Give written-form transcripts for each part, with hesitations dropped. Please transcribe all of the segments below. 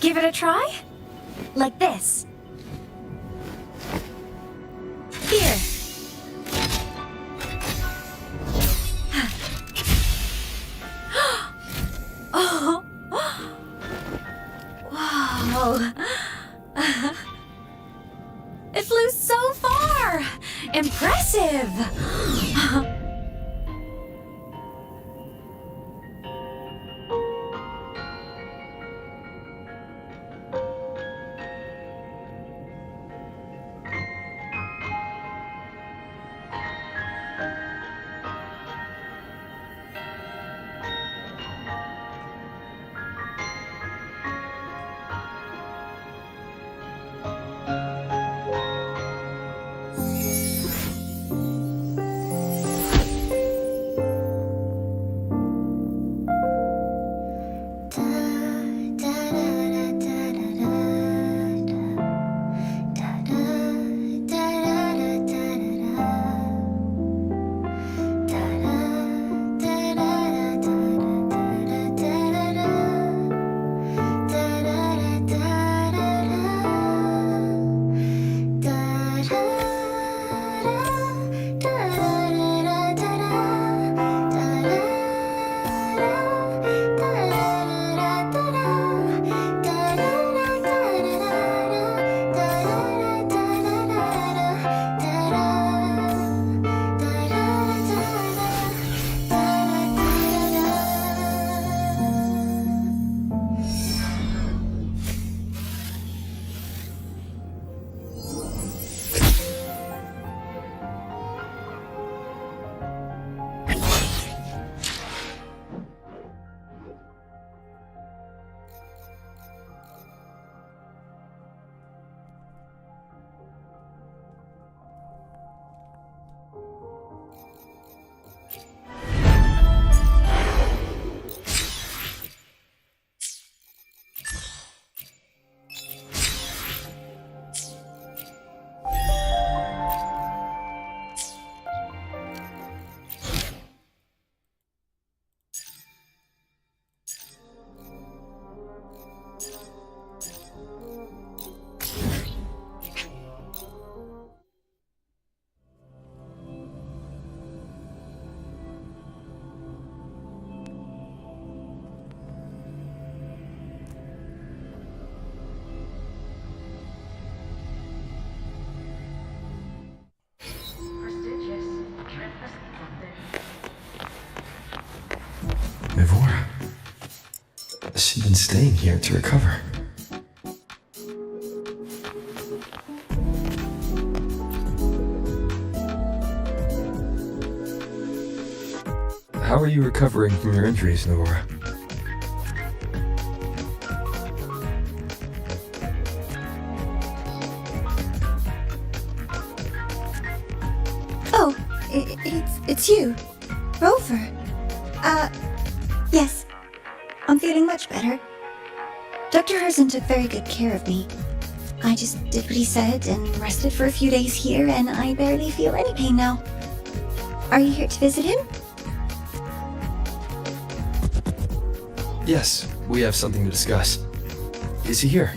Give it a try? Like this. Here. Oh. Wow. It flew so far! Impressive! She's been staying here to recover. How are you recovering from your injuries, Nora? Oh, it's you, Rover. Yes. I'm feeling much better. Dr. Herzen took very good care of me. I just did what he said and rested for a few days here, and I barely feel any pain now. Are you here to visit him? Yes, we have something to discuss. Is he here?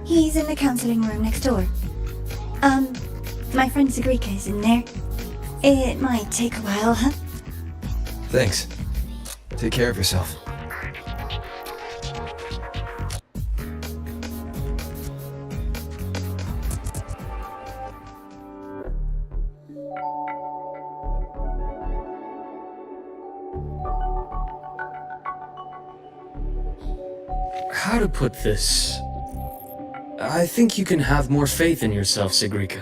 He's in the counseling room next door. My friend Zagrika is in there. It might take a while, huh? Thanks. Take care of yourself. How to put this? I think you can have more faith in yourself, Zagrika.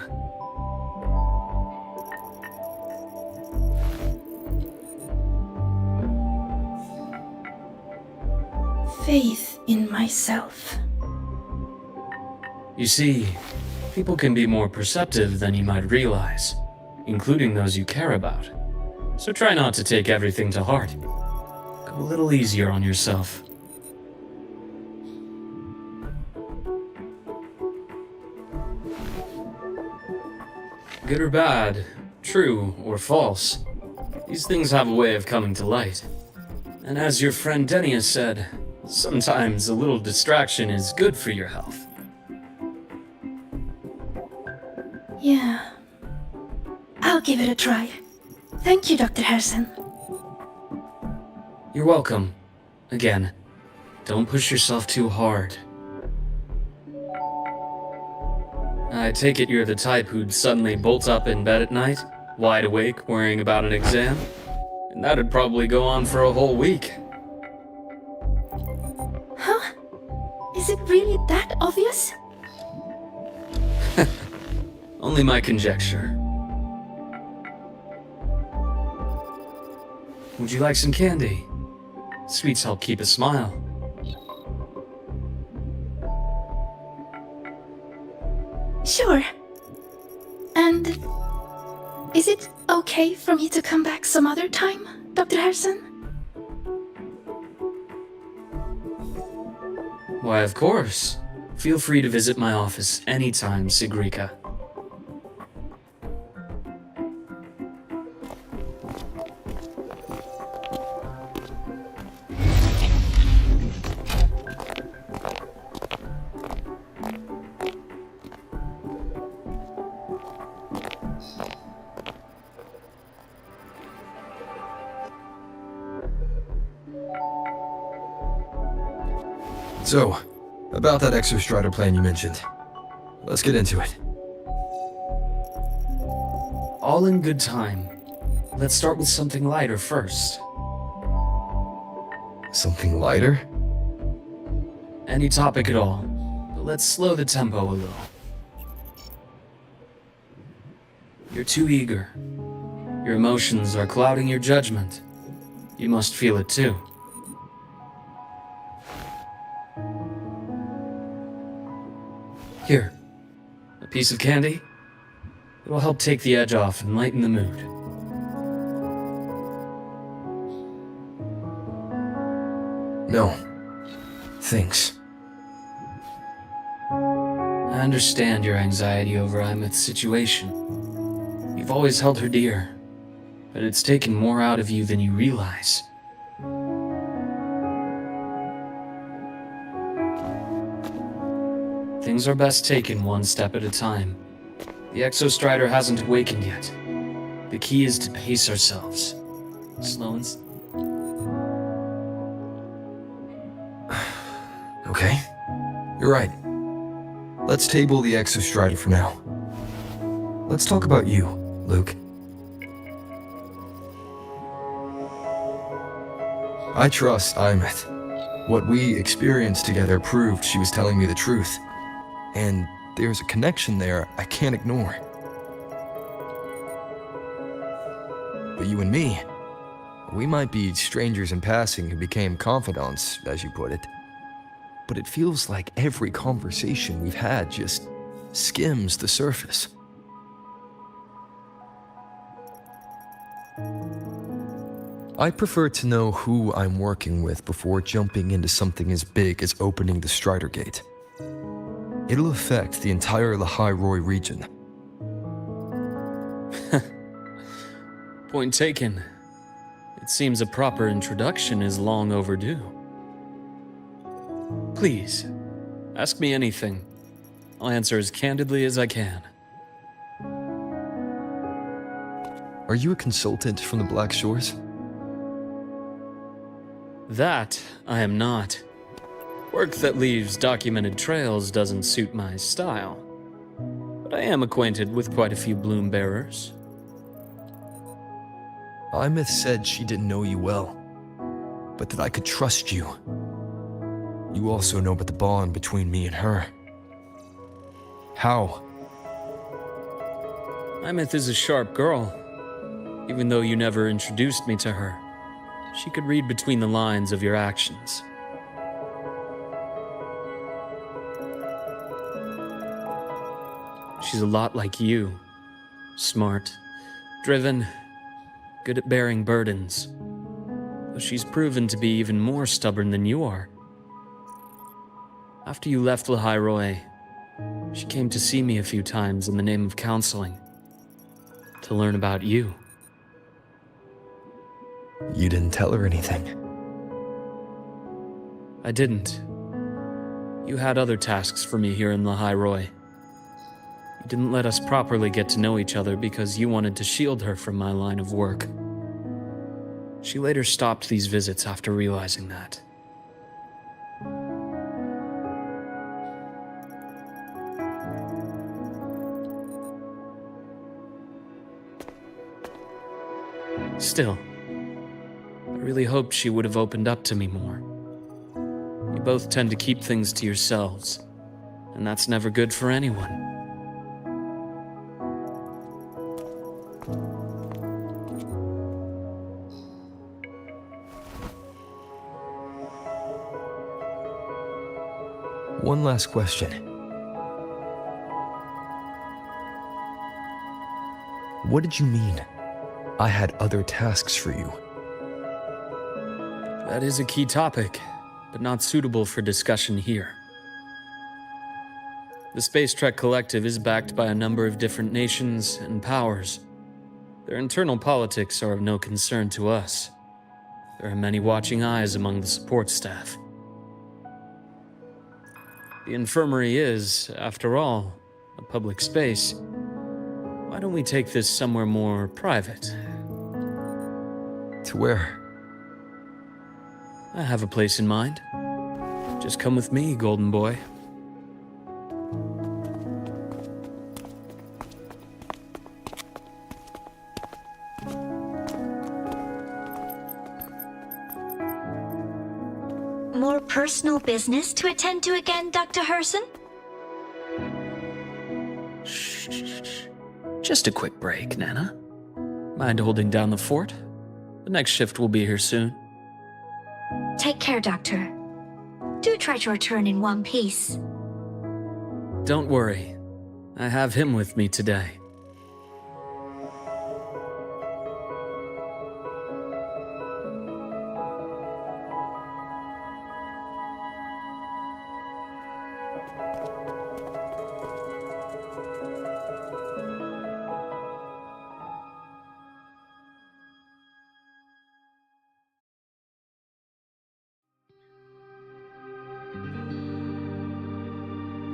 Faith in myself. You see, people can be more perceptive than you might realize, including those you care about. So try not to take everything to heart. Go a little easier on yourself. Good or bad, true or false, these things have a way of coming to light. And as your friend Denny has said, Sometimes a little distraction is good for your health. Yeah. I'll give it a try. Thank you, Dr. Harrison. You're welcome. Again, don't push yourself too hard. I take it you're the type who'd suddenly bolt up in bed at night, wide awake, worrying about an exam? And that'd probably go on for a whole week. Huh? Is it really that obvious? Only my conjecture. Would you like some candy? Sweets help keep a smile. Sure. And is it okay for me to come back some other time, Dr. Harrison? Why, of course. Feel free to visit my office anytime, Sigrika. So, about that exostrider plan you mentioned. Let's get into it. All in good time. Let's start with something lighter first. Something lighter? Any topic at all, but let's slow the tempo a little. You're too eager. Your emotions are clouding your judgment. You must feel it too. Here, a piece of candy. It'll help take the edge off and lighten the mood. No. Thanks. I understand your anxiety over Imeth's situation. You've always held her dear, but it's taken more out of you than you realize. Things are best taken one step at a time. The Exostrider hasn't awakened yet. The key is to pace ourselves. Slow and... Okay. You're right. Let's table the Exostrider for now. Let's talk about you, Luke. I trust Imeth. What we experienced together proved she was telling me the truth. And there's a connection there I can't ignore. But you and me, we might be strangers in passing who became confidants, as you put it. But it feels like every conversation we've had just skims the surface. I prefer to know who I'm working with before jumping into something as big as opening the Strider Gate. It'll affect the entire Lahairoi region. Point taken. It seems a proper introduction is long overdue. Please, ask me anything. I'll answer as candidly as I can. Are you a consultant from the Black Shores? That I am not. Work that leaves documented trails doesn't suit my style. But I am acquainted with quite a few bloom bearers. Imeth said she didn't know you well, but that I could trust you. You also know about the bond between me and her. How? Imeth is a sharp girl. Even though you never introduced me to her, she could read between the lines of your actions. She's a lot like you. Smart, driven, good at bearing burdens. Though she's proven to be even more stubborn than you are. After you left Lahairoi, she came to see me a few times in the name of counseling. To learn about you. You didn't tell her anything. I didn't. You had other tasks for me here in the High Roy. You didn't let us properly get to know each other because you wanted to shield her from my line of work. She later stopped these visits after realizing that. Still, I really hoped she would have opened up to me more. You both tend to keep things to yourselves, and that's never good for anyone. One last question. What did you mean? I had other tasks for you. That is a key topic, but not suitable for discussion here. The Space Trek Collective is backed by a number of different nations and powers. Their internal politics are of no concern to us. There are many watching eyes among the support staff. The infirmary is, after all, a public space. Why don't we take this somewhere more private? To where? I have a place in mind. Just come with me, Golden Boy. More personal business to attend to again, Dr. Herson? Shh. Just a quick break, Nana. Mind holding down the fort? The next shift will be here soon. Take care, Doctor. Do try to return in one piece. Don't worry. I have him with me today.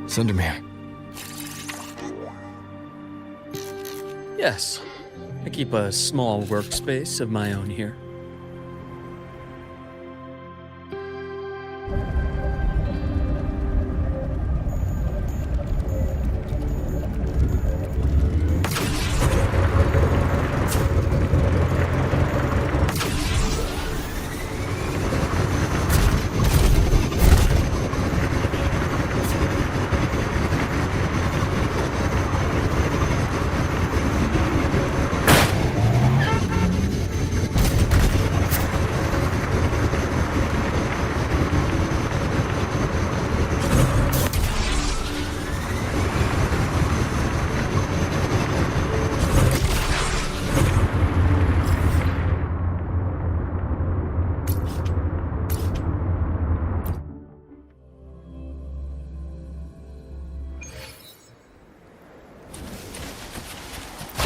Sundermere. Yes. I keep a small workspace of my own here.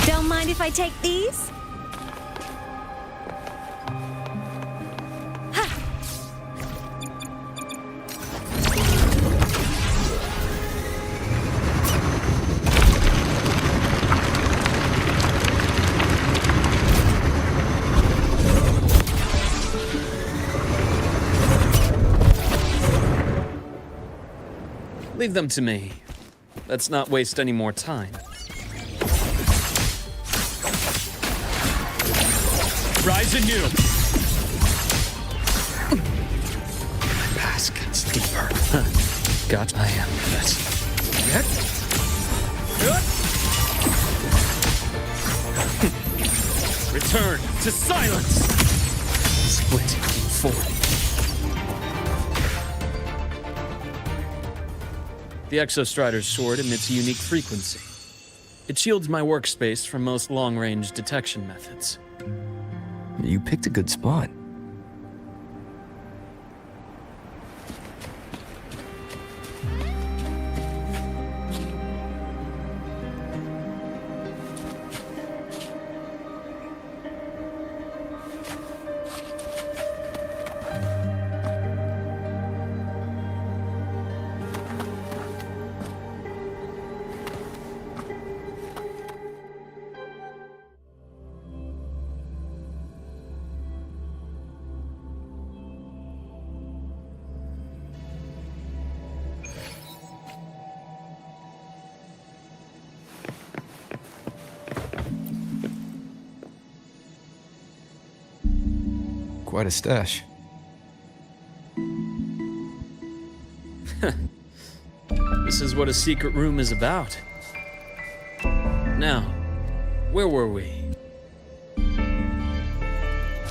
Don't mind if I take these? Leave them to me. Let's not waste any more time. Rise anew! My past gets deeper. God, I am this. Return to silence! Split in four. The Exostrider's sword emits a unique frequency. It shields my workspace from most long-range detection methods. You picked a good spot. quite a stash. This is what a secret room is about. Now, where were we?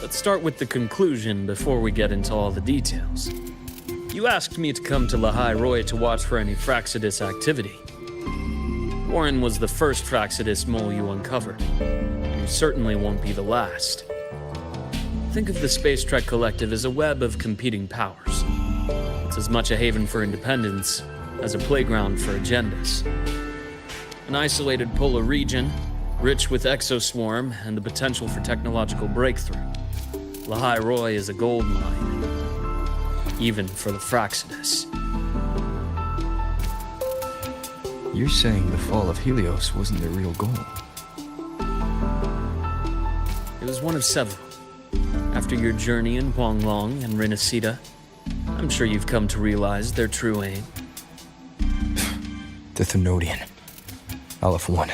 Let's start with the conclusion before we get into all the details. You asked me to come to Lahai Roy to watch for any Fraxidus activity. Warren was the first Fraxidus mole you uncovered, and you certainly won't be the last. Think of the Space Trek Collective as a web of competing powers. It's as much a haven for independence as a playground for agendas. An isolated polar region, rich with exoswarm and the potential for technological breakthrough. Lahai Roy is a gold mine, even for the Fraxidus. You're saying the fall of Helios wasn't their real goal? It was one of several. After your journey in Huanglong and Renacida, I'm sure you've come to realize their true aim. The Thenodian. Aleph 1.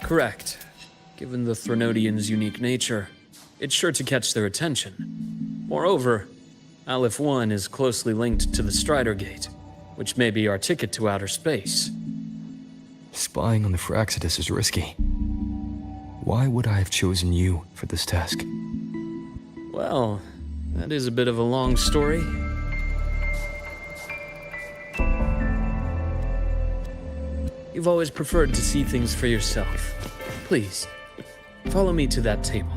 Correct. Given the Thenodians' unique nature, it's sure to catch their attention. Moreover, Aleph 1 is closely linked to the Strider Gate, which may be our ticket to outer space. Spying on the Fraxidus is risky. Why would I have chosen you for this task? Well, that is a bit of a long story. You've always preferred to see things for yourself. Please, follow me to that table.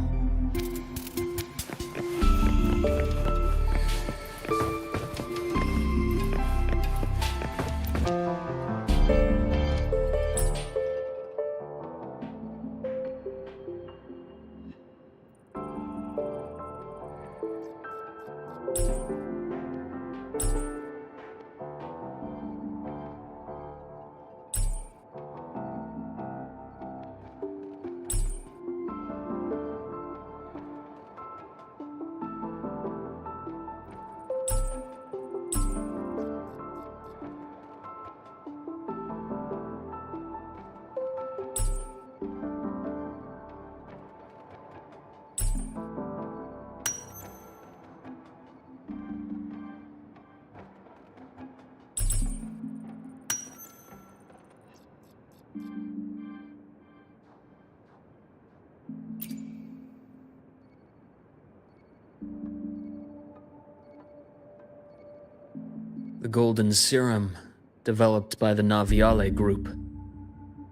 The golden serum, developed by the Naviale group.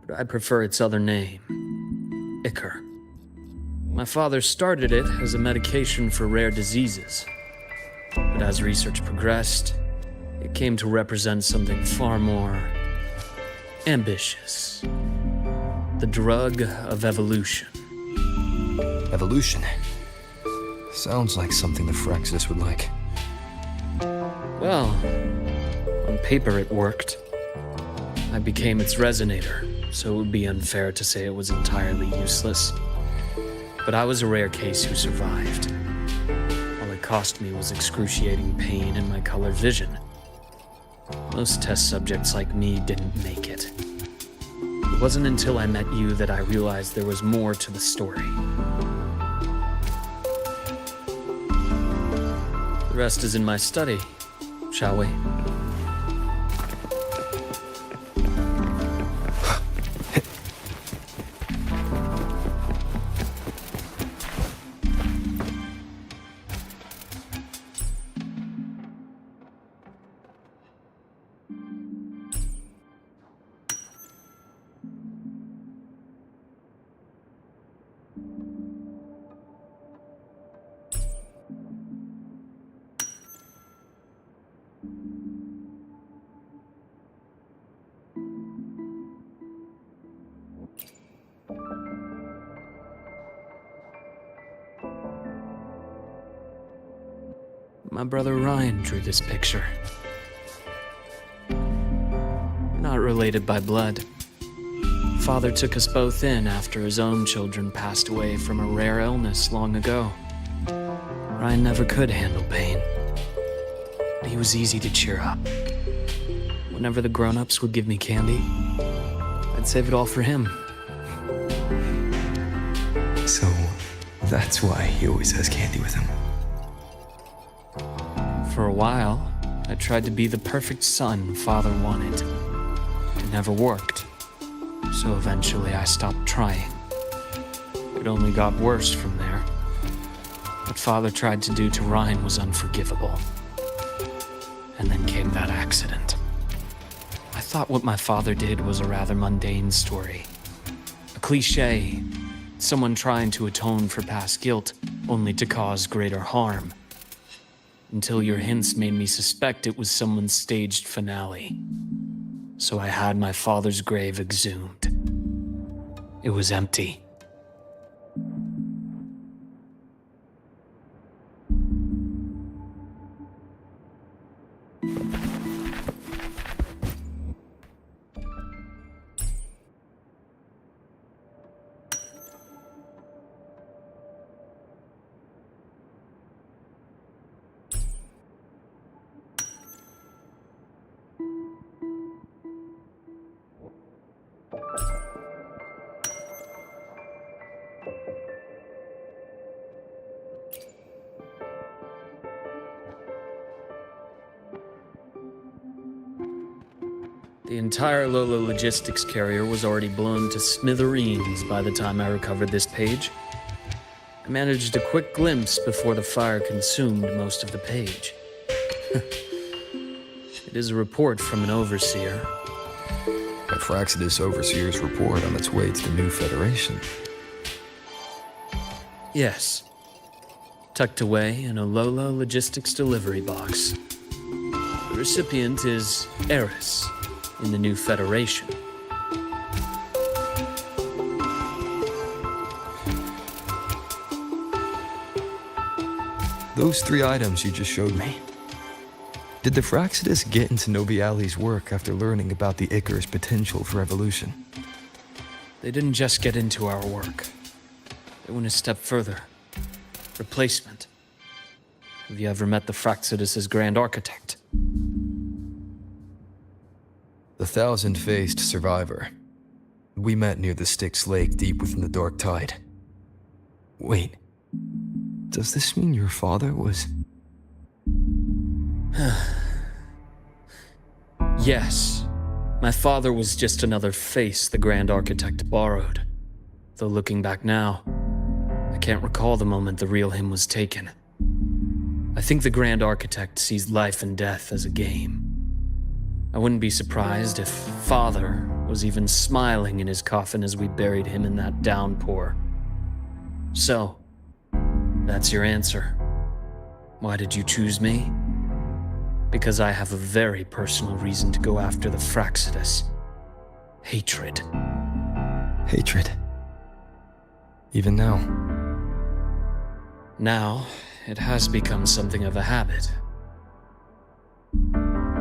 But I prefer its other name, Ichor. My father started it as a medication for rare diseases. But as research progressed, it came to represent something far more ambitious. The drug of evolution. Evolution? Sounds like something the Fraxidus would like. Well, on paper it worked. I became its resonator, so it would be unfair to say it was entirely useless. But I was a rare case who survived. All it cost me was excruciating pain and my colored vision. Most test subjects like me didn't make it. It wasn't until I met you that I realized there was more to the story. The rest is in my study. Shall we? My brother Ryan drew this picture. We're not related by blood. Father took us both in after his own children passed away from a rare illness long ago. Ryan never could handle pain. But he was easy to cheer up. Whenever the grown-ups would give me candy, I'd save it all for him. So, That's why he always has candy with him. For a while, I tried to be the perfect son Father wanted. It never worked, so eventually I stopped trying. It only got worse from there. What Father tried to do to Ryan was unforgivable. And then came that accident. I thought what my father did was a rather mundane story. A cliché, someone trying to atone for past guilt, only to cause greater harm. Until your hints made me suspect it was someone's staged finale. So I had my father's grave exhumed. It was empty. The entire Lola logistics carrier was already blown to smithereens by the time I recovered this page. I managed a quick glimpse before the fire consumed most of the page. It is a report from an overseer. A Fraxidus Overseer's report on its way to the new Federation. Yes. Tucked away in a Lola logistics delivery box. The recipient is Eris in the new Federation. Those 3 items you just showed me. Did the Fraxidus get into Noviali's work after learning about the Icar's potential for evolution? They didn't just get into our work. They went a step further. Replacement. Have you ever met the Fraxidus' Grand Architect? The 1,000-faced survivor. We met near the Styx Lake deep within the Dark Tide. Wait. Does this mean your father was... Yes. My father was just another face the Grand Architect borrowed. Though looking back now, I can't recall the moment the real him was taken. I think the Grand Architect sees life and death as a game. I wouldn't be surprised if Father was even smiling in his coffin as we buried him in that downpour. So, that's your answer. Why did you choose me? Because I have a very personal reason to go after the Fraxidus. Hatred. Hatred. Even now. Now, it has become something of a habit.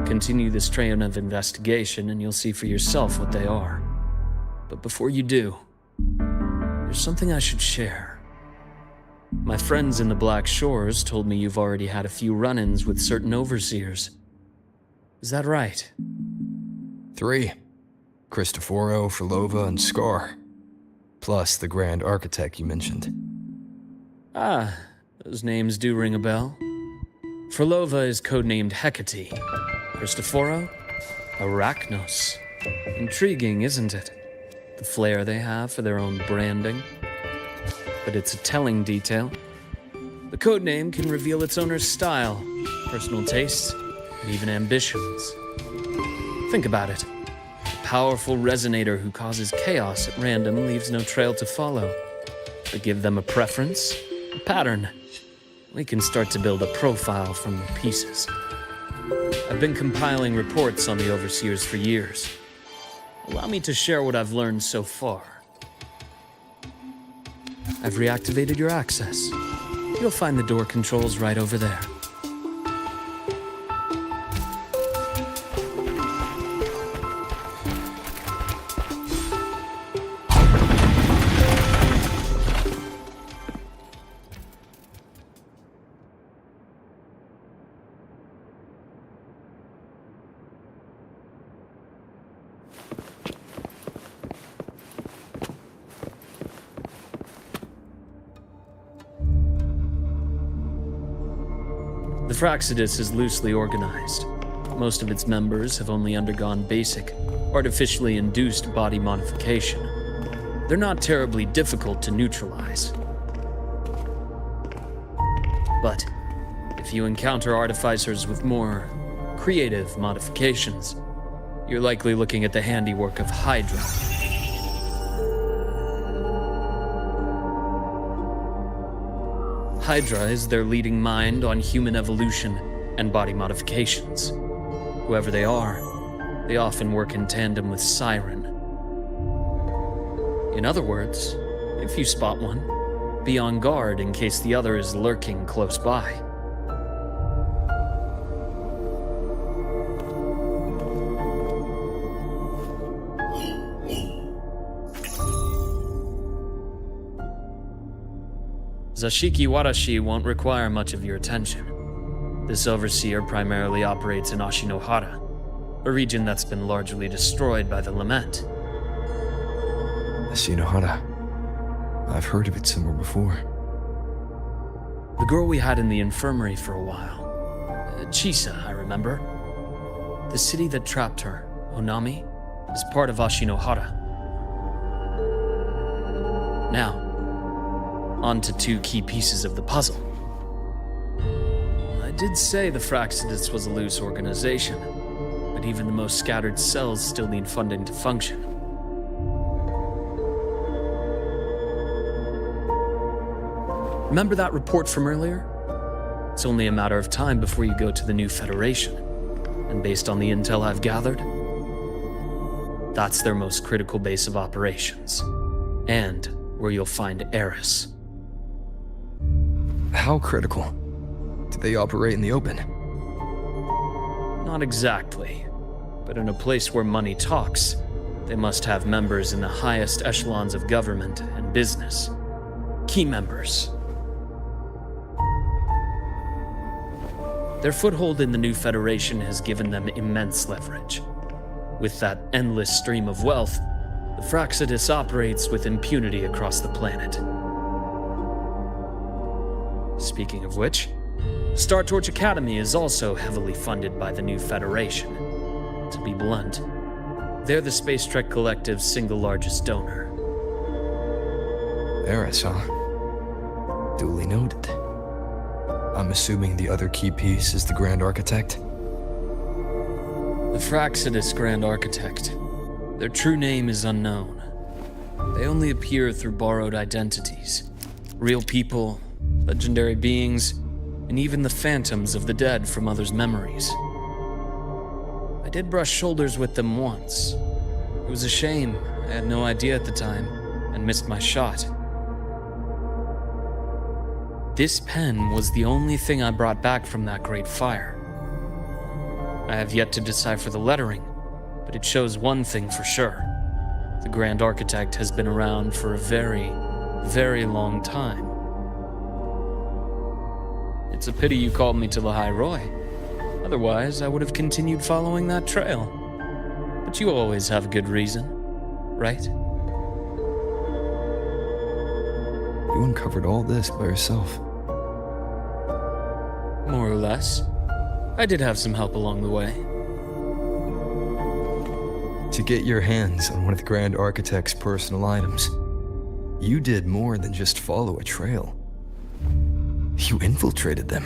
Continue this train of investigation and you'll see for yourself what they are. But before you do, there's something I should share. My friends in the Black Shores told me you've already had a few run-ins with certain overseers. Is that right? 3. Cristoforo, Frolova, and Scar. Plus the Grand Architect you mentioned. Ah, those names do ring a bell. Frolova is codenamed Hecate. Cristoforo? Arachnos. Intriguing, isn't it? The flair they have for their own branding. But it's a telling detail. The codename can reveal its owner's style, personal tastes, and even ambitions. Think about it. A powerful resonator who causes chaos at random leaves no trail to follow. But give them a preference, a pattern. We can start to build a profile from the pieces. I've been compiling reports on the Overseers for years. Allow me to share what I've learned so far. I've reactivated your access. You'll find the door controls right over there. The Fractsidus is loosely organized. Most of its members have only undergone basic, artificially induced body modification. They're not terribly difficult to neutralize. But if you encounter artificers with more creative modifications, you're likely looking at the handiwork of Hydra. Hydra is their leading mind on human evolution and body modifications. Whoever they are, they often work in tandem with Siren. In other words, if you spot one, be on guard in case the other is lurking close by. Zashiki Warashi won't require much of your attention. This overseer primarily operates in Ashinohara, a region that's been largely destroyed by the Lament. Ashinohara. I've heard of it somewhere before. The girl we had in the infirmary for a while. Chisa, I remember. The city that trapped her, Onami, is part of Ashinohara. Now, on to two key pieces of the puzzle. I did say the Fractsidus was a loose organization, but even the most scattered cells still need funding to function. Remember that report from earlier? It's only a matter of time before you go to the new Federation. And based on the intel I've gathered, that's their most critical base of operations. And where you'll find Eris. How critical? Do they operate in the open? Not exactly. But in a place where money talks, they must have members in the highest echelons of government and business. Key members. Their foothold in the new Federation has given them immense leverage. With that endless stream of wealth, the Fractsidus operates with impunity across the planet. Speaking of which, Star Torch Academy is also heavily funded by the new Federation. To be blunt, they're the Space Trek Collective's single largest donor. Eris, huh? Duly noted. I'm assuming the other key piece is the Grand Architect? The Fractsidus Grand Architect. Their true name is unknown. They only appear through borrowed identities. Real people, legendary beings, and even the phantoms of the dead from others' memories. I did brush shoulders with them once. It was a shame. I had no idea at the time, and missed my shot. This pen was the only thing I brought back from that great fire. I have yet to decipher the lettering, but it shows one thing for sure. The Grand Architect has been around for a very, very long time. It's a pity you called me to the High Roy. Otherwise, I would have continued following that trail. But you always have a good reason, right? You uncovered all this by yourself. More or less. I did have some help along the way. To get your hands on one of the Grand Architect's personal items, you did more than just follow a trail. You infiltrated them.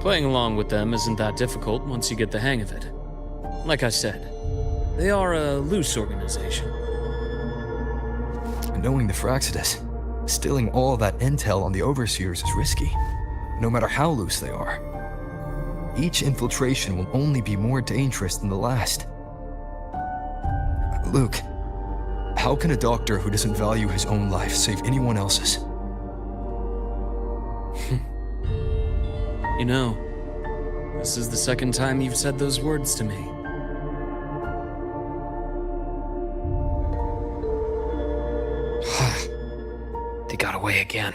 Playing along with them isn't that difficult once you get the hang of it. Like I said, they are a loose organization. Knowing the Fractsidus, stealing all that intel on the Overseers is risky, no matter how loose they are. Each infiltration will only be more dangerous than the last. Luke, how can a doctor who doesn't value his own life save anyone else's? You know, this is the second time you've said those words to me. They got away again.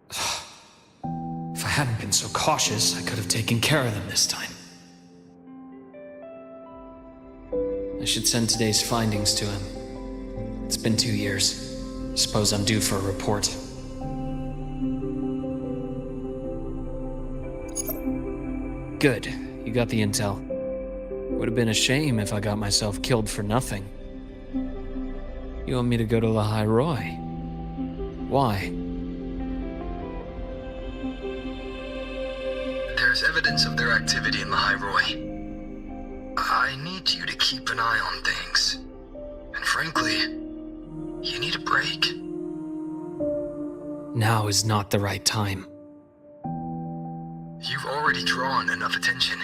If I hadn't been so cautious, I could have taken care of them this time. I should send today's findings to him. It's been 2 years. Suppose I'm due for a report. Good, you got the intel. Would have been a shame if I got myself killed for nothing. You want me to go to the High Roy? Why? There's evidence of their activity in the High Roy. I need you to keep an eye on things. And frankly, you need a break. Now is not the right time. You've already drawn enough attention.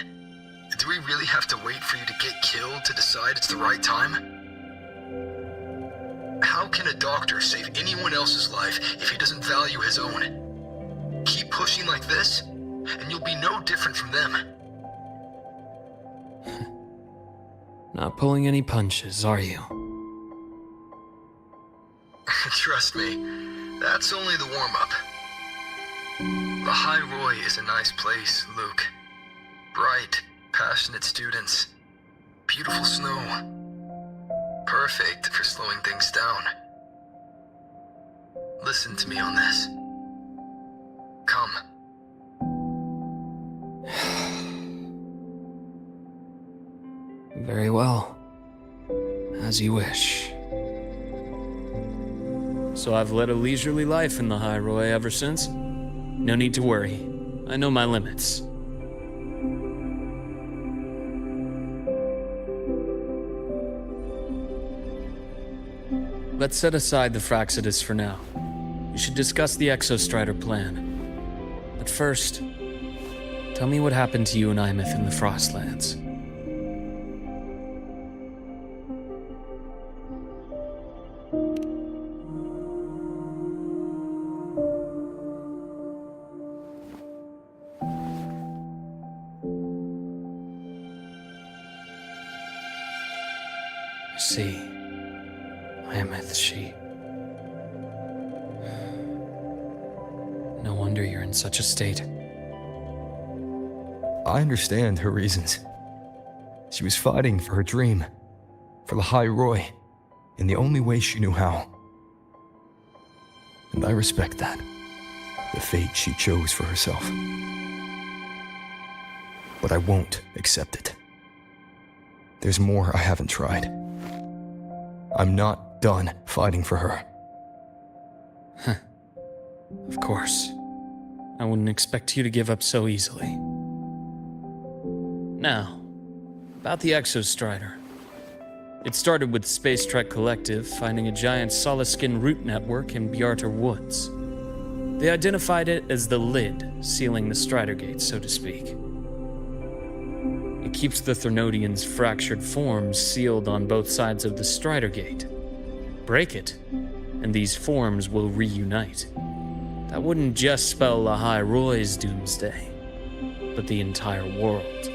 Do we really have to wait for you to get killed to decide it's the right time? How can a doctor save anyone else's life if he doesn't value his own? Keep pushing like this, and you'll be no different from them. Not pulling any punches, are you? Trust me, that's only the warm-up. The High Roy is a nice place, Luke. Bright, passionate students. Beautiful snow. Perfect for slowing things down. Listen to me on this. Come. Very well. As you wish. So I've led a leisurely life in the High Roy ever since? No need to worry. I know my limits. Let's set aside the Fractsidus for now. We should discuss the Exostrider plan. But first, tell me what happened to you and Imeth in the Frostlands. I see. Imeth, she... No wonder you're in such a state. I understand her reasons. She was fighting for her dream, for the High Roy, in the only way she knew how. And I respect that, the fate she chose for herself. But I won't accept it. There's more I haven't tried. I'm not done fighting for her. Of course. I wouldn't expect you to give up so easily. Now, about the Exostrider. It started with Space Trek Collective finding a giant solid-skin root network in Bjarter Woods. They identified it as the lid, sealing the Strider Gate, so to speak. It keeps the Threnodians' fractured forms sealed on both sides of the Strider Gate. Break it, and these forms will reunite. That wouldn't just spell the High Roy's doomsday, but the entire world.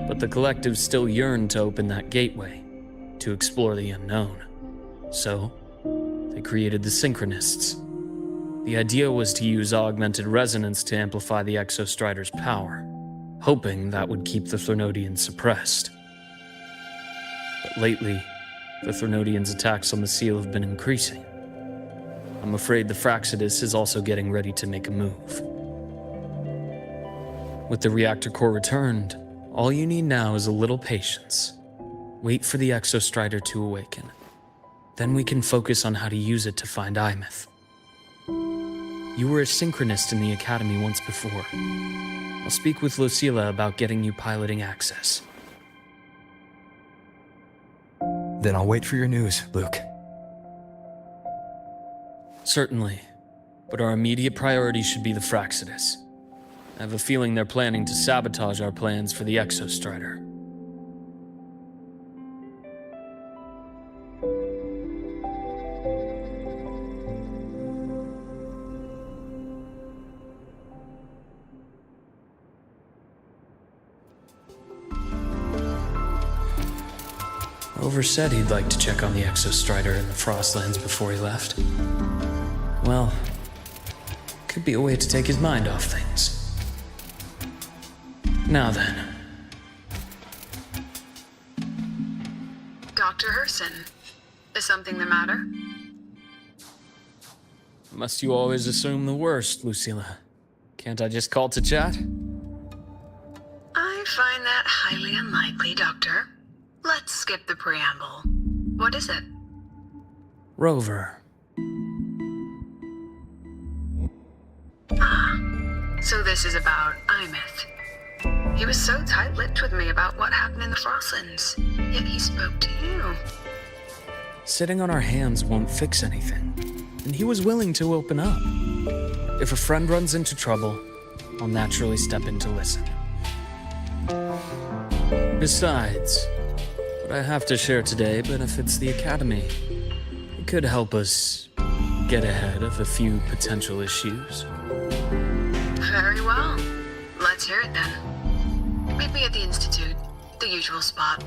But the Collective still yearned to open that gateway, to explore the unknown. So, they created the Synchronists. The idea was to use augmented resonance to amplify the Exostrider's power, hoping that would keep the Threnodians suppressed. But lately, the Threnodians' attacks on the seal have been increasing. I'm afraid the Fractsidus is also getting ready to make a move. With the reactor core returned, all you need now is a little patience. Wait for the Exostrider to awaken. Then we can focus on how to use it to find Imeth. You were a synchronist in the Academy once before. I'll speak with Lucilla about getting you piloting access. Then I'll wait for your news, Luke. Certainly, but our immediate priority should be the Fractsidus. I have a feeling they're planning to sabotage our plans for the Exostrider. Rover said he'd like to check on the Exostrider in the Frostlands before he left. Well, could be a way to take his mind off things. Now then. Dr. Herson, is something the matter? Must you always assume the worst, Lucilla? Can't I just call to chat? highly unlikely, Doctor. Let's skip the preamble. What is it? Rover. So this is about Imeth. He was so tight-lipped with me about what happened in the Frostlands, yet he spoke to you. Sitting on our hands won't fix anything, and he was willing to open up. If a friend runs into trouble, I'll naturally step in to listen. Besides, what I have to share today benefits the Academy. It could help us get ahead of a few potential issues. Very well. Let's hear it then. Meet me at the Institute, the usual spot.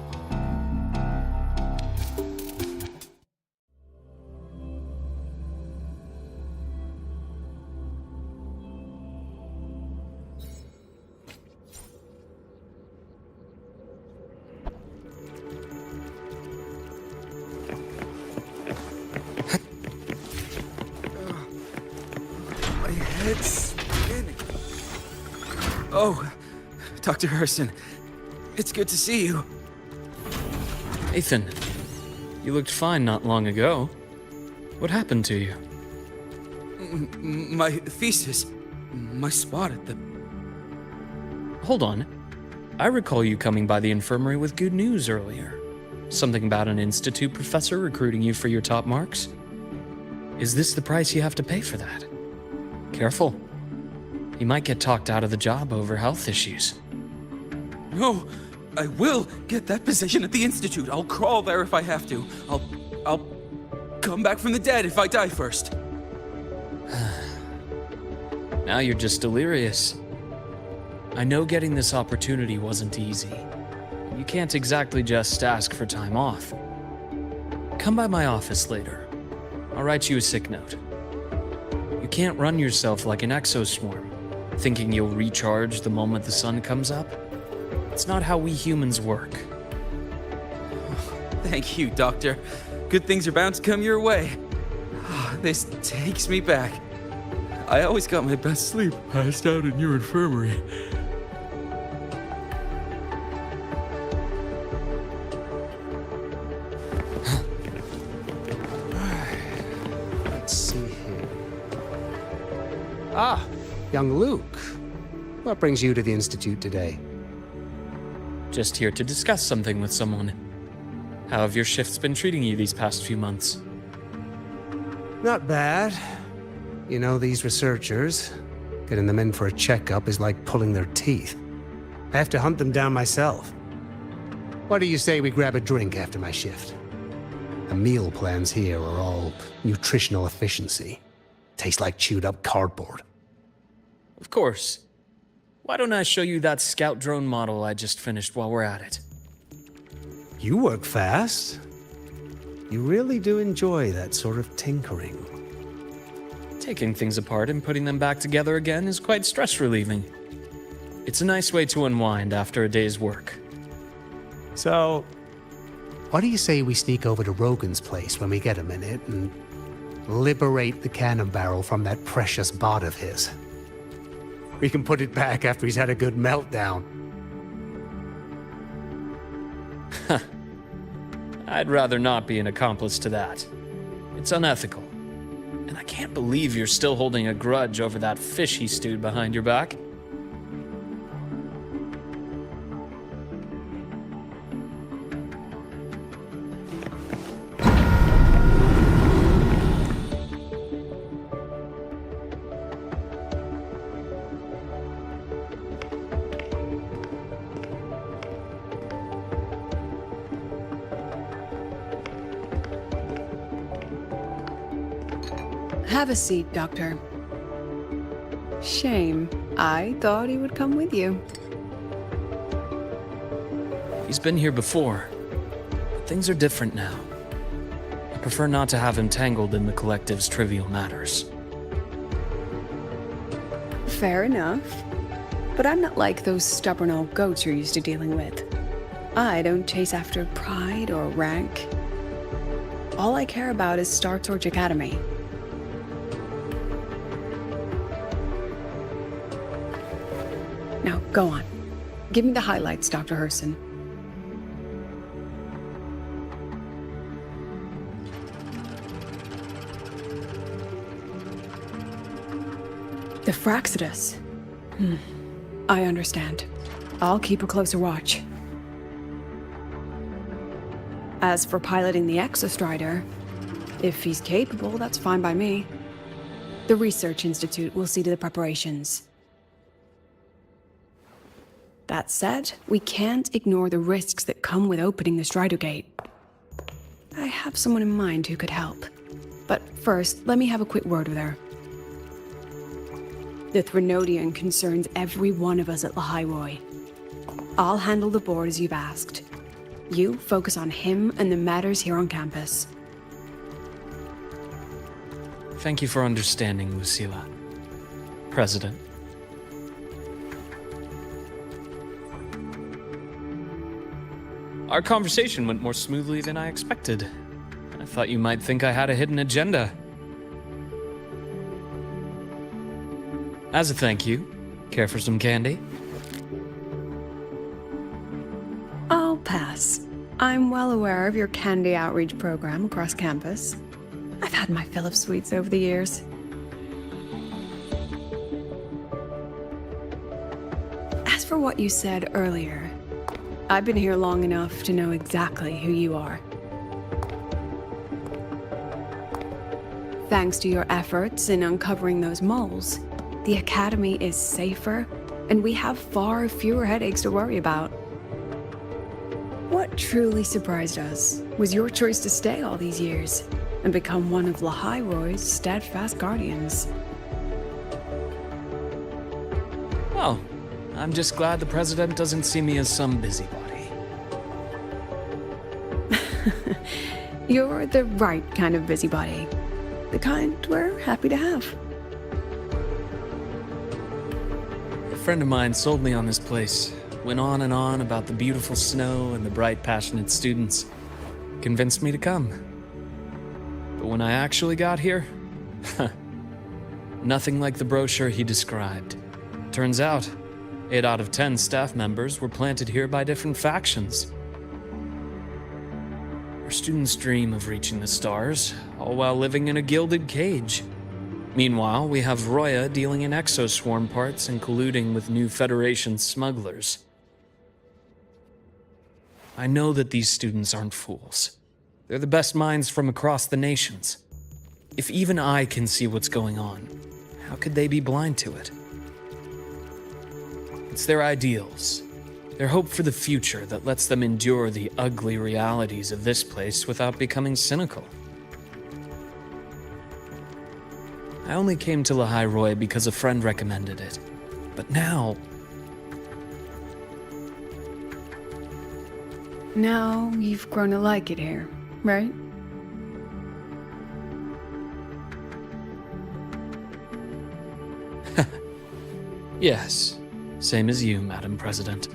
My head's spinning. Oh, Dr. Herson, it's good to see you. Ethan, you looked fine not long ago. What happened to you? My thesis, my spot at the... Hold on. I recall you coming by the infirmary with good news earlier. Something about an institute professor recruiting you for your top marks? Is this the price you have to pay for that? Careful. You might get talked out of the job over health issues. No, I will get that position at the Institute. I'll crawl there if I have to. I'll come back from the dead if I die first. Now you're just delirious. I know getting this opportunity wasn't easy. You can't exactly just ask for time off. Come by my office later. I'll write you a sick note. You can't run yourself like an exoswarm, thinking you'll recharge the moment the sun comes up. It's not how we humans work. Thank you, Doctor. Good things are bound to come your way. This takes me back. I always got my best sleep passed out in your infirmary. Let's see here. Ah, young Luke. What brings you to the Institute today? Just here to discuss something with someone. How have your shifts been treating you these past few months? Not bad. You know, these researchers, getting them in for a checkup is like pulling their teeth. I have to hunt them down myself. What do you say we grab a drink after my shift? The meal plans here are all nutritional efficiency. Taste like chewed up cardboard. Of course. Why don't I show you that scout drone model I just finished while we're at it? You work fast. You really do enjoy that sort of tinkering. Taking things apart and putting them back together again is quite stress-relieving. It's a nice way to unwind after a day's work. So, what do you say we sneak over to Rogan's place when we get a minute and liberate the cannon barrel from that precious bot of his? We can put it back after he's had a good meltdown. I'd rather not be an accomplice to that. It's unethical. And I can't believe you're still holding a grudge over that fish he stewed behind your back. Have a seat, Doctor. Shame. I thought he would come with you. He's been here before, but things are different now. I prefer not to have him tangled in the collective's trivial matters. Fair enough. But I'm not like those stubborn old goats you're used to dealing with. I don't chase after pride or rank. All I care about is Star Torch Academy. Now, go on. Give me the highlights, Dr. Herson. The Fraccidus. I understand. I'll keep a closer watch. As for piloting the Exostrider, if he's capable, that's fine by me. The Research Institute will see to the preparations. That said, we can't ignore the risks that come with opening the Strider Gate. I have someone in mind who could help. But first, let me have a quick word with her. The Threnodian concerns every one of us at Lahairoi. I'll handle the board as you've asked. You focus on him and the matters here on campus. Thank you for understanding, Lucilla. President. Our conversation went more smoothly than I expected. I thought you might think I had a hidden agenda. As a thank you, care for some candy? I'll pass. I'm well aware of your candy outreach program across campus. I've had my fill of sweets over the years. As for what you said earlier, I've been here long enough to know exactly who you are. Thanks to your efforts in uncovering those moles, the Academy is safer, and we have far fewer headaches to worry about. What truly surprised us was your choice to stay all these years and become one of Lahairoi's steadfast guardians. Well, I'm just glad the President doesn't see me as some busybody. You're the right kind of busybody. The kind we're happy to have. A friend of mine sold me on this place. Went on and on about the beautiful snow and the bright, passionate students. Convinced me to come. But when I actually got here, nothing like the brochure he described. Turns out, 8 out of 10 staff members were planted here by different factions. Our students dream of reaching the stars, all while living in a gilded cage. Meanwhile, we have Roya dealing in exoswarm parts and colluding with new Federation smugglers. I know that these students aren't fools. They're the best minds from across the nations. If even I can see what's going on, how could they be blind to it? It's their ideals, their hope for the future that lets them endure the ugly realities of this place without becoming cynical. I only came to Lahairoi because a friend recommended it. But now... Now you've grown to like it here, right? Yes, same as you, Madam President.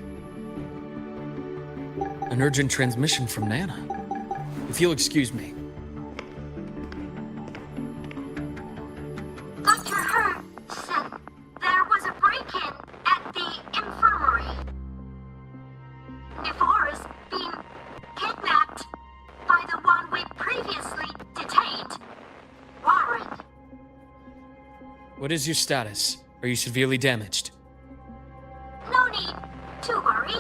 An urgent transmission from Nana. If you'll excuse me. Dr. Hurd said there was a break-in at the infirmary. Nevora's being kidnapped by the one we previously detained, Warren. What is your status? Are you severely damaged? No need to worry.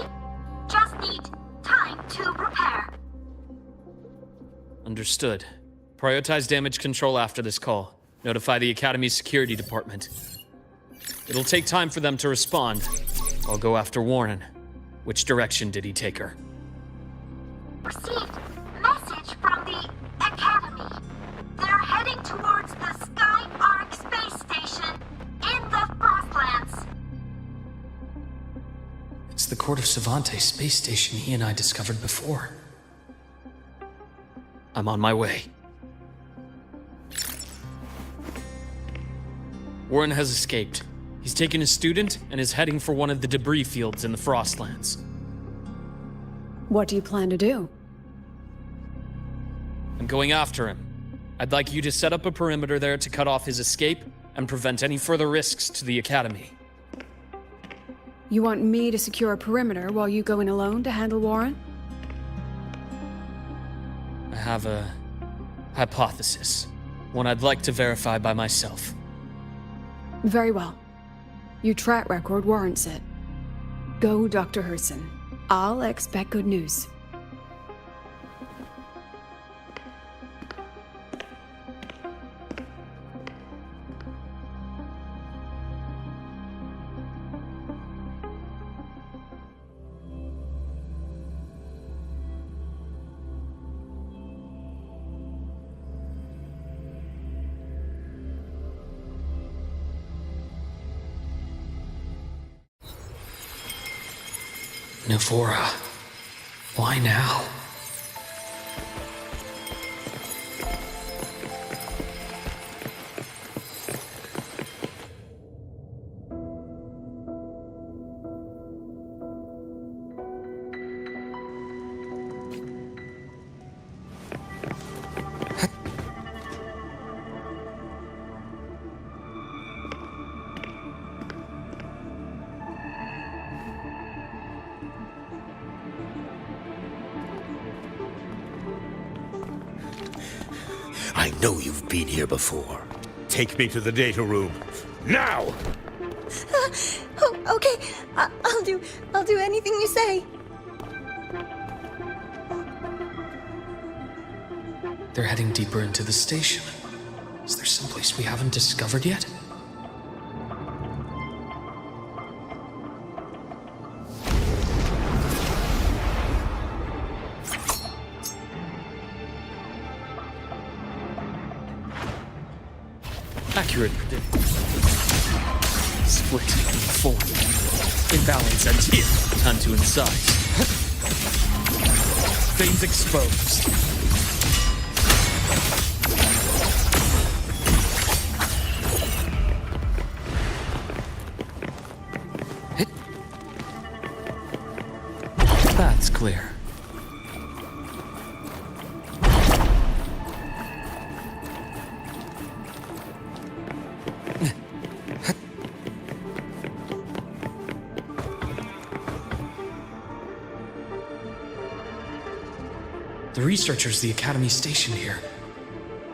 Just need time to prepare. Understood. Prioritize damage control after this call. Notify the Academy's security department. It'll take time for them to respond. I'll go after Warren. Which direction did he take her? Received message from the Academy. They're heading towards the Sky Arc space station in the Frostlands. It's the Court of Savante space station he and I discovered before. I'm on my way. Warren has escaped. He's taken a student and is heading for one of the debris fields in the Frostlands. What do you plan to do? I'm going after him. I'd like you to set up a perimeter there to cut off his escape and prevent any further risks to the Academy. You want me to secure a perimeter while you go in alone to handle Warren? I have a hypothesis. One I'd like to verify by myself. Very well. Your track record warrants it. Go, Dr. Herson. I'll expect good news. Navora. Why now? I know you've been here before. Take me to the data room. Now! Oh, okay. I'll do anything you say. They're heading deeper into the station. Is there someplace we haven't discovered yet? Accurate prediction. Split and form. Imbalance ends here. Time to incise. Veins exposed. That's clear. The researchers the Academy stationed here.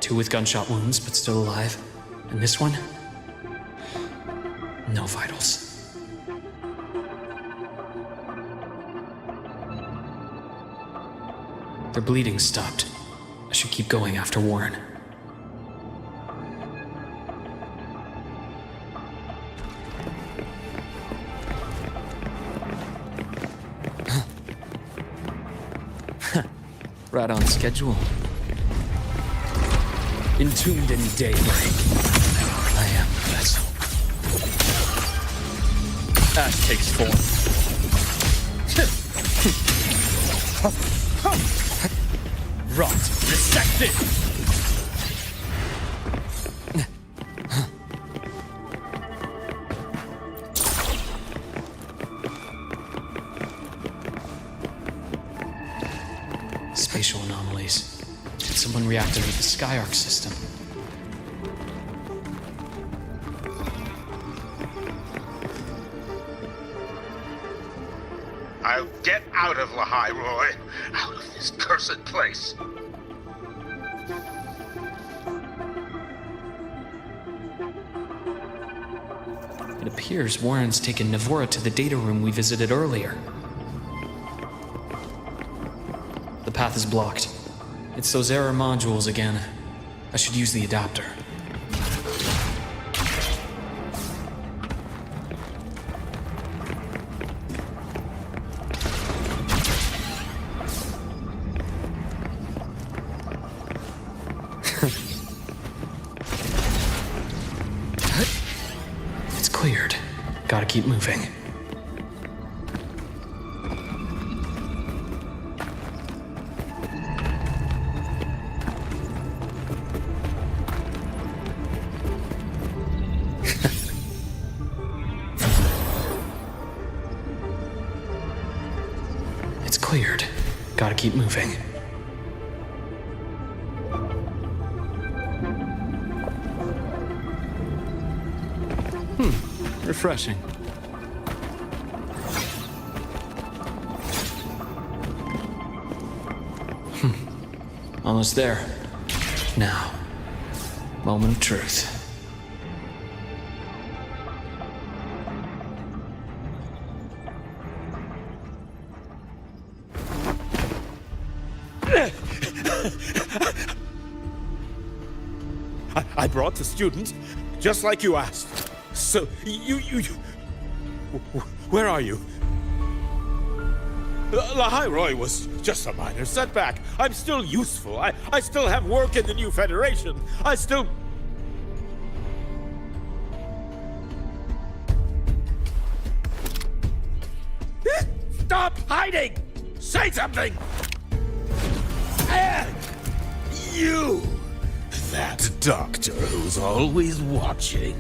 2 with gunshot wounds, but still alive. And this one? No vitals. Their bleeding stopped. I should keep going after Warren. Right on schedule. Entombed in daybreak. I am the vessel. Ash takes form. Rot resected! Spatial anomalies. Did someone reactivate the Skyark system? I'll get out of Lehigh, Roy. Out of this cursed place. It appears Warren's taken Navora to the data room we visited earlier. The path is blocked. It's those error modules again. I should use the adapter. It's cleared. Gotta keep moving. It's cleared. Gotta keep moving. Refreshing. Almost there. Now, moment of truth. I brought the student, just like you asked. So, you... Where are you? Lahairoi was just a minor setback. I'm still useful. I still have work in the new Federation. I still... Stop hiding! Say something! You! That doctor who's always watching.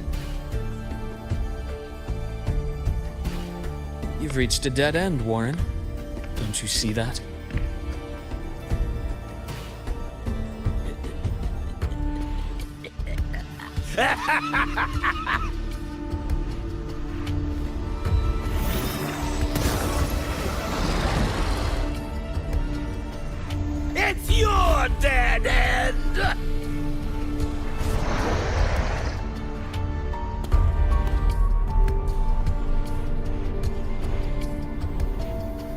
You've reached a dead end, Warren. Don't you see that? It's your dead end!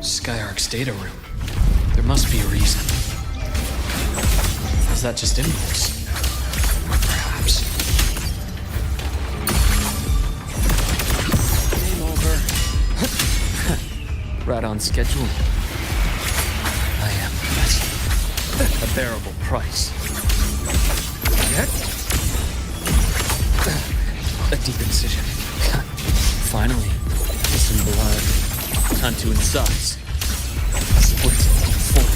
Skyark's data room. There must be a reason. Is that just impulse? Or perhaps... Game over. Right on schedule. I am at a bearable price. A deep incision. Finally, some blood. Time to incise. Split full.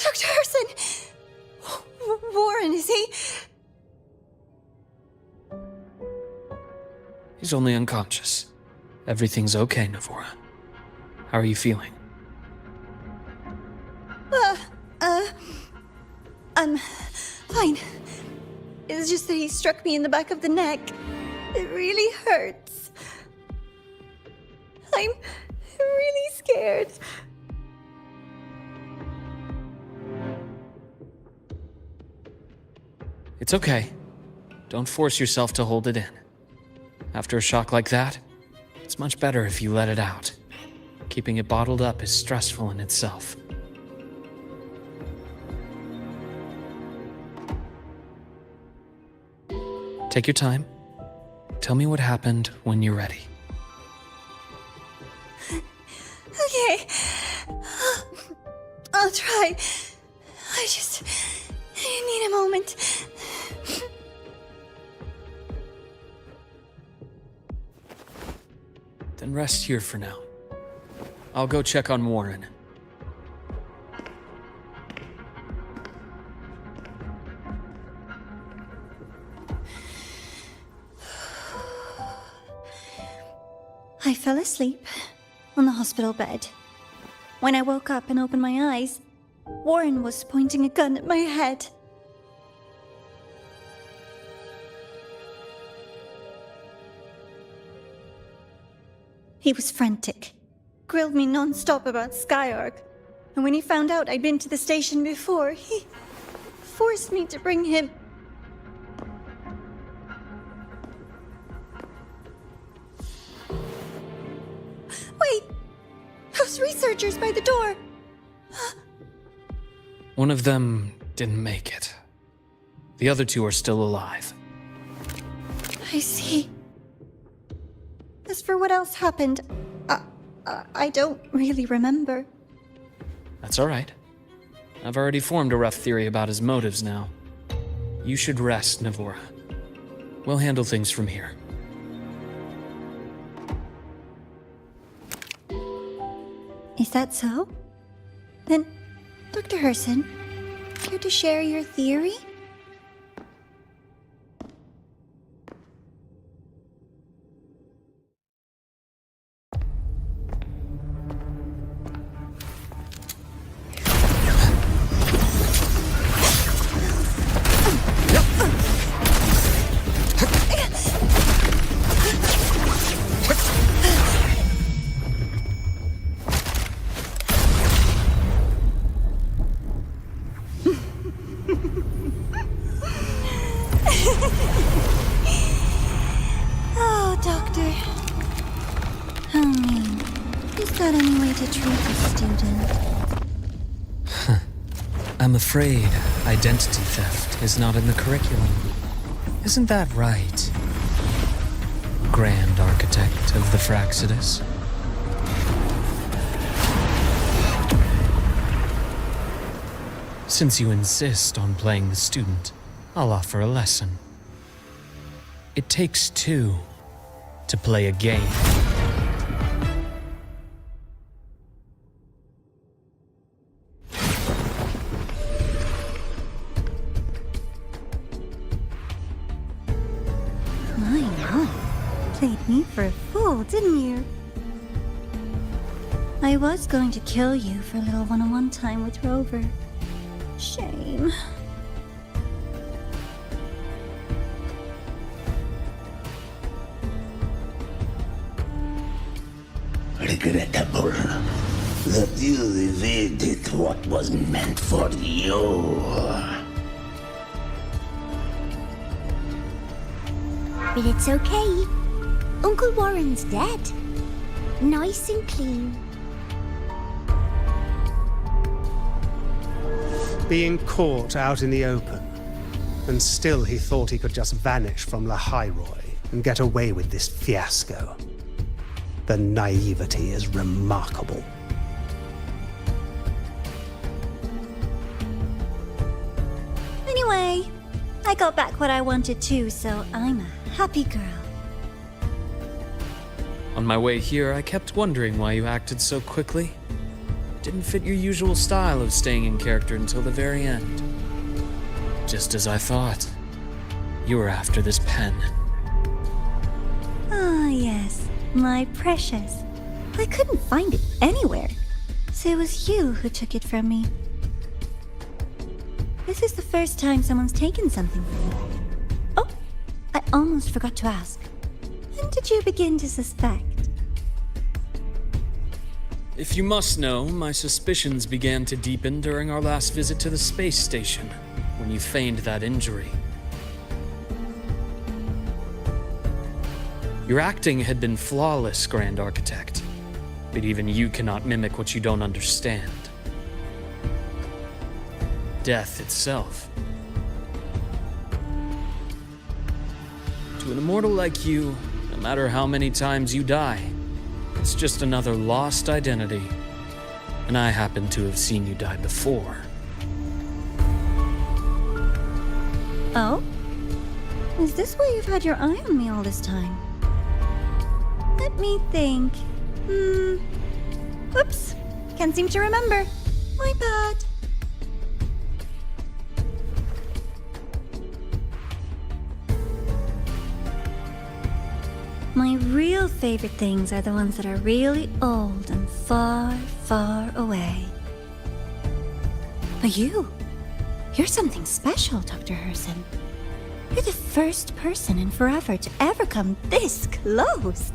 Dr. Harrison! Warren, is he? He's only unconscious. Everything's okay, Navora. How are you feeling? I'm fine. It's just that he struck me in the back of the neck. It really hurts. I'm really scared. It's okay. Don't force yourself to hold it in. After a shock like that, it's much better if you let it out. Keeping it bottled up is stressful in itself. Take your time. Tell me what happened when you're ready. Okay. I'll try. I need a moment. Then rest here for now. I'll go check on Warren. I fell asleep on the hospital bed. When I woke up and opened my eyes, Warren was pointing a gun at my head. He was frantic, grilled me non-stop about Skyark, and when he found out I'd been to the station before, he forced me to bring him. Wait! Those researchers by the door! One of them didn't make it. The other two are still alive. I see. As for what else happened, I don't really remember. That's all right. I've already formed a rough theory about his motives now. You should rest, Navora. We'll handle things from here. Is that so? Then, Dr. Herson, care to share your theory? got any way to treat a student? I'm afraid identity theft is not in the curriculum. Isn't that right, Grand Architect of the Fraxidus? Since you insist on playing the student, I'll offer a lesson. It takes two to play a game. My, played me for a fool, didn't you? I was going to kill you for a little one-on-one time with Rover. Shame. Regrettable that you evaded what was meant for you. But it's okay. Uncle Warren's dead. Nice and clean. Being caught out in the open, and still he thought he could just vanish from La Highroy and get away with this fiasco. The naivety is remarkable. Anyway, I got back what I wanted too, so I'm a happy girl. On my way here, I kept wondering why you acted so quickly. Didn't fit your usual style of staying in character until the very end. Just as I thought. You were after this pen. Ah, yes, my precious. I couldn't find it anywhere, so it was you who took it from me. This is the first time someone's taken something from me. Oh, I almost forgot to ask. When did you begin to suspect? If you must know, my suspicions began to deepen during our last visit to the space station, when you feigned that injury. Your acting had been flawless, Grand Architect, but even you cannot mimic what you don't understand. Death itself. To an immortal like you, no matter how many times you die, it's just another lost identity. And I happen to have seen you die before. Oh? Is this why you've had your eye on me all this time? Let me think. Oops. Can't seem to remember. My bad. My real favorite things are the ones that are really old and far, far away. But you're something special, Dr. Herson. You're the first person in forever to ever come this close.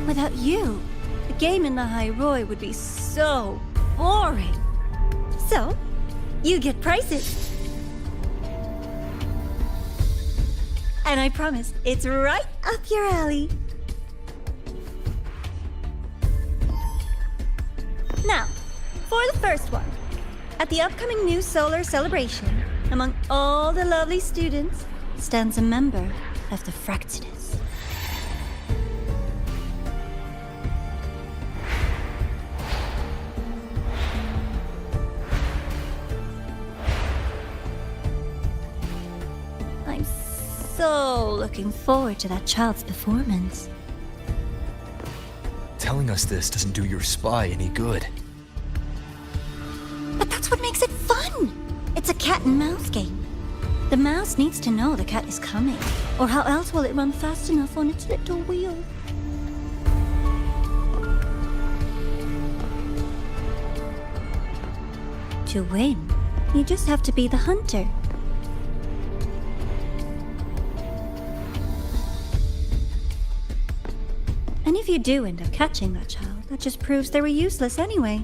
Without you, the game in the High Roy would be so boring. So, you get prizes. And I promise, it's right up your alley. Now, for the first one. At the upcoming new solar celebration, among all the lovely students, stands a member of the Fraxidus. I'm so looking forward to that child's performance. Telling us this doesn't do your spy any good. But that's what makes it fun! It's a cat and mouse game. The mouse needs to know the cat is coming, or how else will it run fast enough on its little wheel? To win, you just have to be the hunter. And if you do end up catching that child, that just proves they were useless anyway.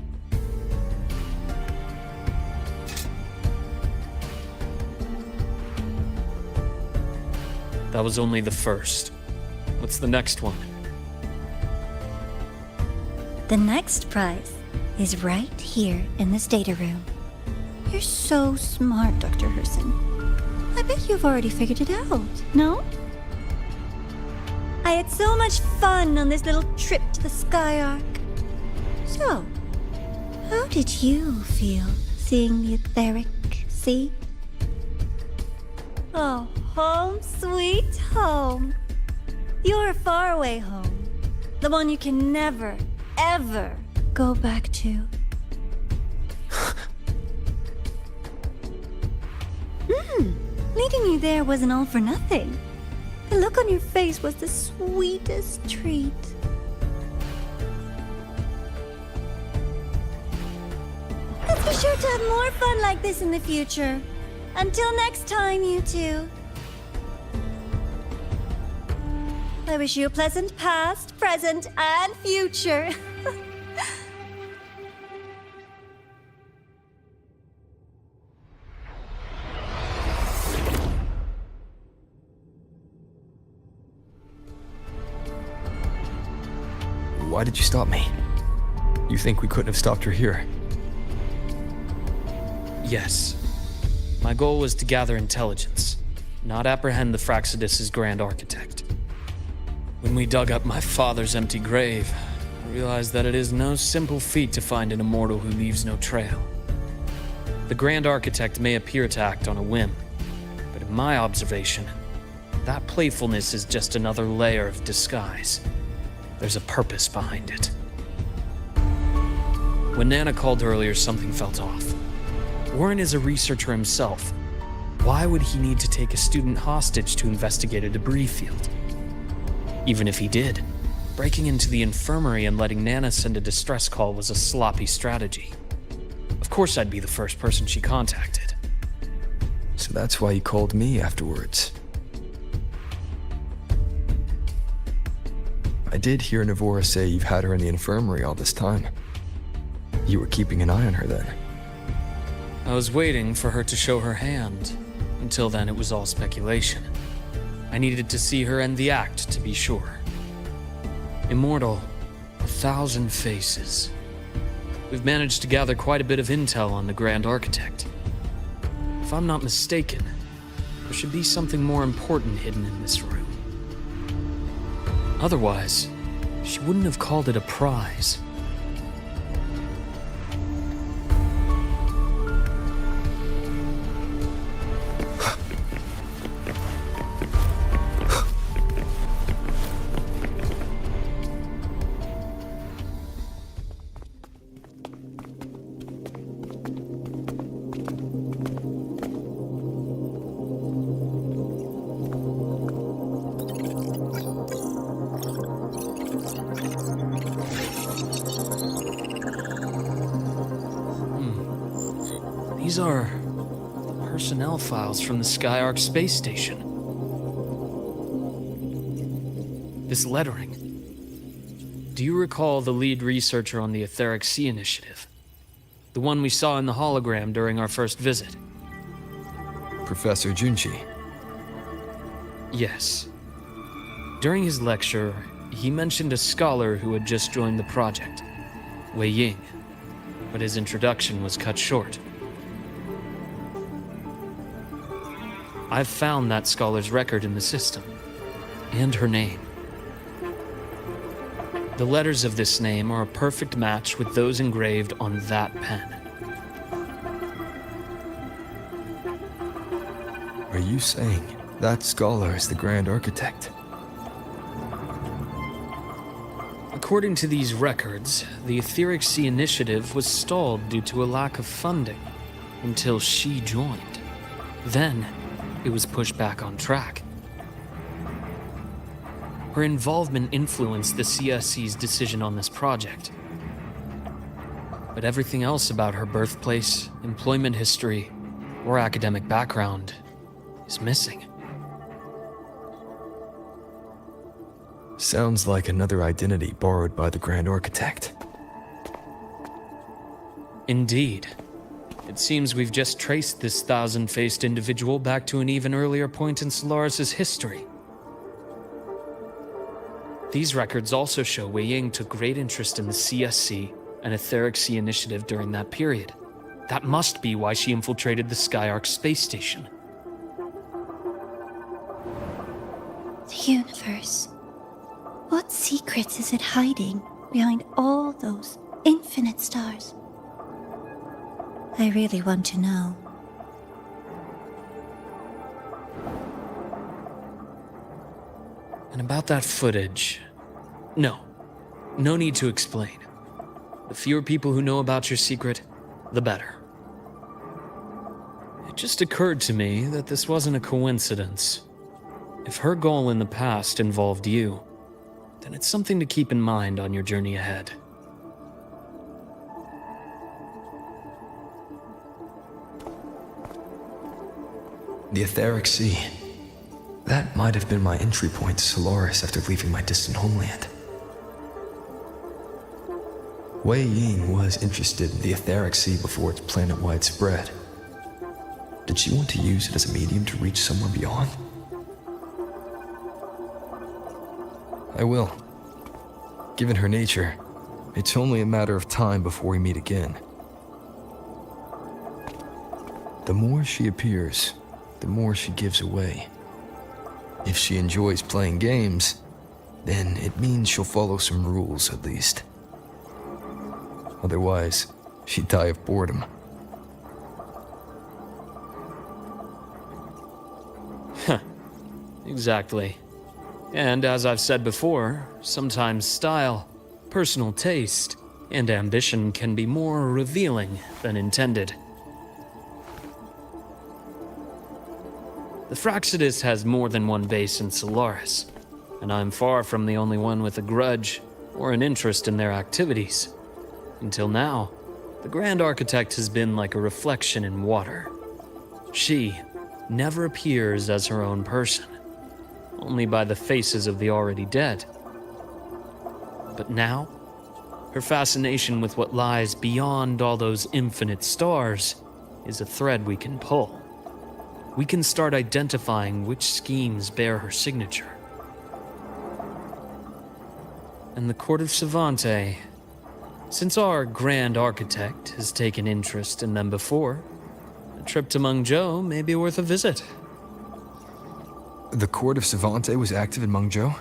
That was only the first. What's the next one? The next prize is right here in this data room. You're so smart, Dr. Herson. I bet you've already figured it out, no? I had so much fun on this little trip to the Sky Arc. So, how did you feel seeing the etheric sea? Oh, home sweet home. Your faraway home. The one you can never, ever go back to. Meeting you there wasn't all for nothing. The look on your face was the sweetest treat. Let's be sure to have more fun like this in the future. Until next time, you two. I wish you a pleasant past, present, and future. Why did you stop me? You think we couldn't have stopped her here? Yes. My goal was to gather intelligence, not apprehend the Fraxidus' Grand Architect. When we dug up my father's empty grave, I realized that it is no simple feat to find an immortal who leaves no trail. The Grand Architect may appear to act on a whim, but in my observation, that playfulness is just another layer of disguise. There's a purpose behind it. When Nana called earlier, something felt off. Warren is a researcher himself. Why would he need to take a student hostage to investigate a debris field? Even if he did, breaking into the infirmary and letting Nana send a distress call was a sloppy strategy. Of course I'd be the first person she contacted. So that's why you called me afterwards. I did hear Navora say you've had her in the infirmary all this time. You were keeping an eye on her then. I was waiting for her to show her hand. Until then, it was all speculation. I needed to see her end the act to be sure. Immortal, 1,000 faces. We've managed to gather quite a bit of intel on the Grand Architect. If I'm not mistaken, there should be something more important hidden in this room. Otherwise, she wouldn't have called it a prize. These are personnel files from the Sky Arc space station. This lettering. Do you recall the lead researcher on the Etheric Sea Initiative? The one we saw in the hologram during our first visit? Professor Junchi. Yes. During his lecture, he mentioned a scholar who had just joined the project, Wei Ying, but his introduction was cut short. I've found that scholar's record in the system, and her name. The letters of this name are a perfect match with those engraved on that pen. Are you saying that scholar is the Grand Architect? According to these records, the Etheric Sea Initiative was stalled due to a lack of funding until she joined. Then, it was pushed back on track. Her involvement influenced the CSC's decision on this project. But everything else about her birthplace, employment history, or academic background is missing. Sounds like another identity borrowed by the Grand Architect. Indeed. It seems we've just traced this 1,000-faced individual back to an even earlier point in Solaris' history. These records also show Wei Ying took great interest in the CSC and Etheric Sea initiative during that period. That must be why she infiltrated the Skyark space station. The universe. What secrets is it hiding behind all those infinite stars? I really want to know. And about that footage... No need to explain. The fewer people who know about your secret, the better. It just occurred to me that this wasn't a coincidence. If her goal in the past involved you, then it's something to keep in mind on your journey ahead. The Etheric Sea. That might have been my entry point to Solaris after leaving my distant homeland. Wei Ying was interested in the Etheric Sea before its planet-wide spread. Did she want to use it as a medium to reach somewhere beyond? I will. Given her nature, it's only a matter of time before we meet again. The more she appears, the more she gives away. If she enjoys playing games, then it means she'll follow some rules at least. Otherwise, she'd die of boredom. Exactly. And as I've said before, sometimes style, personal taste, and ambition can be more revealing than intended. The Fractsidus has more than one base in Solaris, and I'm far from the only one with a grudge or an interest in their activities. Until now, the Grand Architect has been like a reflection in water. She never appears as her own person, only by the faces of the already dead. But now, her fascination with what lies beyond all those infinite stars is a thread we can pull. We can start identifying which schemes bear her signature. And the Court of Savante, since our Grand Architect has taken interest in them before, a trip to Mengzhou may be worth a visit. The Court of Savante was active in Mengzhou?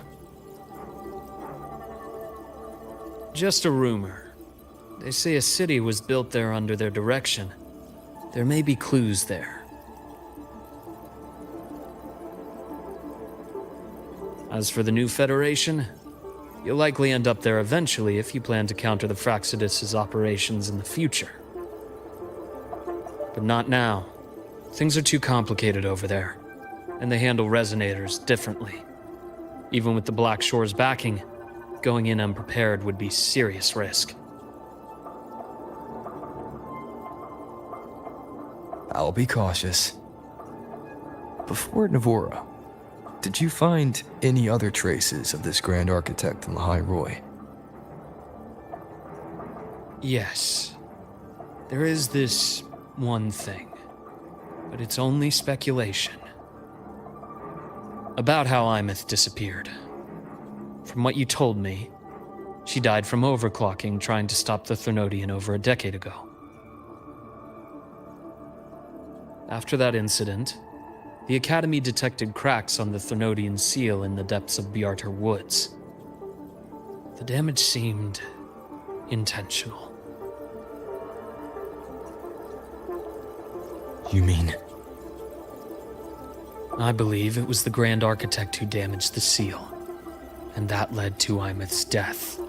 Just a rumor. They say a city was built there under their direction. There may be clues there. As for the new Federation, you'll likely end up there eventually if you plan to counter the Fractsidus' operations in the future. But not now. Things are too complicated over there, and they handle Resonators differently. Even with the Black Shore's backing, going in unprepared would be serious risk. I'll be cautious. Before Navora, did you find any other traces of this Grand Architect in the High Roy? Yes. There is this one thing, but it's only speculation. About how Imeth disappeared. From what you told me, she died from overclocking trying to stop the Threnodian over a decade ago. After that incident, the Academy detected cracks on the Threnodian seal in the depths of Biarter Woods. The damage seemed intentional. You mean? I believe it was the Grand Architect who damaged the seal, and that led to Imeth's death.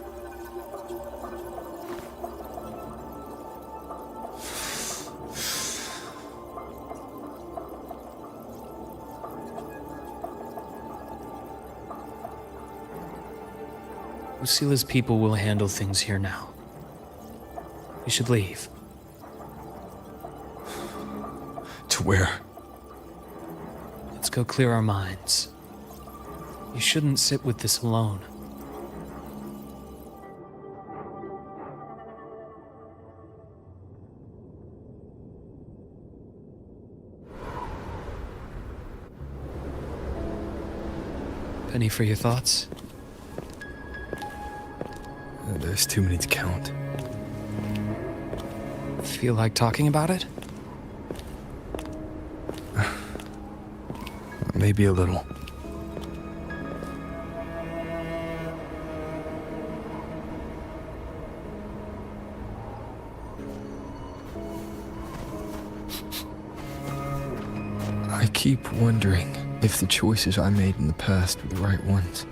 Lucila's people will handle things here now. We should leave. To where? Let's go clear our minds. You shouldn't sit with this alone. Penny for your thoughts? There's too many to count. Feel like talking about it? Maybe a little. I keep wondering if the choices I made in the past were the right ones.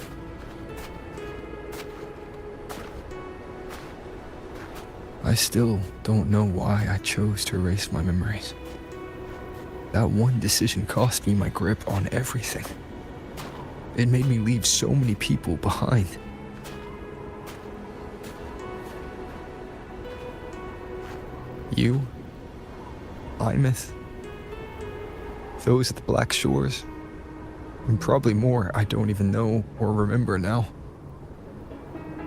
I still don't know why I chose to erase my memories. That one decision cost me my grip on everything. It made me leave so many people behind. You, Imeth, those at the Black Shores, and probably more I don't even know or remember now.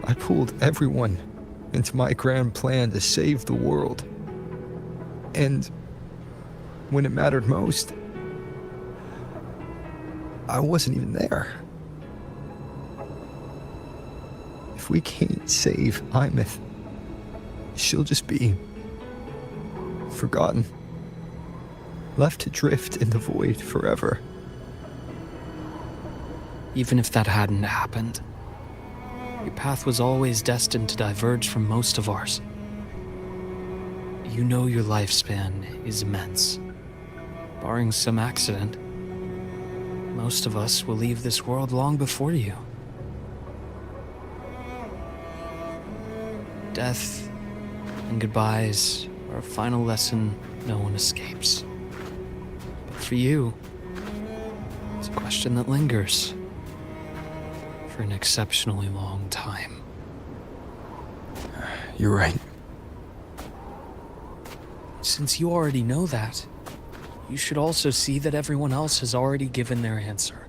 I pulled everyone into my grand plan to save the world. And when it mattered most, I wasn't even there. If we can't save Imeth, she'll just be forgotten, left to drift in the void forever. Even if that hadn't happened, your path was always destined to diverge from most of ours. You know your lifespan is immense. Barring some accident, most of us will leave this world long before you. Death and goodbyes are a final lesson no one escapes. But for you, it's a question that lingers for an exceptionally long time. You're right. Since you already know that, you should also see that everyone else has already given their answer.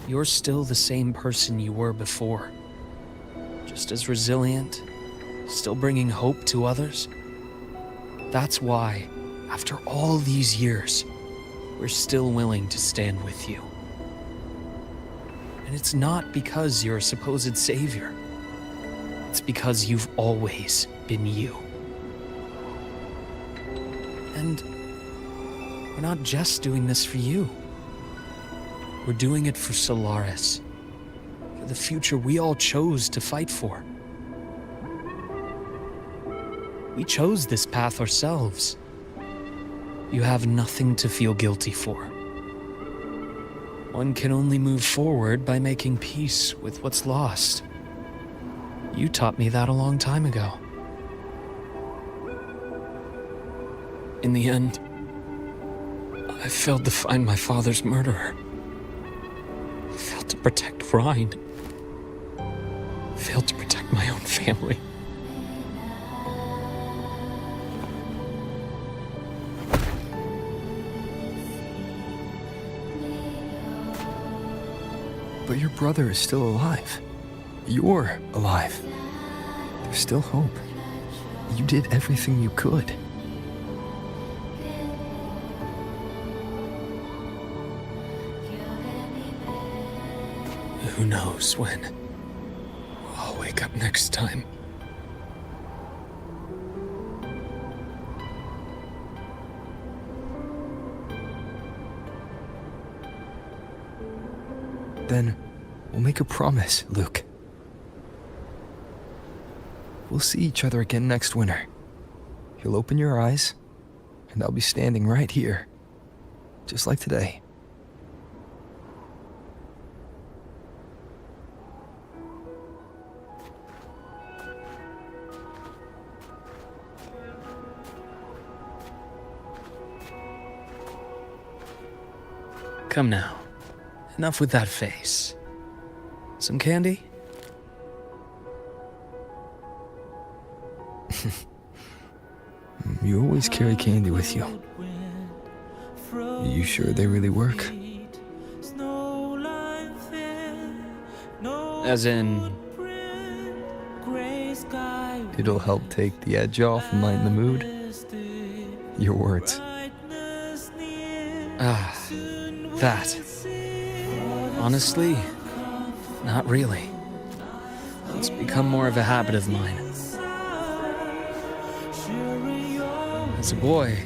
You're still the same person you were before. Just as resilient, still bringing hope to others. That's why, after all these years, we're still willing to stand with you. And it's not because you're a supposed savior. It's because you've always been you. And we're not just doing this for you. We're doing it for Solaris. For the future we all chose to fight for. We chose this path ourselves. You have nothing to feel guilty for. One can only move forward by making peace with what's lost. You taught me that a long time ago. In the end, I failed to find my father's murderer. I failed to protect Rhine. I failed to protect my own family. But your brother is still alive. You're alive. There's still hope. You did everything you could. Who knows when I'll wake up next time. Then we'll make a promise, Luke. We'll see each other again next winter. You'll open your eyes, and I'll be standing right here, just like today. Come now. Enough with that face. Some candy? You always carry candy with you. You sure they really work? As in... It'll help take the edge off and lighten the mood? Your words. Ah, that. Honestly, not really. It's become more of a habit of mine. As a boy,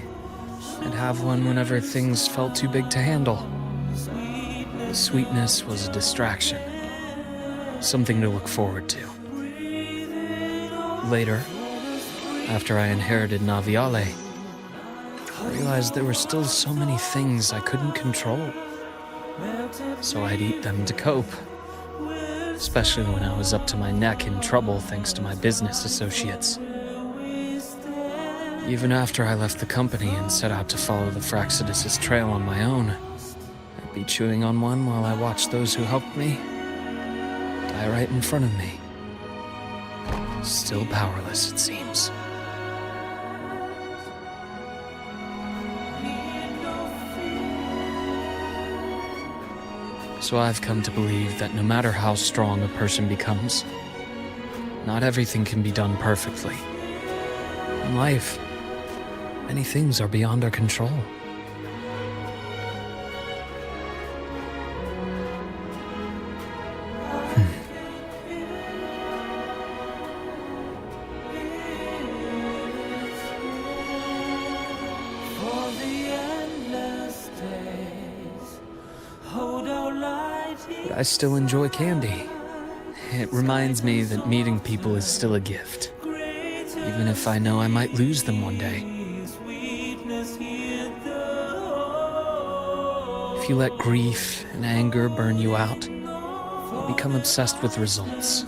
I'd have one whenever things felt too big to handle. The sweetness was a distraction, something to look forward to. Later, after I inherited Naviale, I realized there were still so many things I couldn't control. So I'd eat them to cope, especially when I was up to my neck in trouble thanks to my business associates. Even after I left the company and set out to follow the Fraxidus' trail on my own, I'd be chewing on one while I watched those who helped me die right in front of me. Still powerless, it seems. So I've come to believe that no matter how strong a person becomes, not everything can be done perfectly. In life, many things are beyond our control. But I still enjoy candy. It reminds me that meeting people is still a gift, even if I know I might lose them one day. If you let grief and anger burn you out, you become obsessed with results.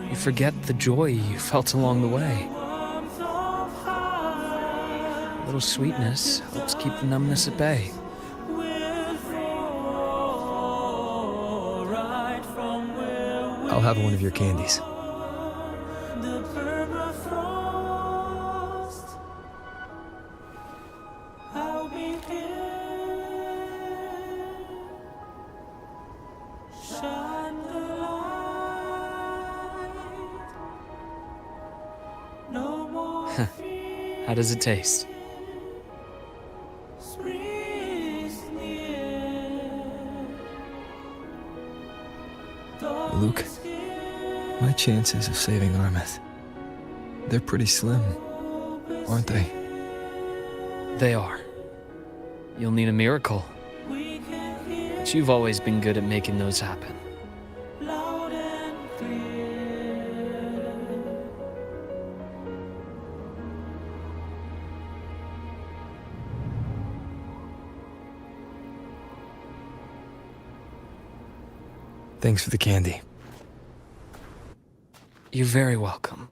You forget the joy you felt along the way. A little sweetness helps keep the numbness at bay. I'll have one of your candies. How does it taste? Luke, my chances of saving Armeth, they're pretty slim, aren't they? They are. You'll need a miracle. But you've always been good at making those happen. Thanks for the candy. You're very welcome.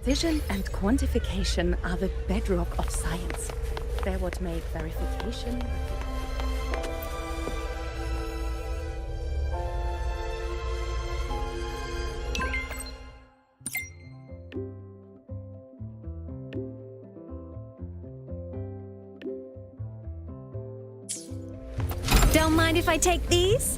Vision and quantification are the bedrock of science. They're what make verification. Don't mind if I take these?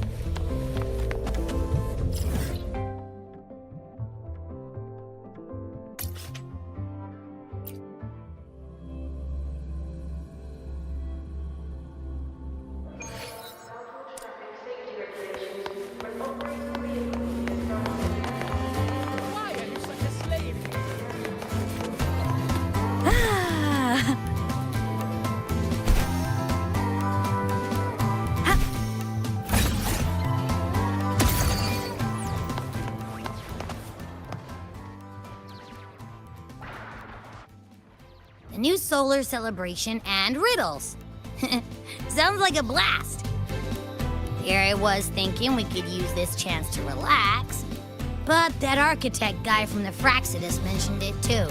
The new solar celebration and riddles. Sounds like a blast. Here I was thinking we could use this chance to relax, but that architect guy from the Fraxidus mentioned it too.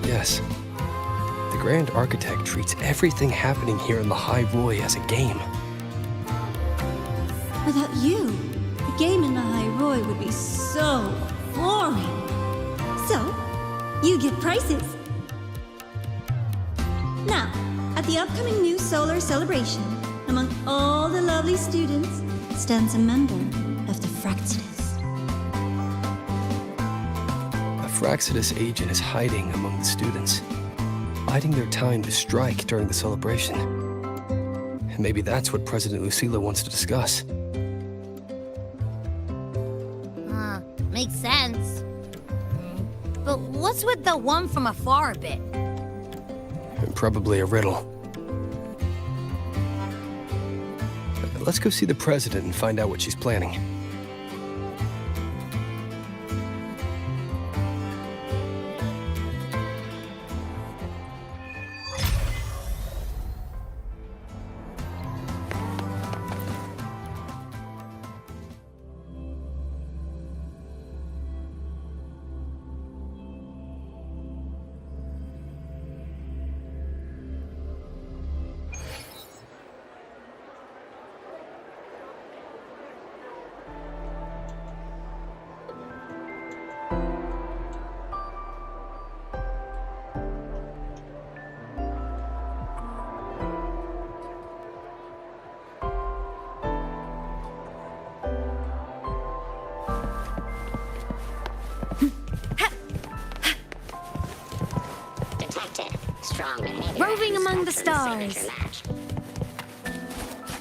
Yes. The Grand Architect treats everything happening here in the High Roy as a game. Without you, the game in the High Roy would be so boring. So, you get prizes. Now, at the upcoming new solar celebration, among all the lovely students, stands a member of the Fraxidus. A Fraxidus agent is hiding among the students, biding their time to strike during the celebration. And maybe that's what President Lucilla wants to discuss. Makes sense. But what's with the one from afar bit? Probably a riddle. Let's go see the president and find out what she's planning. Roving among the stars.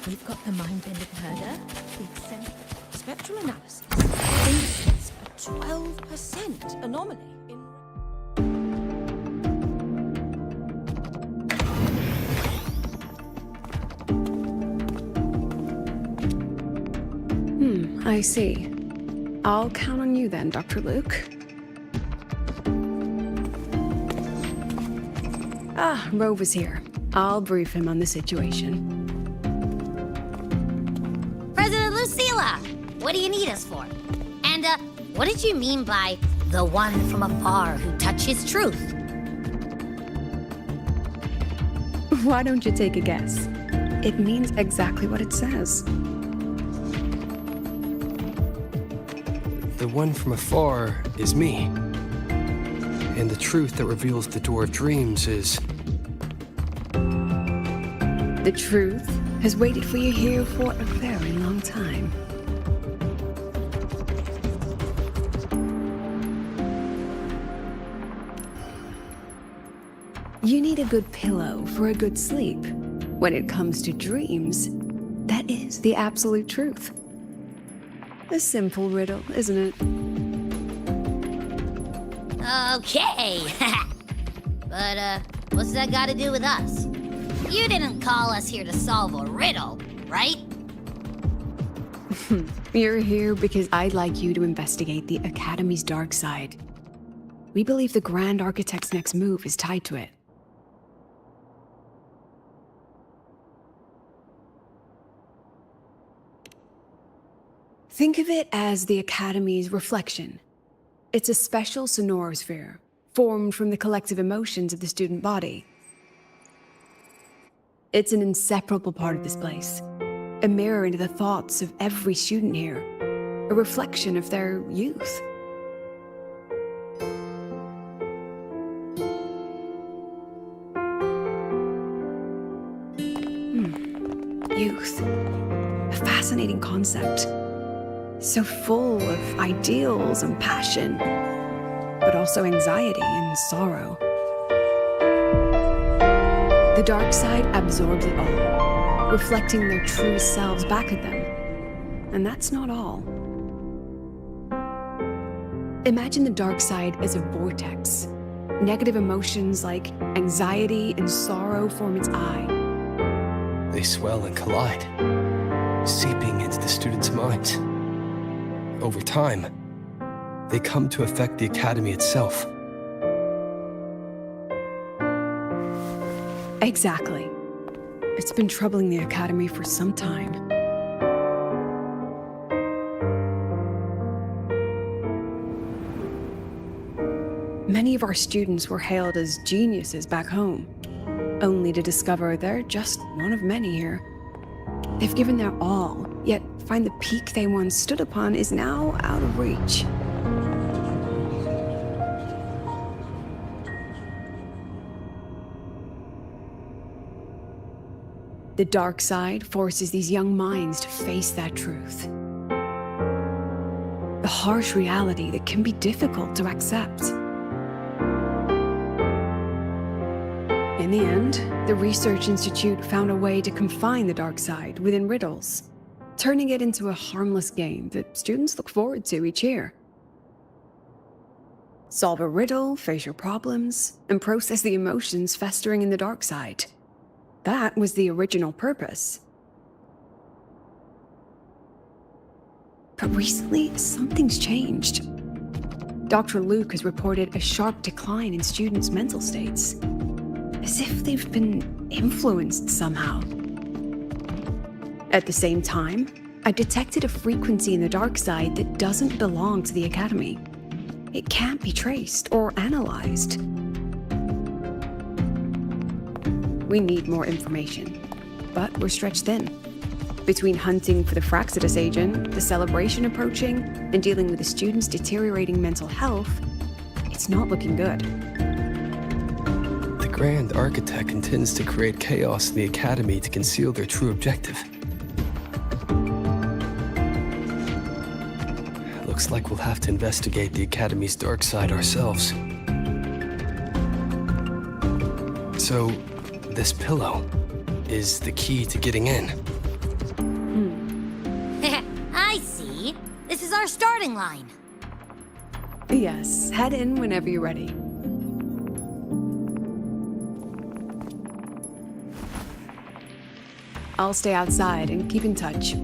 We've got the mind-bending herder, the eccentric spectral analysis, indicates a 12% anomaly in... I see. I'll count on you then, Dr. Luke. Rover's here. I'll brief him on the situation. President Lucilla, what do you need us for? And, what did you mean by the one from afar who touches truth? Why don't you take a guess? It means exactly what it says. The one from afar is me. And the truth that reveals the door of dreams is... The truth has waited for you here for a very long time. You need a good pillow for a good sleep. When it comes to dreams, that is the absolute truth. A simple riddle, isn't it? Okay. But, what's that got to do with us? You didn't call us here to solve a riddle, right? You're here because I'd like you to investigate the Academy's dark side. We believe the Grand Architect's next move is tied to it. Think of it as the Academy's reflection. It's a special sonorosphere, formed from the collective emotions of the student body. It's an inseparable part of this place, a mirror into the thoughts of every student here, a reflection of their youth. Youth. A fascinating concept. So full of ideals and passion, but also anxiety and sorrow. The dark side absorbs it all, reflecting their true selves back at them. And that's not all. Imagine the dark side as a vortex. Negative emotions like anxiety and sorrow form its eye. They swell and collide, seeping into the students' minds. Over time, they come to affect the academy itself. Exactly. It's been troubling the academy for some time. Many of our students were hailed as geniuses back home, only to discover they're just one of many here. They've given their all, yet find the peak they once stood upon is now out of reach. The dark side forces these young minds to face that truth. The harsh reality that can be difficult to accept. In the end, the Research Institute found a way to confine the dark side within riddles, turning it into a harmless game that students look forward to each year. Solve a riddle, face your problems, and process the emotions festering in the dark side. That was the original purpose. But recently, something's changed. Dr. Luke has reported a sharp decline in students' mental states, as if they've been influenced somehow. At the same time, I detected a frequency in the dark side that doesn't belong to the academy. It can't be traced or analyzed. We need more information, but we're stretched thin. Between hunting for the Fractsidus agent, the celebration approaching, and dealing with the students' deteriorating mental health, it's not looking good. The Grand Architect intends to create chaos in the Academy to conceal their true objective. Looks like we'll have to investigate the Academy's dark side ourselves. So, this pillow is the key to getting in. I see. This is our starting line. Yes, head in whenever you're ready. I'll stay outside and keep in touch.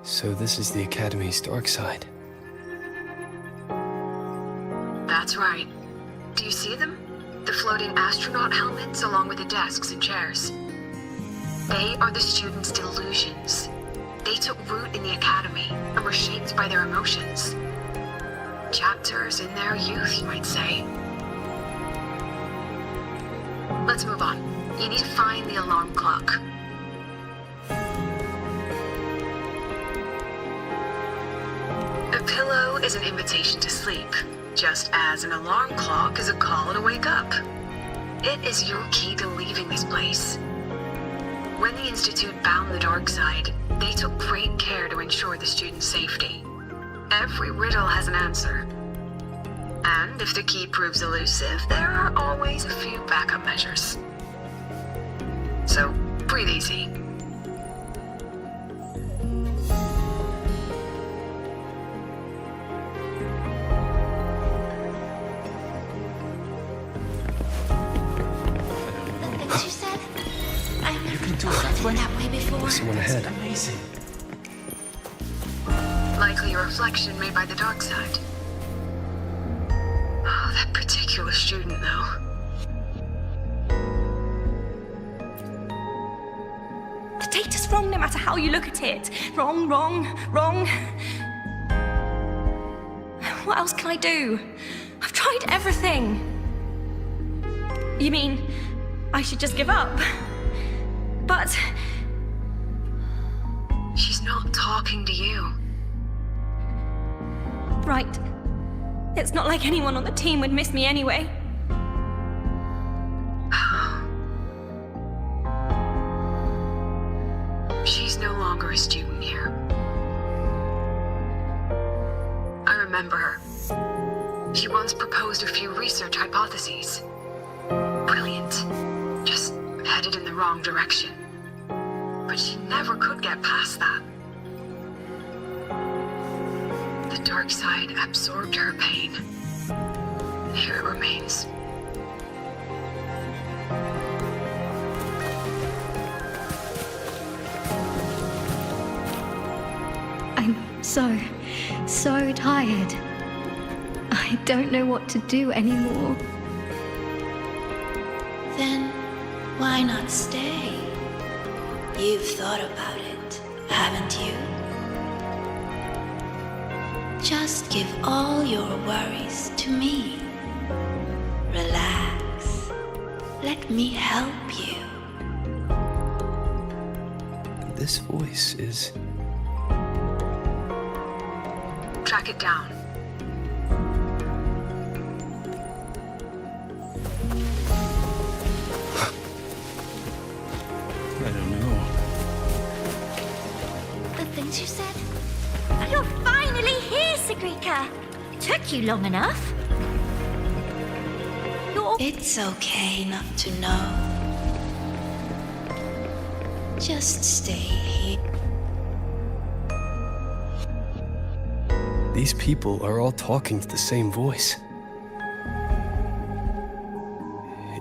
So this is the Academy's dark side. That's right. Do you see them? The floating astronaut helmets along with the desks and chairs. They are the students' delusions. They took root in the academy and were shaped by their emotions. Chapters in their youth, you might say. Let's move on. You need to find the alarm clock. A pillow is an invitation to sleep, just as an alarm clock is a call to wake up. It is your key to leaving this place. When the Institute bound the dark side, they took great care to ensure the students' safety. Every riddle has an answer. And if the key proves elusive, there are always a few backup measures. So, breathe easy. She said, you can do that way before. Someone ahead. Amazing. Likely a reflection made by the dark side. Oh, that particular student, though. The data's wrong no matter how you look at it. Wrong, wrong, wrong. What else can I do? I've tried everything. You mean I should just give up? But... She's not talking to you. Right. It's not like anyone on the team would miss me anyway. She's no longer a student here. I remember her. She once proposed a few research hypotheses. Brilliant. Just headed in the wrong direction. But she never could get past that. The dark side absorbed her pain. And here it remains. I'm so tired. I don't know what to do anymore. Then why not stay? You've thought about it, haven't you? Just give all your worries to me. Relax. Let me help you. This voice is... Track it down. I don't know. The things you said? You're finally here, Sigrika! It took you long enough. It's okay not to know. Just stay here. These people are all talking to the same voice.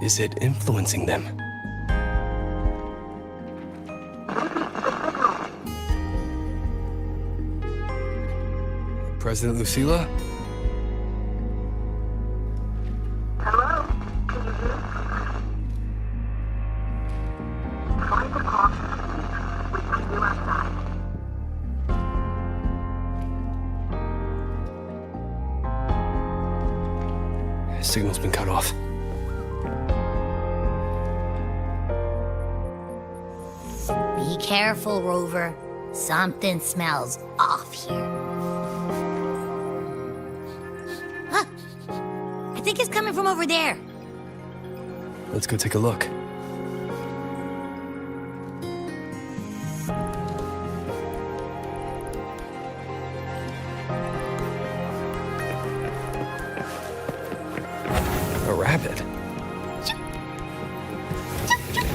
Is it influencing them? President Lucilla? Hello? Can you hear? Find the clock. We can you outside. Signal's been cut off. Be careful, Rover. Something smells off here. Huh. I think it's coming from over there. Let's go take a look. A rabbit.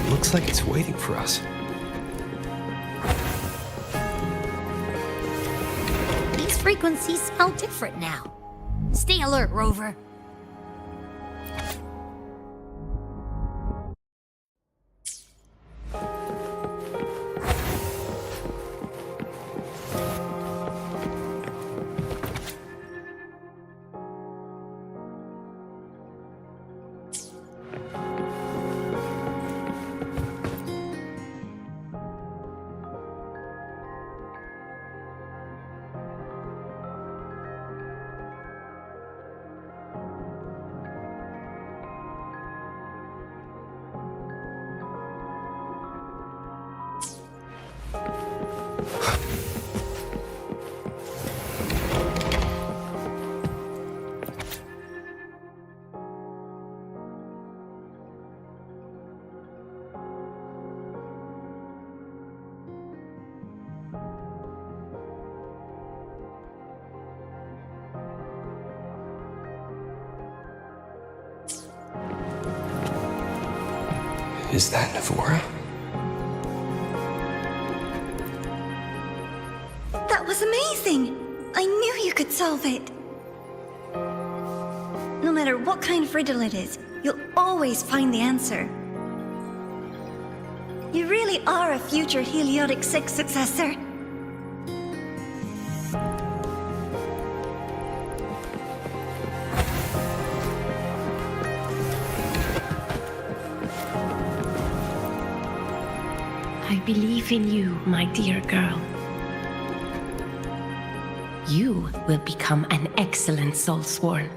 Looks like it's waiting for us. These frequencies smell different now. Stay alert, Rover. Is that Navora? That was amazing! I knew you could solve it! No matter what kind of riddle it is, you'll always find the answer. You really are a future Heliotic 6 successor. I believe in you, my dear girl. You will become an excellent soulsworn.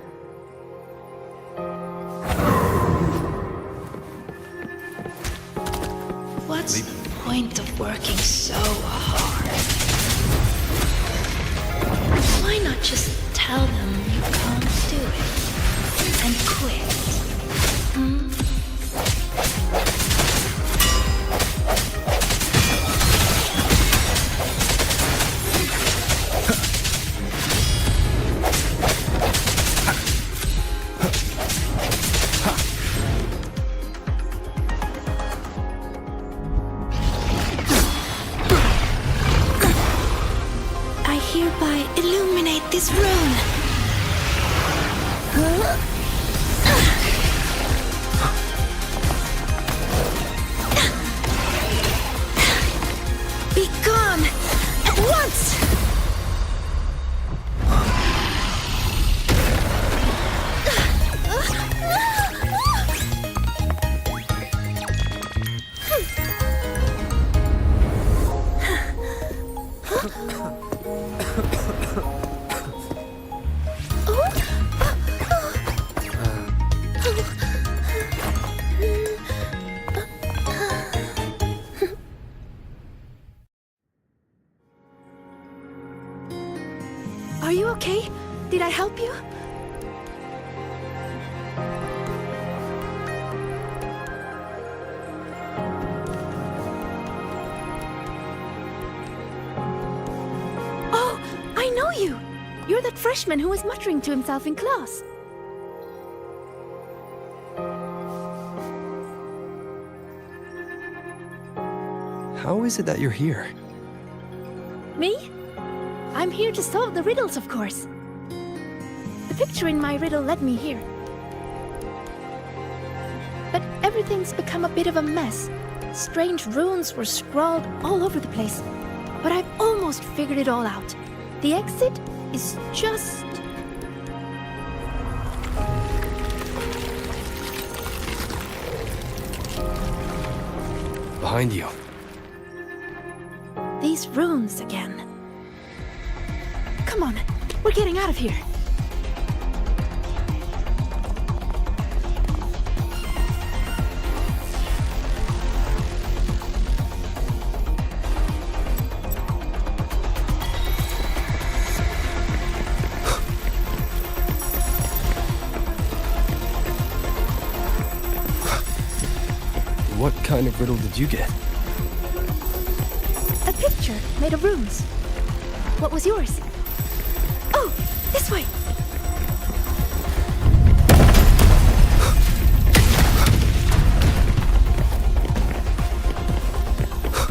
What's the point of working so hard? Why not just tell them you can't do it and quit? Hmm? I hereby illuminate this rune. Be gone at once! Are you okay? Did I help you? Oh, I know you! You're that freshman who was muttering to himself in class. How is it that you're here? Me? I'm here to solve the riddles, of course. The picture in my riddle led me here. But everything's become a bit of a mess. Strange runes were scrawled all over the place. But I've almost figured it all out. The exit is just... Behind you. these runes again. Come on, we're getting out of here. What kind of riddle did you get? A picture made of runes. What was yours? Oh, this way!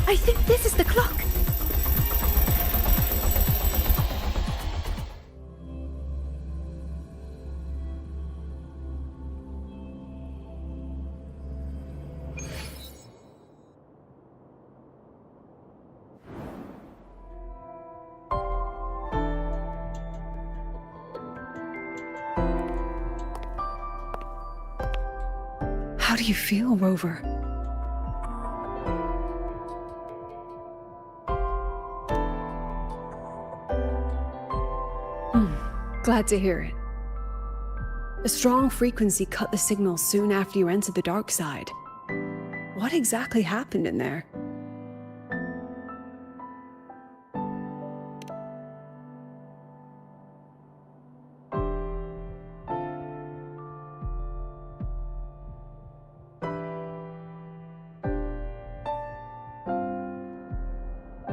I think this is the clock. How do you feel, Rover? Glad to hear it. A strong frequency cut the signal soon after you entered the dark side. What exactly happened in there?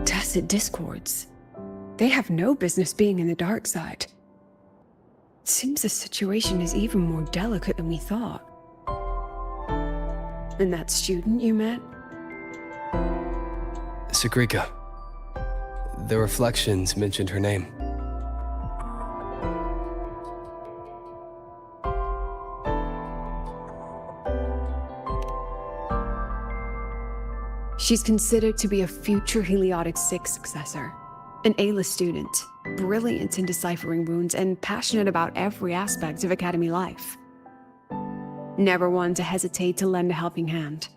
Tacit discords. They have no business being in the dark side. It seems the situation is even more delicate than we thought. And that student you met? Sagrika. The reflections mentioned her name. She's considered to be a future Heliotic 6 successor. An A-list student, brilliant in deciphering runes and passionate about every aspect of Academy life. Never one to hesitate to lend a helping hand.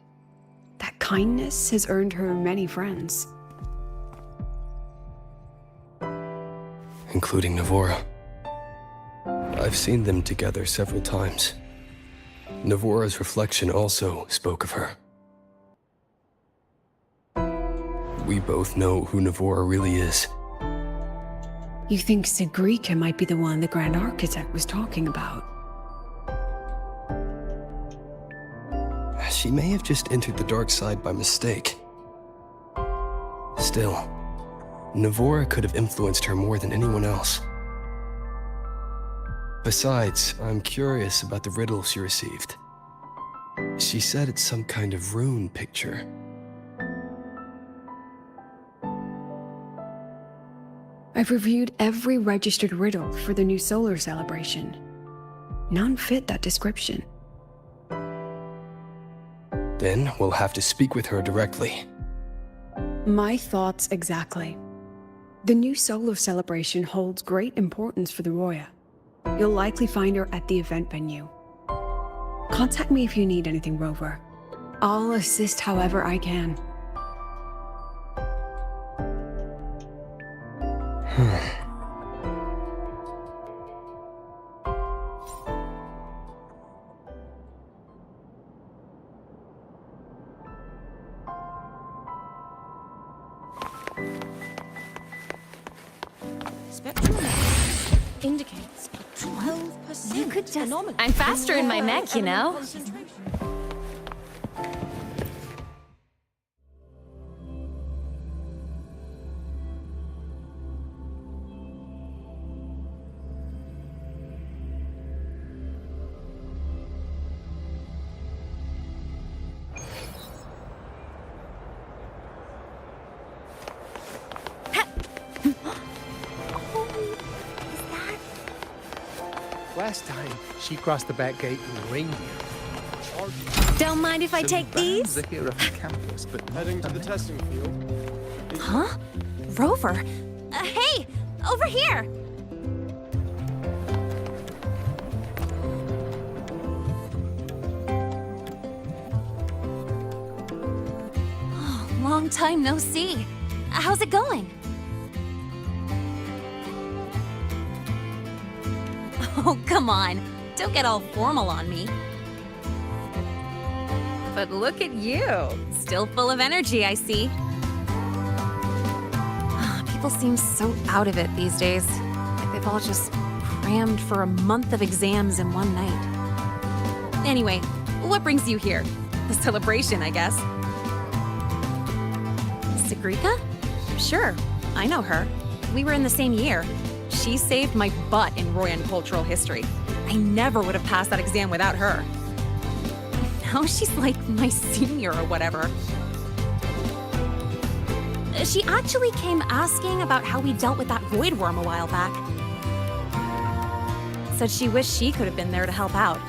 That kindness has earned her many friends. Including Navora. I've seen them together several times. Navora's reflection also spoke of her. We both know who Navora really is. You think Sigrika might be the one the Grand Architect was talking about? She may have just entered the dark side by mistake. Still, Navora could have influenced her more than anyone else. Besides, I'm curious about the riddle she received. She said it's some kind of rune picture. I've reviewed every registered riddle for the new solar celebration. None fit that description. Then we'll have to speak with her directly. My thoughts exactly. The new solar celebration holds great importance for the Roya. You'll likely find her at the event venue. Contact me if you need anything, Rover. I'll assist however I can. Indicates a 12%. You could just... I'm faster in my mech, you know? Last time, she crossed the back gate in the reindeer. Don't mind if I take these? The here of the campus, but heading to the testing field. Huh? Rover? Hey! Over here! Oh, long time no see. How's it going? Oh, come on. Don't get all formal on me. But look at you. Still full of energy, I see. People seem so out of it these days. Like they've all just crammed for a month of exams in one night. Anyway, what brings you here? The celebration, I guess. Sigrika? Sure, I know her. We were in the same year. She saved my butt in Royan cultural history. I never would have passed that exam without her. Now she's like my senior or whatever. She actually came asking about how we dealt with that void worm a while back. Said she wished she could have been there to help out.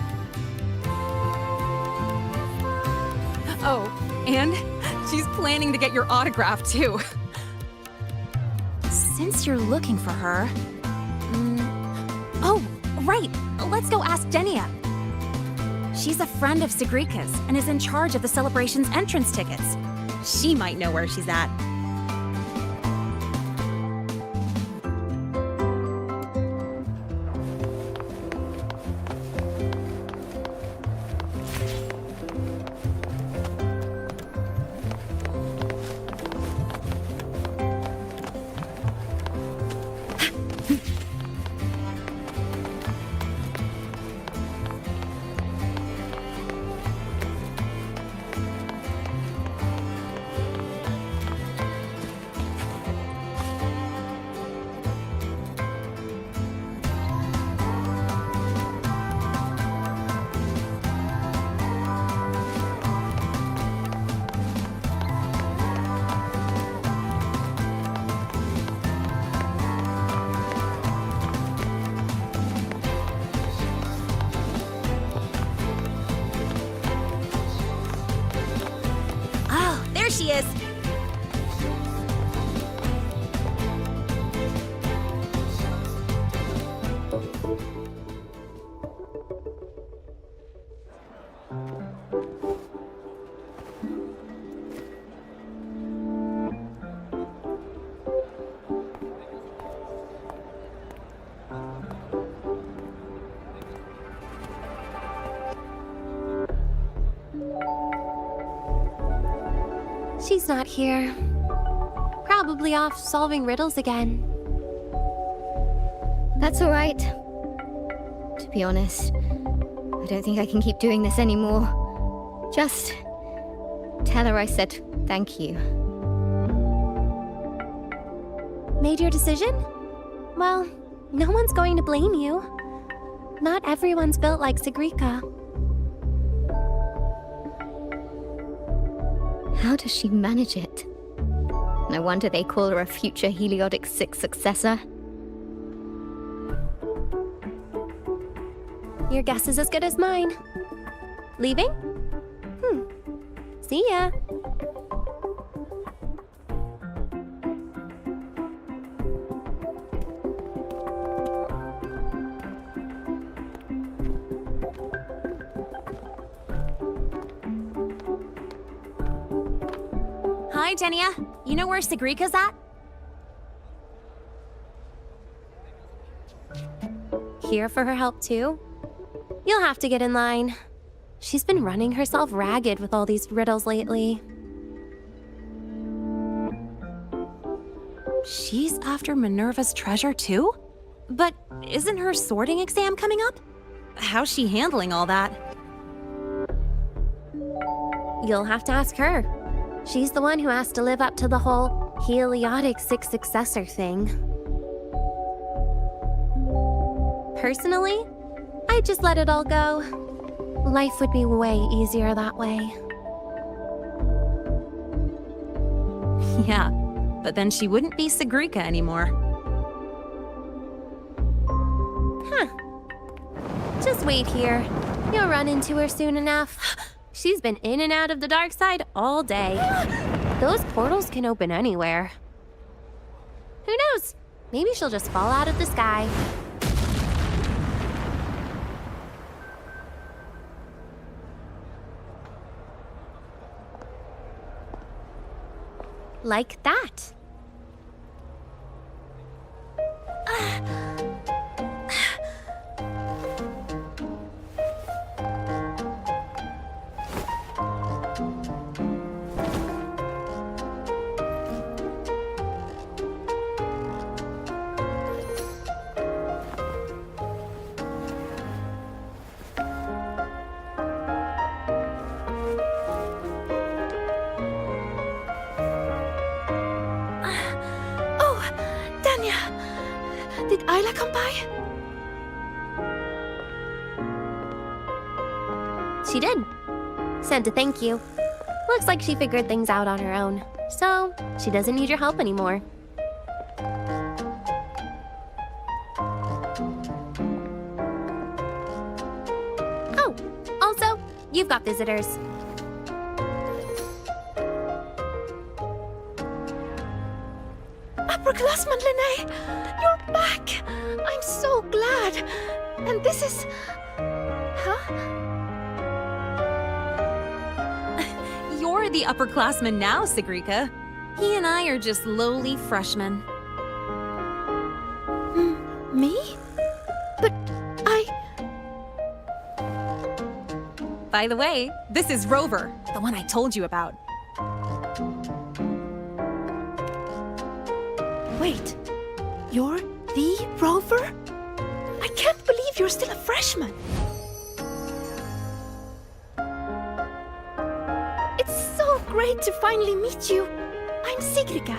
Oh, and she's planning to get your autograph too. Since you're looking for her... Oh, right! Let's go ask Denia. She's a friend of Sigrika's and is in charge of the celebration's entrance tickets. She might know where she's at. He's not here. Probably off solving riddles again. That's all right. To be honest, I don't think I can keep doing this anymore. Just tell her I said thank you. Made your decision? Well, no one's going to blame you. Not everyone's built like Sigrika. How does she manage it? No wonder they call her a future Heliotic 6 successor. Your guess is as good as mine. Leaving? See ya. Hi, Genia. You know where Sigrika's at? Here for her help too? You'll have to get in line. She's been running herself ragged with all these riddles lately. She's after Minerva's treasure too? But isn't her sorting exam coming up? How's she handling all that? You'll have to ask her. She's the one who has to live up to the whole Heliotic 6 successor thing. Personally, I'd just let it all go. Life would be way easier that way. Yeah, but then she wouldn't be Sigrika anymore. Huh. Just wait here. You'll run into her soon enough. She's been in and out of the dark side all day. Those portals can open anywhere. Who knows? Maybe she'll just fall out of the sky. Like that. Did Ayla come by? She did. Sent a thank you. Looks like she figured things out on her own. So, she doesn't need your help anymore. Oh, also, you've got visitors. Upperclassman Linnae! You're back! I'm so glad! And this is... Huh? You're the upperclassman now, Sigrika. He and I are just lowly freshmen. Me? But By the way, this is Rover, the one I told you about. Wait, you're the Rover? I can't believe you're still a freshman. It's so great to finally meet you. I'm Sigrika.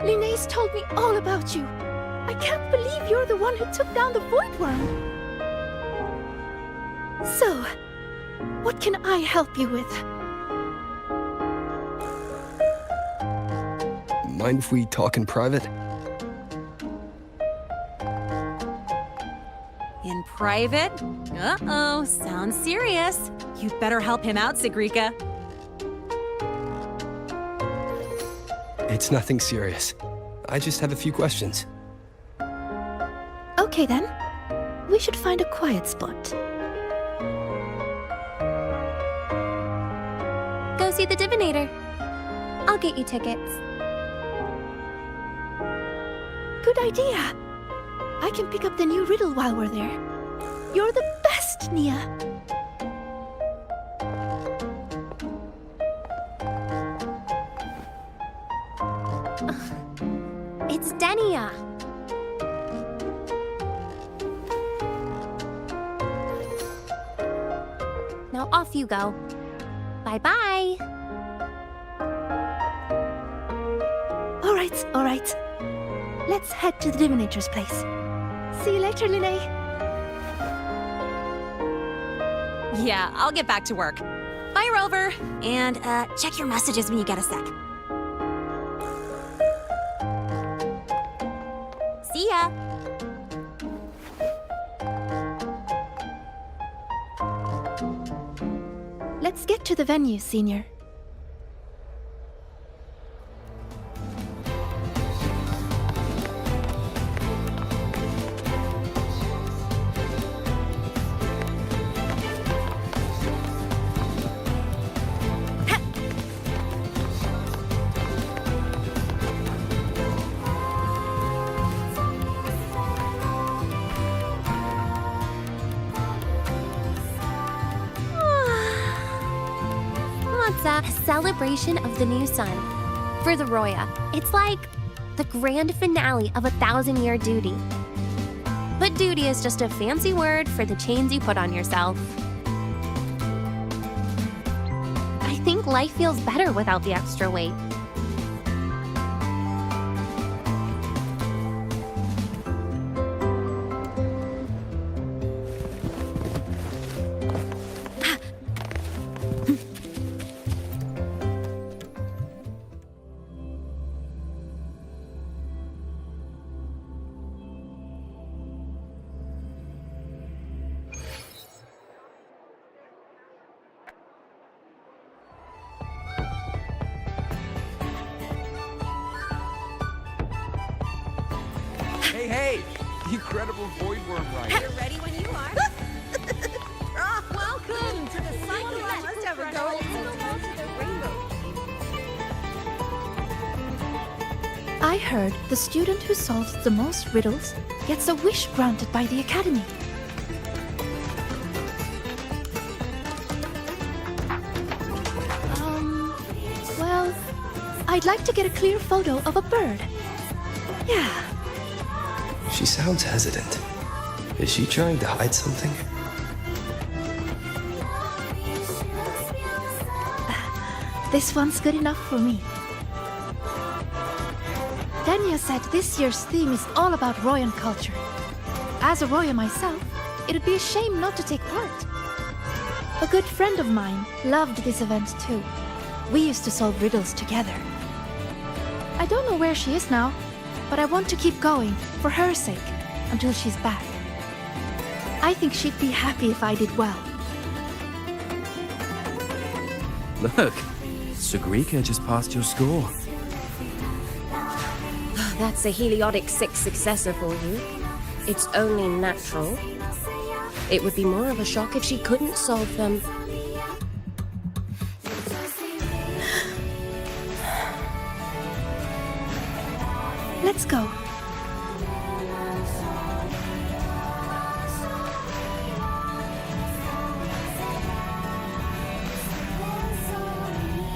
Linnaeus told me all about you. I can't believe you're the one who took down the Void Worm. So, what can I help you with? Mind if we talk in private? In private? Uh-oh, sounds serious. You'd better help him out, Sigrika. It's nothing serious. I just have a few questions. Okay then. We should find a quiet spot. Go see the Divinator. I'll get you tickets. Good idea. I can pick up the new riddle while we're there. You're the best, Nia. It's Denia. Now off you go. Bye-bye. All right. Let's head to the Divinator's place. See you later, Linnae. Yeah, I'll get back to work. Bye, Rover. And check your messages when you get a sec. See ya. Let's get to the venue, Senior. What's up? A celebration of the new sun. For the Roya, it's like the grand finale of 1,000-year duty. But duty is just a fancy word for the chains you put on yourself. I think life feels better without the extra weight. Hey! The incredible voidworm ride. You're ready when you are. Welcome to the psychological threshold to the rainbow. I heard the student who solves the most riddles gets a wish granted by the Academy. Well, I'd like to get a clear photo of a bird. Yeah. She sounds hesitant. Is she trying to hide something? This one's good enough for me. Dania said this year's theme is all about Royan culture. As a Roya myself, it'd be a shame not to take part. A good friend of mine loved this event too. We used to solve riddles together. I don't know where she is now, but I want to keep going, for her sake, until she's back. I think she'd be happy if I did well. Look, Sagrika just passed your score. That's a Heliotic 6 successor for you. It's only natural. It would be more of a shock if she couldn't solve them. Let's go.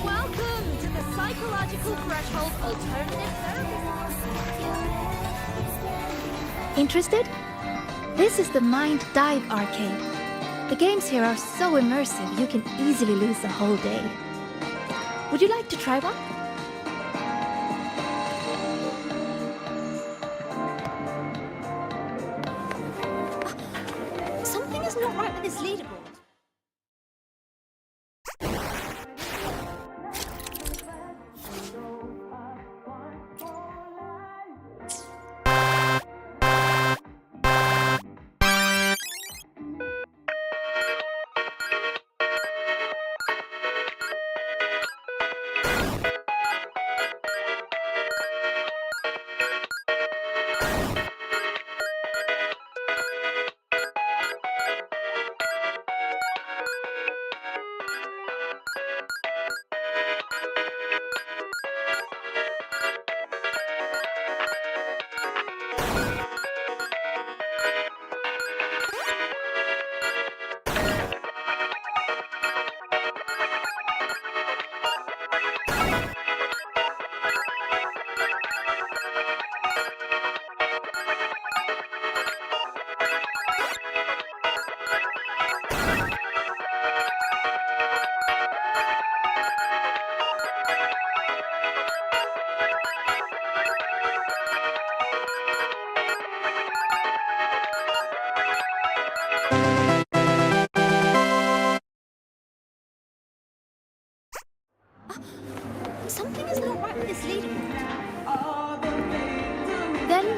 Welcome to the Psychological Threshold Alternative Therapy. Interested? This is the Mind Dive Arcade. The games here are so immersive you can easily lose a whole day. Would you like to try one? Something is not right with this leaderboard.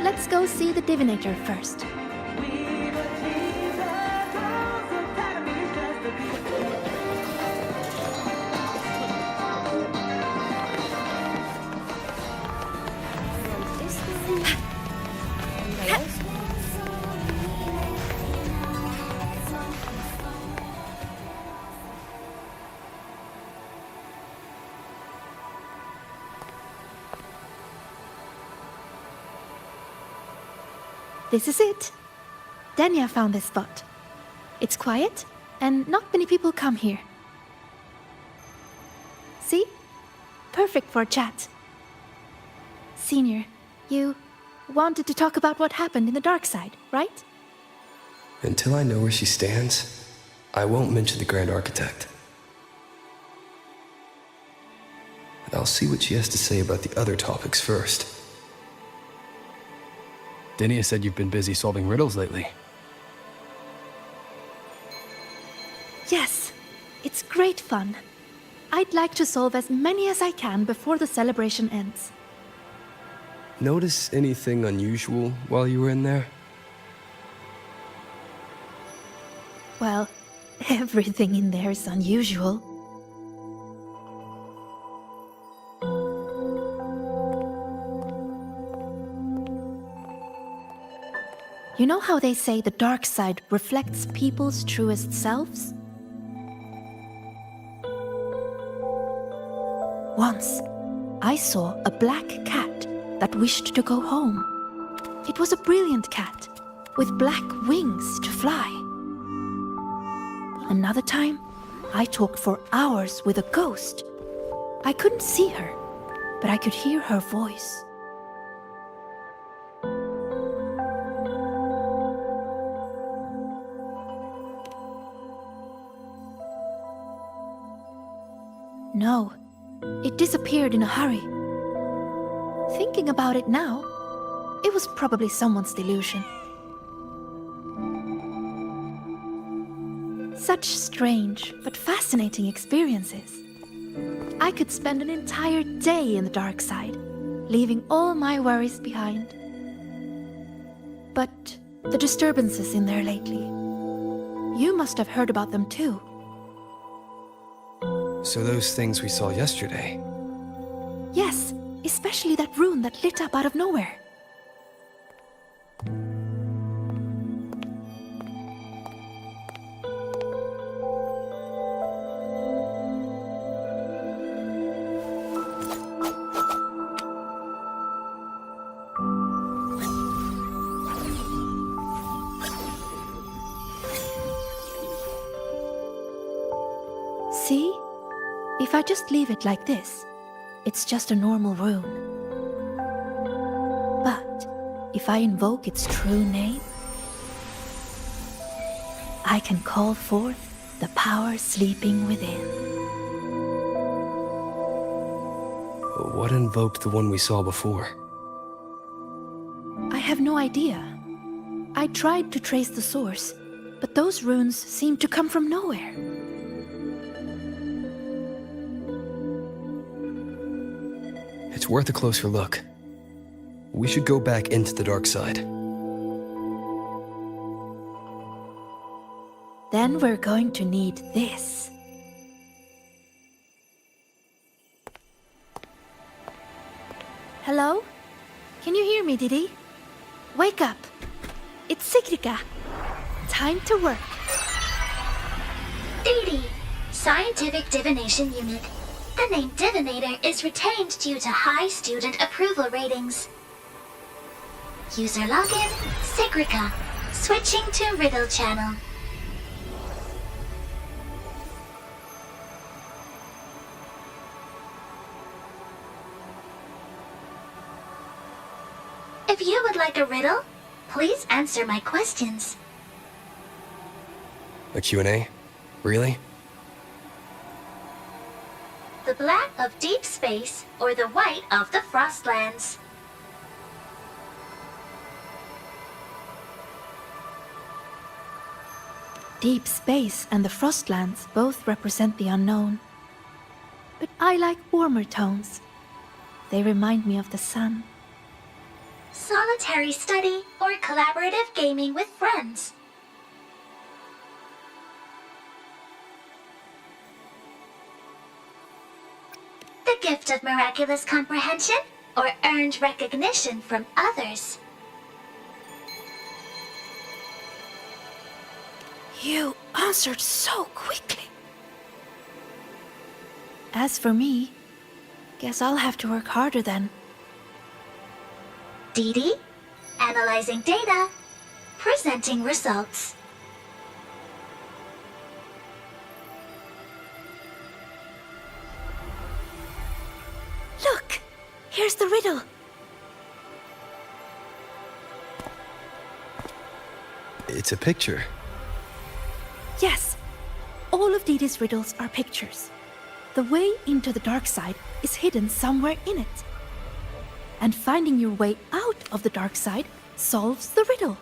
let's go see the divinator first. This is it. Dania found this spot. It's quiet, and not many people come here. See? Perfect for a chat. Senior, you wanted to talk about what happened in the dark side, right? Until I know where she stands, I won't mention the Grand Architect. And I'll see what she has to say about the other topics first. Denia said you've been busy solving riddles lately. Yes, it's great fun. I'd like to solve as many as I can before the celebration ends. Notice anything unusual while you were in there? Well, everything in there is unusual. You know how they say the dark side reflects people's truest selves? Once, I saw a black cat that wished to go home. It was a brilliant cat, with black wings to fly. Another time, I talked for hours with a ghost. I couldn't see her, but I could hear her voice. No, it disappeared in a hurry. Thinking about it now, it was probably someone's delusion. Such strange but fascinating experiences. I could spend an entire day in the dark side, leaving all my worries behind. But the disturbances in there lately, you must have heard about them too. So those things we saw yesterday. Yes, especially that rune that lit up out of nowhere. See? If I just leave it like this, it's just a normal rune. But if I invoke its true name, I can call forth the power sleeping within. What invoked the one we saw before? I have no idea. I tried to trace the source, but those runes seem to come from nowhere. It's worth a closer look. We should go back into the dark side. Then we're going to need this. Hello? Can you hear me, Didi? Wake up! It's Sigrika. Time to work. DD, Scientific Divination Unit. The name Divinator is retained due to high student approval ratings. User login, Sigrika. Switching to Riddle Channel. If you would like a riddle, please answer my questions. A Q&A? Really? The black of deep space or the white of the Frostlands? Deep space and the Frostlands both represent the unknown. But I like warmer tones. They remind me of the sun. solitary study, or collaborative gaming with friends. The gift of miraculous comprehension, or earned recognition from others. You answered so quickly. As for me, guess I'll have to work harder then. Dee Dee, analyzing data, presenting results. Look! Here's the riddle. It's a picture. Yes, all of Dee Dee's riddles are pictures. The way into the dark side is hidden somewhere in it. And finding your way out of the dark side solves the riddle.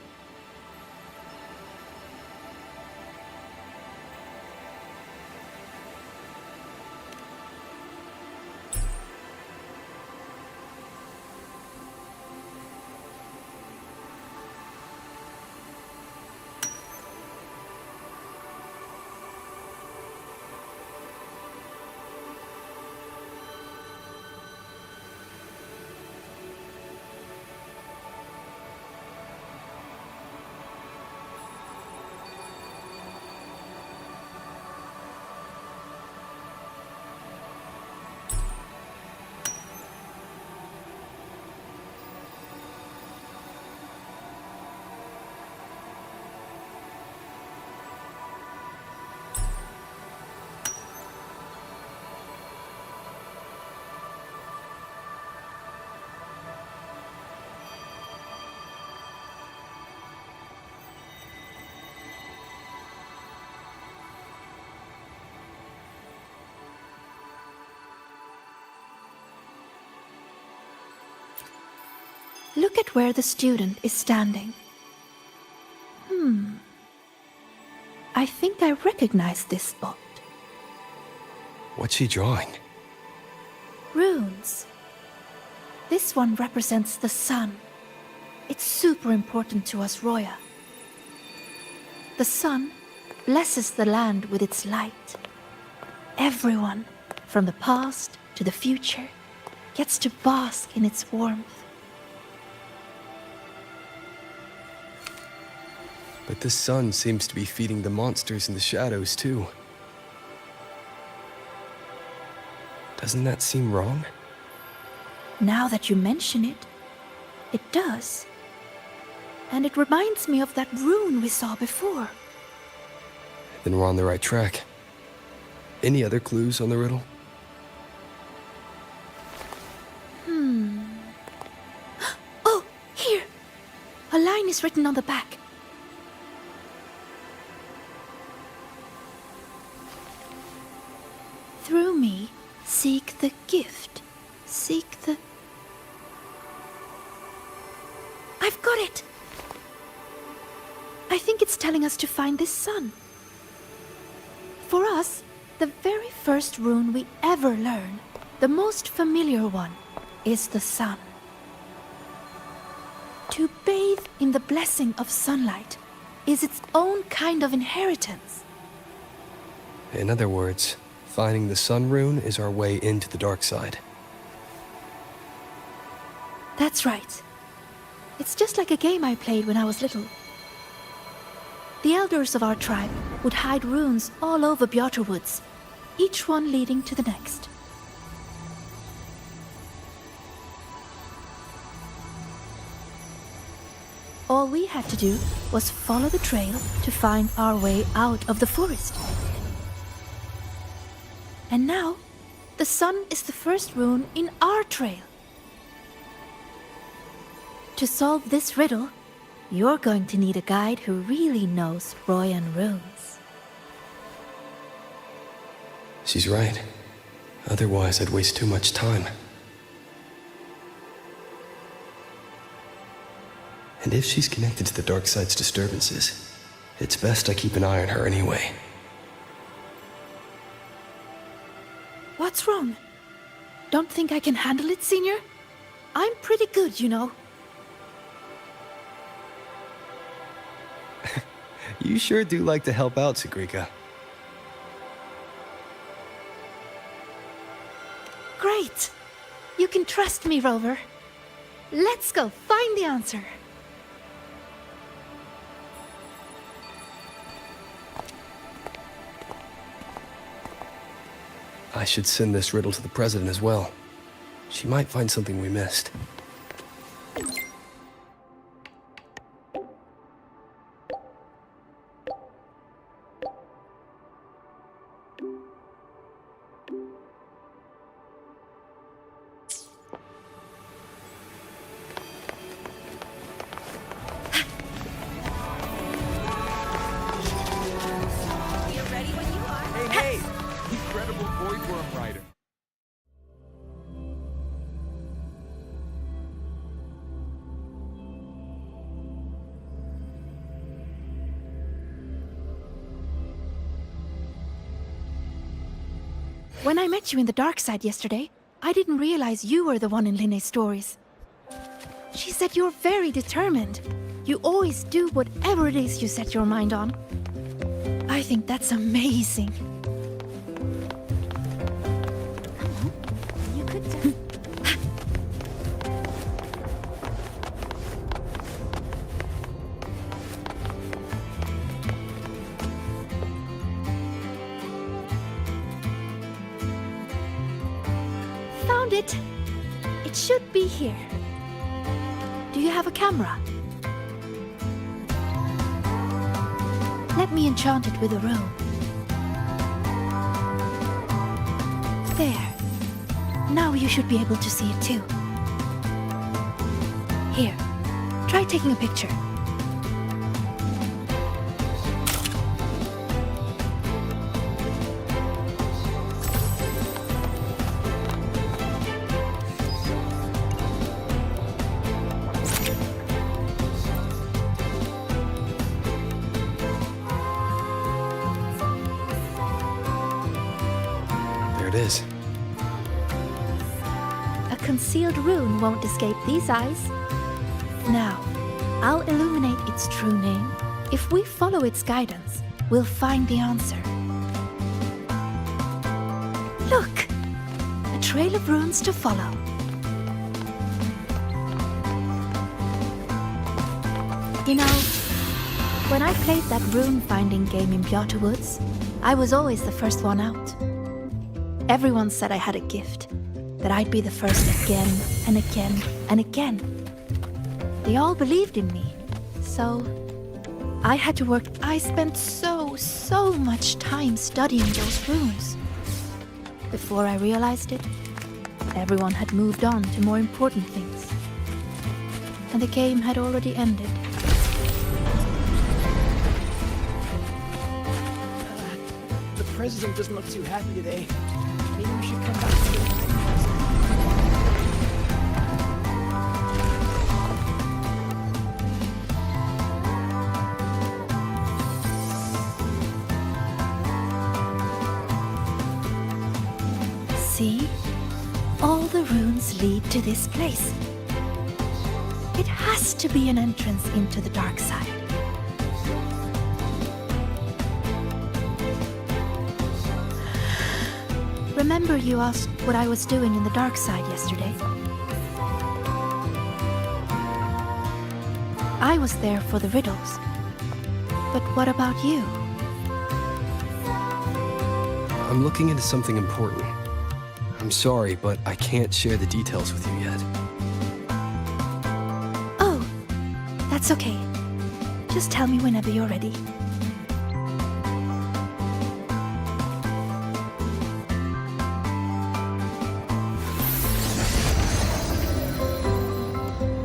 Look at where the student is standing. I think I recognize this spot. What's she drawing? Runes. This one represents the sun. It's super important to us, Roya. The sun blesses the land with its light. Everyone, from the past to the future, gets to bask in its warmth. But the sun seems to be feeding the monsters in the shadows, too. Doesn't that seem wrong? Now that you mention it, it does. And it reminds me of that rune we saw before. Then we're on the right track. Any other clues on the riddle? Oh, here! A line is written on the back. Through me, seek the gift. Seek the... I've got it! I think it's telling us to find this sun. For us, the very first rune we ever learn, the most familiar one, is the sun. To bathe in the blessing of sunlight is its own kind of inheritance. In other words, finding the sun rune is our way into the dark side. That's right. It's just like a game I played when I was little. The elders of our tribe would hide runes all over Bjotr Woods, each one leading to the next. All we had to do was follow the trail to find our way out of the forest. And now, the sun is the first rune in our trail. To solve this riddle, you're going to need a guide who really knows Royan runes. She's right. Otherwise, I'd waste too much time. And if she's connected to the dark side's disturbances, it's best I keep an eye on her anyway. What's wrong? Don't think I can handle it, Senior? I'm pretty good, you know. You sure do like to help out, Sigrika. Great! You can trust me, Rover. Let's go find the answer. I should send this riddle to the president as well. She might find something we missed. Hey! Incredible voidworm rider. When I met you in the dark side yesterday, I didn't realize you were the one in Linne's stories. She said you're very determined. You always do whatever it is you set your mind on. I think that's amazing. You could just... Found it! It should be here. Do you have a camera? Let me enchant it with a rune. There. Now you should be able to see it too. Here, try taking a picture. Is. A concealed rune won't escape these eyes. Now, I'll illuminate its true name. If we follow its guidance, we'll find the answer. Look! A trail of runes to follow. You know, when I played that rune-finding game in Bjarte Woods, I was always the first one out. Everyone said I had a gift, that I'd be the first again and again and again. They all believed in me, so I had to work. I spent so much time studying those runes. Before I realized it, everyone had moved on to more important things. And the game had already ended. The president doesn't look too happy today. Maybe we should come back to the line. See? All the runes lead to this place. It has to be an entrance into the dark side. Remember you asked what I was doing in the dark side yesterday? I was there for the riddles. But what about you? I'm looking into something important. I'm sorry, but I can't share the details with you yet. Oh, that's okay. Just tell me whenever you're ready.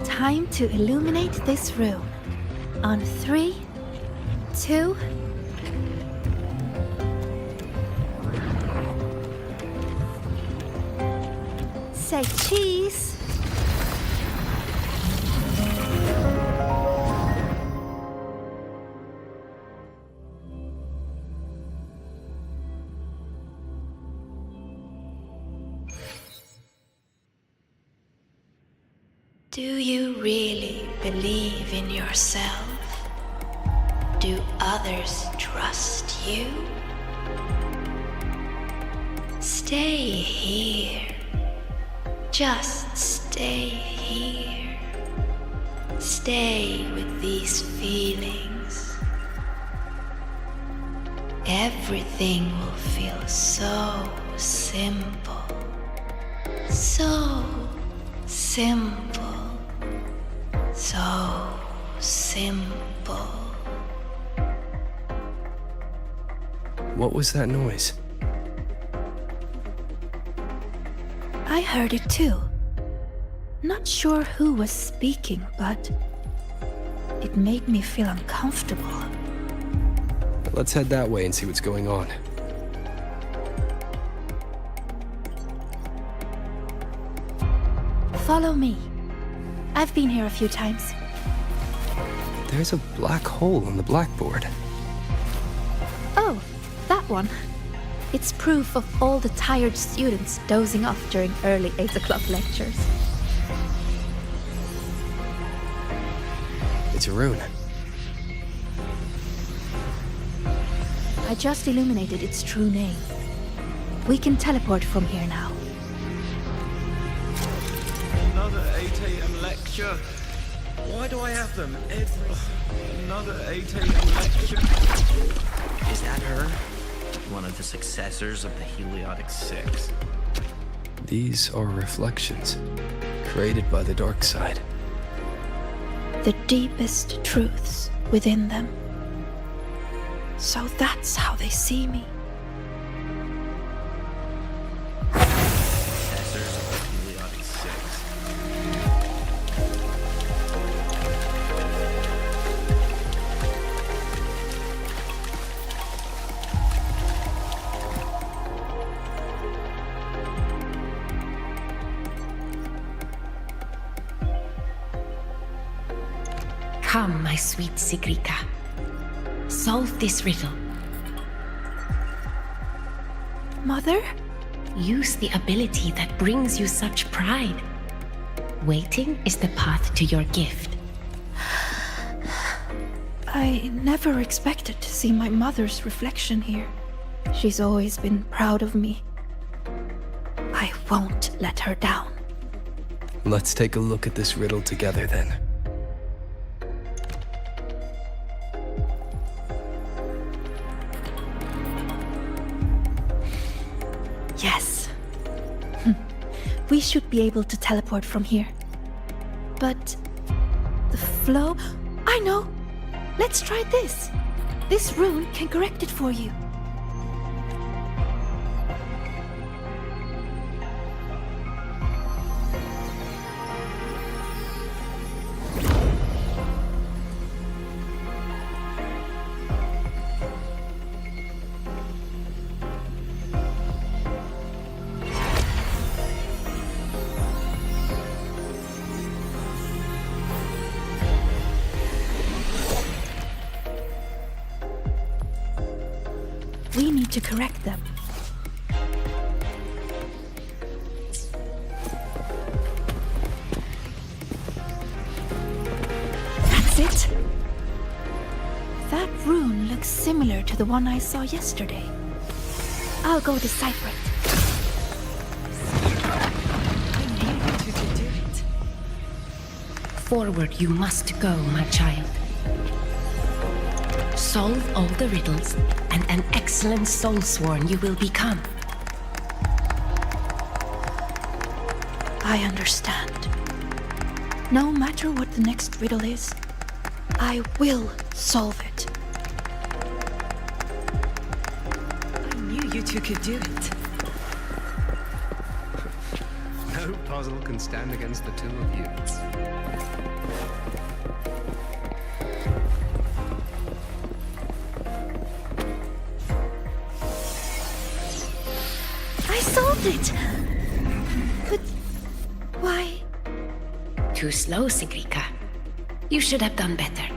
Time to illuminate this room. On 3, 2... Say cheese. Do you really believe in yourself? Do others trust you? Stay here. Just stay here. Stay with these feelings. Everything will feel so simple. So simple. So simple. What was that noise? I heard it too. Not sure who was speaking, but it made me feel uncomfortable. Let's head that way and see what's going on. Follow me. I've been here a few times. There's a black hole on the blackboard. Oh, that one. It's proof of all the tired students dozing off during early 8 o'clock lectures. It's a rune. I just illuminated its true name. We can teleport from here now. Another 8 a.m. lecture. Why do I have them every... Another 8 a.m. lecture. Is that her? One of the successors of the Heliotic Six. These are reflections, created by the dark side. The deepest truths within them. So that's how they see me. Successors of the Heliotic Six. Come, my sweet Sigrika. Solve this riddle. Mother? Use the ability that brings you such pride. Waiting is the path to your gift. I never expected to see my mother's reflection here. She's always been proud of me. I won't let her down. Let's take a look at this riddle together then. Yes. We should be able to teleport from here. But the flow... I know! Let's try this. This rune can correct it for you. We need to correct them. That's it. That rune looks similar to the one I saw yesterday. I'll go decipher it. Forward you must go, my child. Solve all the riddles, and an excellent soulsworn you will become. I understand. No matter what the next riddle is, I will solve it. I knew you two could do it. No puzzle can stand against the two of you. I solved it! But why? Too slow, Sigrika. You should have done better.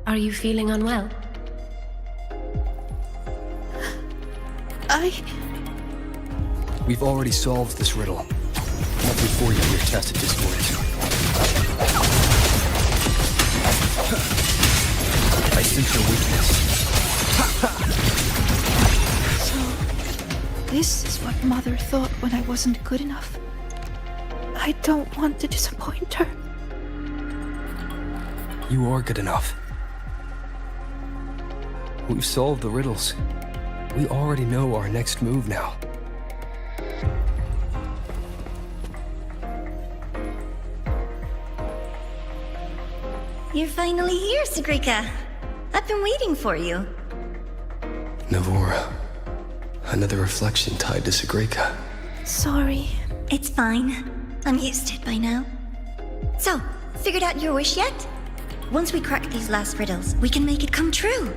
Are you feeling unwell? We've already solved this riddle. Not before you your test of discord. isn't your weakness. So, this is what Mother thought when I wasn't good enough. I don't want to disappoint her. You are good enough. We've solved the riddles. We already know our next move now. You're finally here, Sagrika. I've been waiting for you. Navora. Another reflection tied to Sagrika. Sorry. It's fine. I'm used to it by now. So, figured out your wish yet? Once we crack these last riddles, we can make it come true.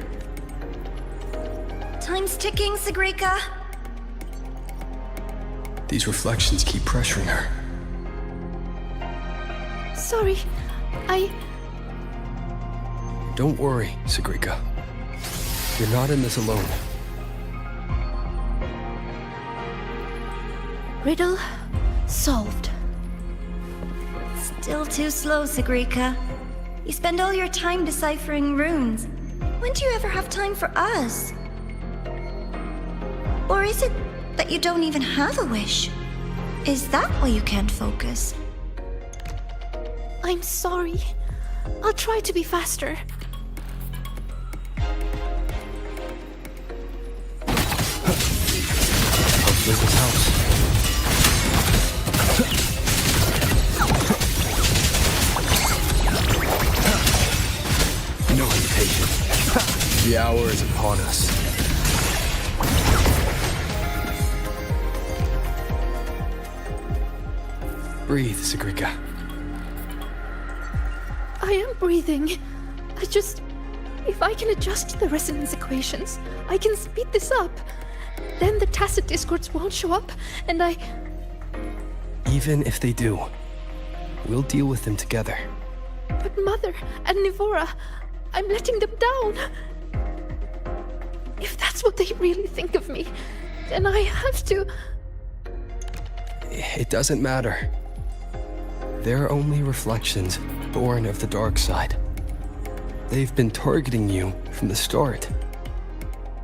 Time's ticking, Sagrika. These reflections keep pressuring her. Sorry. Don't worry, Sagrika. You're not in this alone. Riddle solved. Still too slow, Sagrika. You spend all your time deciphering runes. When do you ever have time for us? Or is it that you don't even have a wish? Is that why you can't focus? I'm sorry. I'll try to be faster. How's Lizzle's house? No hesitation. The hour is upon us. Breathe, Sagrika. I am breathing. If I can adjust the resonance equations, I can speed this up. Then the tacit discords won't show up, and Even if they do, we'll deal with them together. But Mother and Nivora, I'm letting them down. If that's what they really think of me, then I have to... It doesn't matter. They're only reflections born of the dark side. They've been targeting you from the start.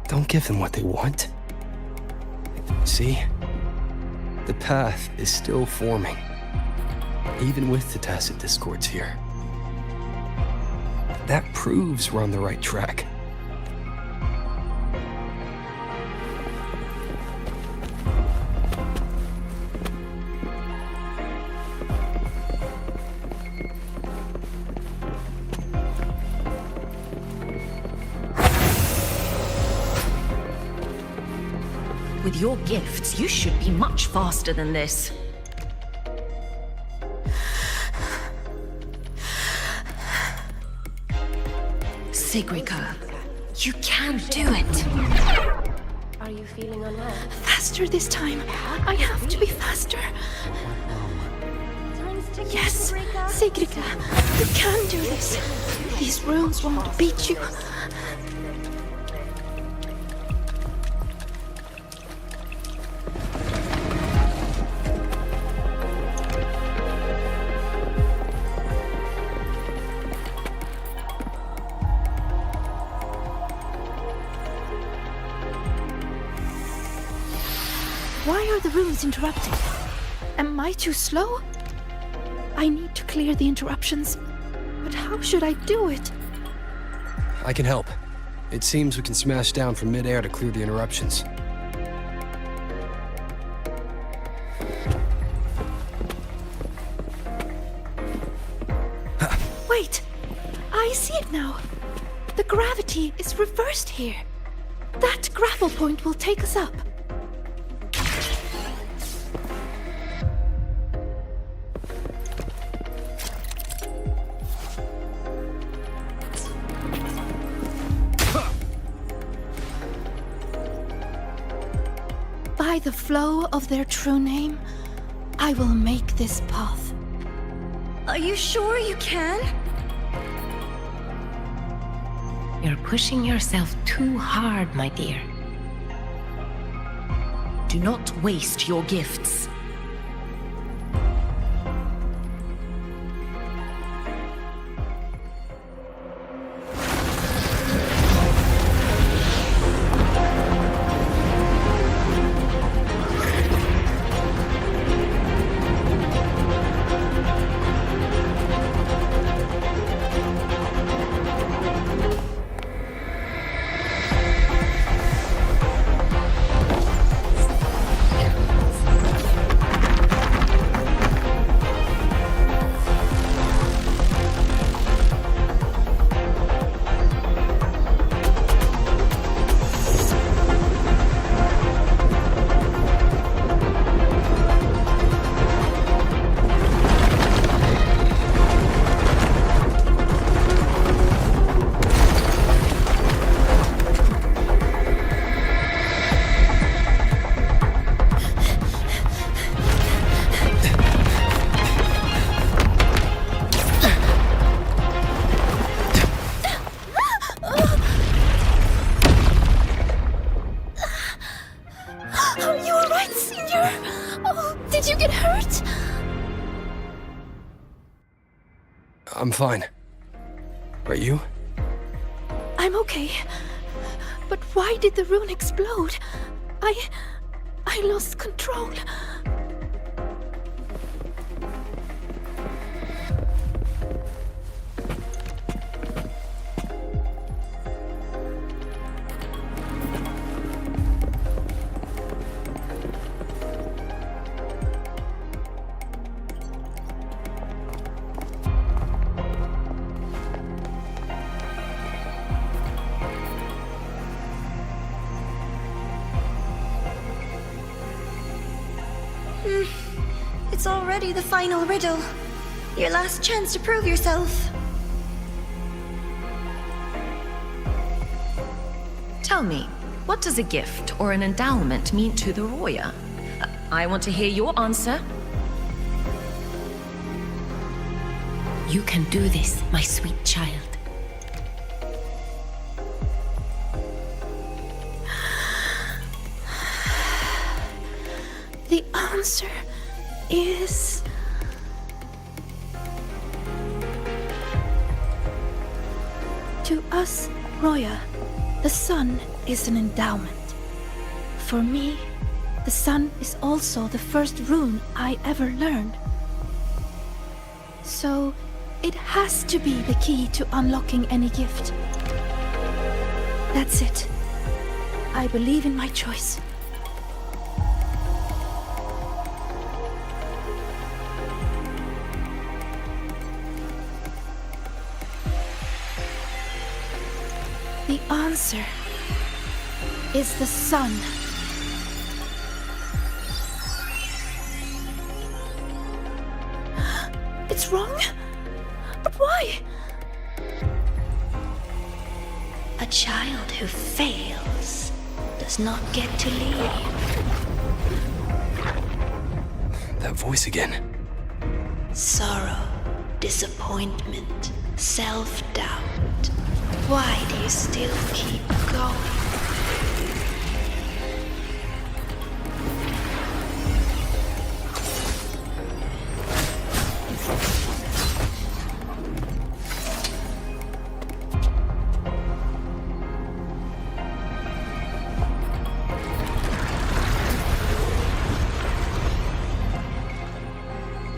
Don't give them what they want. See? The path is still forming, even with the tacit discords here. That proves we're on the right track. With your gifts, you should be much faster than this. Sigrika, you can do it. Are you feeling unwell? Faster this time. I have to be faster. Yes, Sigrika, you can do this. These runes won't beat you. Why are the runes interrupted? Am I too slow? I need to clear the interruptions. But how should I do it? I can help. It seems we can smash down from mid-air to clear the interruptions. Wait! I see it now. The gravity is reversed here. That grapple point will take us up. By the flow of their true name, I will make this path. Are you sure you can? You're pushing yourself too hard, my dear. Do not waste your gifts. I'm fine. Are you? I'm okay. But why did the rune explode? I lost control. It's already the final riddle. Your last chance to prove yourself. Tell me, what does a gift or an endowment mean to the Roya? I want to hear your answer. You can do this, my sweet child. The answer is... To us, Roya, the sun is an endowment. For me, the sun is also the first rune I ever learned. So, it has to be the key to unlocking any gift. That's it. I believe in my choice. The answer is the sun. It's wrong? But why? A child who fails does not get to lead. That voice again. Sorrow, disappointment, self-doubt. Why do you still keep going?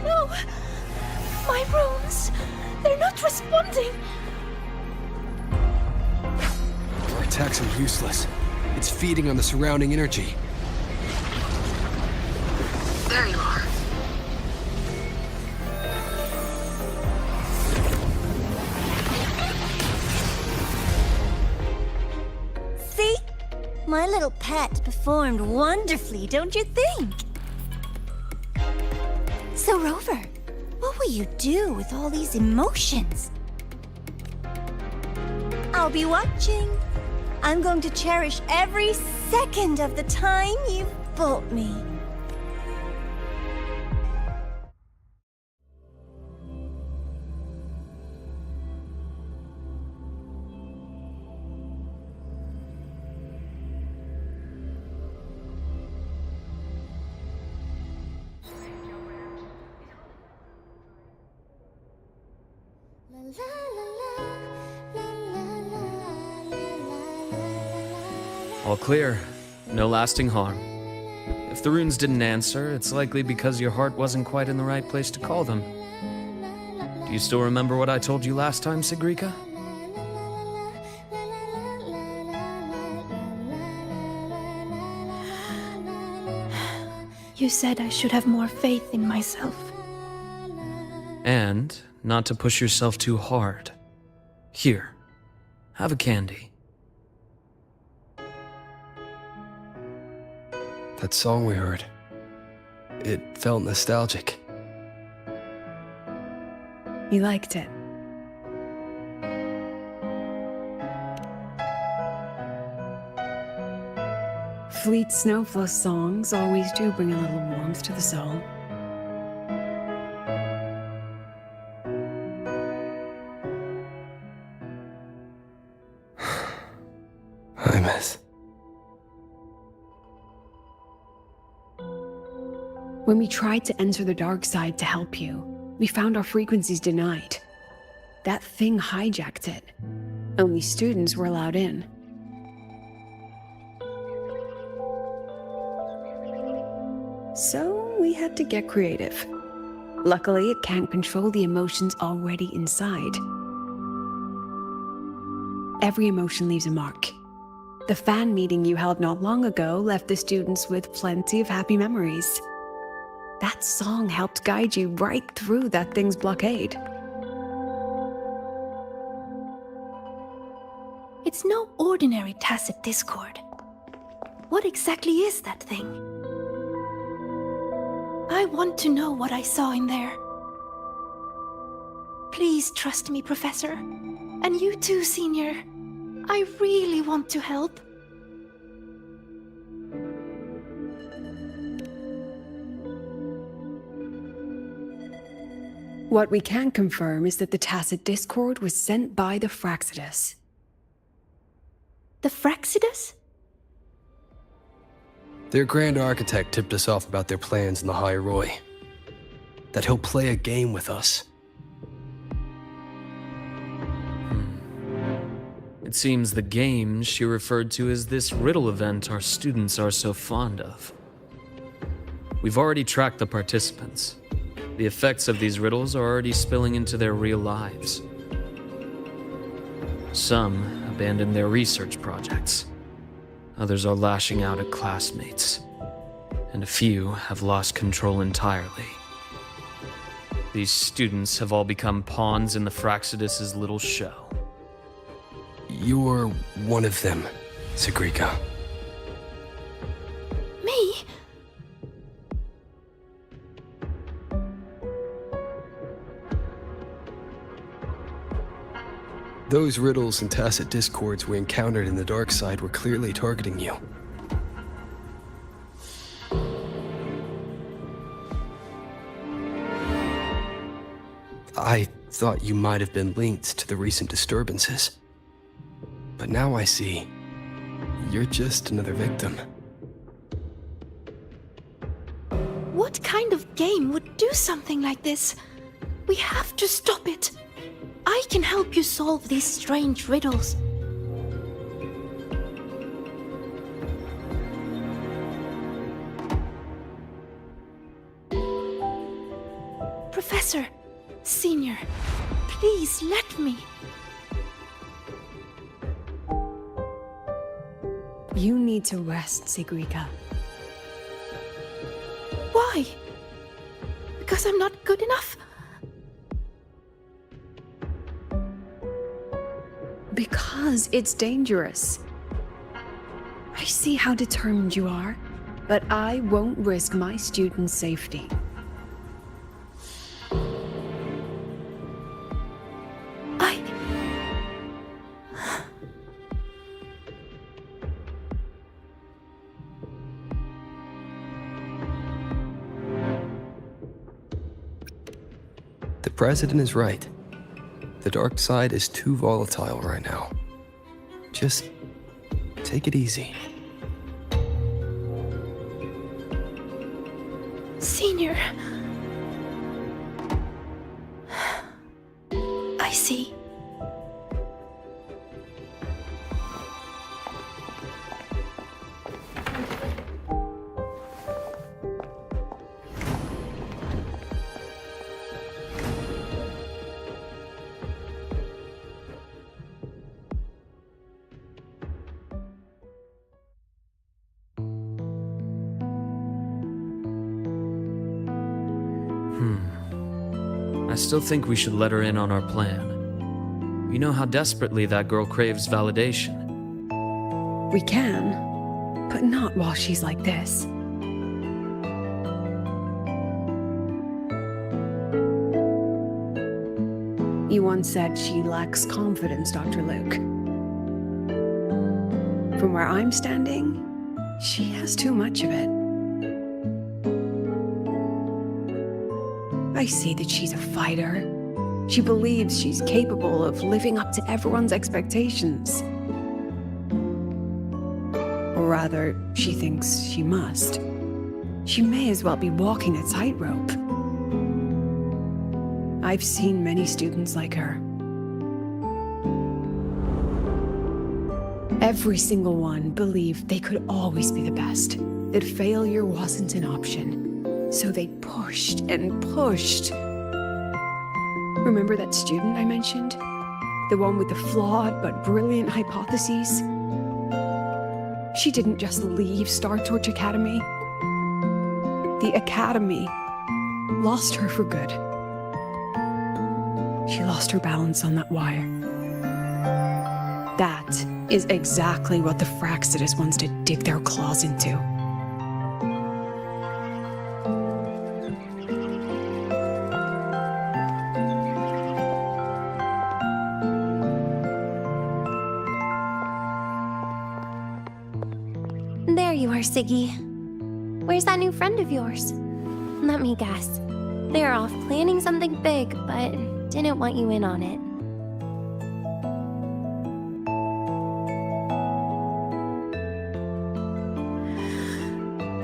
No! My runes! They're not responding! Our attacks are useless. It's feeding on the surrounding energy. There you are. See? My little pet performed wonderfully, don't you think? So, Rover, what will you do with all these emotions? I'll be watching. I'm going to cherish every second of the time you've bought me. All clear. No lasting harm. If the runes didn't answer, it's likely because your heart wasn't quite in the right place to call them. Do you still remember what I told you last time, Sigrika? You said I should have more faith in myself. And not to push yourself too hard. Here, have a candy. That song we heard. It felt nostalgic. You liked it? Fleet Snowflow songs always do bring a little warmth to the soul. I miss. When we tried to enter the dark side to help you, we found our frequencies denied. That thing hijacked it. Only students were allowed in. So we had to get creative. Luckily, it can't control the emotions already inside. Every emotion leaves a mark. The fan meeting you held not long ago left the students with plenty of happy memories. That song helped guide you right through that thing's blockade. It's no ordinary tacit discord. What exactly is that thing? I want to know what I saw in there. Please trust me, Professor. And you too, Senior. I really want to help. What we can confirm is that the tacit discord was sent by the Fractsidus. The Fractsidus? Their Grand Architect tipped us off about their plans in the High Roy. That he'll play a game with us. It seems the game she referred to as this riddle event our students are so fond of. We've already tracked the participants. The effects of these riddles are already spilling into their real lives. Some abandoned their research projects. Others are lashing out at classmates. And a few have lost control entirely. These students have all become pawns in the Fractsidus' little show. You're one of them, Sigrika. Me? Those riddles and tacit discords we encountered in the dark side were clearly targeting you. I thought you might have been linked to the recent disturbances. But now I see, you're just another victim. What kind of game would do something like this? We have to stop it. I can help you solve these strange riddles. Professor, Senior, please let me. You need to rest, Sigrika. Why? Because I'm not good enough? Because it's dangerous. I see how determined you are, but I won't risk my students' safety. The President is right. The dark side is too volatile right now. Just take it easy. Senior. I see. I still think we should let her in on our plan. You know how desperately that girl craves validation. We can, but not while she's like this. You once said she lacks confidence, Dr. Luke. From where I'm standing, she has too much of it. I see that she's a fighter. She believes she's capable of living up to everyone's expectations. Or rather, she thinks she must. She may as well be walking a tightrope. I've seen many students like her, Every single one believed they could always be the best, that failure wasn't an option. So they pushed and pushed. Remember that student I mentioned? The one with the flawed but brilliant hypotheses? She didn't just leave Star Torch Academy. The Academy lost her for good. She lost her balance on that wire. That is exactly what the Fractsidus wants to dig their claws into. There you are, Siggy. Where's that new friend of yours? Let me guess. They're off planning something big, but didn't want you in on it.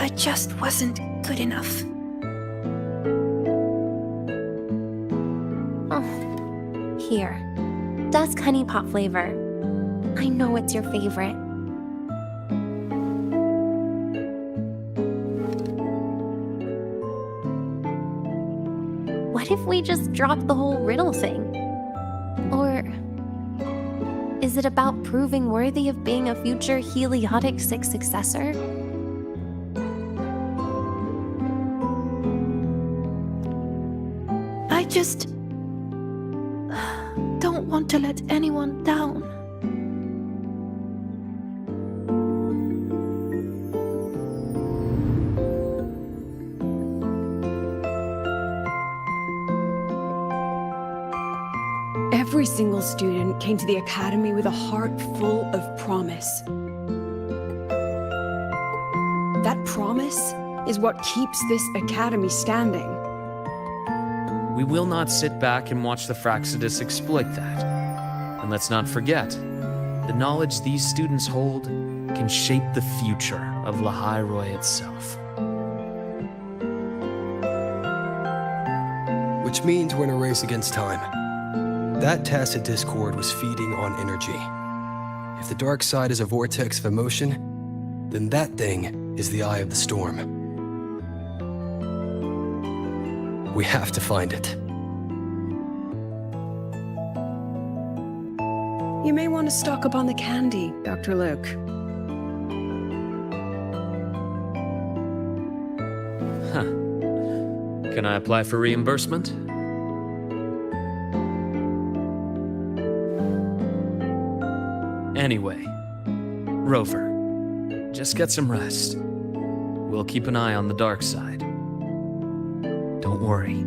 I just wasn't good enough. Oh, here. Dusk honey pot flavor. I know it's your favorite. What if we just drop the whole riddle thing? Or is it about proving worthy of being a future Heliotic 6 successor? I just don't want to let anyone down. Every single student came to the Academy with a heart full of promise. That promise is what keeps this Academy standing. We will not sit back and watch the Fractsidus exploit that. And let's not forget, the knowledge these students hold can shape the future of Lahairoi itself. Which means we're in a race against time. That tacit discord was feeding on energy. If the dark side is a vortex of emotion, then that thing is the eye of the storm. We have to find it. You may want to stock up on the candy, Dr. Luke. Huh. Can I apply for reimbursement? Anyway, Rover, just get some rest. We'll keep an eye on the dark side. Don't worry.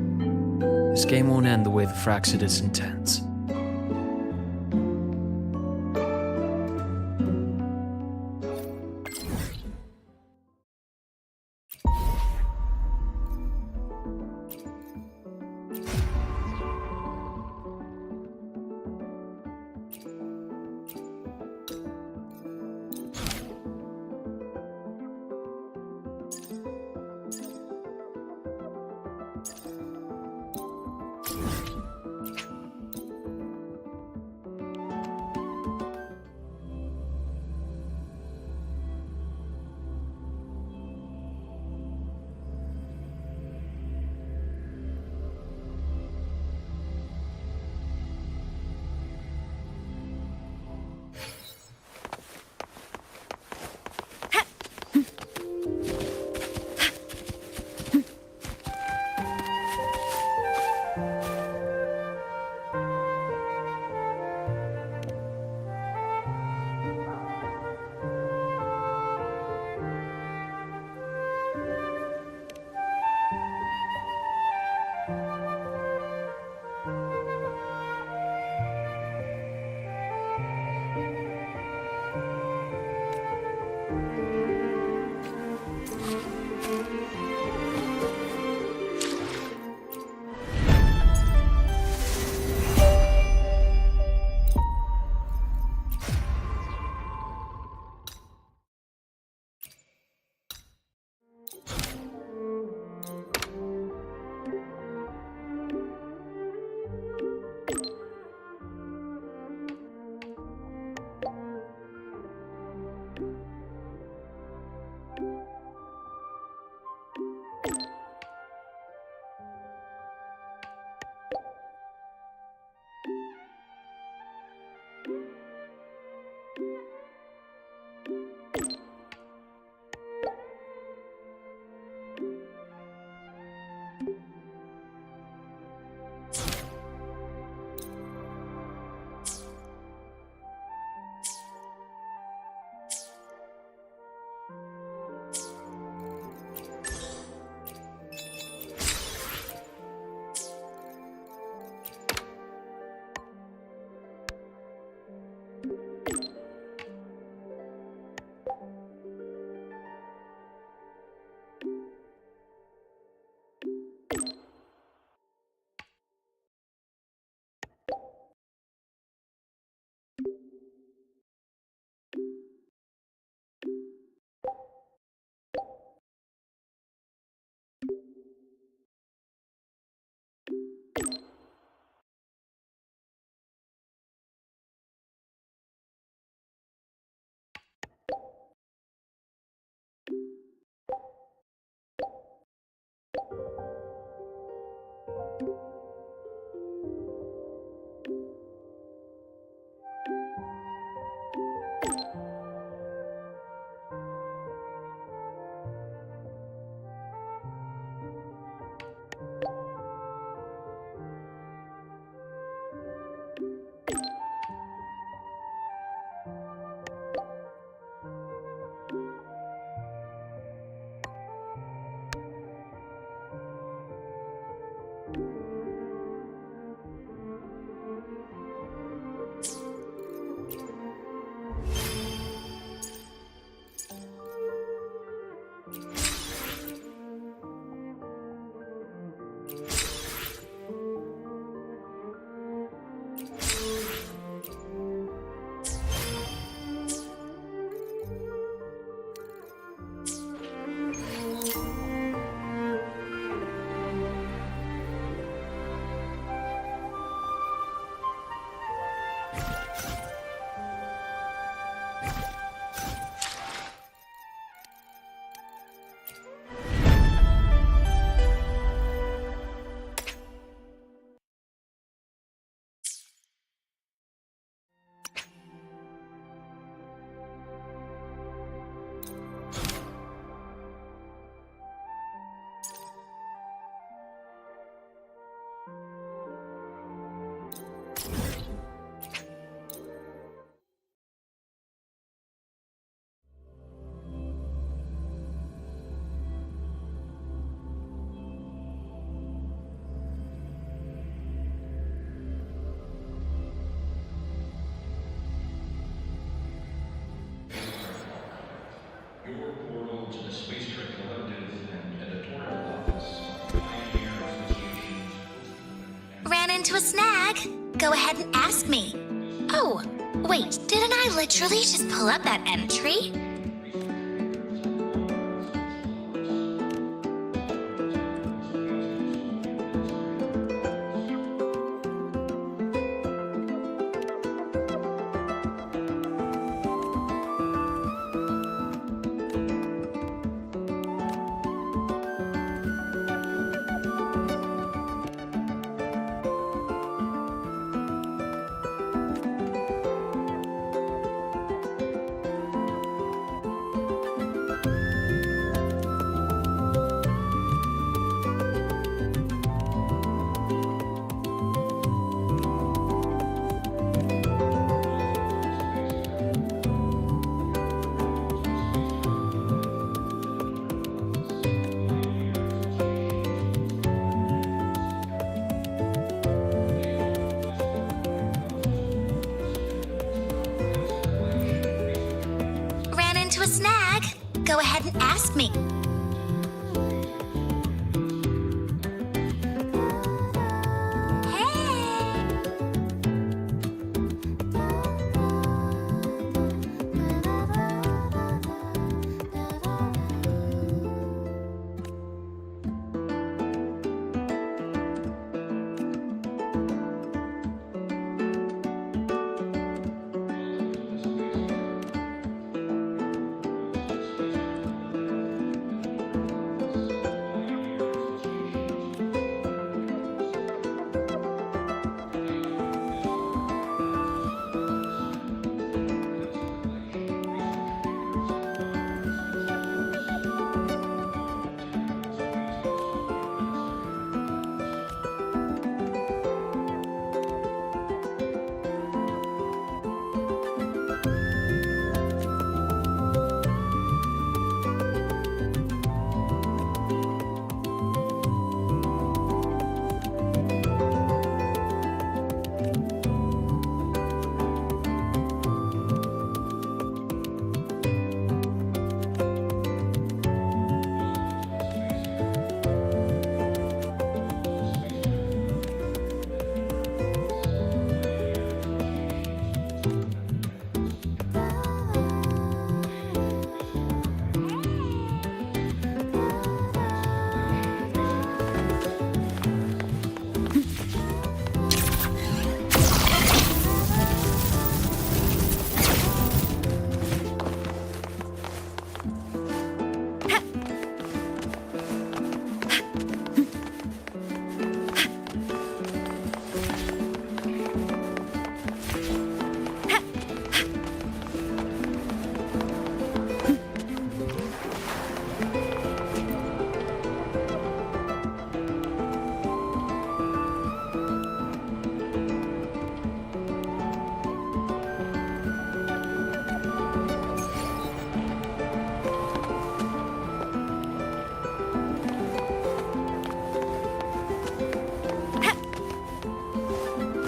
This game won't end the way the Fractsidus intends. into a snag, go ahead and ask me. Oh, wait, didn't I literally just pull up that entry? Into a snag, go ahead and ask me.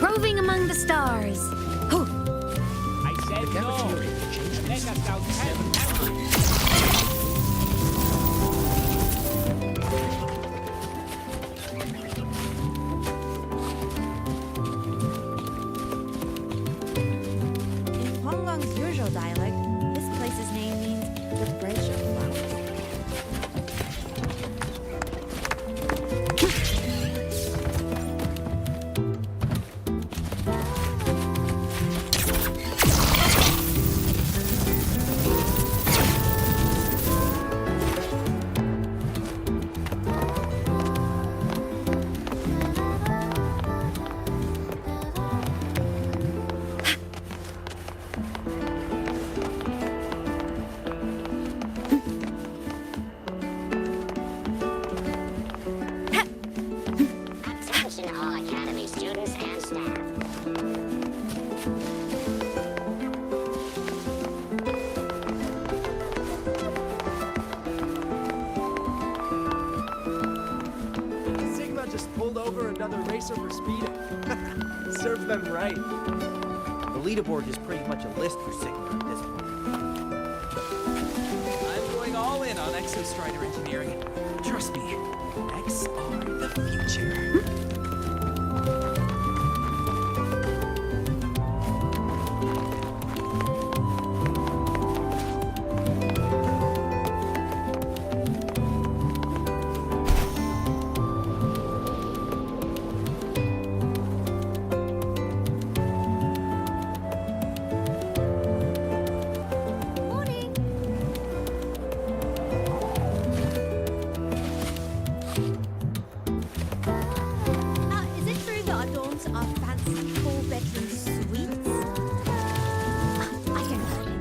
Roving among the stars. I said no. Let us out 7 times. In Huanglong's usual dialect, this place's name means the bridge of flowers. For speeding. Serves them right. The leaderboard is pretty much a list for Sigma at this point. I'm going all in on exostrider engineering. Trust me, X are the future. Fancy four-bedroom suites? I can imagine.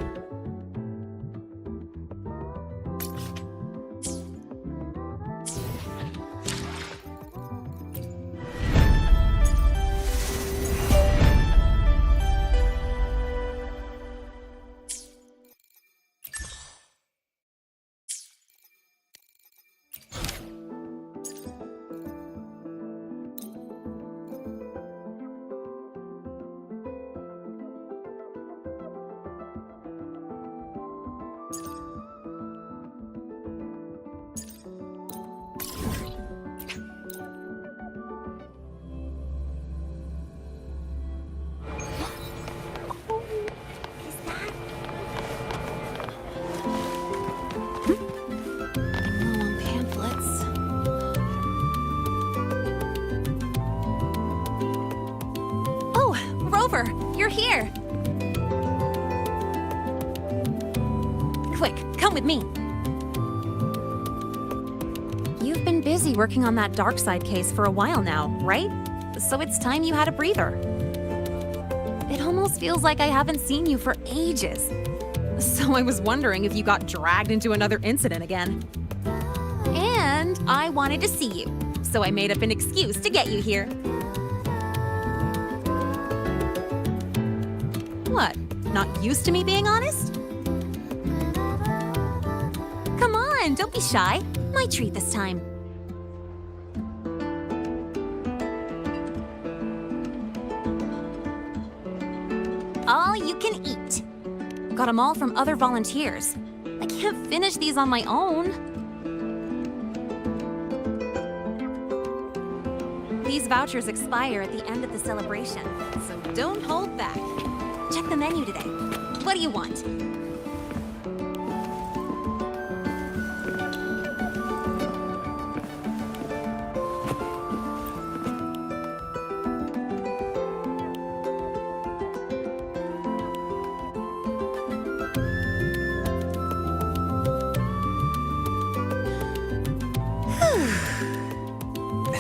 Rover, you're here! Quick, come with me. You've been busy working on that dark side case for a while now, right? So it's time you had a breather. It almost feels like I haven't seen you for ages. So I was wondering if you got dragged into another incident again. And I wanted to see you, so I made up an excuse to get you here. What? Not used to me being honest? Come on, don't be shy. My treat this time. All you can eat. Got them all from other volunteers. I can't finish these on my own. These vouchers expire at the end of the celebration, so don't hold back. Check the menu today. What do you want?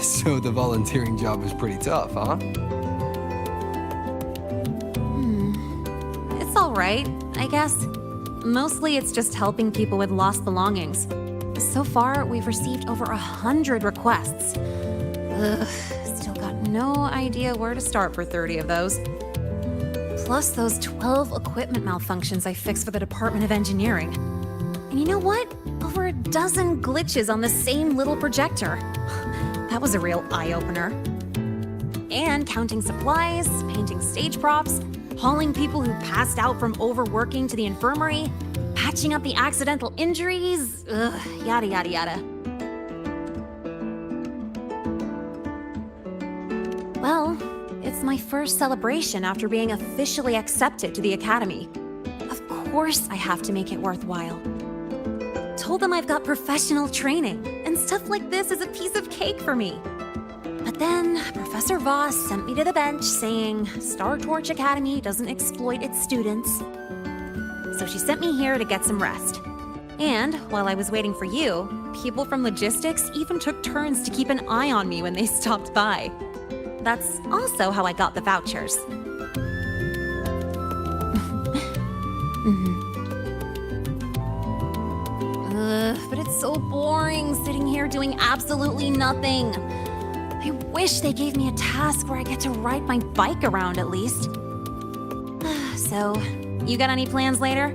So the volunteering job is pretty tough, huh? It's all right, I guess. Mostly it's just helping people with lost belongings. So far, we've received over 100 requests. Ugh, still got no idea where to start for 30 of those. Plus those 12 equipment malfunctions I fixed for the Department of Engineering. And you know what? Over a dozen glitches on the same little projector. That was a real eye-opener. And counting supplies, painting stage props, hauling people who passed out from overworking to the infirmary, patching up the accidental injuries, yada yada yada. Well, it's my first celebration after being officially accepted to the Academy. Of course I have to make it worthwhile. Told them I've got professional training, and stuff like this is a piece of cake for me. But then, Professor Voss sent me to the bench saying Star Torch Academy doesn't exploit its students. So she sent me here to get some rest. And while I was waiting for you, people from logistics even took turns to keep an eye on me when they stopped by. That's also how I got the vouchers. But it's so boring sitting here doing absolutely nothing. I wish they gave me a task where I get to ride my bike around at least. So, you got any plans later?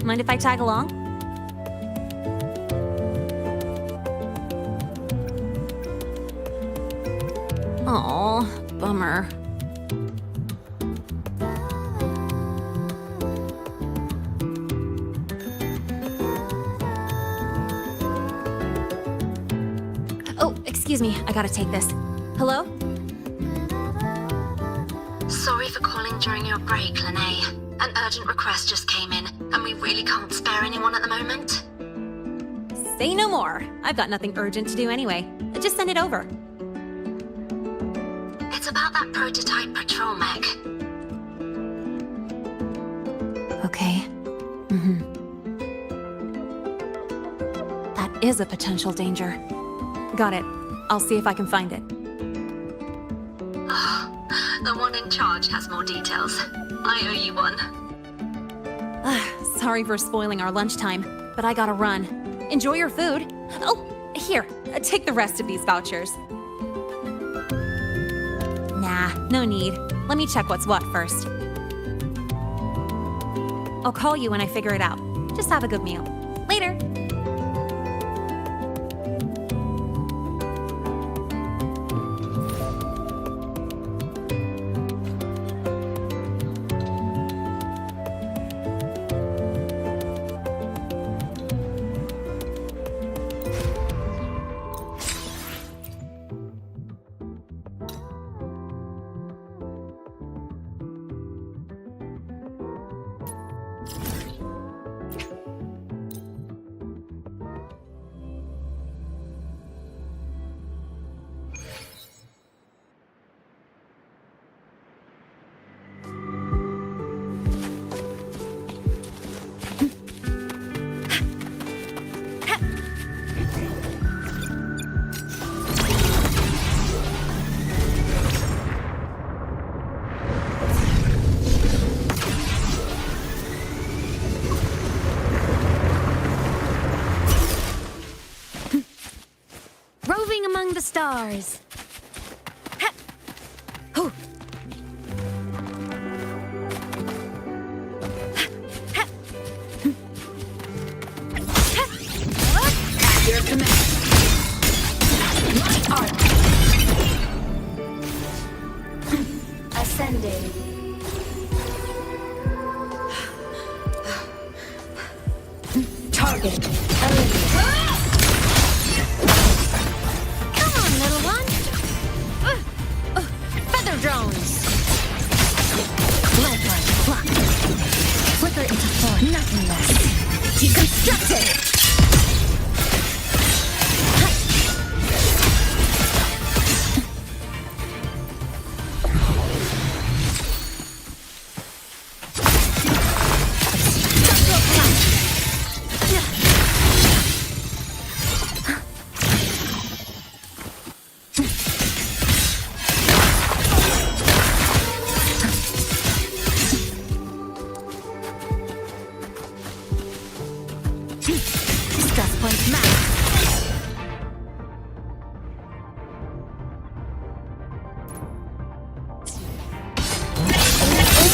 Mind if I tag along? Aw, bummer. Oh, excuse me, I gotta take this. Hello? Sorry for calling during your break, Lene. An urgent request just came in, and we really can't spare anyone at the moment. Say no more. I've got nothing urgent to do anyway. Just send it over. It's about that prototype patrol mech. Okay. That is a potential danger. Got it. I'll see if I can find it. Oh, the Someone in charge has more details. I owe you one. Sorry for spoiling our lunchtime, but I gotta run. Enjoy your food. Oh, here, take the rest of these vouchers. Nah, no need. Let me check what's what first. I'll call you when I figure it out. Just have a good meal. Later. Roving among the stars. At your command. My art. Ascending. Target. Come on, little one. Feather drones. Bloodline pluck. Flicker into form. Nothing less. Deconstructed. Stress point max.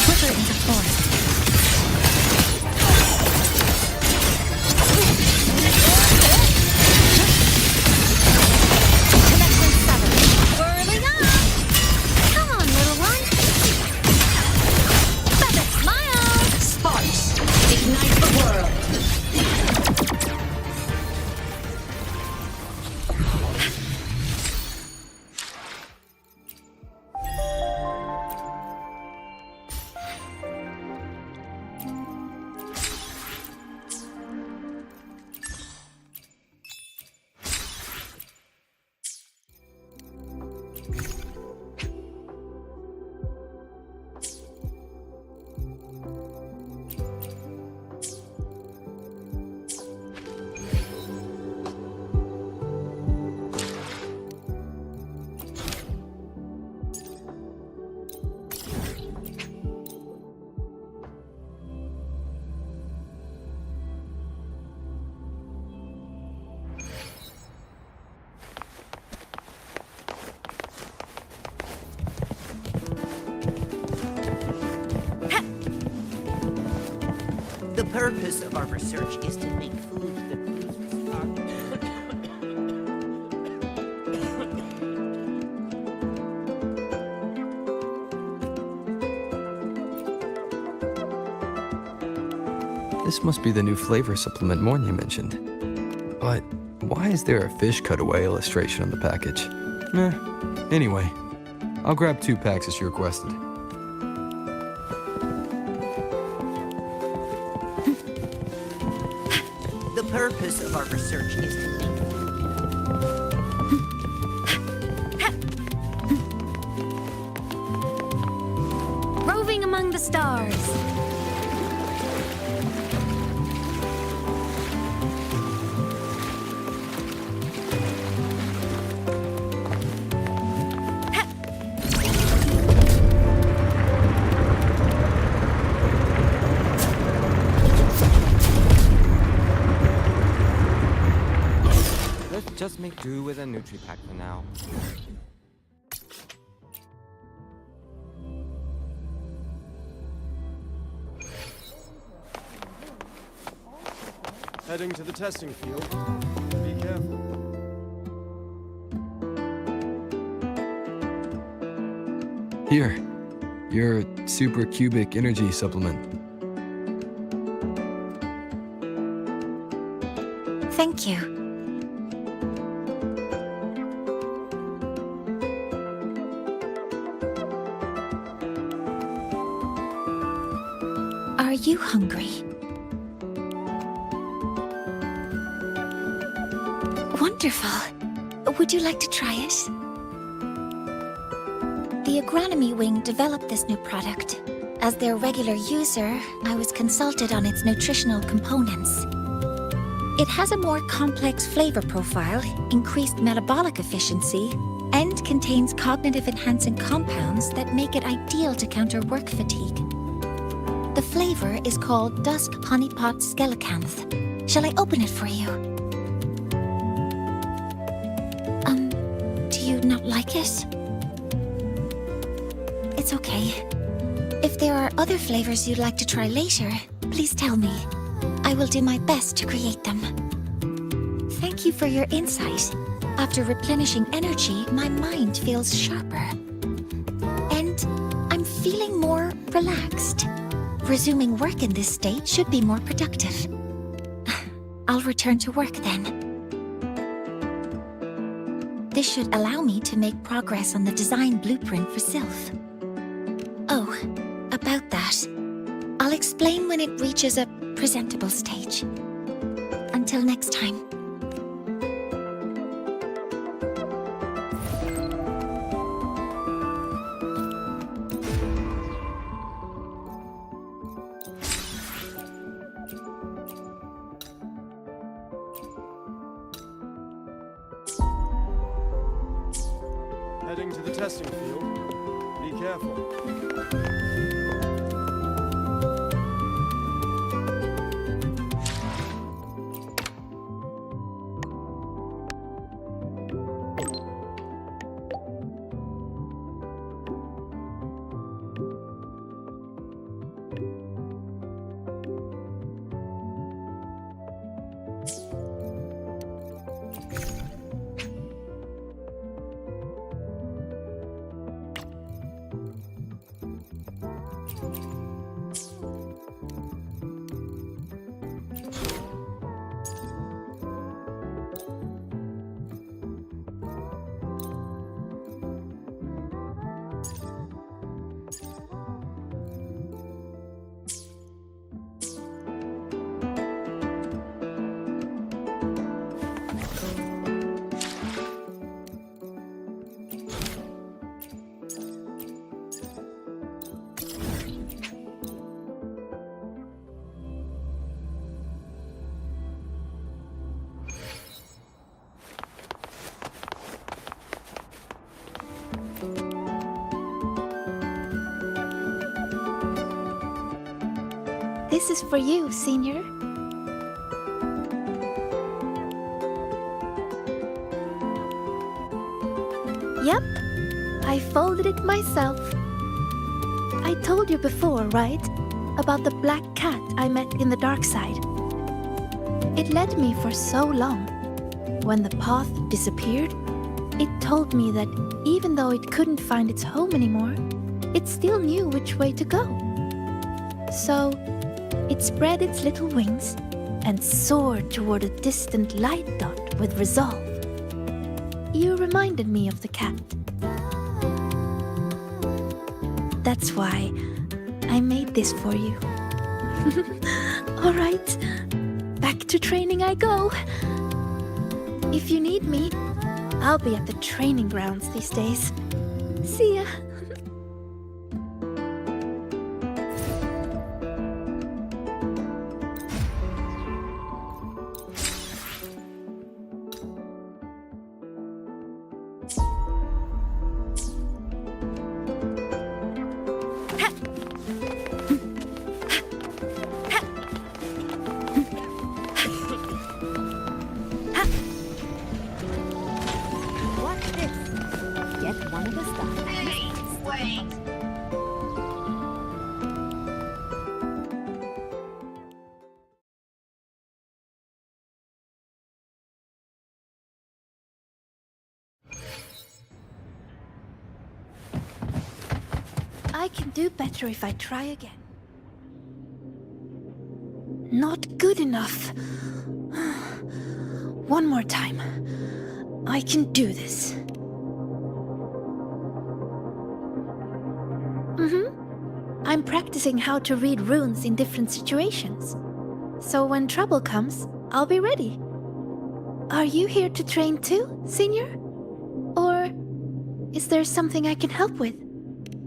Flicker into form. Connection 7. Whirling up. Come on, little one. Feather smile. Sparks. Ignite the world. The purpose of our research is to make food that boosts stock. This must be the new flavor supplement Mornia mentioned. But why is there a fish cutaway illustration on the package? Anyway, I'll grab 2 packs as you requested. The purpose of our research is to make Roving among the stars. do with a Nutri-Pack for now. Heading to the testing field. Be careful. Here, your super cubic energy supplement. Thank you. Are you hungry? Wonderful. Would you like to try it? The agronomy wing developed this new product. As their regular user, I was consulted on its nutritional components. It has a more complex flavor profile, increased metabolic efficiency, and contains cognitive-enhancing compounds that make it ideal to counter work fatigue. The flavor is called Dusk Honeypot Skelecanth. Shall I open it for you? Do you not like it? It's okay. If there are other flavors you'd like to try later, please tell me. I will do my best to create them. Thank you for your insight. After replenishing energy, my mind feels sharper. And I'm feeling more relaxed. Resuming work in this state should be more productive. I'll return to work then. This should allow me to make progress on the design blueprint for Sylph. Oh, about that. I'll explain when it reaches a presentable stage. Until next time. Heading to the testing field. Be careful. This is for you, Senior. Yep, I folded it myself. I told you before, right? About the black cat I met in the dark side. It led me for so long. When the path disappeared, it told me that even though it couldn't find its home anymore, it still knew which way to go. So, it spread its little wings and soared toward a distant light dot with resolve. You reminded me of the cat. That's why I made this for you. All right, back to training I go. If you need me, I'll be at the training grounds these days. See ya. I can do better if I try again. Not good enough. One more time. I can do this. I'm practicing how to read runes in different situations. So when trouble comes, I'll be ready. Are you here to train too, Senior? Or is there something I can help with?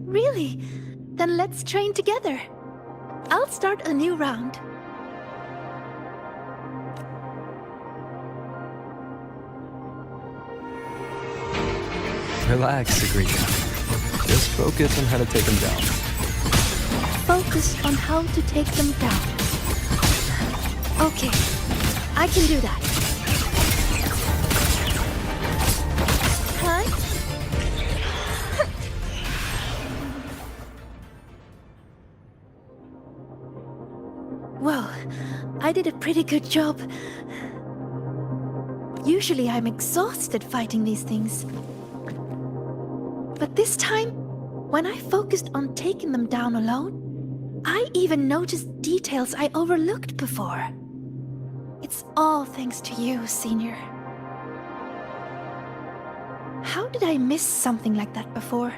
Really? Then let's train together. I'll start a new round. Relax, Sagrika. Just focus on how to take them down. Focus on how to take them down. Okay, I can do that. Hi. Well, I did a pretty good job. Usually I'm exhausted fighting these things. But this time, when I focused on taking them down alone, I even noticed details I overlooked before. It's all thanks to you, Senior. How did I miss something like that before?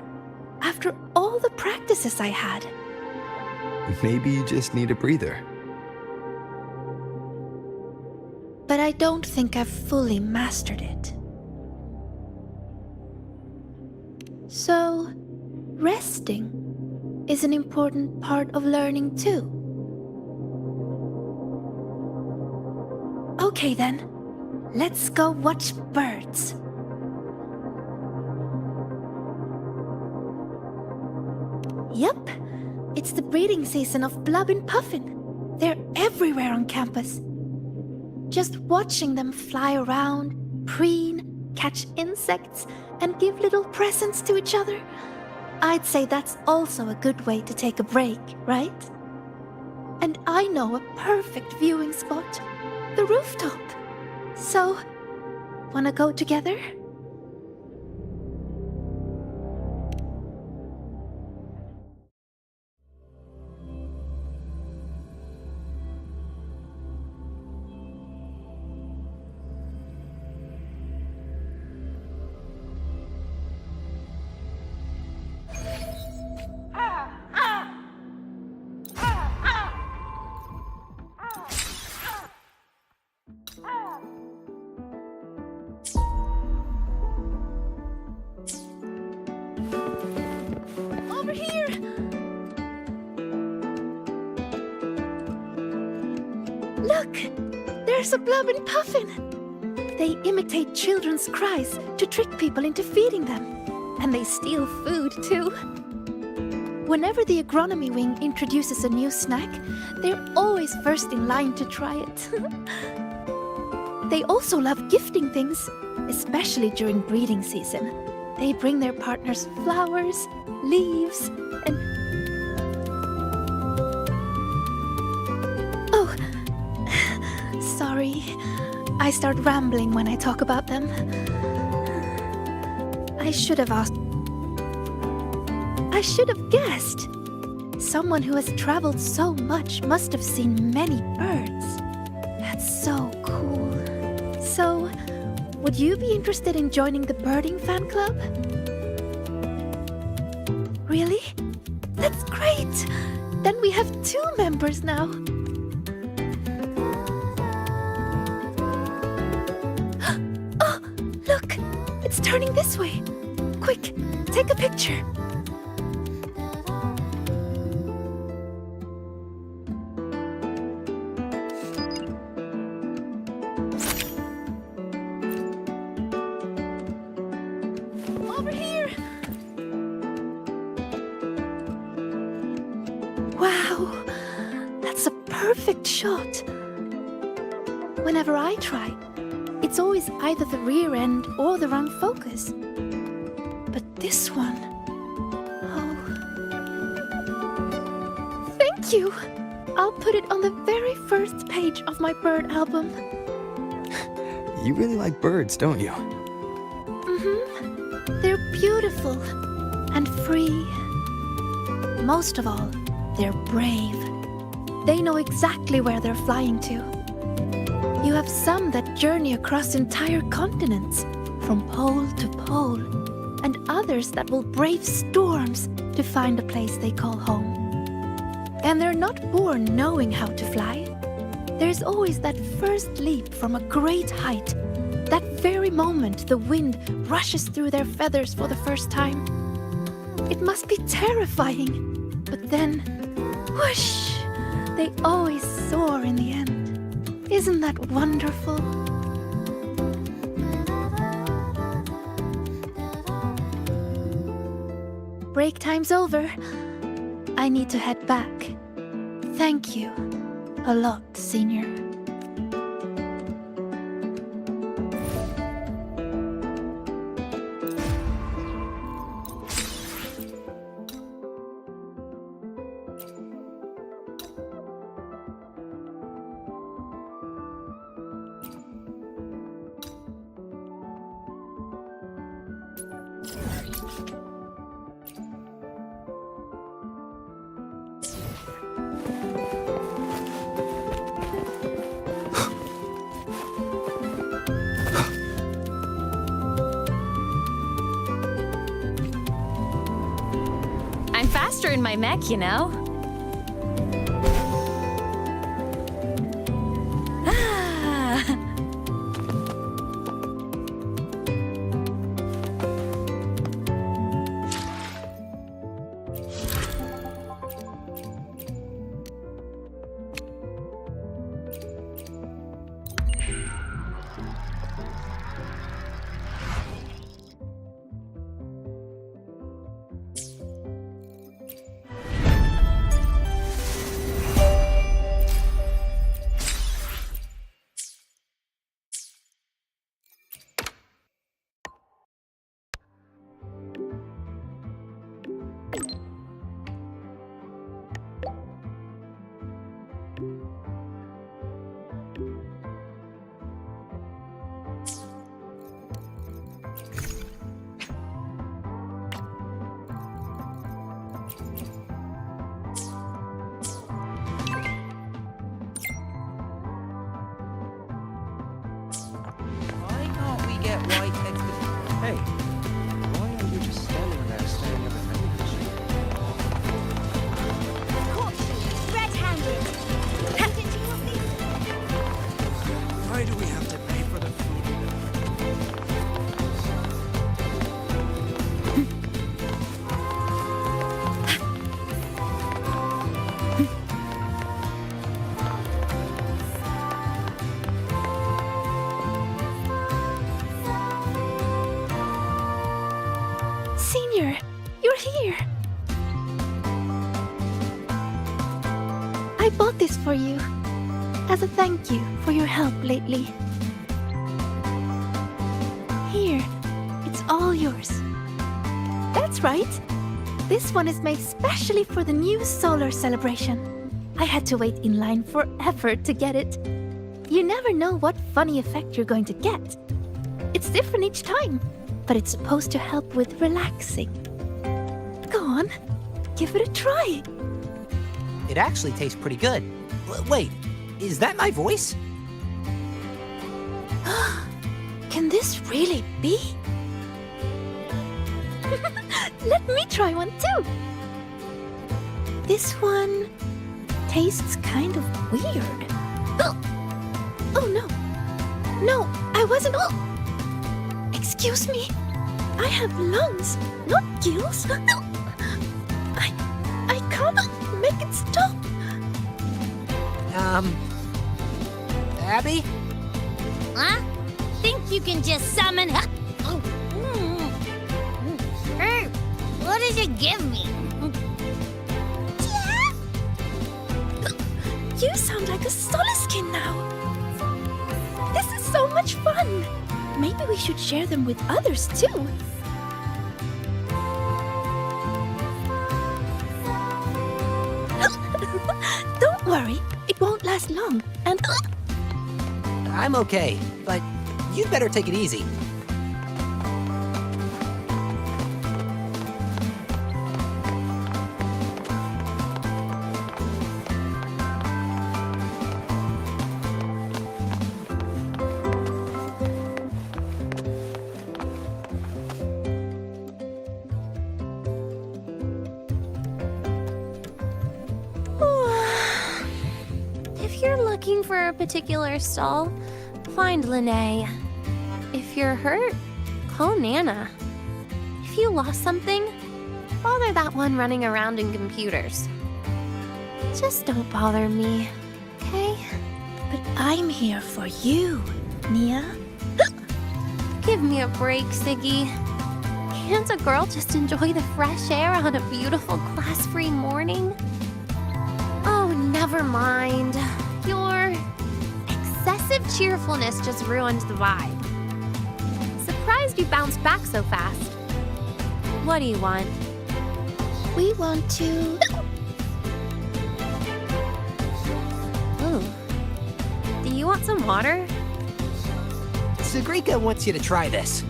After all the practices I had? Maybe you just need a breather. But I don't think I've fully mastered it. So, resting is an important part of learning too. Okay then, let's go watch birds. Yep, it's the breeding season of Blub and Puffin. They're everywhere on campus. Just watching them fly around, preen, catch insects, and give little presents to each other. I'd say that's also a good way to take a break, right? And I know a perfect viewing spot, the rooftop. So, wanna go together? Over here! Look! There's a Blub and Puffin! They imitate children's cries to trick people into feeding them. And they steal food, too. Whenever the agronomy wing introduces a new snack, they're always first in line to try it. They also love gifting things, especially during breeding season. They bring their partners flowers, leaves, and... Oh, sorry. I start rambling when I talk about them. I should have asked... I should have guessed. Someone who has traveled so much must have seen many birds. That's so cool. So, would you be interested in joining the birding fan club? Really? That's great! Then we have 2 members now. Oh, look! It's turning this way. Quick, take a picture. Over here! Wow, that's a perfect shot. Whenever I try, it's always either the rear end or the wrong focus. But this one... Oh... Thank you! I'll put it on the very first page of my bird album. You really like birds, don't you? They're beautiful and free. most of all, they're brave. They know exactly where they're flying to. You have some that journey across entire continents, from pole to pole, and others that will brave storms to find a place they call home. And they're not born knowing how to fly. There's always that first leap from a great height, that very moment the wind rushes through their feathers for the first time. It must be terrifying, but then, whoosh, they always soar in the end. Isn't that wonderful? Break time's over. I need to head back. Thank you a lot, Senior. I'm faster in my mech, you know. Hey, why are you just standing there staring at the television? Caught you, red-handed. Hand it to your feet. Why do we have to pay for the food? Senior, you're here. I bought this for you as a thank you for your help lately. Here, it's all yours. That's right. This one is made specially for the new solar celebration. I had to wait in line forever to get it. You never know what funny effect you're going to get. It's different each time, but it's supposed to help with relaxing. Go on, give it a try. It actually tastes pretty good. Wait, is that my voice? Can this really be? Let me try one too. This one tastes kind of weird. Oh no. No, I wasn't. Excuse me. I have lungs, not gills. I can't make it stop. Abby? Huh? Think you can just summon? Hey, what did you give me? You sound like a Soliskin now. This is so much fun. Maybe we should share them with others too. Don't worry, it won't last long. And I'm okay, but you'd better take it easy. looking for a particular stall, find Lene. If you're hurt, call Nana. If you lost something, bother that one running around in computers. Just don't bother me, okay? But I'm here for you, Nia. Give me a break, Siggy. Can't a girl just enjoy the fresh air on a beautiful class-free morning? Oh, never mind. Your excessive cheerfulness just ruined the vibe. Surprised you bounced back so fast. What do you want? We want to... Ooh. Do you want some water? Sigrika wants you to try this.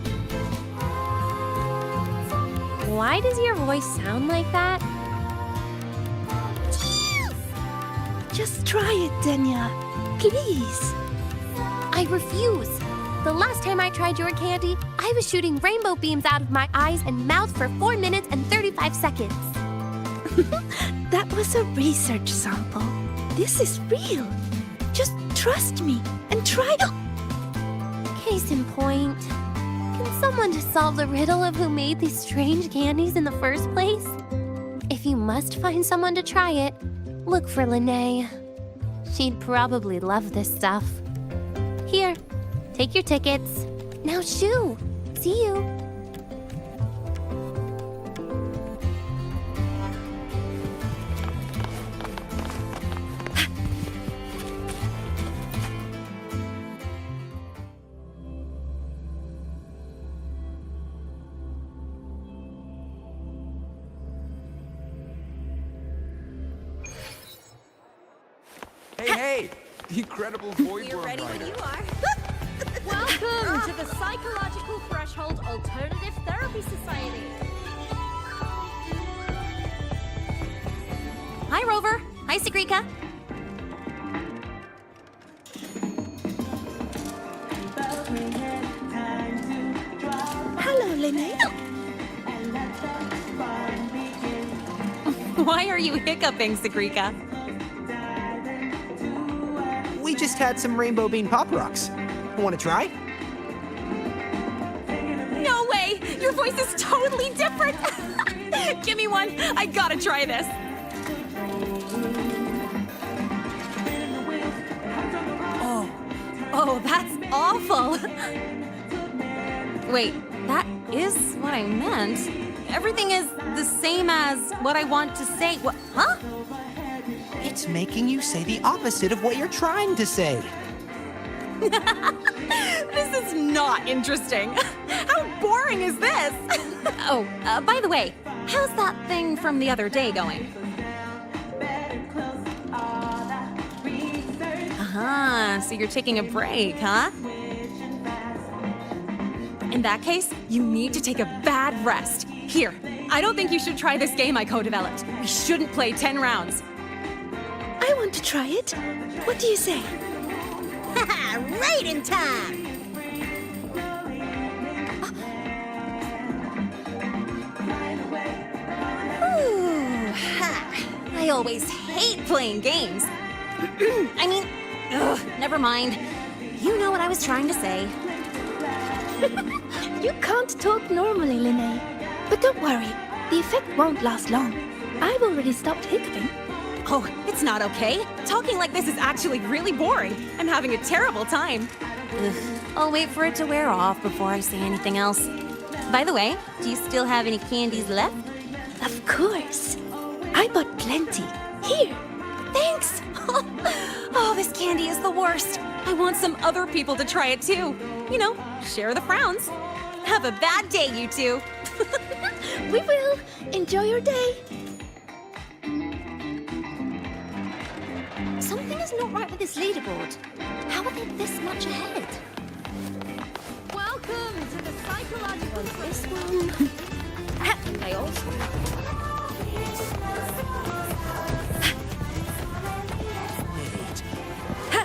Why does your voice sound like that? Just try it, Denya. Please. I refuse. The last time I tried your candy, I was shooting rainbow beams out of my eyes and mouth for 4 minutes and 35 seconds. That was a research sample. This is real. Just trust me and try it. Case in point. Can someone just solve the riddle of who made these strange candies in the first place? If you must find someone to try it, look for Lene. She'd probably love this stuff. Here, take your tickets. Now shoo! See you! Hey! The incredible void We're world ready when writer. you are. Welcome to the Psychological Threshold Alternative Therapy Society. Hi, Rover. Hi, Sigrika. Hello, Lene. Why are you hiccuping, Sigrika? We just had some rainbow bean pop rocks. Want to try? No way! Your voice is totally different! Give me one. I gotta try this. Oh, that's awful. Wait, that is what I meant. Everything is the same as what I want to say. What? Huh? It's making you say the opposite of what you're trying to say. This is not interesting. How boring is this? By the way, how's that thing from the other day going? So you're taking a break, huh? In that case, you need to take a bad rest. Here, I don't think you should try this game I co-developed. We shouldn't play 10 rounds. I want to try it. What do you say? Right in time! Ooh, I always hate playing games. I mean, never mind. You know what I was trying to say. You can't talk normally, Lene. But don't worry, the effect won't last long. I've already stopped hiccuping. Oh, it's not okay. Talking like this is actually really boring. I'm having a terrible time. I'll wait for it to wear off before I say anything else. By the way, do you still have any candies left? Of course. I bought plenty. Here. Thanks! Oh, this candy is the worst. I want some other people to try it too. You know, share the frowns. Have a bad day, you two. We will. Enjoy your day. Something is not right with this leaderboard. How are they this much ahead? Welcome to the Psychological This one. I also... Wait.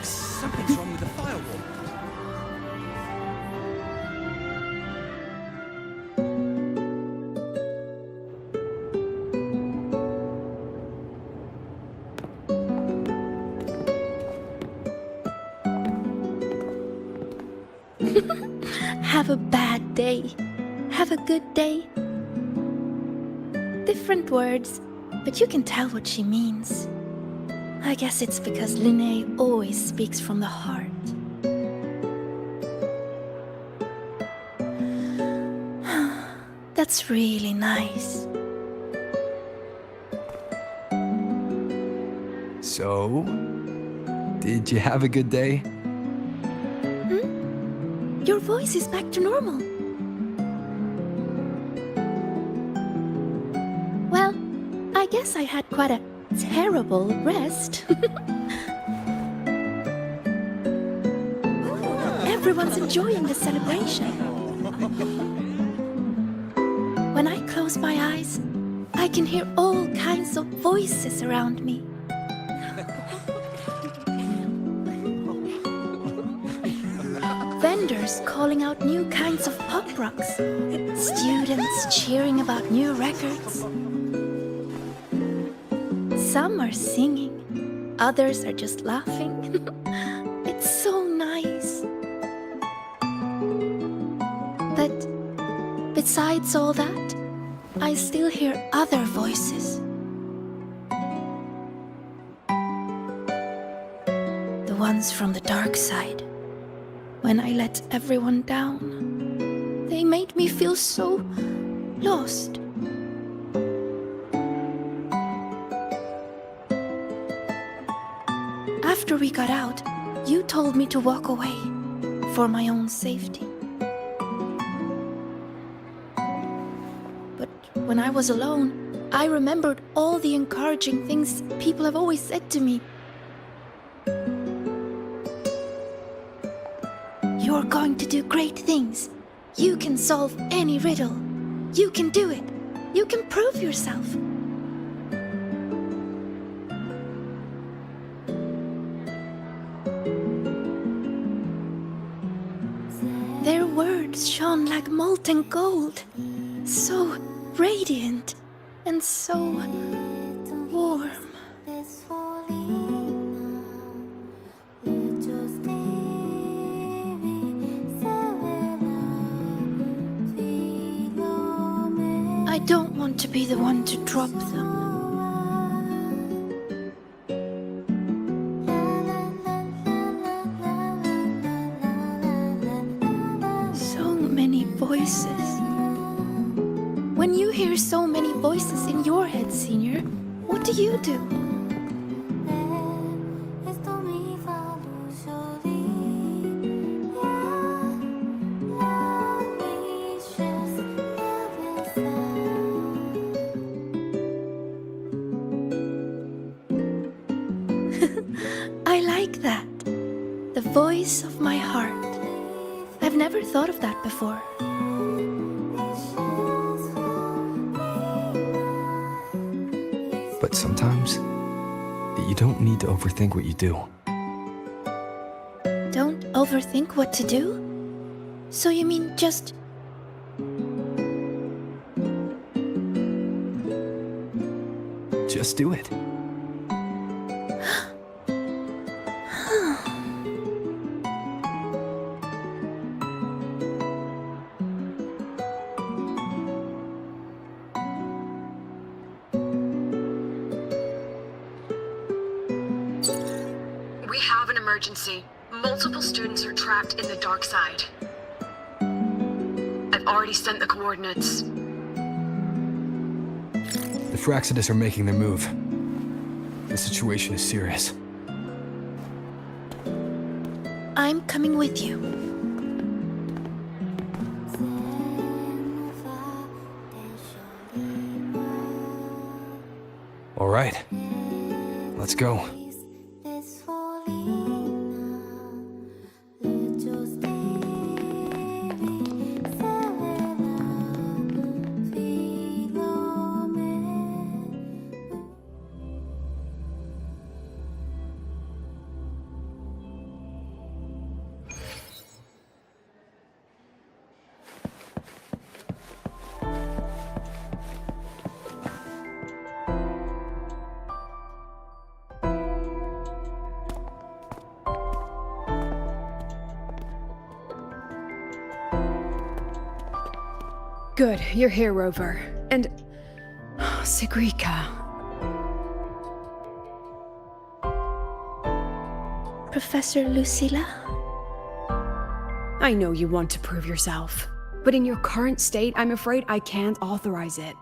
Something's wrong with the firewall. have a bad day. Have a good day. Different words, but you can tell what she means. I guess it's because Linnea always speaks from the heart. That's really nice. So, did you have a good day? Your voice is back to normal. Well, I guess I had quite a terrible rest. Everyone's enjoying the celebration. When I close my eyes, I can hear all kinds of voices around me. Vendors calling out new kinds of pop rocks. Students cheering about new records. Some are singing, others are just laughing. It's so nice. But besides all that, I still hear other voices. The ones from the dark side. When I let everyone down, they made me feel so lost. After we got out, you told me to walk away for my own safety. But when I was alone, I remembered all the encouraging things people have always said to me. You're going to do great things. You can solve any riddle. You can do it. You can prove yourself. Their words shone like molten gold. So radiant and so warm. I don't want to be the one to drop them. So many voices. When you hear so many voices in your head, Senior, what do you do? I like that. The voice of my heart. I've never thought of that before. But sometimes, you don't need to overthink what you do. Don't overthink what to do? So you mean just... Just do it. We have an emergency. Multiple students are trapped in the dark side. I've already sent the coordinates. The Fractionists are making their move. The situation is serious. I'm coming with you. All right. Let's go. Good, you're here, Rover. And... Sigrika. Professor Lucilla? I know you want to prove yourself, but in your current state, I'm afraid I can't authorize it.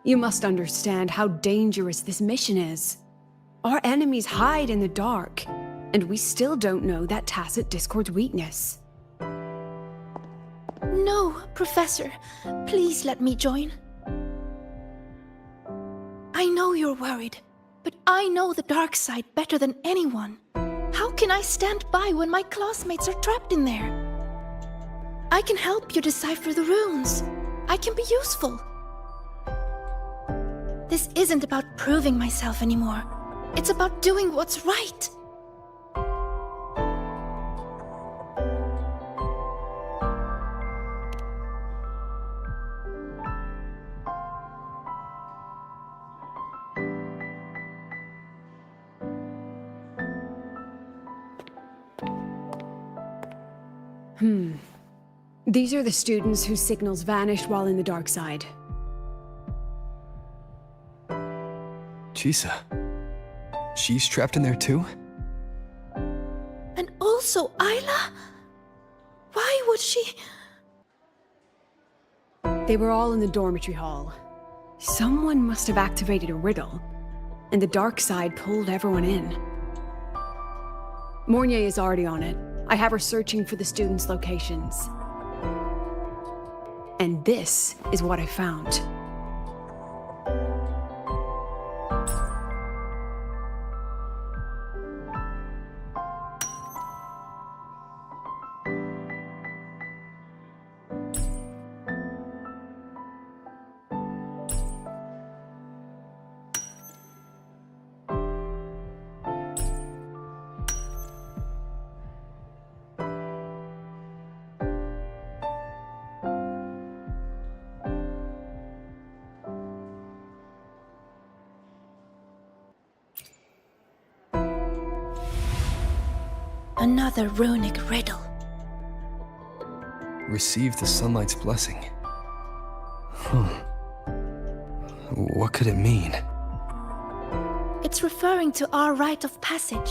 You must understand how dangerous this mission is. Our enemies hide in the dark, and we still don't know that tacit discord's weakness. No, Professor. Please let me join. I know you're worried, but I know the dark side better than anyone. How can I stand by when my classmates are trapped in there? I can help you decipher the runes. I can be useful. This isn't about proving myself anymore. It's about doing what's right. These are the students whose signals vanished while in the dark side. Chisa. She's trapped in there too? And also Isla? Why would she... They were all in the dormitory hall. Someone must have activated a riddle, and the dark side pulled everyone in. Mornier is already on it. I have her searching for the students' locations. And this is what I found. Another runic riddle. Receive the sunlight's blessing. What could it mean? It's referring to our rite of passage.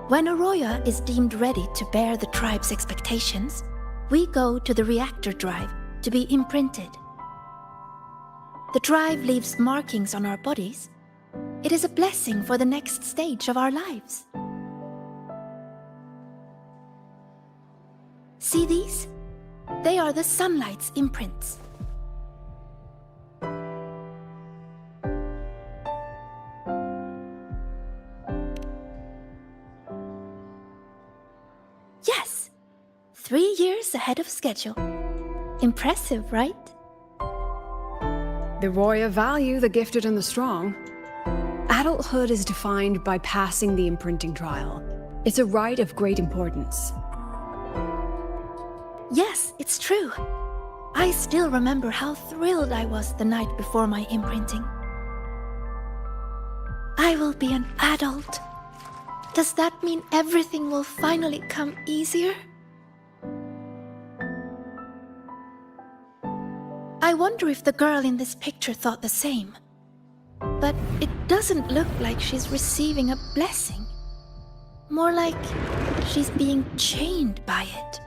When a Roya is deemed ready to bear the tribe's expectations, we go to the reactor drive to be imprinted. The drive leaves markings on our bodies. It is a blessing for the next stage of our lives. See these? They are the sunlight's imprints. Yes! 3 years ahead of schedule. Impressive, right? The Roya value the gifted and the strong. Adulthood is defined by passing the imprinting trial. It's a rite of great importance. Yes, it's true. I still remember how thrilled I was the night before my imprinting. I will be an adult. Does that mean everything will finally come easier? I wonder if the girl in this picture thought the same. But it doesn't look like she's receiving a blessing. More like she's being chained by it.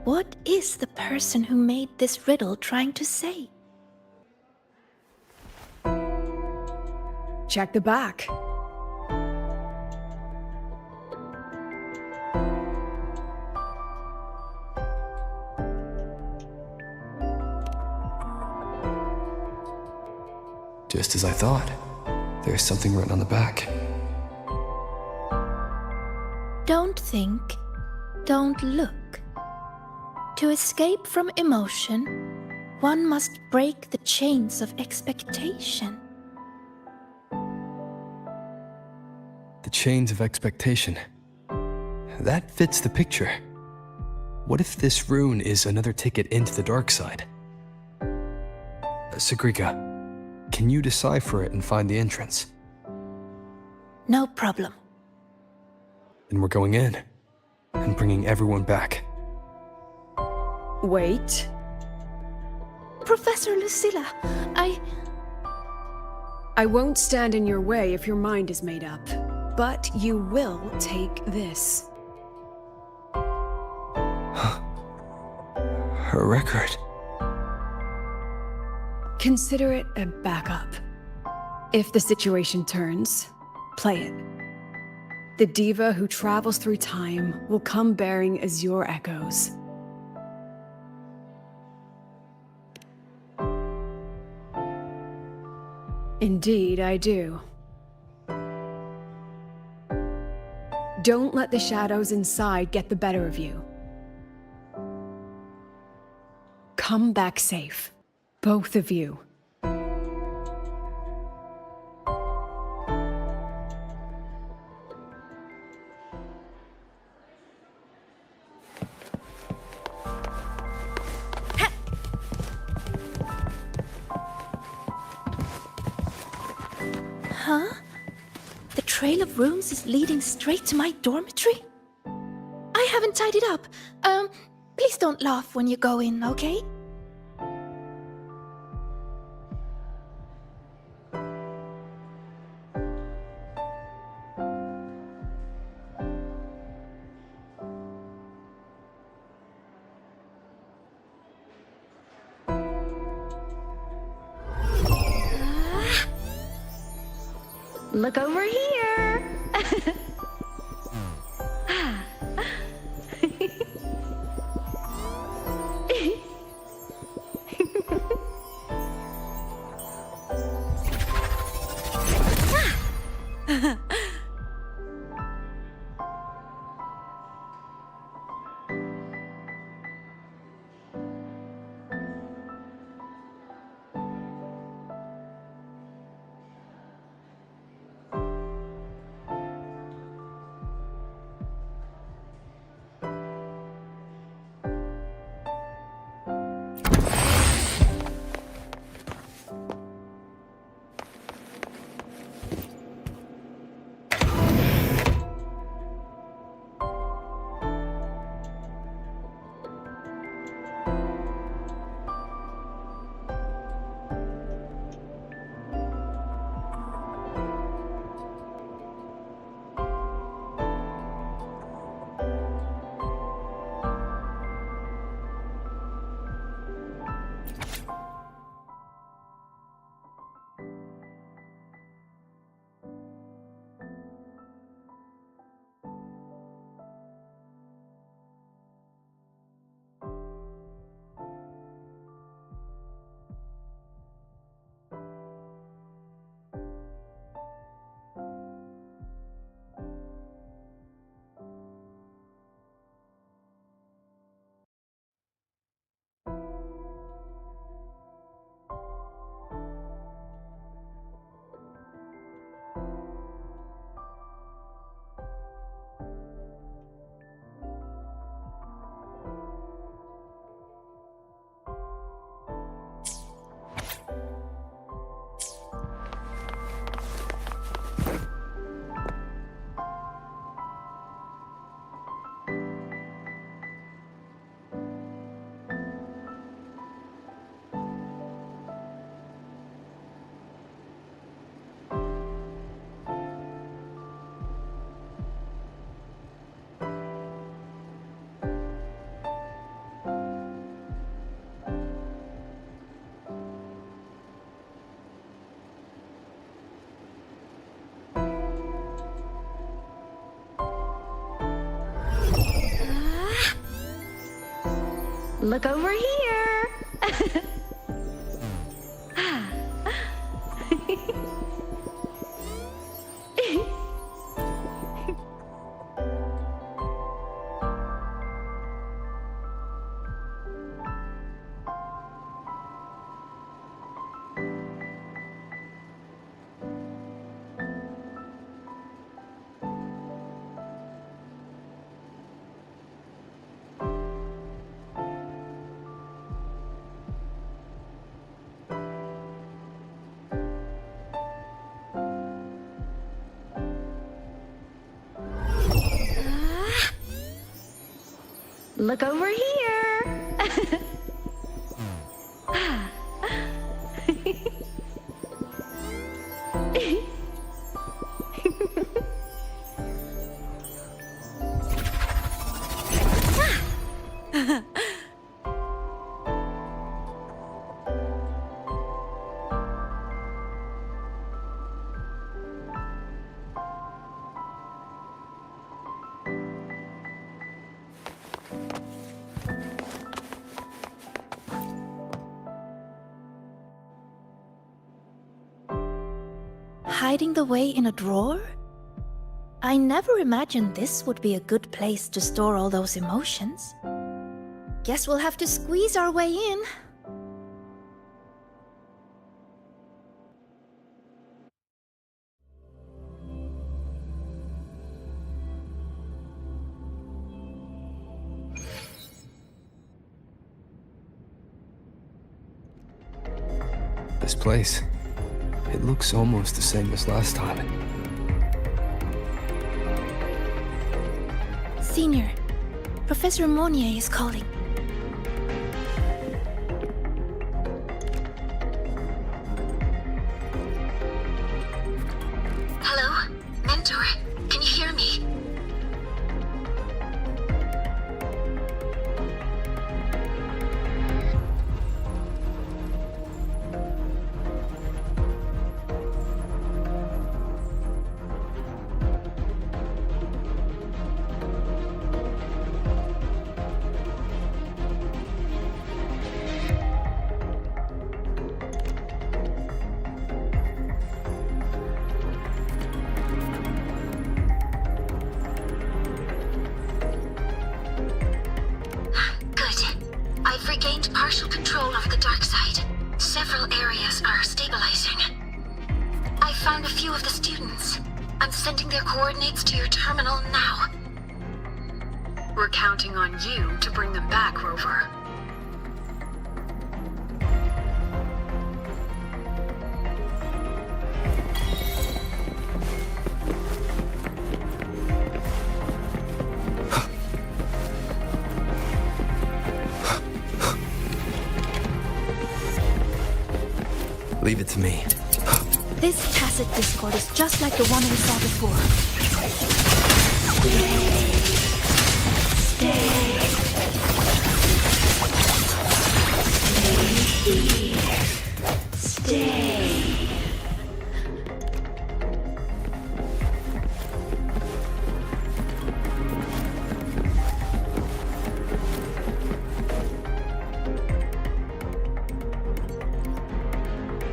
What is the person who made this riddle trying to say? Check the back. Just as I thought. There's something written on the back. Don't think, don't look. To escape from emotion, one must break the chains of expectation. The chains of expectation. That fits the picture. What if this rune is another ticket into the dark side? Sigrika, can you decipher it and find the entrance? No problem. then we're going in and bringing everyone back. Wait. Professor Lucilla, I won't stand in your way if your mind is made up, but you will take this. Her record. Consider it a backup. If the situation turns, play it. The diva who travels through time will come bearing azure echoes. Indeed, I do. Don't let the shadows inside get the better of you. Come back safe, both of you. huh? The trail of runes is leading straight to my dormitory? I haven't tied it up. Please don't laugh when you go in, okay? Look over here! Look over here! Look over here! Hiding the way in a drawer? I never imagined this would be a good place to store all those emotions. Guess we'll have to squeeze our way in. This place, it looks almost the same as last time. Senior, Professor Monnier is calling. Hello? Mentor, can you hear me? I've regained partial control of the dark side. Several areas are stabilizing. I found a few of the students. I'm sending their coordinates to your terminal now. We're counting on you to bring them back, Rover. Leave it to me. This tacit discord is just like the one we saw before. Stay.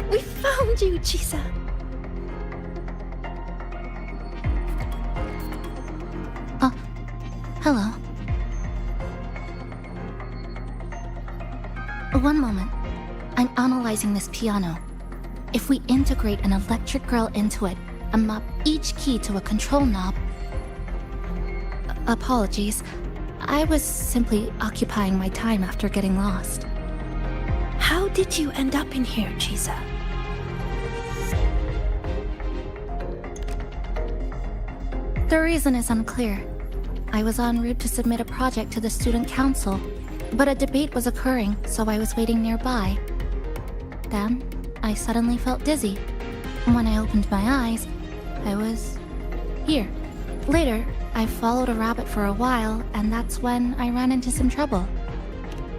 We found you, Chisa. Hello. One moment. I'm analyzing this piano. If we integrate an electric grill into it and map each key to a control knob... Apologies. I was simply occupying my time after getting lost. How did you end up in here, Chisa? The reason is unclear. I was en route to submit a project to the student council, but a debate was occurring, so I was waiting nearby. Then, I suddenly felt dizzy. When I opened my eyes, I was here. Later, I followed a rabbit for a while, and that's when I ran into some trouble.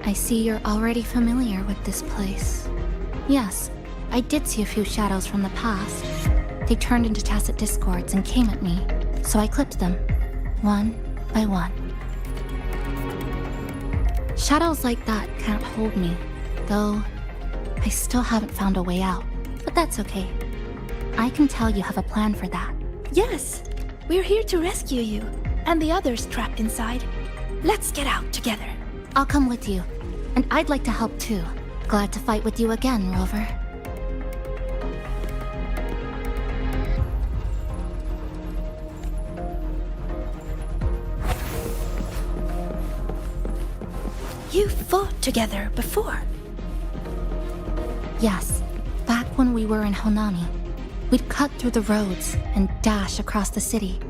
I see you're already familiar with this place. Yes, I did see a few shadows from the past. They turned into tacit discords and came at me, so I clipped them, one by one. Shadows like that can't hold me, though I still haven't found a way out. But that's okay. I can tell you have a plan for that. Yes, we're here to rescue you, and the others trapped inside. Let's get out together. I'll come with you, and I'd like to help too. Glad to fight with you again, Rover. You fought together before. Yes, back when we were in Honami. We'd cut through the roads and dash across the city.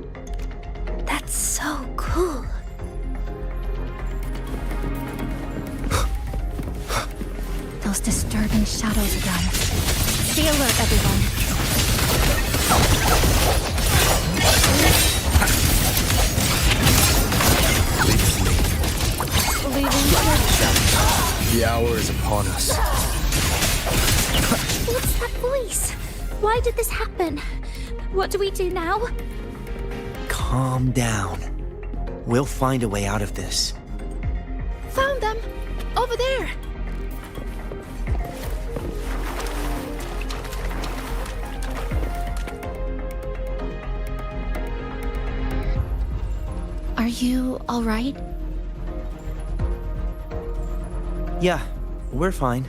That's so cool. Those disturbing shadows again. Stay alert, everyone. The hour is upon us. What's that voice? Why did this happen? What do we do now? Calm down. We'll find a way out of this. Found them! Over there! Are you alright? Yeah, we're fine.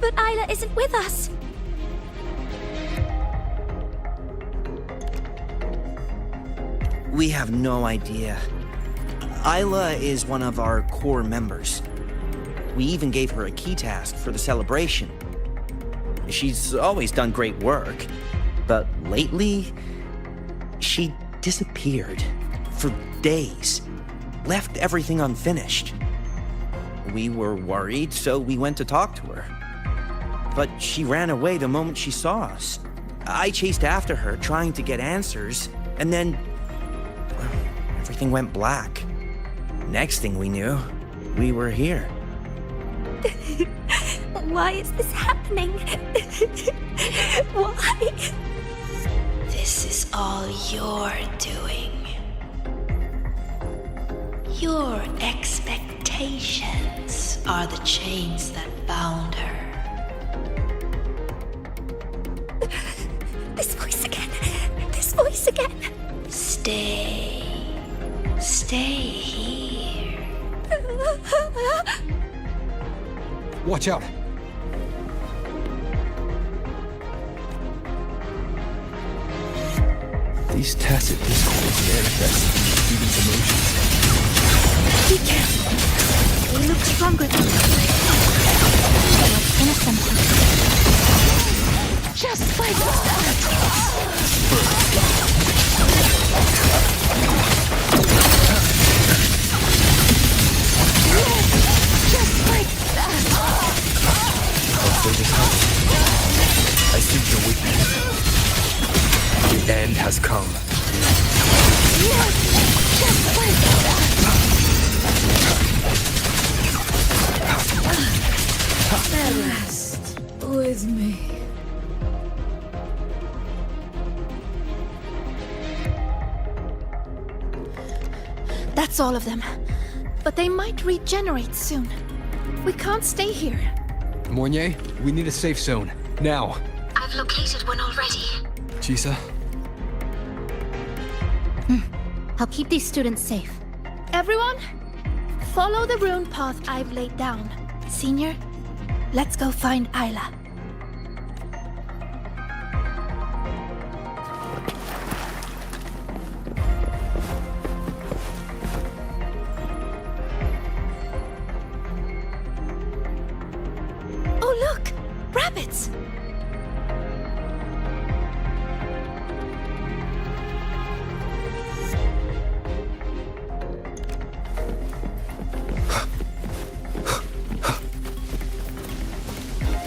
But Isla isn't with us. We have no idea. Isla is one of our core members. We even gave her a key task for the celebration. She's always done great work, but lately, she disappeared for days, left everything unfinished. We were worried, so we went to talk to her. But she ran away the moment she saw us. I chased after her, trying to get answers, and then everything went black. Next thing we knew, we were here. Why is this happening? Why? This is all your doing. Your expectations are the chains that bound her. This voice again. This voice again. Stay. Stay here. Watch out! These tacit discords manifest students' emotions. Be careful. They look stronger than us. Like innocent. Just like that. Yes, just like that. They just help. I see your weakness. The end has come. Yes, just like that. Rest with me. That's all of them. But they might regenerate soon. We can't stay here. Mornier, we need a safe zone. Now. I've located one already. Chisa? I'll keep these students safe. Everyone, follow the rune path I've laid down. Senior, let's go find Isla. Oh, look! Rabbits!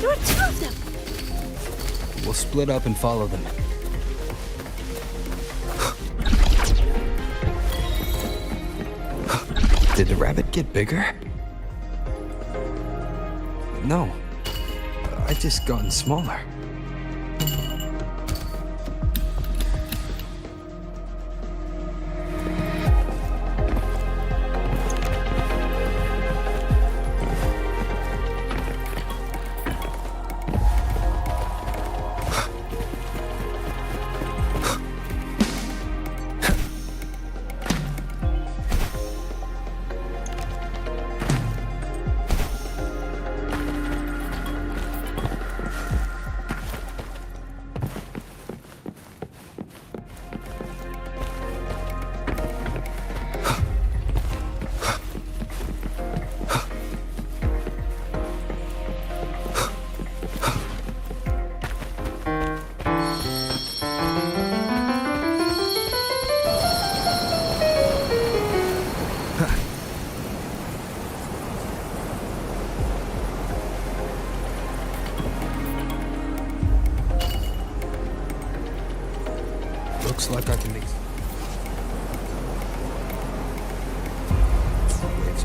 There are two of them! We'll split up and follow them. Did the rabbit get bigger? No. I just gotten smaller.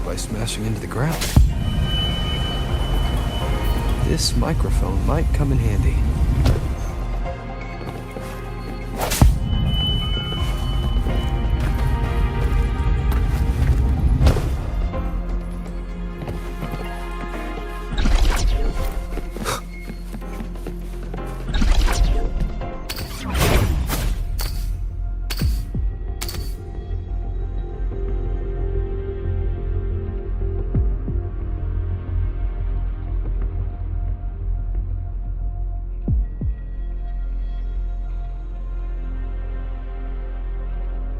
by smashing into the ground. This microphone might come in handy.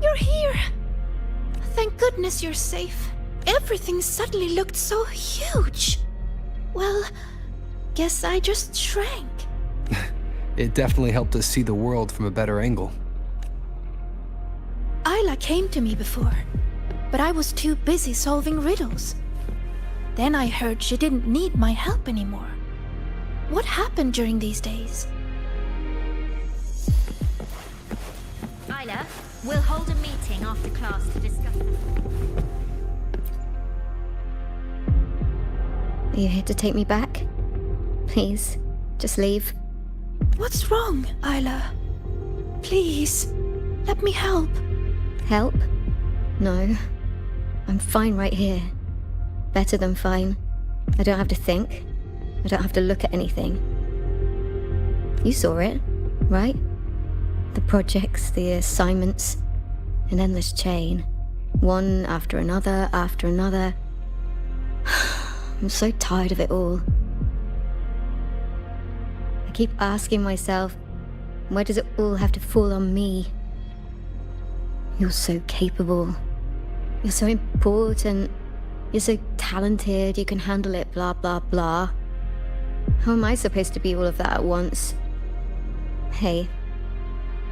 You're here! Thank goodness you're safe. Everything suddenly looked so huge. Well, guess I just shrank. It definitely helped us see the world from a better angle. Isla came to me before, but I was too busy solving riddles. Then I heard she didn't need my help anymore. What happened during these days? Isla, we'll hold a meeting after class to discuss them. Are you here to take me back? Please, just leave. What's wrong, Isla? Please, let me help. Help? No. I'm fine right here. Better than fine. I don't have to think. I don't have to look at anything. You saw it, right? The projects, the assignments, an endless chain. One after another, after another. I'm so tired of it all. I keep asking myself, why does it all have to fall on me? You're so capable. You're so important. You're so talented, you can handle it, blah, blah, blah. How am I supposed to be all of that at once? Hey,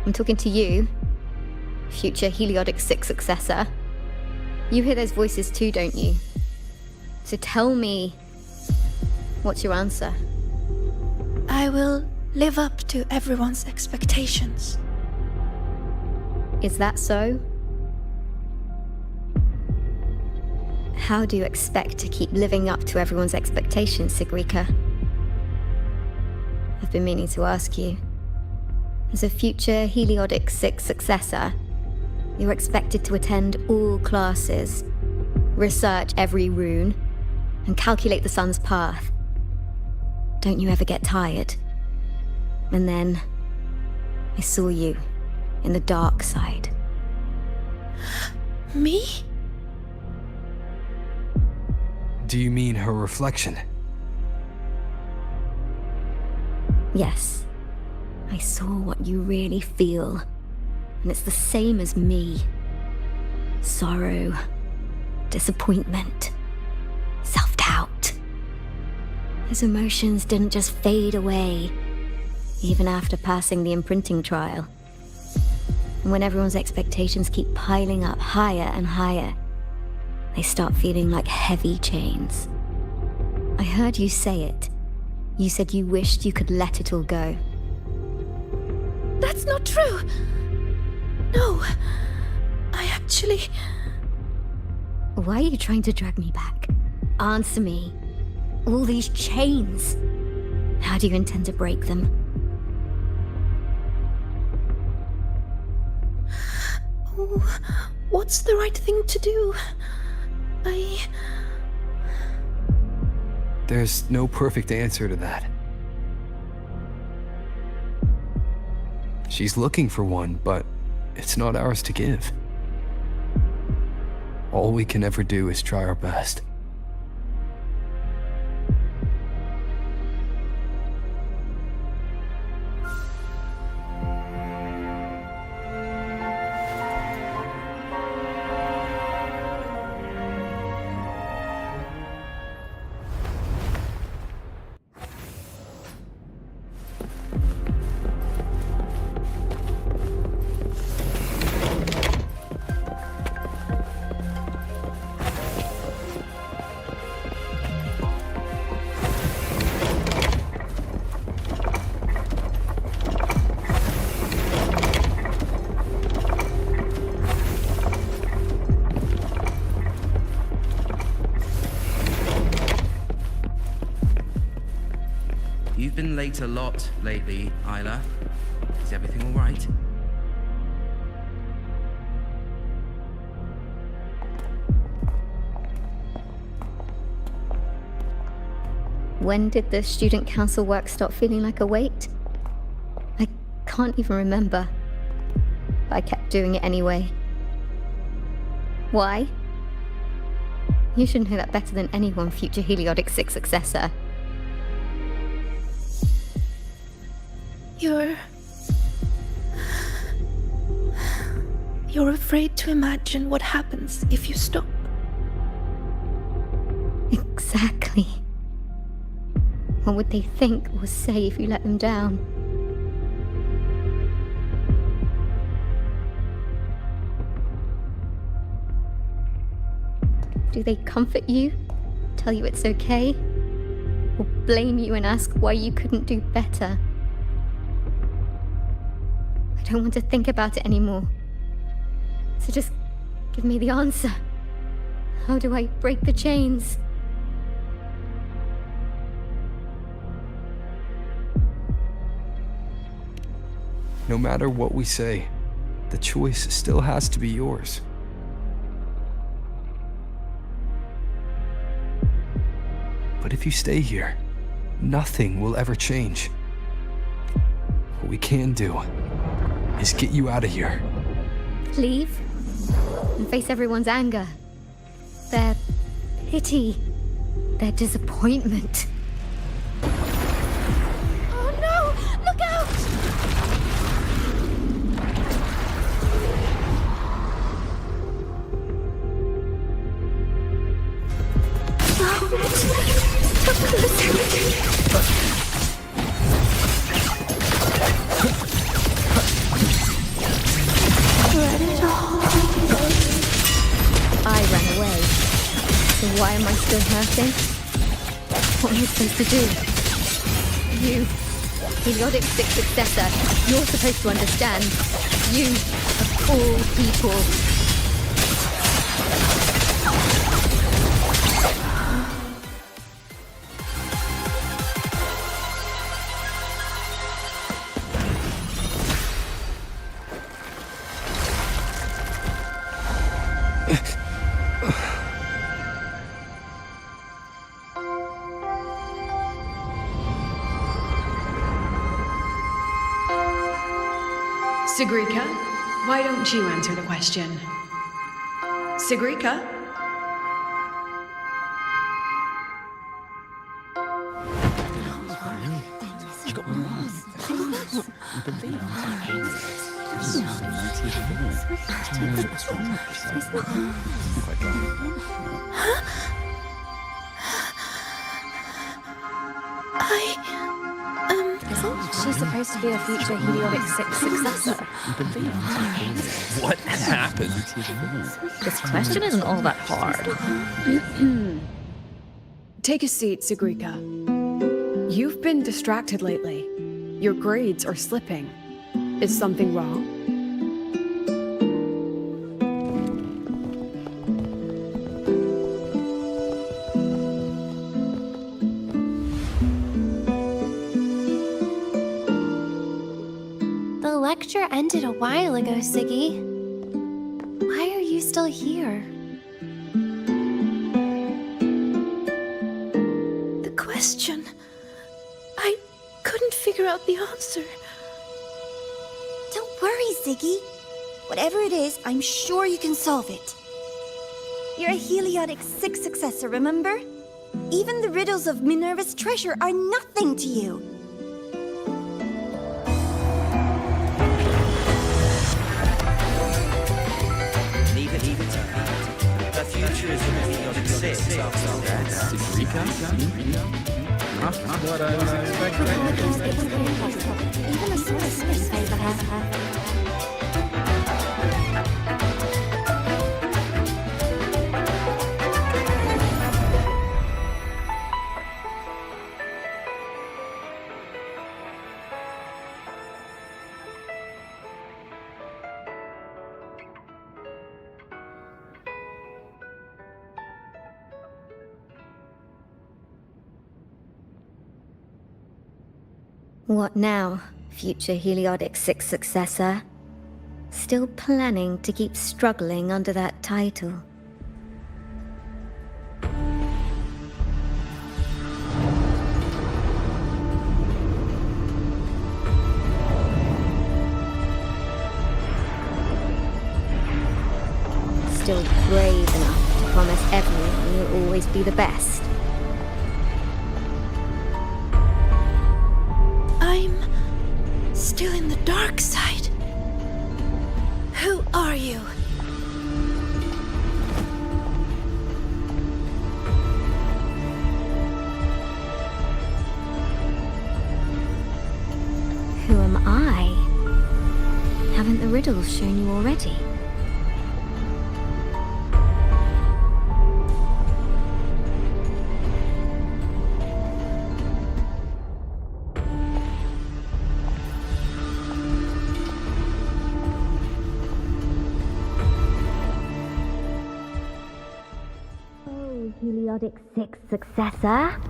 I'm talking to you, future Heliodic 6 successor. You hear those voices too, don't you? So tell me, what's your answer? I will live up to everyone's expectations. Is that so? How do you expect to keep living up to everyone's expectations, Sigrika? I've been meaning to ask you. As a future Heliodic 6 successor, you're expected to attend all classes, research every rune, and calculate the sun's path. Don't you ever get tired? And then, I saw you in the dark side. Me? Do you mean her reflection? Yes. I saw what you really feel. And it's the same as me. Sorrow, disappointment, self-doubt. His emotions didn't just fade away, even after passing the imprinting trial. And when everyone's expectations keep piling up higher and higher, they start feeling like heavy chains. I heard you say it. You said you wished you could let it all go. That's not true! No, I actually... Why are you trying to drag me back? Answer me. All these chains. How do you intend to break them? Oh, what's the right thing to do? There's no perfect answer to that. She's looking for one, but it's not ours to give. All we can ever do is try our best. been late a lot lately, Isla. Is everything all right? When did the student council work stop feeling like a weight? I can't even remember. But I kept doing it anyway. Why? You should know that better than anyone, future Heliotic 6 successor. You're afraid to imagine what happens if you stop. Exactly. What would they think or say if you let them down? Do they comfort you? Tell you it's okay? Or blame you and ask why you couldn't do better? I don't want to think about it anymore. So just give me the answer. How do I break the chains? No matter what we say, the choice still has to be yours. But if you stay here, nothing will ever change. What we can do is get you out of here. Leave and face everyone's anger, their pity, their disappointment. Oh no! Look out! I ran away. So why am I still hurting? What am I supposed to do? You, Heliotic 6 successor, you're supposed to understand. You, of all people. Sigrika, why don't you answer the question? Sigrika? Isn't she supposed to be a future Heliotic 6 successor? What happened? This question isn't all that hard. Take a seat, Sigrika. You've been distracted lately. Your grades are slipping. Is something wrong? The lecture ended a while ago, Siggy. Why are you still here? The question. I couldn't figure out the answer. Don't worry, Ziggy. Whatever it is, I'm sure you can solve it. You're a Heliotic 6 successor, remember? Even the riddles of Minerva's treasure are nothing to you. Leave it. The future is in the Heliotic 6 after all. That's Sigrika? Not what I was expecting. Even the Solar Smiths favor her. What now, future Heliodic 6 successor? Still planning to keep struggling under that title? Still brave enough to promise everyone you'll always be the best? I'm still in the dark side. Who are you? Who am I? Haven't the riddles shown you already? Heliodic 6 successor?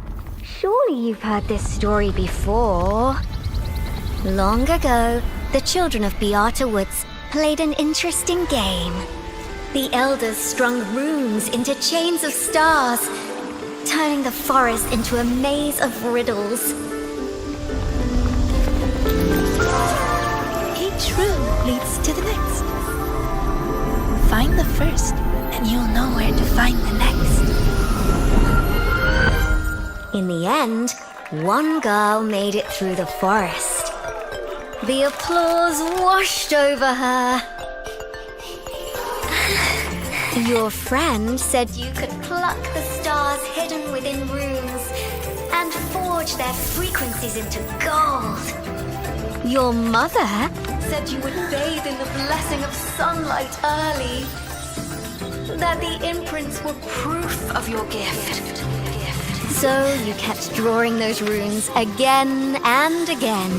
Surely you've heard this story before. Long ago, the children of Beata Woods played an interesting game. The elders strung runes into chains of stars, turning the forest into a maze of riddles. Each rune leads to the next. Find the first, and you'll know where to find the next. In the end, one girl made it through the forest. The applause washed over her. Your friend said you could pluck the stars hidden within runes and forge their frequencies into gold. Your mother said you would bathe in the blessing of sunlight early. That the imprints were proof of your gift. So you kept drawing those runes again and again,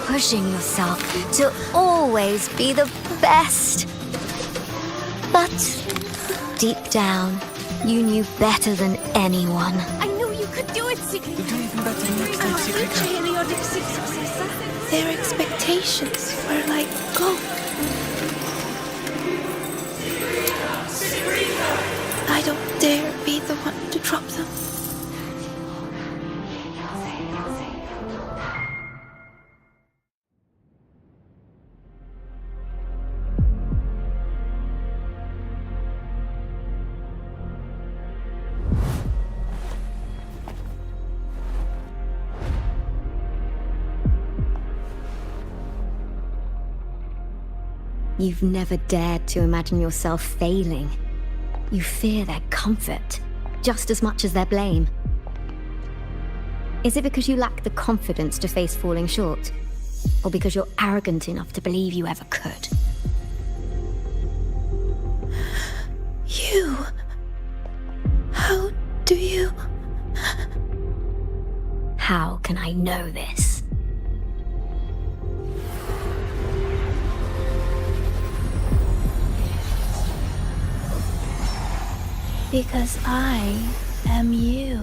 pushing yourself to always be the best. But deep down, you knew better than anyone. I knew you could do it, Sigrid. You'll do even better next time, Sigrid. Heliodic 6 successor. Their expectations were like gold. I don't dare be the one to drop them. You've never dared to imagine yourself failing. You fear their comfort just as much as their blame. Is it because you lack the confidence to face falling short? Or because you're arrogant enough to believe you ever could? You... How do you... How can I know this? Because I am you.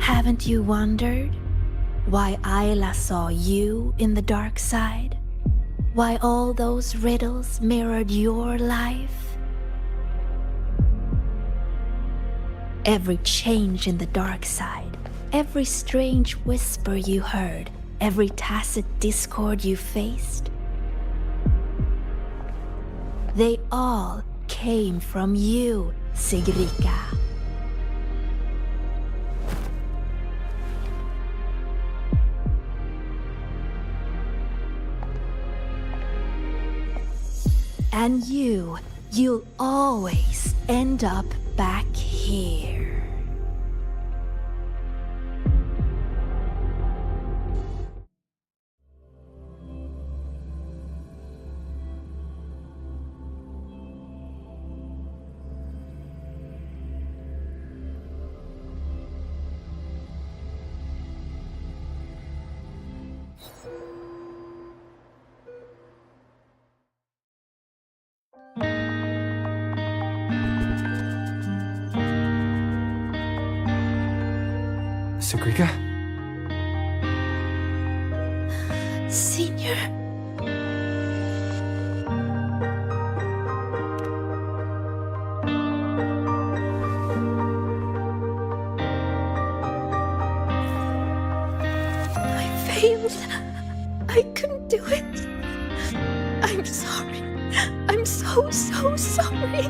Haven't you wondered why Ayla saw you in the dark side? Why all those riddles mirrored your life? Every change in the dark side, every strange whisper you heard, every tacit discord you faced, they all came from you, Sigrika. And you'll always end up back here. Sagrika? Senior. I failed. I couldn't do it. I'm sorry. I'm so sorry.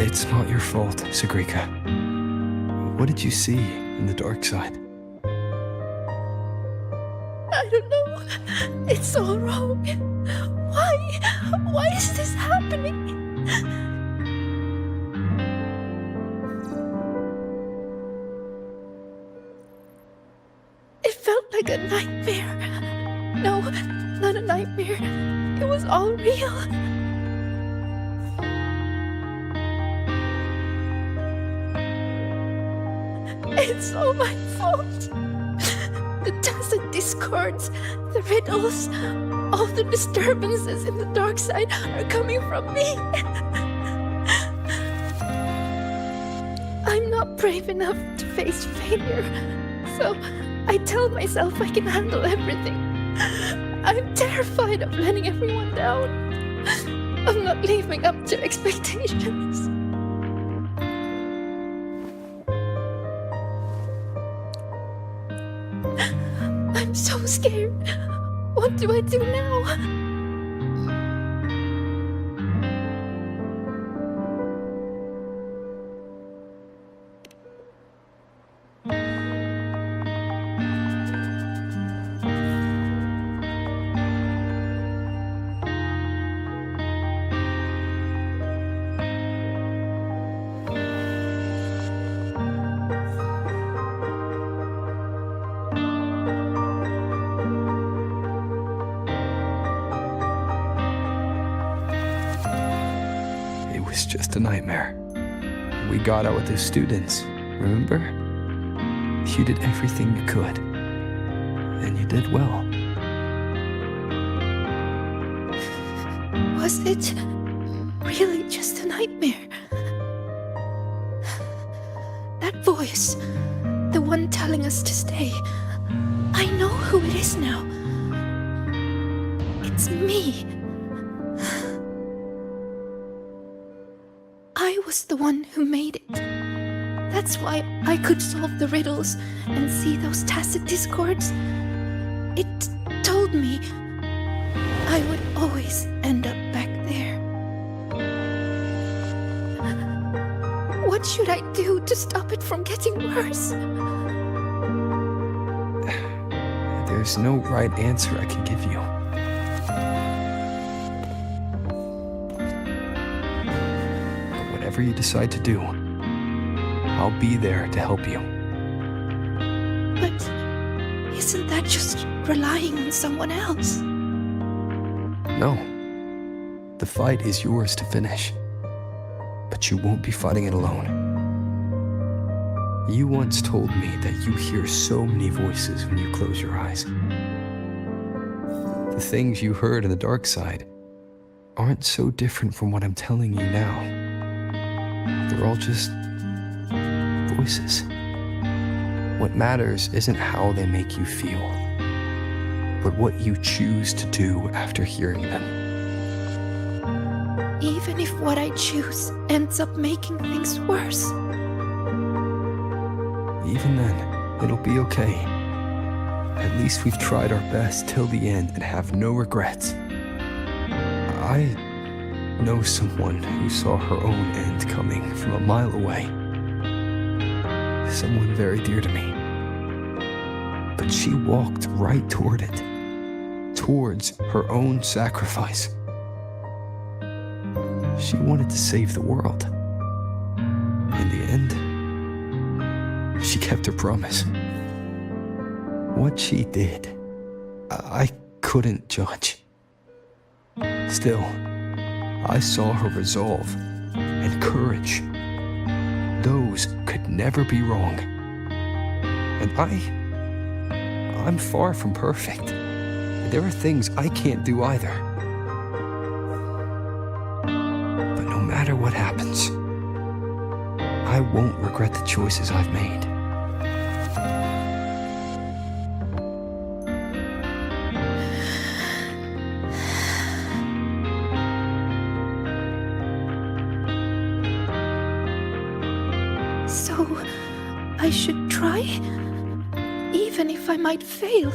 It's not your fault, Sagrika. What did you see in the dark side? I don't know. It's all wrong. Why is this happening? It felt like a nightmare. No, not a nightmare. It was all real. It's all my fault. The tacit discords, the riddles, all the disturbances in the dark side are coming from me. I'm not brave enough to face failure, so I tell myself I can handle everything. I'm terrified of letting everyone down, of not living up to expectations. I'm so scared. What do I do now? It was just a nightmare. We got out with the students, remember? You did everything you could. And you did well. Was it really just a nightmare? That voice, the one telling us to stay, I know who it is now. It's me. I was the one who made it. That's why I could solve the riddles and see those tacit discords. It told me I would always end up back there. What should I do to stop it from getting worse? There's no right answer I can give you. Whatever you decide to do, I'll be there to help you. But isn't that just relying on someone else? No. The fight is yours to finish. But you won't be fighting it alone. You once told me that you hear so many voices when you close your eyes. The things you heard in the dark side aren't so different from what I'm telling you now. They're all just voices. What matters isn't how they make you feel, but what you choose to do after hearing them. Even if what I choose ends up making things worse. Even then, it'll be okay. At least we've tried our best till the end and have no regrets. I know someone who saw her own end coming from a mile away. Someone very dear to me. But she walked right toward it, towards her own sacrifice. She wanted to save the world. In the end, she kept her promise. What she did, I couldn't judge. Still, I saw her resolve and courage. Those could never be wrong. And I'm far from perfect. There are things I can't do either. But no matter what happens, I won't regret the choices I've made. So, I should try? Even if I might fail?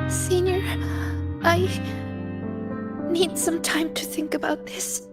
Senior, I need some time to think about this.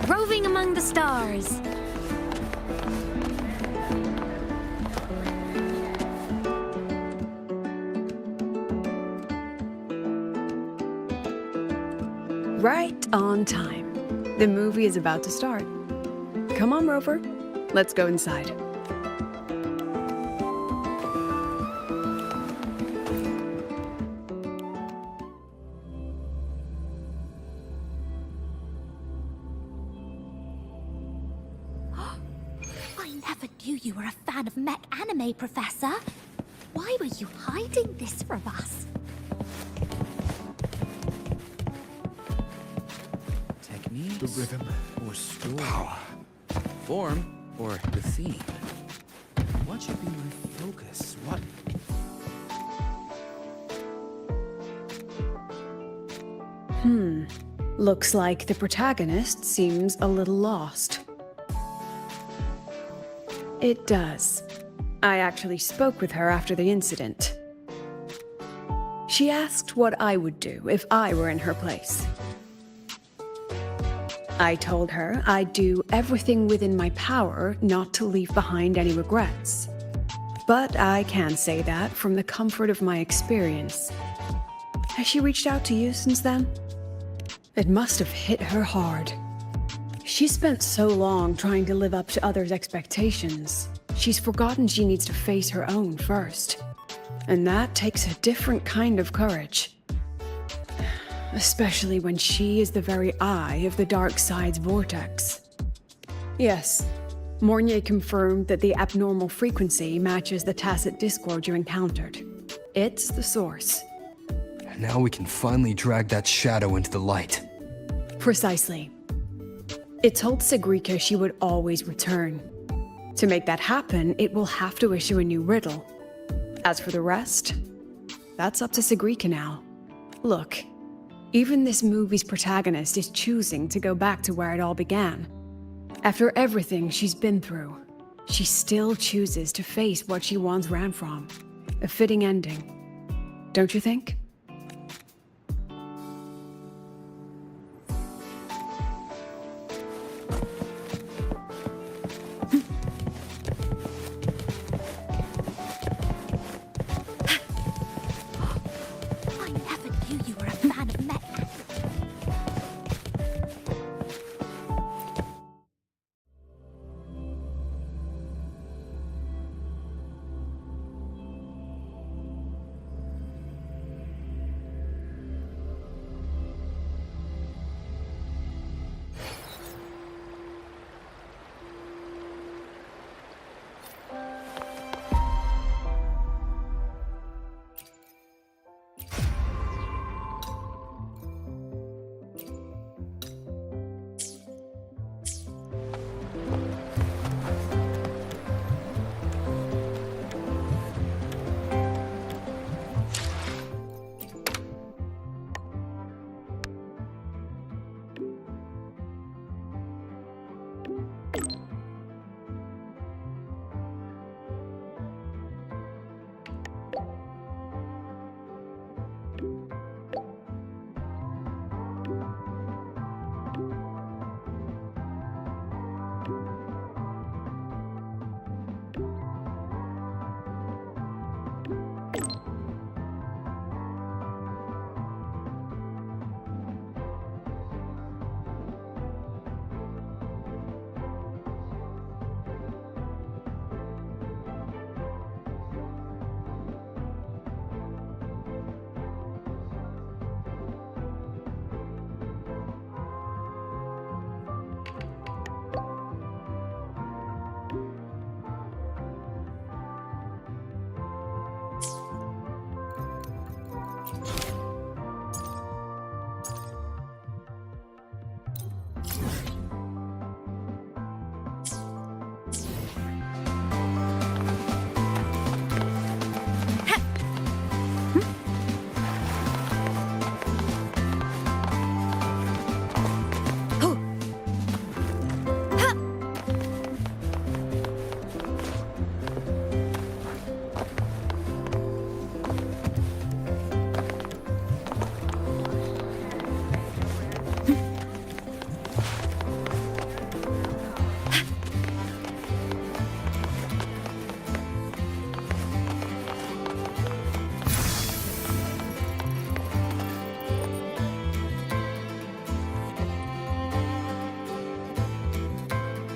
Roving among the stars. Right on time. The movie is about to start. Come on, Rover. Let's go inside. I never knew you were a fan of mech anime, Professor. Why were you hiding this from us? Techniques, The rhythm, or story, power. form, or the theme. What should be my focus? What? Looks like the protagonist seems a little lost. It does. I actually spoke with her after the incident. She asked what I would do if I were in her place. I told her I'd do everything within my power not to leave behind any regrets. But I can say that from the comfort of my experience. Has she reached out to you since then? It must have hit her hard. She spent so long trying to live up to others' expectations. She's forgotten she needs to face her own first. And that takes a different kind of courage. Especially when she is the very eye of the dark side's vortex. Yes, Mornier confirmed that the abnormal frequency matches the tacit discord you encountered. It's the source. Now we can finally drag that shadow into the light. Precisely. It told Sigrika she would always return. To make that happen, it will have to issue a new riddle. As for the rest, that's up to Sigrika now. Look, even this movie's protagonist is choosing to go back to where it all began. After everything she's been through, she still chooses to face what she once ran from. A fitting ending. Don't you think? I never knew you were a fan of mech.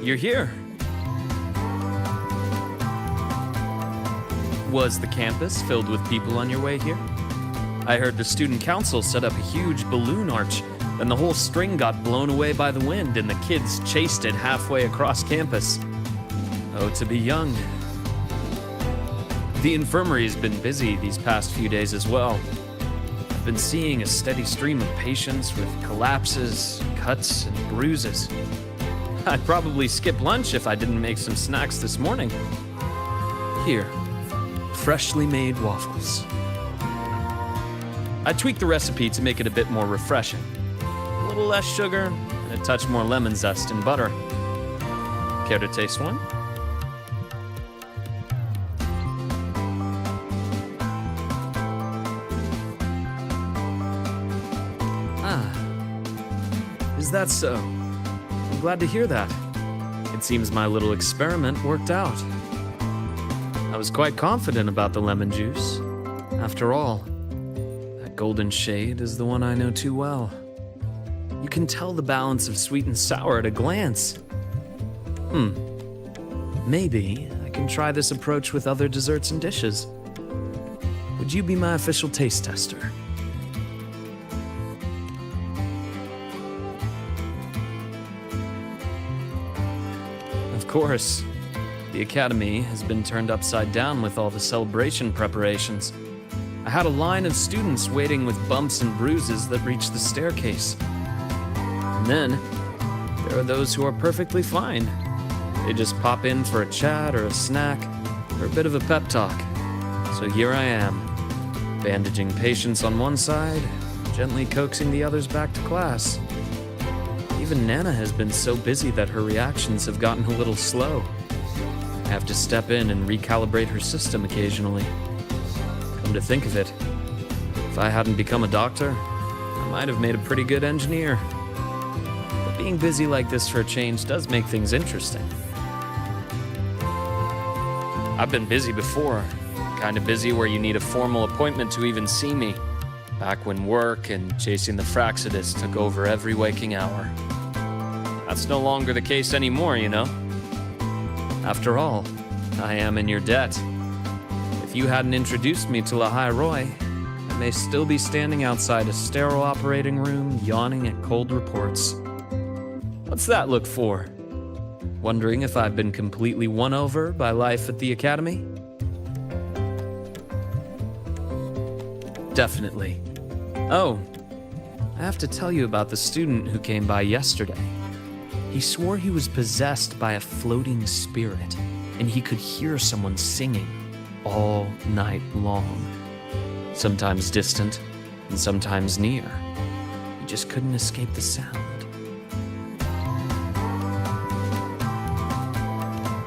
you're here. Was the campus filled with people on your way here? I heard the student council set up a huge balloon arch, then the whole string got blown away by the wind and the kids chased it halfway across campus. Oh, to be young. The infirmary's been busy these past few days as well. I've been seeing a steady stream of patients with collapses, cuts, and bruises. I'd probably skip lunch if I didn't make some snacks this morning. Here, freshly made waffles. I tweaked the recipe to make it a bit more refreshing. A little less sugar and a touch more lemon zest and butter. Care to taste one? Is that so? I'm glad to hear that. It seems my little experiment worked out. I was quite confident about the lemon juice. After all, that golden shade is the one I know too well. You can tell the balance of sweet and sour at a glance. Maybe I can try this approach with other desserts and dishes. Would you be my official taste tester? Of course. The academy has been turned upside down with all the celebration preparations. I had a line of students waiting with bumps and bruises that reached the staircase. And then, there are those who are perfectly fine. They just pop in for a chat or a snack or a bit of a pep talk. So here I am, bandaging patients on one side, gently coaxing the others back to class. Even Nana has been so busy that her reactions have gotten a little slow. I have to step in and recalibrate her system occasionally. Come to think of it, if I hadn't become a doctor, I might have made a pretty good engineer. But being busy like this for a change does make things interesting. I've been busy before, kind of busy where you need a formal appointment to even see me. Back when work and chasing the Fraxidus took over every waking hour. That's no longer the case anymore, you know? After all, I am in your debt. If you hadn't introduced me to Lahai Roy, I may still be standing outside a sterile operating room, yawning at cold reports. What's that look for? Wondering if I've been completely won over by life at the academy? Definitely. Oh, I have to tell you about the student who came by yesterday. He swore he was possessed by a floating spirit, and he could hear someone singing all night long. Sometimes distant, and sometimes near. He just couldn't escape the sound.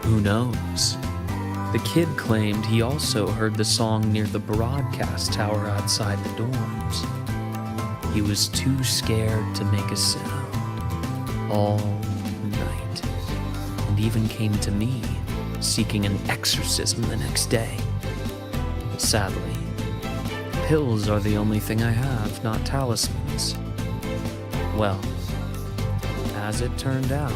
Who knows? The kid claimed he also heard the song near the broadcast tower outside the dorms. He was too scared to make a sound. All night. And even came to me, seeking an exorcism the next day. Sadly, pills are the only thing I have, not talismans. Well, as it turned out,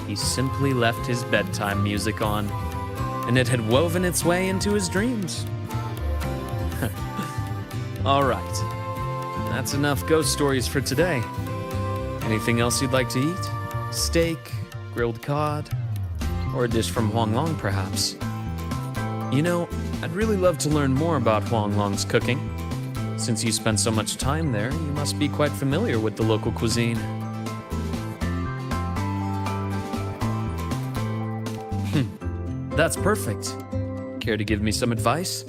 he simply left his bedtime music on, and it had woven its way into his dreams. All right, that's enough ghost stories for today. Anything else you'd like to eat? Steak, grilled cod, or a dish from Huanglong, perhaps? You know, I'd really love to learn more about Huanglong's cooking. Since you spent so much time there, you must be quite familiar with the local cuisine. That's perfect. Care to give me some advice?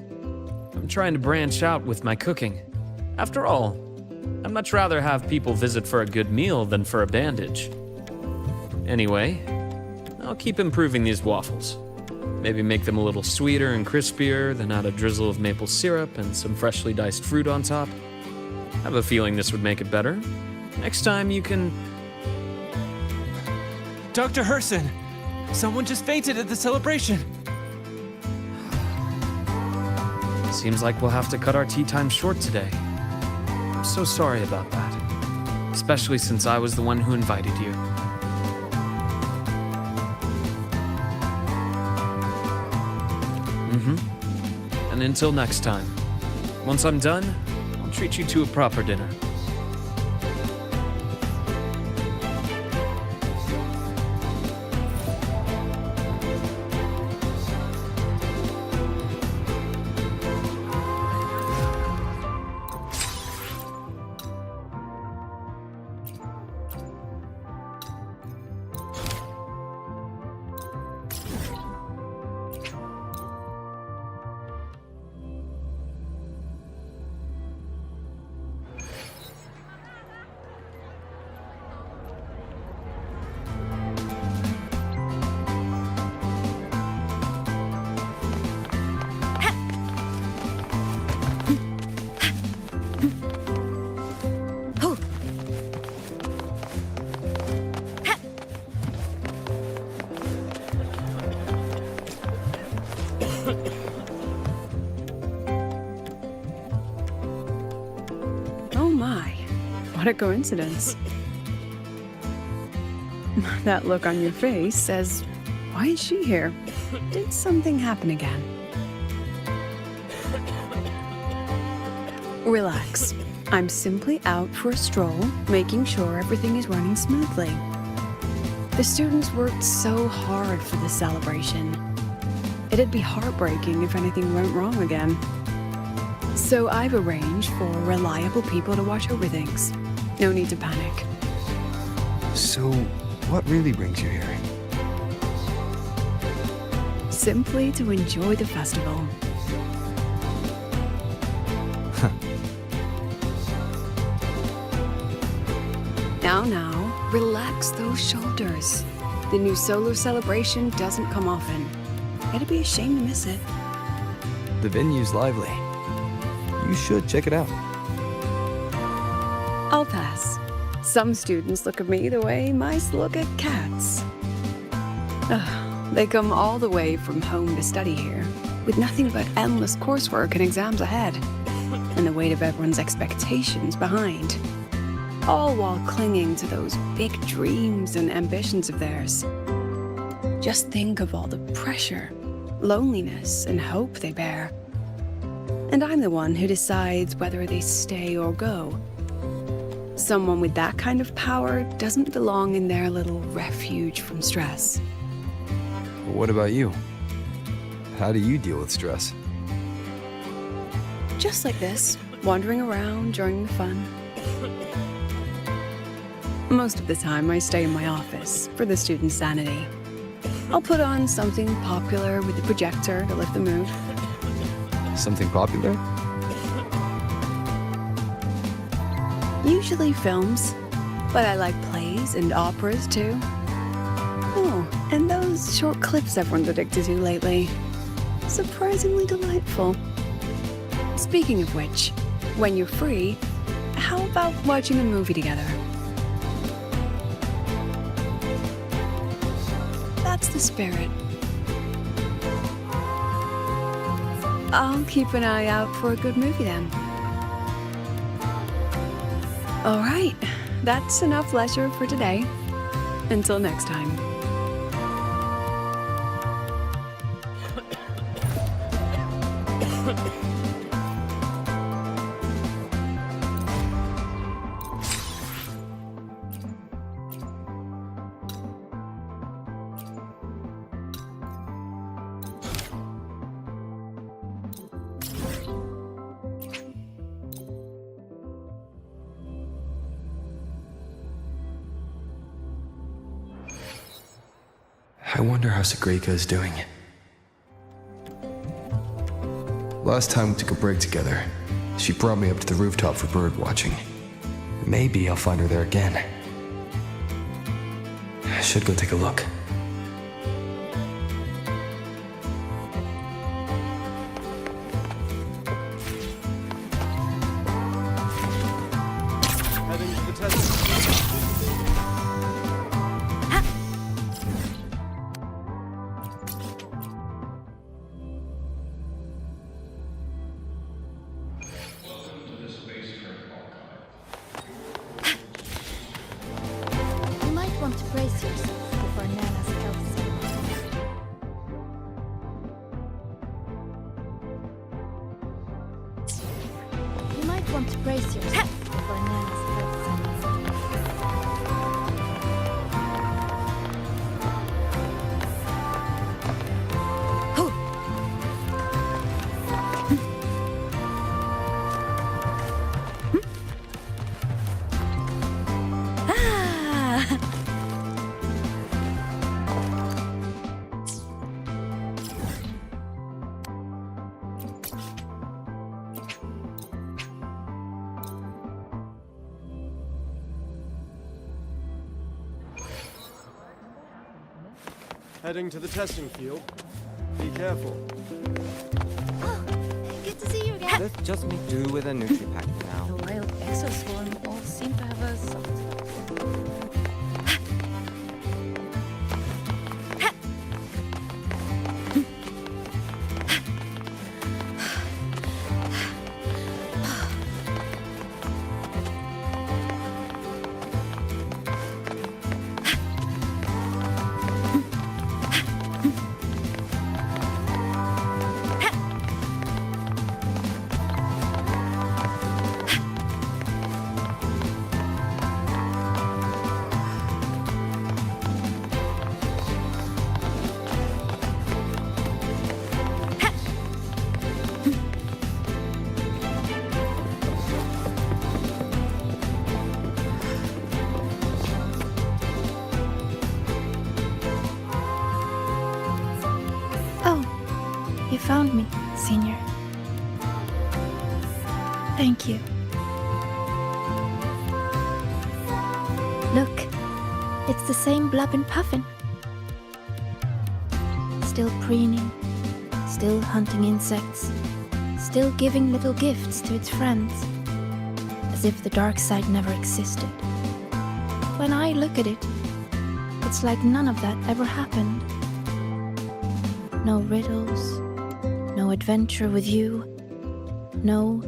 I'm trying to branch out with my cooking. After all, I'd much rather have people visit for a good meal than for a bandage. Anyway, I'll keep improving these waffles. Maybe make them a little sweeter and crispier, then add a drizzle of maple syrup and some freshly diced fruit on top. I have a feeling this would make it better. Next time you can... Dr. Herson! Someone just fainted at the celebration! Seems like we'll have to cut our tea time short today. I'm so sorry about that. Especially since I was the one who invited you. And until next time. Once I'm done, I'll treat you to a proper dinner. Oh my, what a coincidence. That look on your face says, why is she here? Did something happen again? Relax. I'm simply out for a stroll, making sure everything is running smoothly. The students worked so hard for this celebration. It'd be heartbreaking if anything went wrong again. So I've arranged for reliable people to watch over things. No need to panic. So, what really brings you here? Simply to enjoy the festival. Now, relax those shoulders. The new solar celebration doesn't come often. It'd be a shame to miss it. The venue's lively. You should check it out. I'll pass. Some students look at me the way mice look at cats. They come all the way from home to study here, with nothing but endless coursework and exams ahead, and the weight of everyone's expectations behind. All while clinging to those big dreams and ambitions of theirs. Just think of all the pressure, loneliness, and hope they bear. And I'm the one who decides whether they stay or go. Someone with that kind of power doesn't belong in their little refuge from stress. But what about you? How do you deal with stress? Just like this, wandering around during the fun. Most of the time, I stay in my office for the students' sanity. I'll put on something popular with the projector to lift the mood. Something popular? Usually films, but I like plays and operas too. Oh, and those short clips everyone's addicted to lately. Surprisingly delightful. Speaking of which, when you're free, how about watching a movie together? That's the spirit. I'll keep an eye out for a good movie then. All right, that's enough leisure for today. Until next time. I wonder how Sagrika is doing. Last time we took a break together, she brought me up to the rooftop for bird watching. Maybe I'll find her there again. I should go take a look. Heading to the test. You might want to brace yourself before Nana's health ceremony. Heading to the testing field. Be careful. Good to see you again. Let's just make do with a Nutripack now. The wild exoswarm all seem to have a soft You found me, Senior. Thank you. Look, it's the same Blub and Puffin. Still preening, still hunting insects, still giving little gifts to its friends, as if the dark side never existed. When I look at it, it's like none of that ever happened. No riddles, no adventure with you, no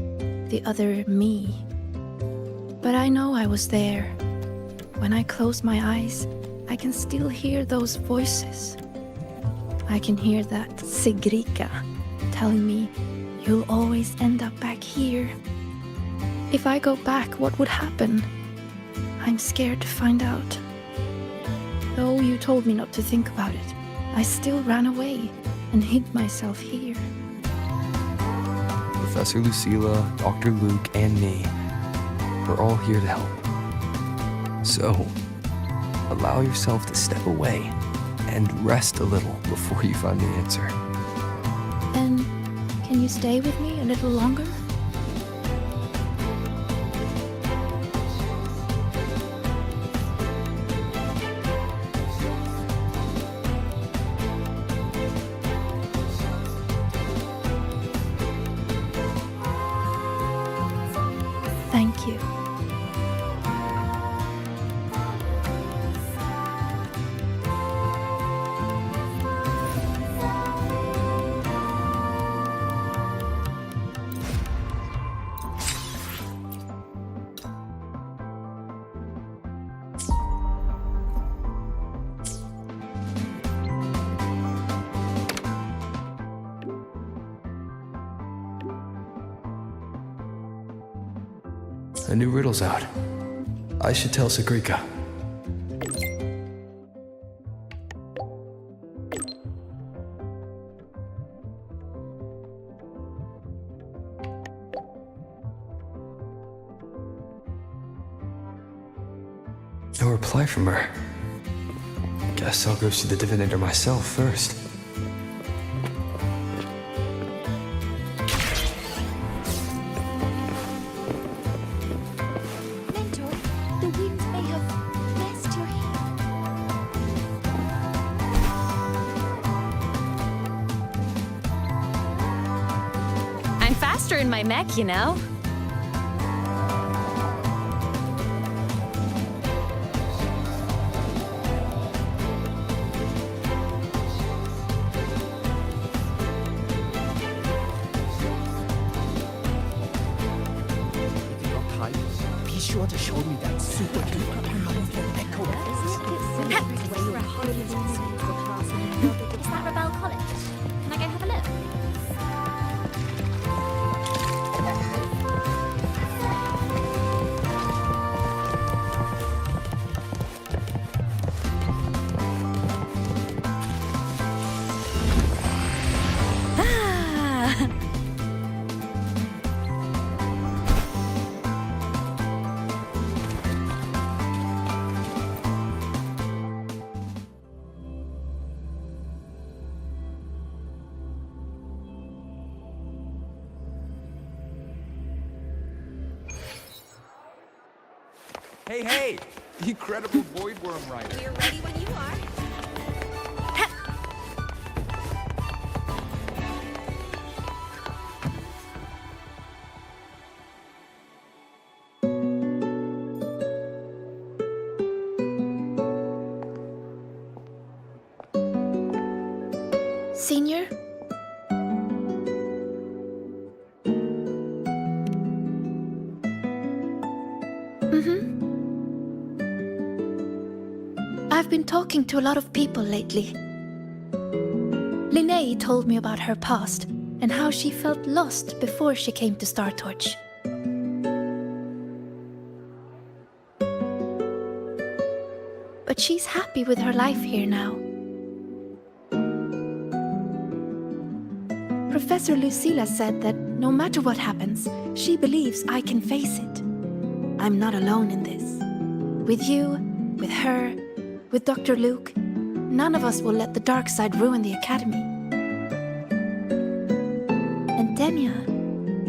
the other me. But I know I was there. When I close my eyes, I can still hear those voices. I can hear that Sigrika telling me, you'll always end up back here. If I go back, what would happen? I'm scared to find out. Though you told me not to think about it, I still ran away and hid myself here. Professor Lucilla, Dr. Luke, and me, we're all here to help. So, allow yourself to step away and rest a little before you find the answer. And can you stay with me a little longer? Thank you. A new riddle's out. I should tell Sigrika. No reply from her. Guess I'll go see the divinator myself first. In my mech, you know? Be sure to show me that super duper powerful echo. Is that Rebel College? Can I go have a look? Hey, hey! Incredible void worm rider. We're ready when you are. Senior? I've been talking to a lot of people lately. Linnea told me about her past and how she felt lost before she came to Star Torch. But she's happy with her life here now. Professor Lucilla said that no matter what happens, she believes I can face it. I'm not alone in this. With you, with her, with Dr. Luke, none of us will let the dark side ruin the Academy. And Denya,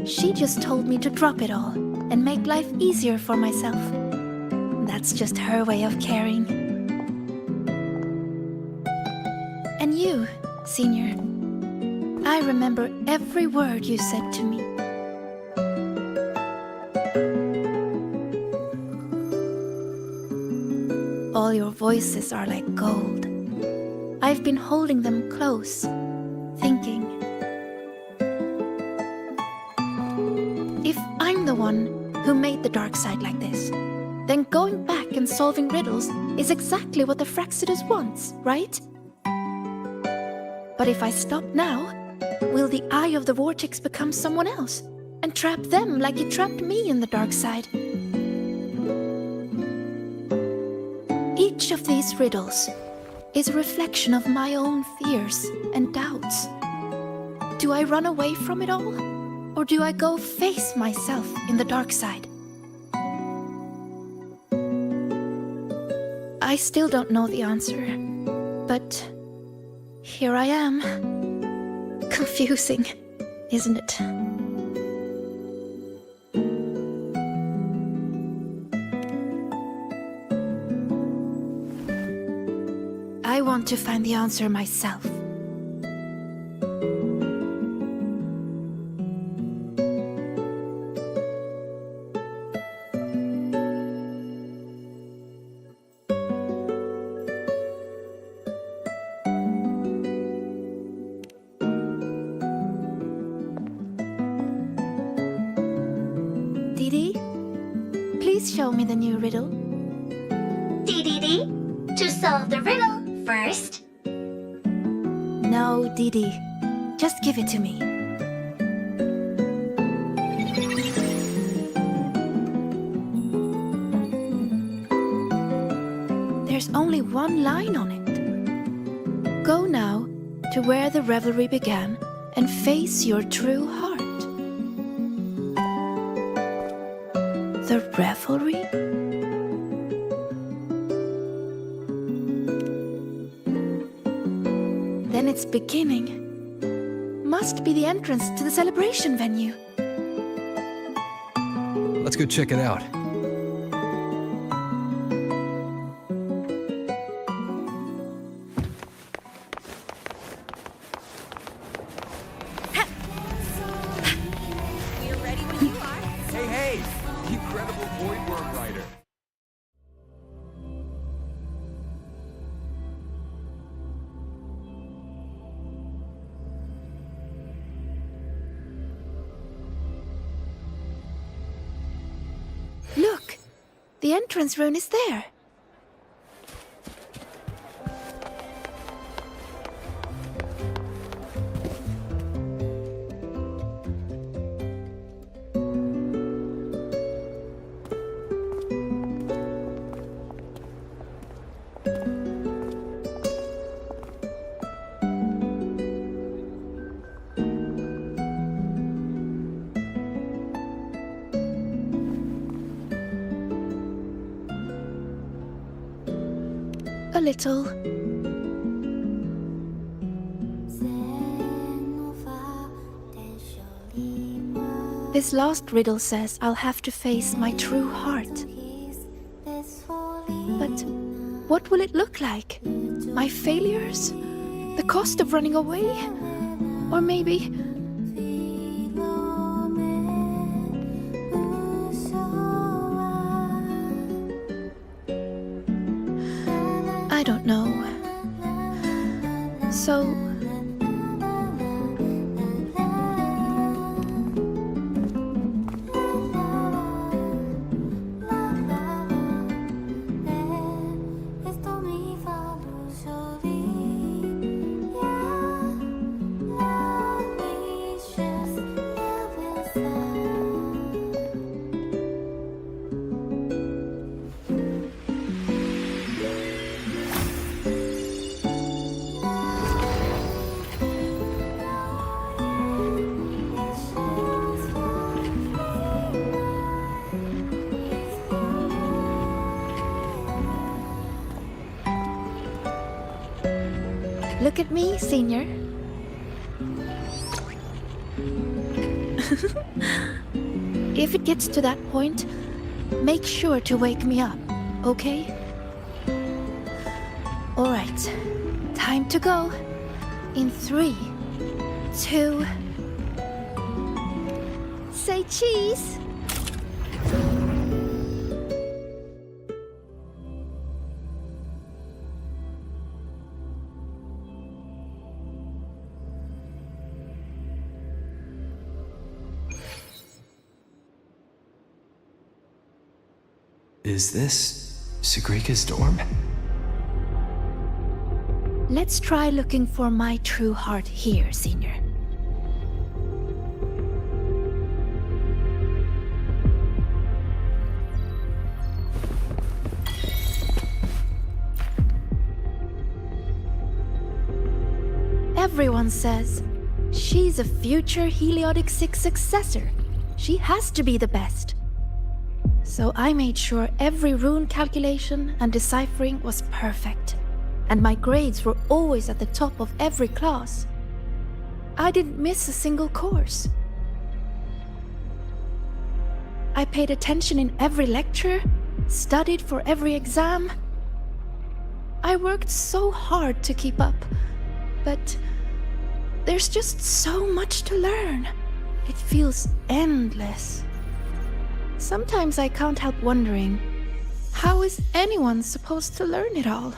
she just told me to drop it all and make life easier for myself. That's just her way of caring. And you, Senior, I remember every word you said to me. All your voices are like gold. I've been holding them close, thinking. If I'm the one who made the dark side like this, then going back and solving riddles is exactly what the Fractsidus wants, right? But if I stop now, will the Eye of the Vortex become someone else and trap them like it trapped me in the dark side? Each of these riddles is a reflection of my own fears and doubts. Do I run away from it all? Or do I go face myself in the dark side? I still don't know the answer, but here I am. Confusing, isn't it? I want to find the answer myself. Didi, please show me the new riddle. Didi, to solve the riddle first. No, Didi. Just give it to me. There's only one line on it. Go now to where the revelry began and face your true heart. The revelry? Then it's beginning. Must be the entrance to the celebration venue. Let's go check it out. We're ready when you are. Hey! The incredible void worm rider. Look! The entrance rune is there. A little. This last riddle says I'll have to face my true heart. But what will it look like? My failures? The cost of running away? Or maybe... I don't know. So, Look at me, Senior. If it gets to that point, make sure to wake me up, okay? Alright, time to go. In 3, 2... Say cheese! Is this Sagrika's dorm? Let's try looking for my true heart here, Senior. Everyone says she's a future Heliodic 6 successor. She has to be the best. So I made sure every rune calculation and deciphering was perfect. And my grades were always at the top of every class. I didn't miss a single course. I paid attention in every lecture, studied for every exam. I worked so hard to keep up, but there's just so much to learn. It feels endless. Sometimes I can't help wondering, how is anyone supposed to learn it all?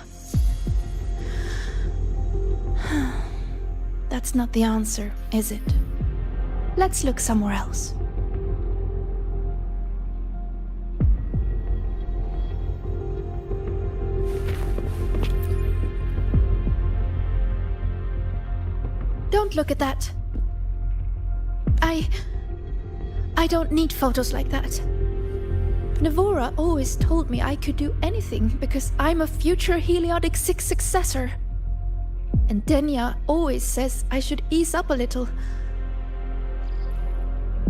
That's not the answer, is it? Let's look somewhere else. Don't look at that. I don't need photos like that. Navora always told me I could do anything because I'm a future Heliodic 6 successor. And Denya always says I should ease up a little.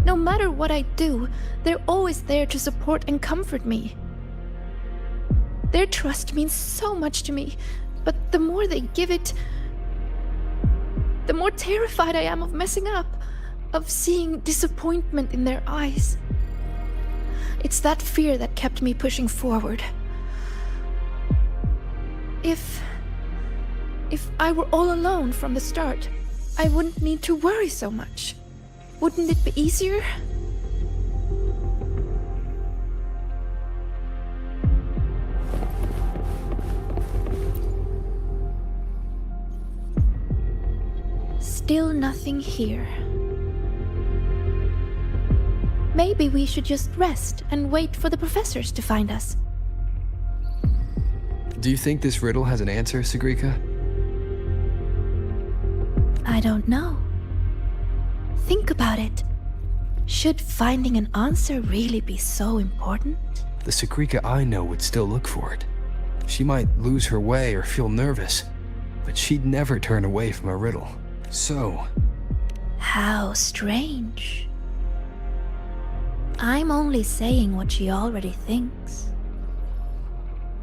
No matter what I do, they're always there to support and comfort me. Their trust means so much to me, but the more they give it, the more terrified I am of messing up, of seeing disappointment in their eyes. It's that fear that kept me pushing forward. If I were all alone from the start, I wouldn't need to worry so much. Wouldn't it be easier? Still nothing here. Maybe we should just rest and wait for the professors to find us. Do you think this riddle has an answer, Sagrika? I don't know. Think about it. Should finding an answer really be so important? The Sagrika I know would still look for it. She might lose her way or feel nervous, but she'd never turn away from a riddle. So... How strange. I'm only saying what she already thinks.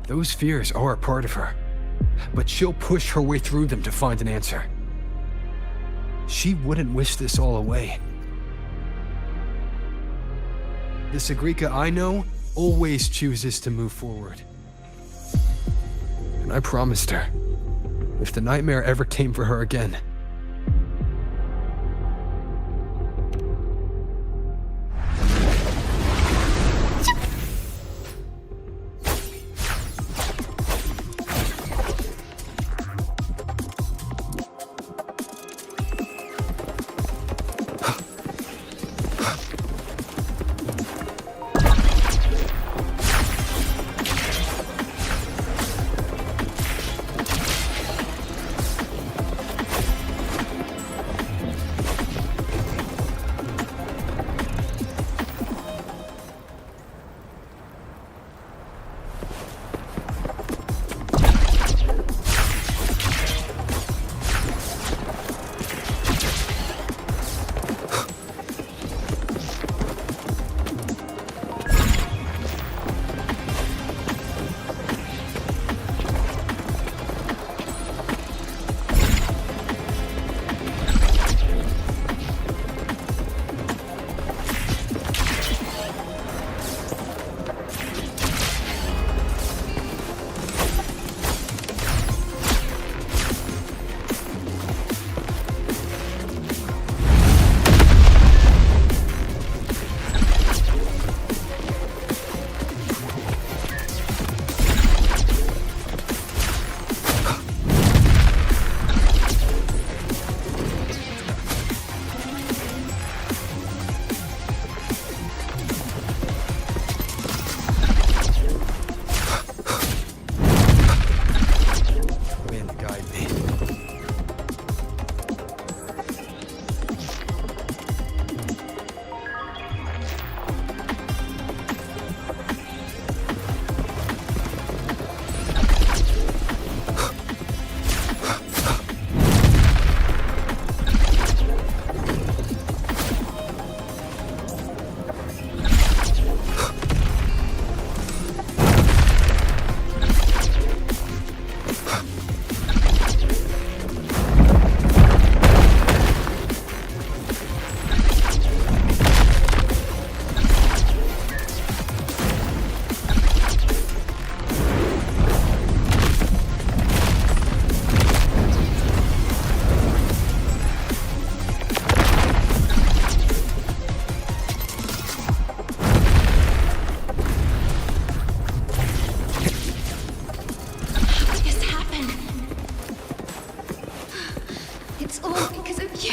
those fears are a part of her, but she'll push her way through them to find an answer. She wouldn't wish this all away. The Sagrika I know always chooses to move forward. And I promised her, if the nightmare ever came for her again,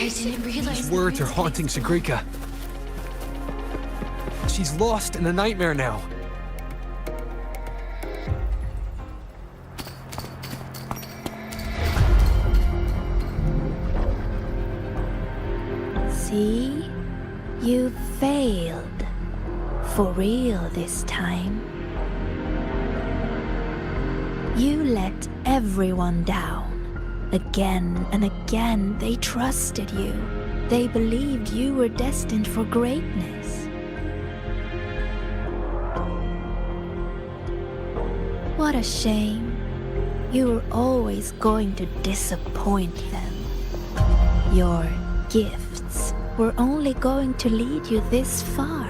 didn't realize These words are haunting Sigrika. She's lost in a nightmare now. See? You failed. For real this time. You let everyone down. Again and again, they trusted you. They believed you were destined for greatness. What a shame. You were always going to disappoint them. Your gifts were only going to lead you this far.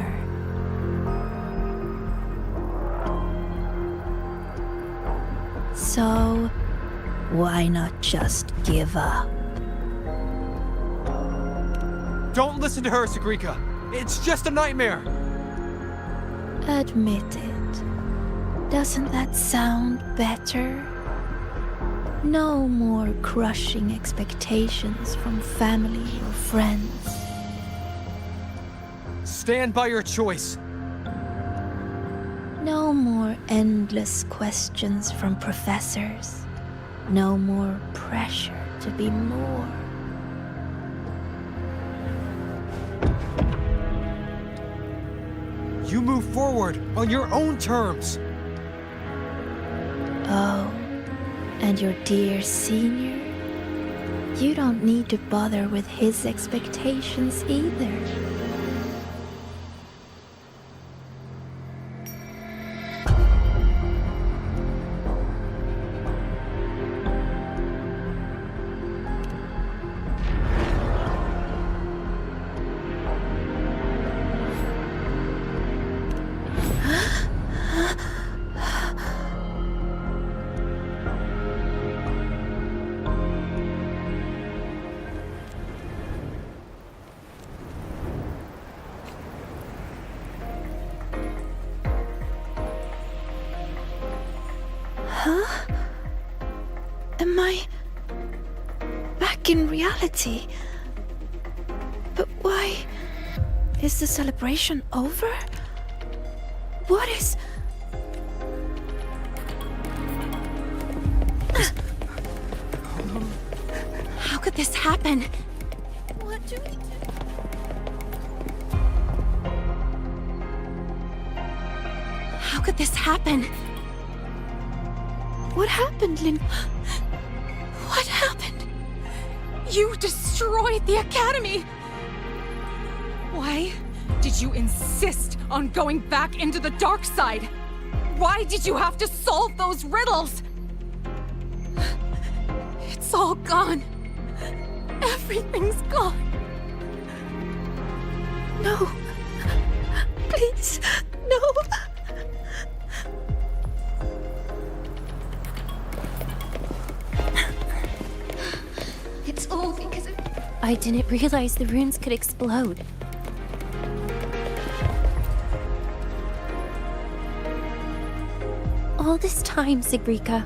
So, why not just give up? Don't listen to her, Sigrika. It's just a nightmare. Admit it. Doesn't that sound better? No more crushing expectations from family or friends. Stand by your choice. No more endless questions from professors. No more pressure to be more. You move forward on your own terms. Oh, and your dear senior? You don't need to bother with his expectations either. Huh? Am I back in reality? But why is the celebration over? What is... How could this happen? What do we do? How could this happen? What happened, Lin? What happened? You destroyed the Academy! Why did you insist on going back into the dark side? Why did you have to solve those riddles? It's all gone. Everything's gone. No. Please, no. It's all because of... I didn't realize the runes could explode. All this time, Sigrika,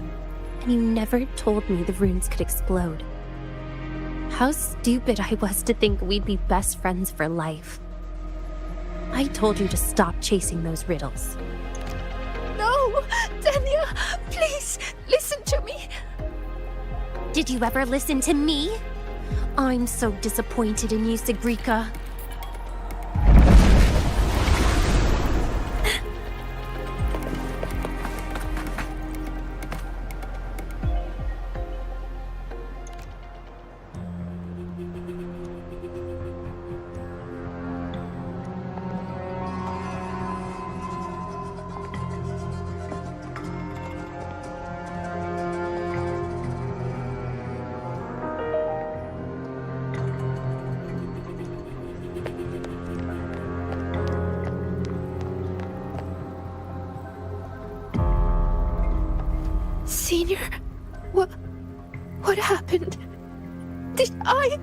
and you never told me the runes could explode. How stupid I was to think we'd be best friends for life. I told you to stop chasing those riddles. No! Dania, please, listen to me. Did you ever listen to me? I'm so disappointed in you, Sigrika. Senior, what happened? Did I...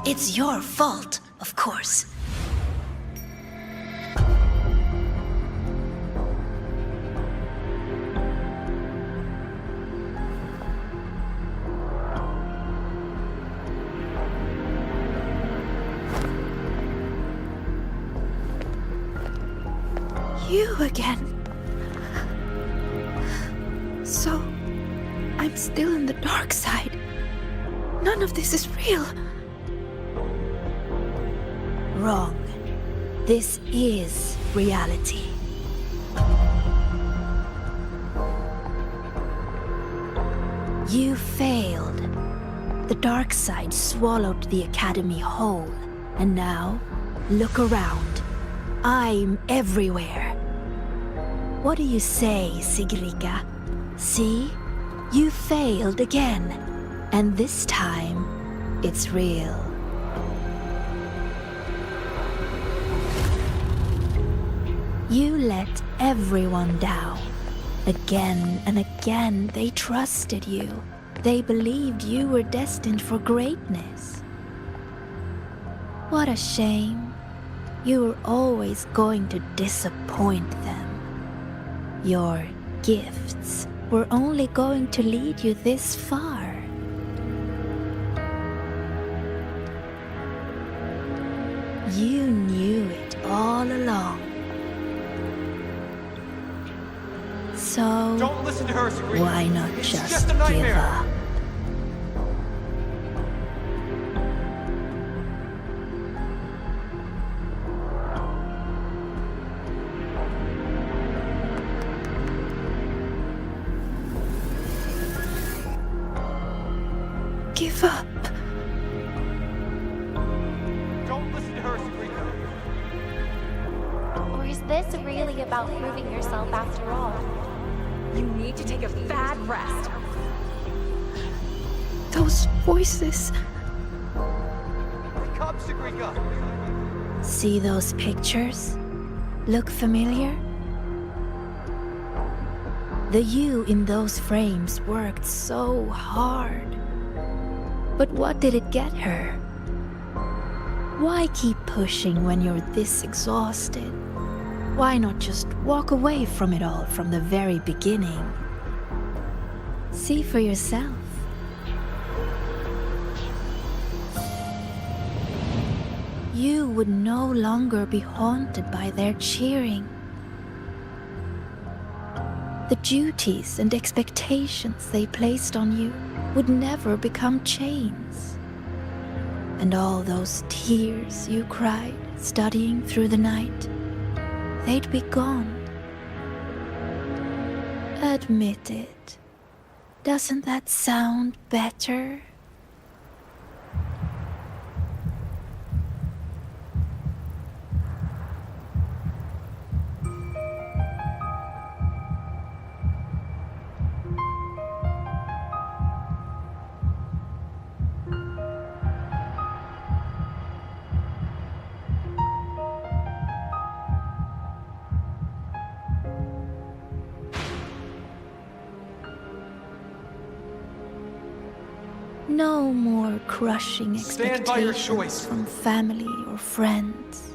It's your fault, of course. You again. So, I'm still in the dark side. None of this is real. Wrong. This is reality. You failed. The dark side swallowed the Academy whole. And now, look around. I'm everywhere. What do you say, Sigrika? See? You failed again. And this time, it's real. You let everyone down. Again and again, they trusted you. They believed you were destined for greatness. What a shame. You were always going to disappoint them. Your gifts were only going to lead you this far. You knew it all along. So, Don't listen to her, Sabrina. why not It's just a give nightmare. up? Give up. Don't listen to her, Sabrina. Or is this really about proving yourself after all? You need to take a bad rest. Those voices. Wake up, Sabrina. See those pictures? Look familiar? The you in those frames worked so hard. But what did it get her? Why keep pushing when you're this exhausted? Why not just walk away from it all from the very beginning? See for yourself. You would no longer be haunted by their cheering. The duties and expectations they placed on you would never become chains. And all those tears you cried studying through the night, they'd be gone. Admit it. Doesn't that sound better? No more crushing Stand by your expectations choice. from family or friends.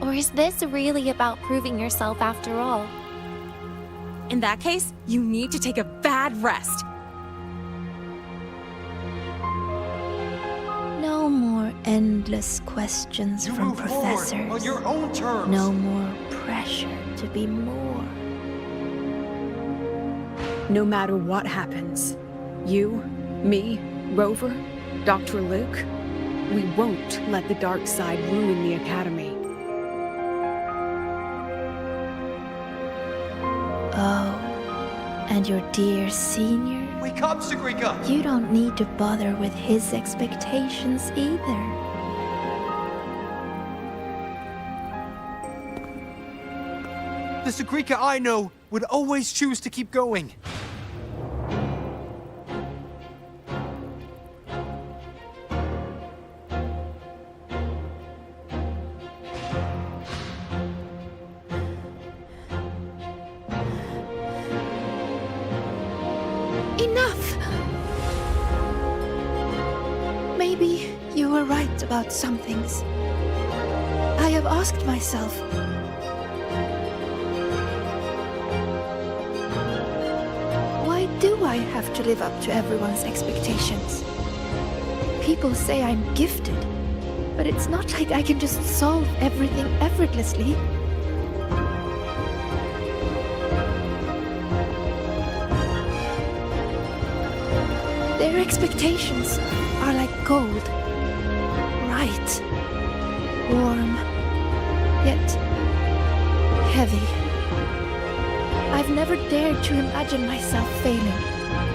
Or is this really about proving yourself after all? In that case, you need to take a bad rest. No more endless questions You from move forward professors. on your own terms. No more pressure to be more. No matter what happens, you, me, Rover, Dr. Luke, we won't let the dark side ruin the Academy. Oh, and your dear senior? Wake up, Sagrika! You don't need to bother with his expectations either. The Sagrika I know would always choose to keep going. Enough! Maybe you were right about some things. I have asked myself, why do I have to live up to everyone's expectations? People say I'm gifted, but it's not like I can just solve everything effortlessly. Their expectations are like gold. Bright, warm, yet heavy. I've never dared to imagine myself failing,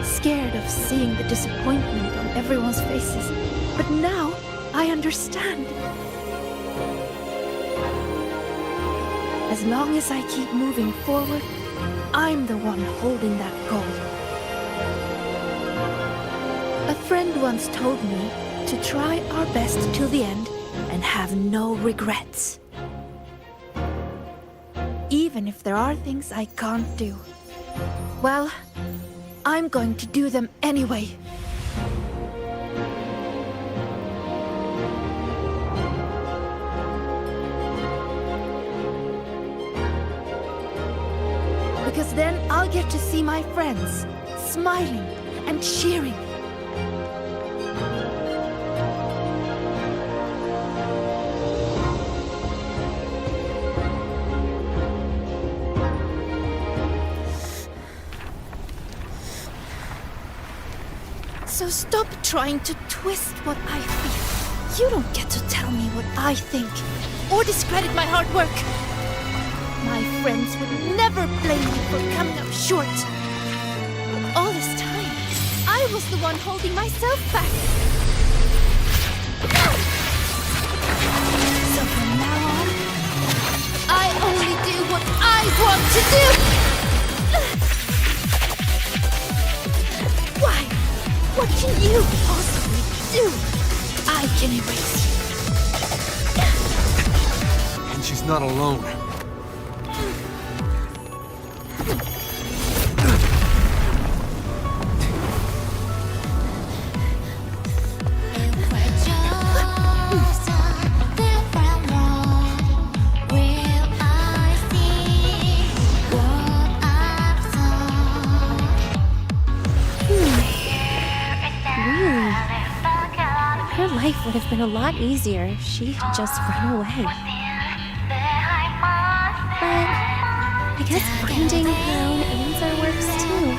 scared of seeing the disappointment on everyone's faces. But now I understand. As long as I keep moving forward, I'm the one holding that gold. A friend once told me to try our best till the end and have no regrets. Even if there are things I can't do. Well, I'm going to do them anyway. Because then I'll get to see my friends smiling and cheering. So stop trying to twist what I feel. You don't get to tell me what I think, or discredit my hard work. My friends would never blame me for coming up short. But all this time, I was the one holding myself back. So from now on, I only do what I want to do! Why? What can you possibly do? I can erase you. And she's not alone. Life would have been a lot easier if she had just run away. But I guess finding her own answer works too.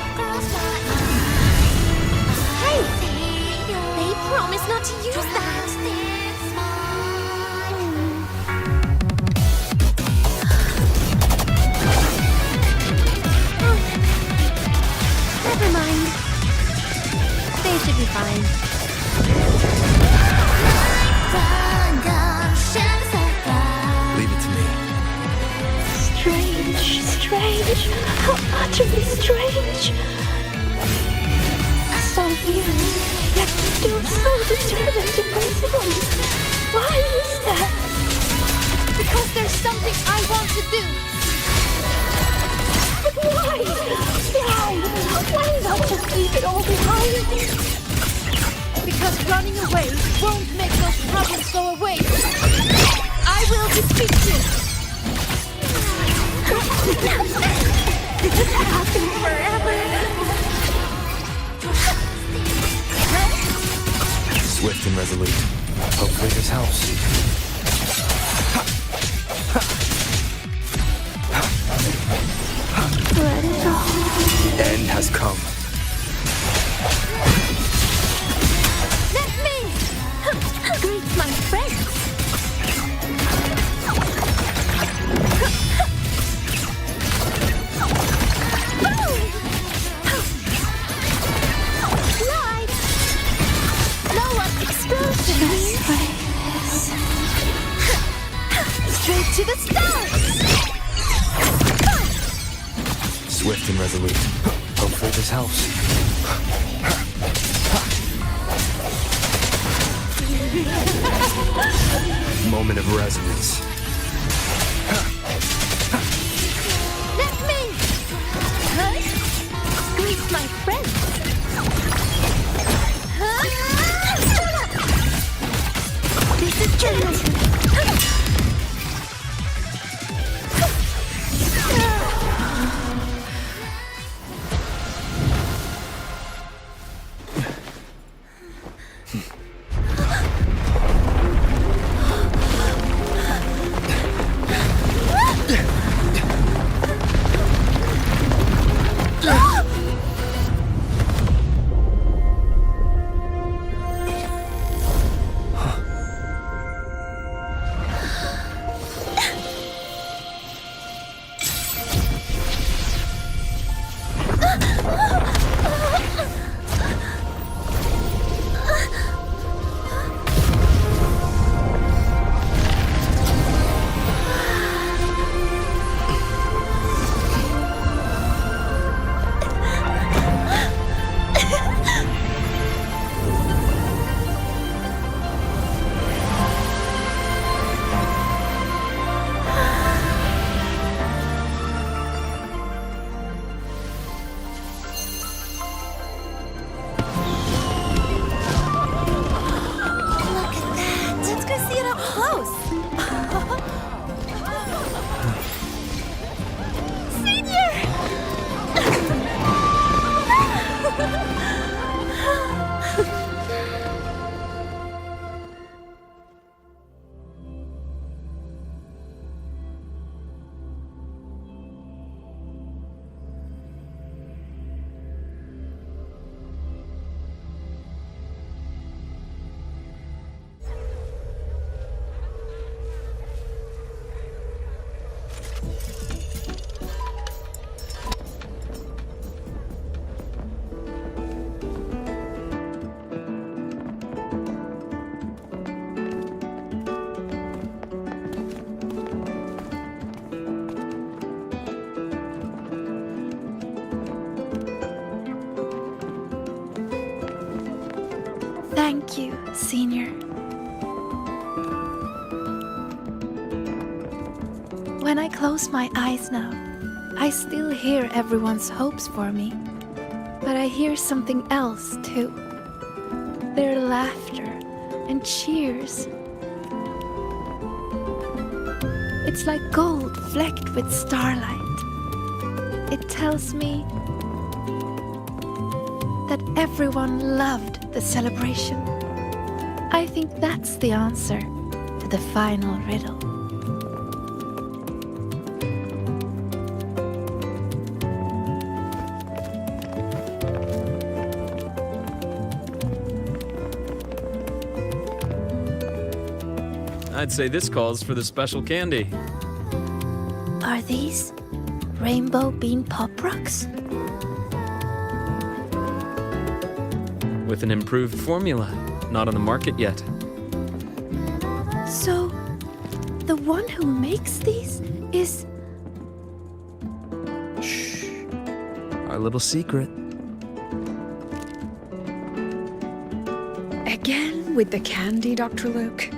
Hey! They promised not to use that! Never mind. They should be fine. Leave it to me. Strange, strange. How utterly strange. So weird, yet still so determined to persevere. Why is that? Because there's something I want to do. But why? Why not just leave it all behind? Because running away won't make those problems go away. I will defeat you. This has happened forever. Swift and resolute. Hopefully this helps. Let it all. The end has come. Greet my friends. Light! Blow up explosions! Straight to the stars! Swift and resolute. Hopefully this helps. Moment of resonance. Let me! Greet my friends. This is true! Thank you, Senior. When I close my eyes now, I still hear everyone's hopes for me. But I hear something else too. Their laughter and cheers. It's like gold flecked with starlight. It tells me that everyone loved the celebration. I think that's the answer to the final riddle. I'd say this calls for the special candy. Are these rainbow bean pop rocks? With an improved formula, not on the market yet. So, the one who makes these is... Our little secret. Again with the candy, Dr. Luke.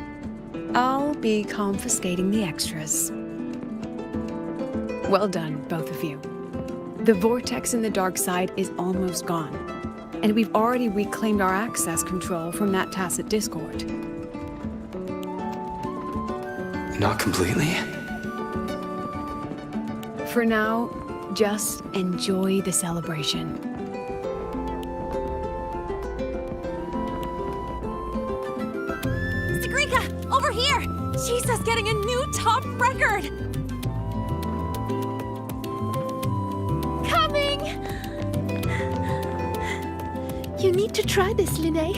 I'll be confiscating the extras. Well done, both of you. The vortex in the dark side is almost gone, and we've already reclaimed our access control from that tacit discord. Not completely. For now, just enjoy the celebration. Sagrika, over here! Jesus, getting a new top record! Coming! You need to try this, Linnae.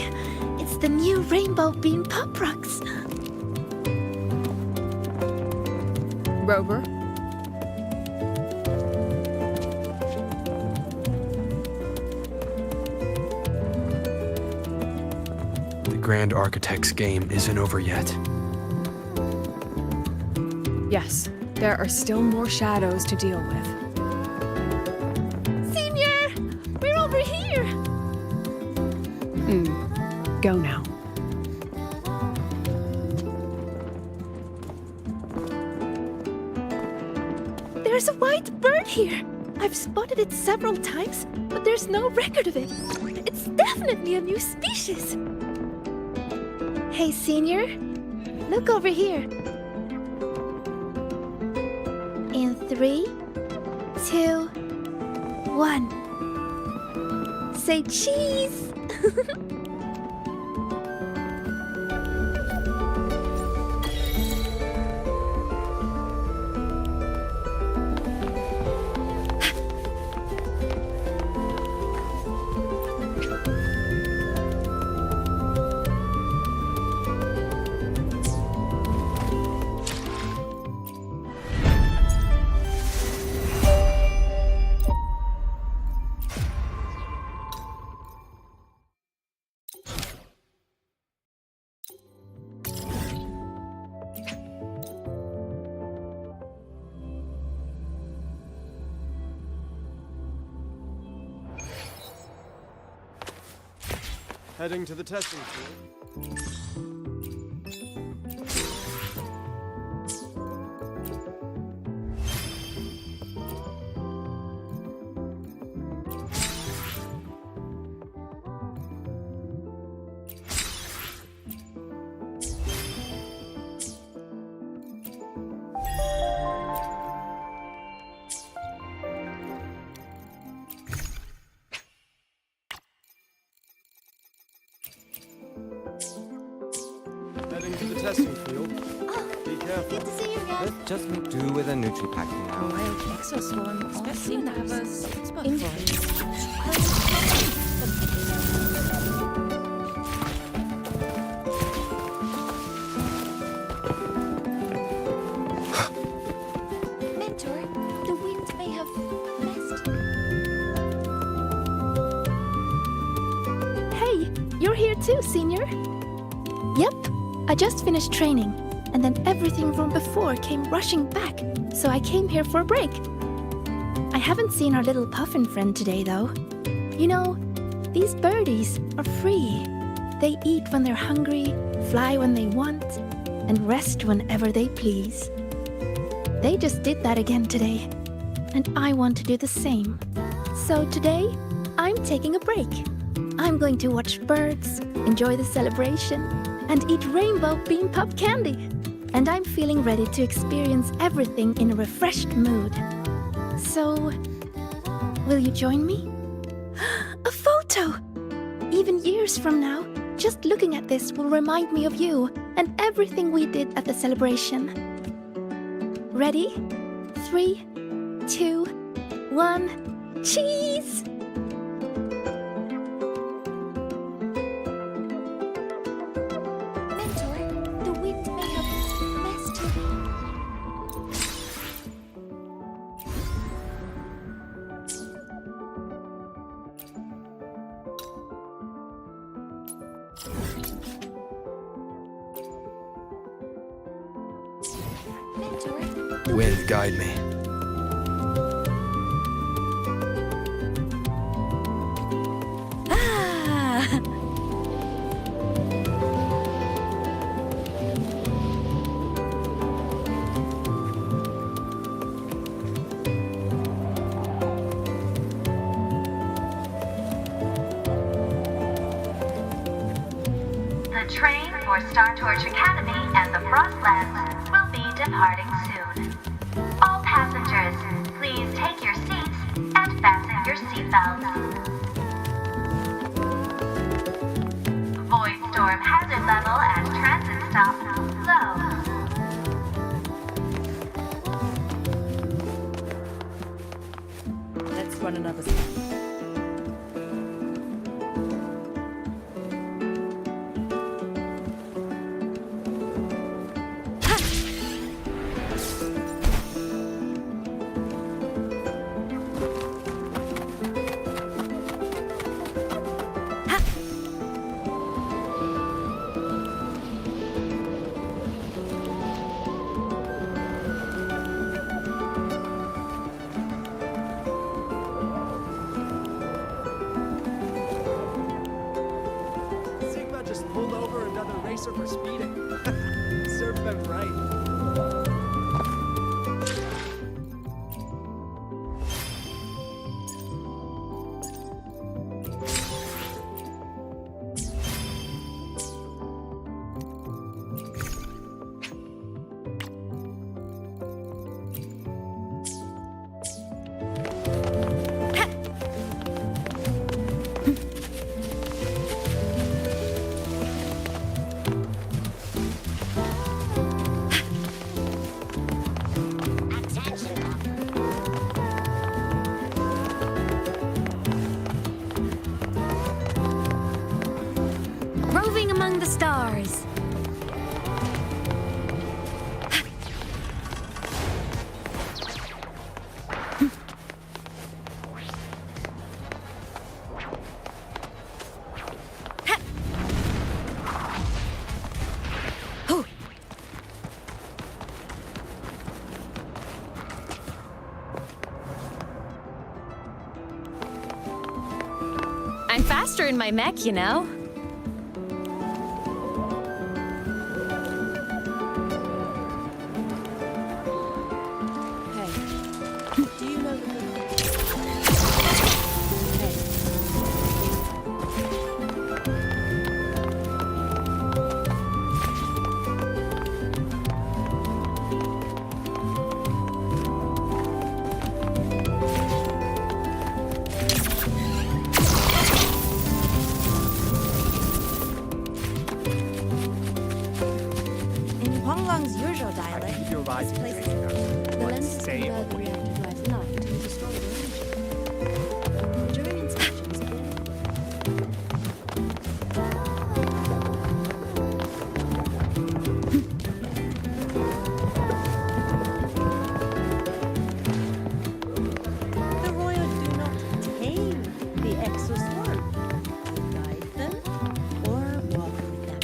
It's the new rainbow bean pop rocks. Rover? The Grand Architect's game isn't over yet. Yes, there are still more shadows to deal with. Senior! We're over here! Go now. There's a white bird here. I've spotted it several times, but there's no record of it. It's definitely a new species. Hey, Senior. Look over here. In 3, 2, 1. Say cheese! Heading to the testing field. Heading to the testing field. Be careful. Let's just make do with a Nutri-Pack for now. Wild exoswarm all seem to have a soft spot for it. Mentor, the wind may have messed. Hey, you're here too, Senior. Yep, I just finished training, and then everything from before came rushing back, so I came here for a break. I haven't seen our little puffin friend today, though. You know, these birdies are free. They eat when they're hungry, fly when they want, and rest whenever they please. They just did that again today, and I want to do the same. So today, I'm taking a break. I'm going to watch birds, enjoy the celebration, and eat rainbow bean pop candy. And I'm feeling ready to experience everything in a refreshed mood. So, will you join me? A photo! Even years from now, just looking at this will remind me of you and everything we did at the celebration. Ready? 3, 2, 1, cheese! Wind, guide me. The train for Star Torch Academy and the Frostlands will be departing soon. All passengers, please take your seats and fasten your seatbelts. Void storm hazard level at transit stop low. Let's run another step. For speeding. Serve them right. Roving among the stars. I'm faster in my mech, you know. Usual dialect. Keep your eyes places. The lens convert the reactor drive's light into storable energy. During inspections, the Royals do not tame the exoswarm. Guide them or walk with them.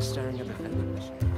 staring at the vending machine.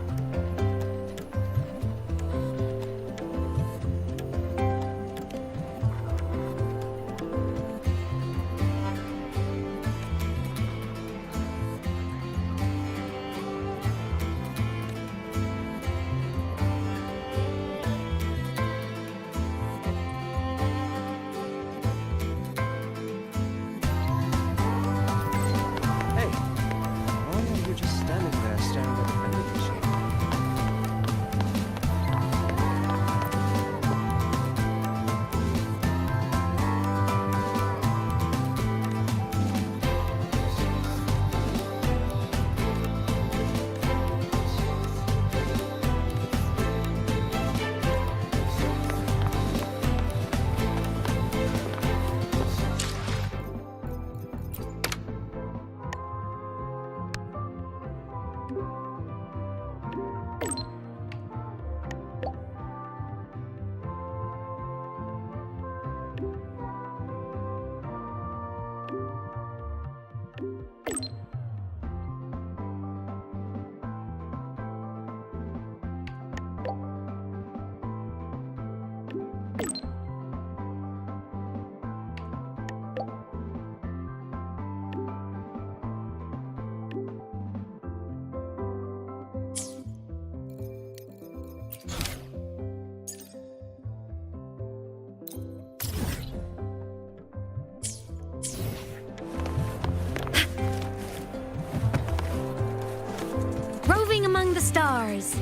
Roving among the stars.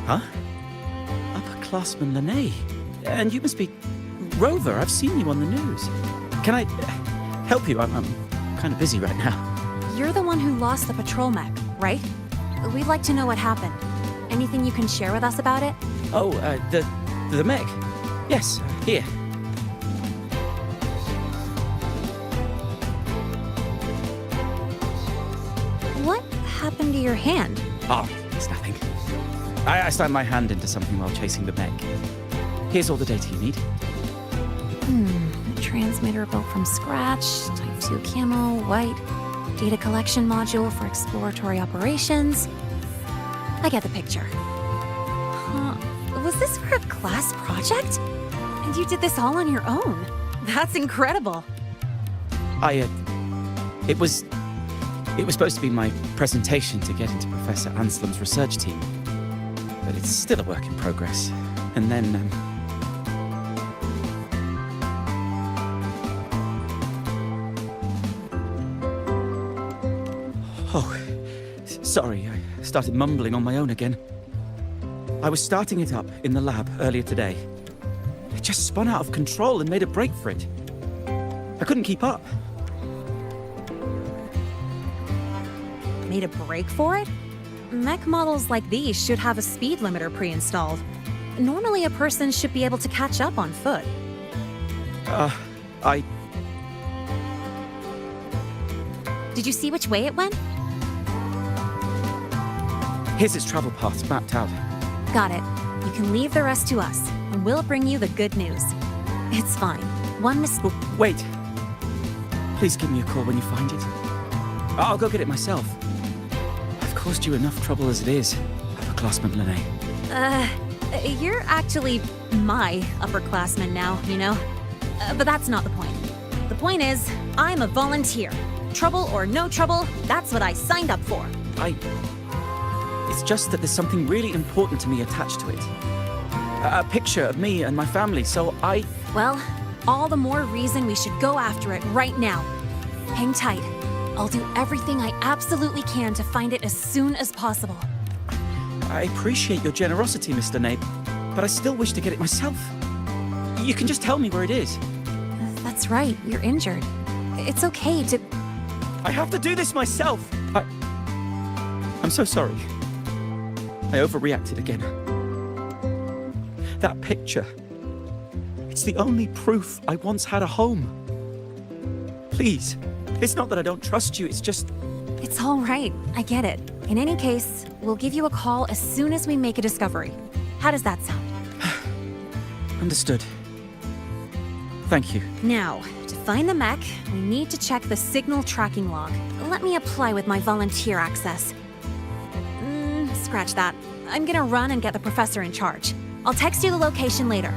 Huh? Upperclassman Lene. And you must be Rover. I've seen you on the news. Can I help you? I'm kind of busy right now. You're the one who lost the patrol mech, right? We'd like to know what happened. Anything you can share with us about it? Oh, the mech. Yes, here. What happened to your hand? Oh, it's nothing. I slammed my hand into something while chasing the mech. Here's all the data you need. A transmitter built from scratch, Type 2 camo, white, data collection module for exploratory operations. I get the picture. Huh. Was this for a class project? And you did this all on your own? That's incredible. It was supposed to be my presentation to get into Professor Anselm's research team. But it's still a work in progress. And then, Oh, sorry, I started mumbling on my own again. I was starting it up in the lab earlier today. It just spun out of control and made a break for it. I couldn't keep up. Made a break for it? Mech models like these should have a speed limiter pre-installed. Normally a person should be able to catch up on foot. Did you see which way it went? Here's its travel paths mapped out. Got it. You can leave the rest to us, and we'll bring you the good news. It's fine. One mistake. Wait. Please give me a call when you find it. I'll go get it myself. I've caused you enough trouble as it is, upperclassman Lene. You're actually my upperclassman now, you know? But that's not the point. The point is, I'm a volunteer. Trouble or no trouble, that's what I signed up for. It's just that there's something really important to me attached to it. A picture of me and my family, so Well, all the more reason we should go after it right now. Hang tight. I'll do everything I absolutely can to find it as soon as possible. I appreciate your generosity, Mr. Nape, but I still wish to get it myself. You can just tell me where it is. That's right, you're injured. It's okay to... I have to do this myself! I'm so sorry. I overreacted again. That picture. It's the only proof I once had a home. Please. It's not that I don't trust you, it's just... It's all right. I get it. In any case, we'll give you a call as soon as we make a discovery. How does that sound? Understood. Thank you. Now, to find the mech, we need to check the signal tracking log. Let me apply with my volunteer access. Scratch that. I'm gonna run and get the professor in charge. I'll text you the location later.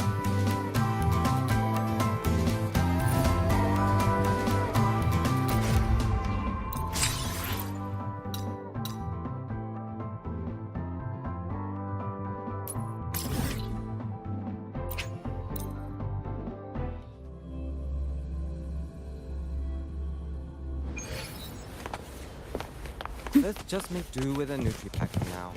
Let's just make do with a Nutri-Pack for now.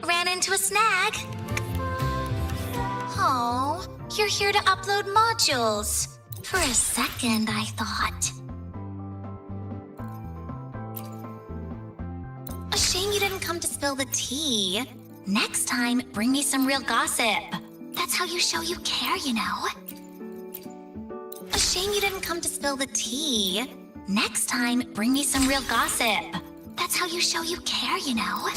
Ran into a snag. Oh, you're here to upload modules. For a second, I thought. A shame you didn't come to spill the tea. Next time, bring me some real gossip. That's how you show you care, you know. A shame you didn't come to spill the tea. Next time, bring me some real gossip. That's how you show you care, you know.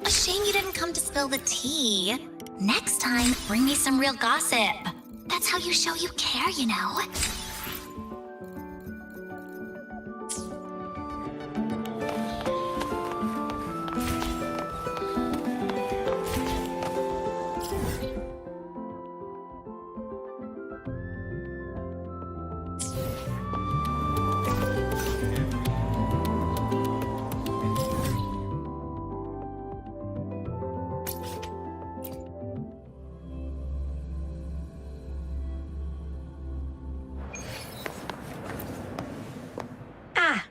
A shame you didn't come to spill the tea. Next time, bring me some real gossip. That's how you show you care, you know.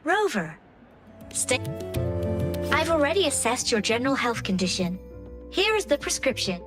Rover. I've already assessed your general health condition. Here is the prescription.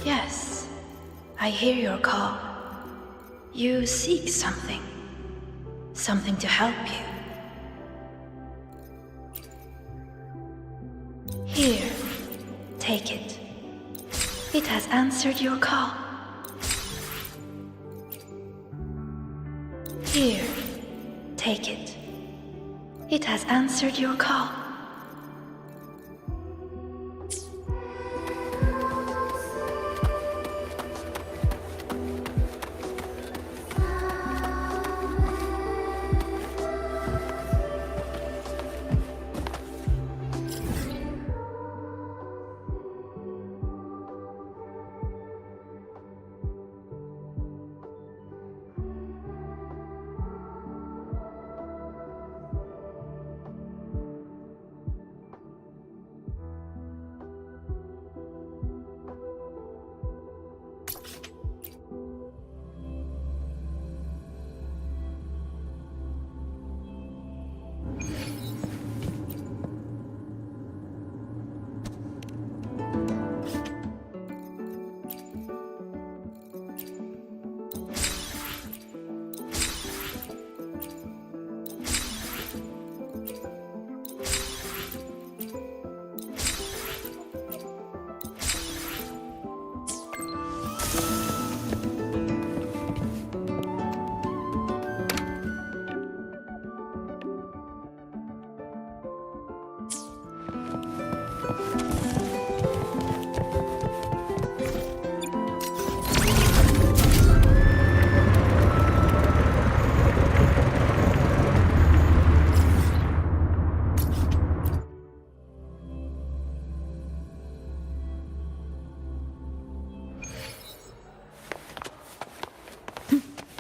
Yes, I hear your call. You seek something. Something to help you. Here, take it. It has answered your call. Here, take it. It has answered your call.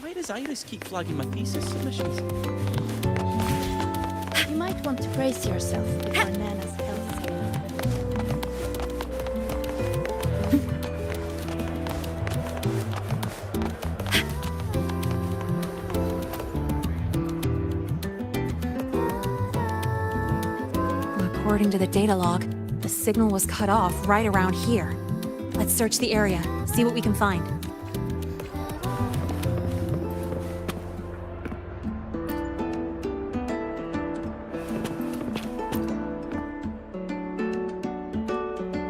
Why does Iris keep flagging my thesis submissions? You might want to brace yourself before Nana's health scale. According to the data log, the signal was cut off right around here. Let's search the area, see what we can find.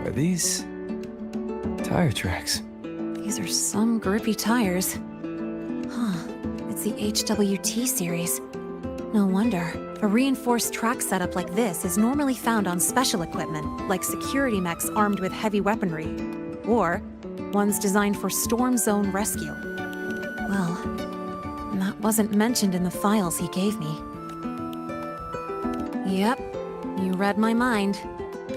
Are these tire tracks? These are some grippy tires. Huh, it's the HWT series. No wonder. A reinforced track setup like this is normally found on special equipment, like security mechs armed with heavy weaponry, or ones designed for storm zone rescue. Well, that wasn't mentioned in the files he gave me. Yep, you read my mind.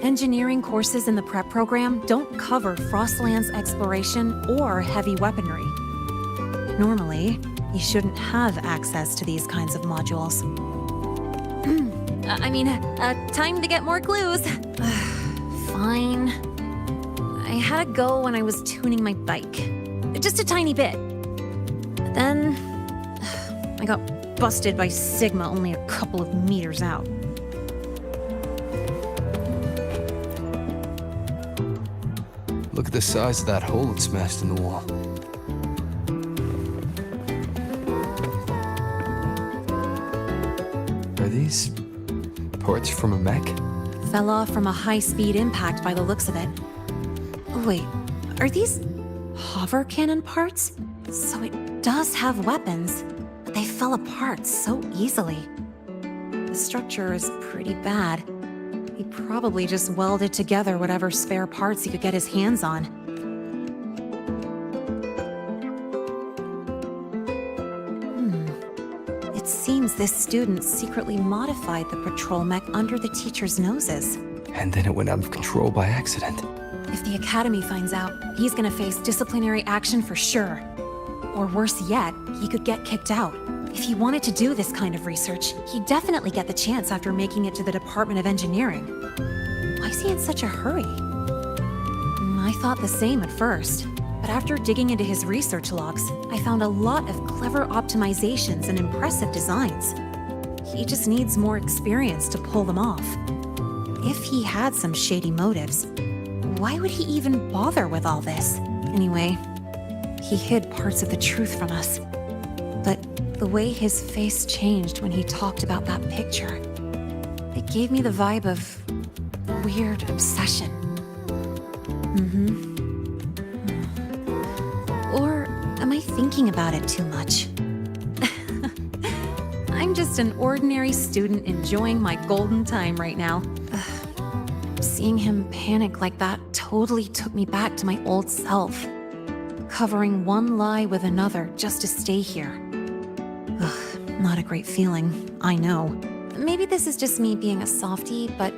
Engineering courses in the prep program don't cover Frostland's exploration or heavy weaponry. Normally, you shouldn't have access to these kinds of modules. Time to get more clues. Fine. I had a go when I was tuning my bike. Just a tiny bit. But then, I got busted by Sigma only a couple of meters out. Look at the size of that hole it smashed in the wall. Are these parts from a mech? Fell off from a high-speed impact by the looks of it. Wait, are these hover cannon parts? So it does have weapons, but they fell apart so easily. The structure is pretty bad. He probably just welded together whatever spare parts he could get his hands on. It seems this student secretly modified the patrol mech under the teacher's noses. And then it went out of control by accident. If the Academy finds out, he's gonna face disciplinary action for sure. Or worse yet, he could get kicked out. If he wanted to do this kind of research, he'd definitely get the chance after making it to the Department of Engineering. Why is he in such a hurry? I thought the same at first, but after digging into his research logs, I found a lot of clever optimizations and impressive designs. He just needs more experience to pull them off. If he had some shady motives, why would he even bother with all this? Anyway, he hid parts of the truth from us. But the way his face changed when he talked about that picture, it gave me the vibe of weird obsession. Or am I thinking about it too much? I'm just an ordinary student enjoying my golden time right now. Seeing him panic like that totally took me back to my old self, covering one lie with another just to stay here. Not a great feeling, I know. Maybe this is just me being a softie, but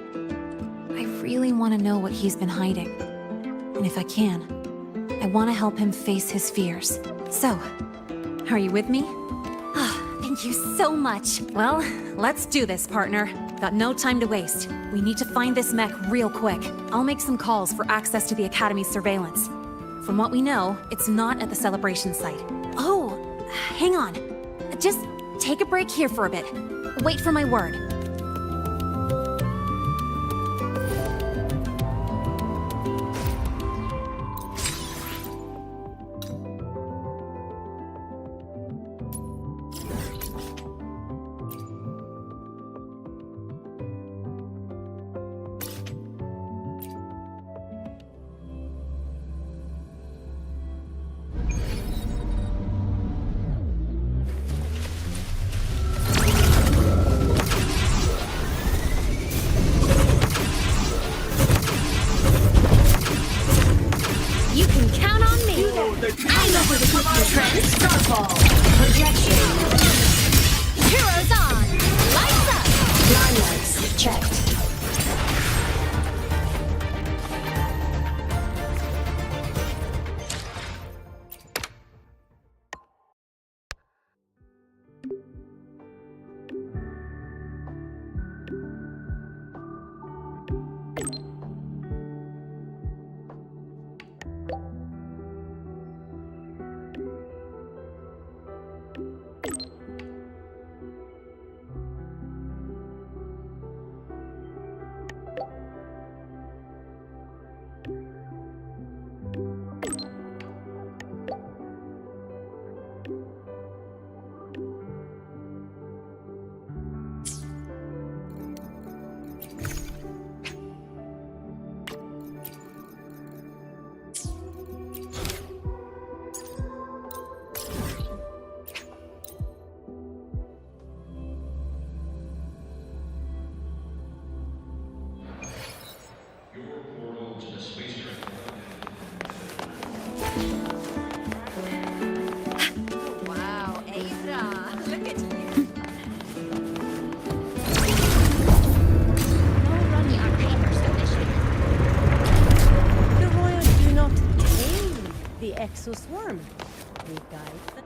I really want to know what he's been hiding. And if I can, I want to help him face his fears. So, are you with me? Thank you so much. Well, let's do this, partner. Got no time to waste. We need to find this mech real quick. I'll make some calls for access to the Academy's surveillance. From what we know, it's not at the celebration site. Oh, hang on. Just take a break here for a bit. Wait for my word. Exoswarm. We guide the...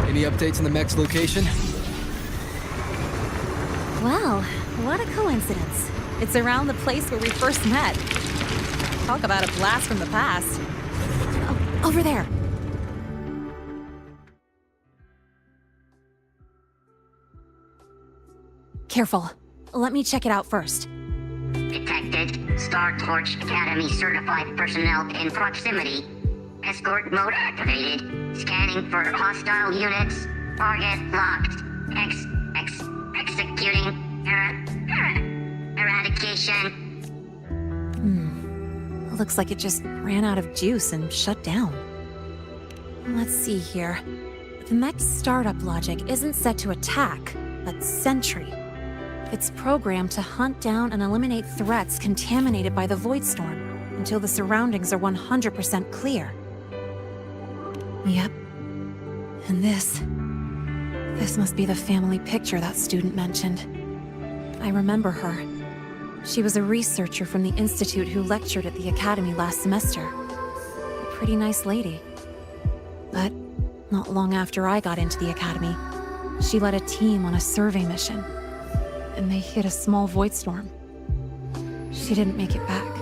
Any updates on the mech's location? Well, what a coincidence. It's around the place where we first met. Talk about a blast from the past. Oh, over there. Careful. Let me check it out first. Detected. Star Torch Academy certified personnel in proximity. Escort mode activated. Scanning for hostile units. Target locked. Executing eradication. Looks like it just ran out of juice and shut down. Let's see here. The mech's startup logic isn't set to attack, but sentry. It's programmed to hunt down and eliminate threats contaminated by the Void Storm until the surroundings are 100% clear. Yep. And this must be the family picture that student mentioned. I remember her. She was a researcher from the Institute who lectured at the Academy last semester. A pretty nice lady. But not long after I got into the Academy, She led a team on a survey mission, and they hit a small void storm. She didn't make it back.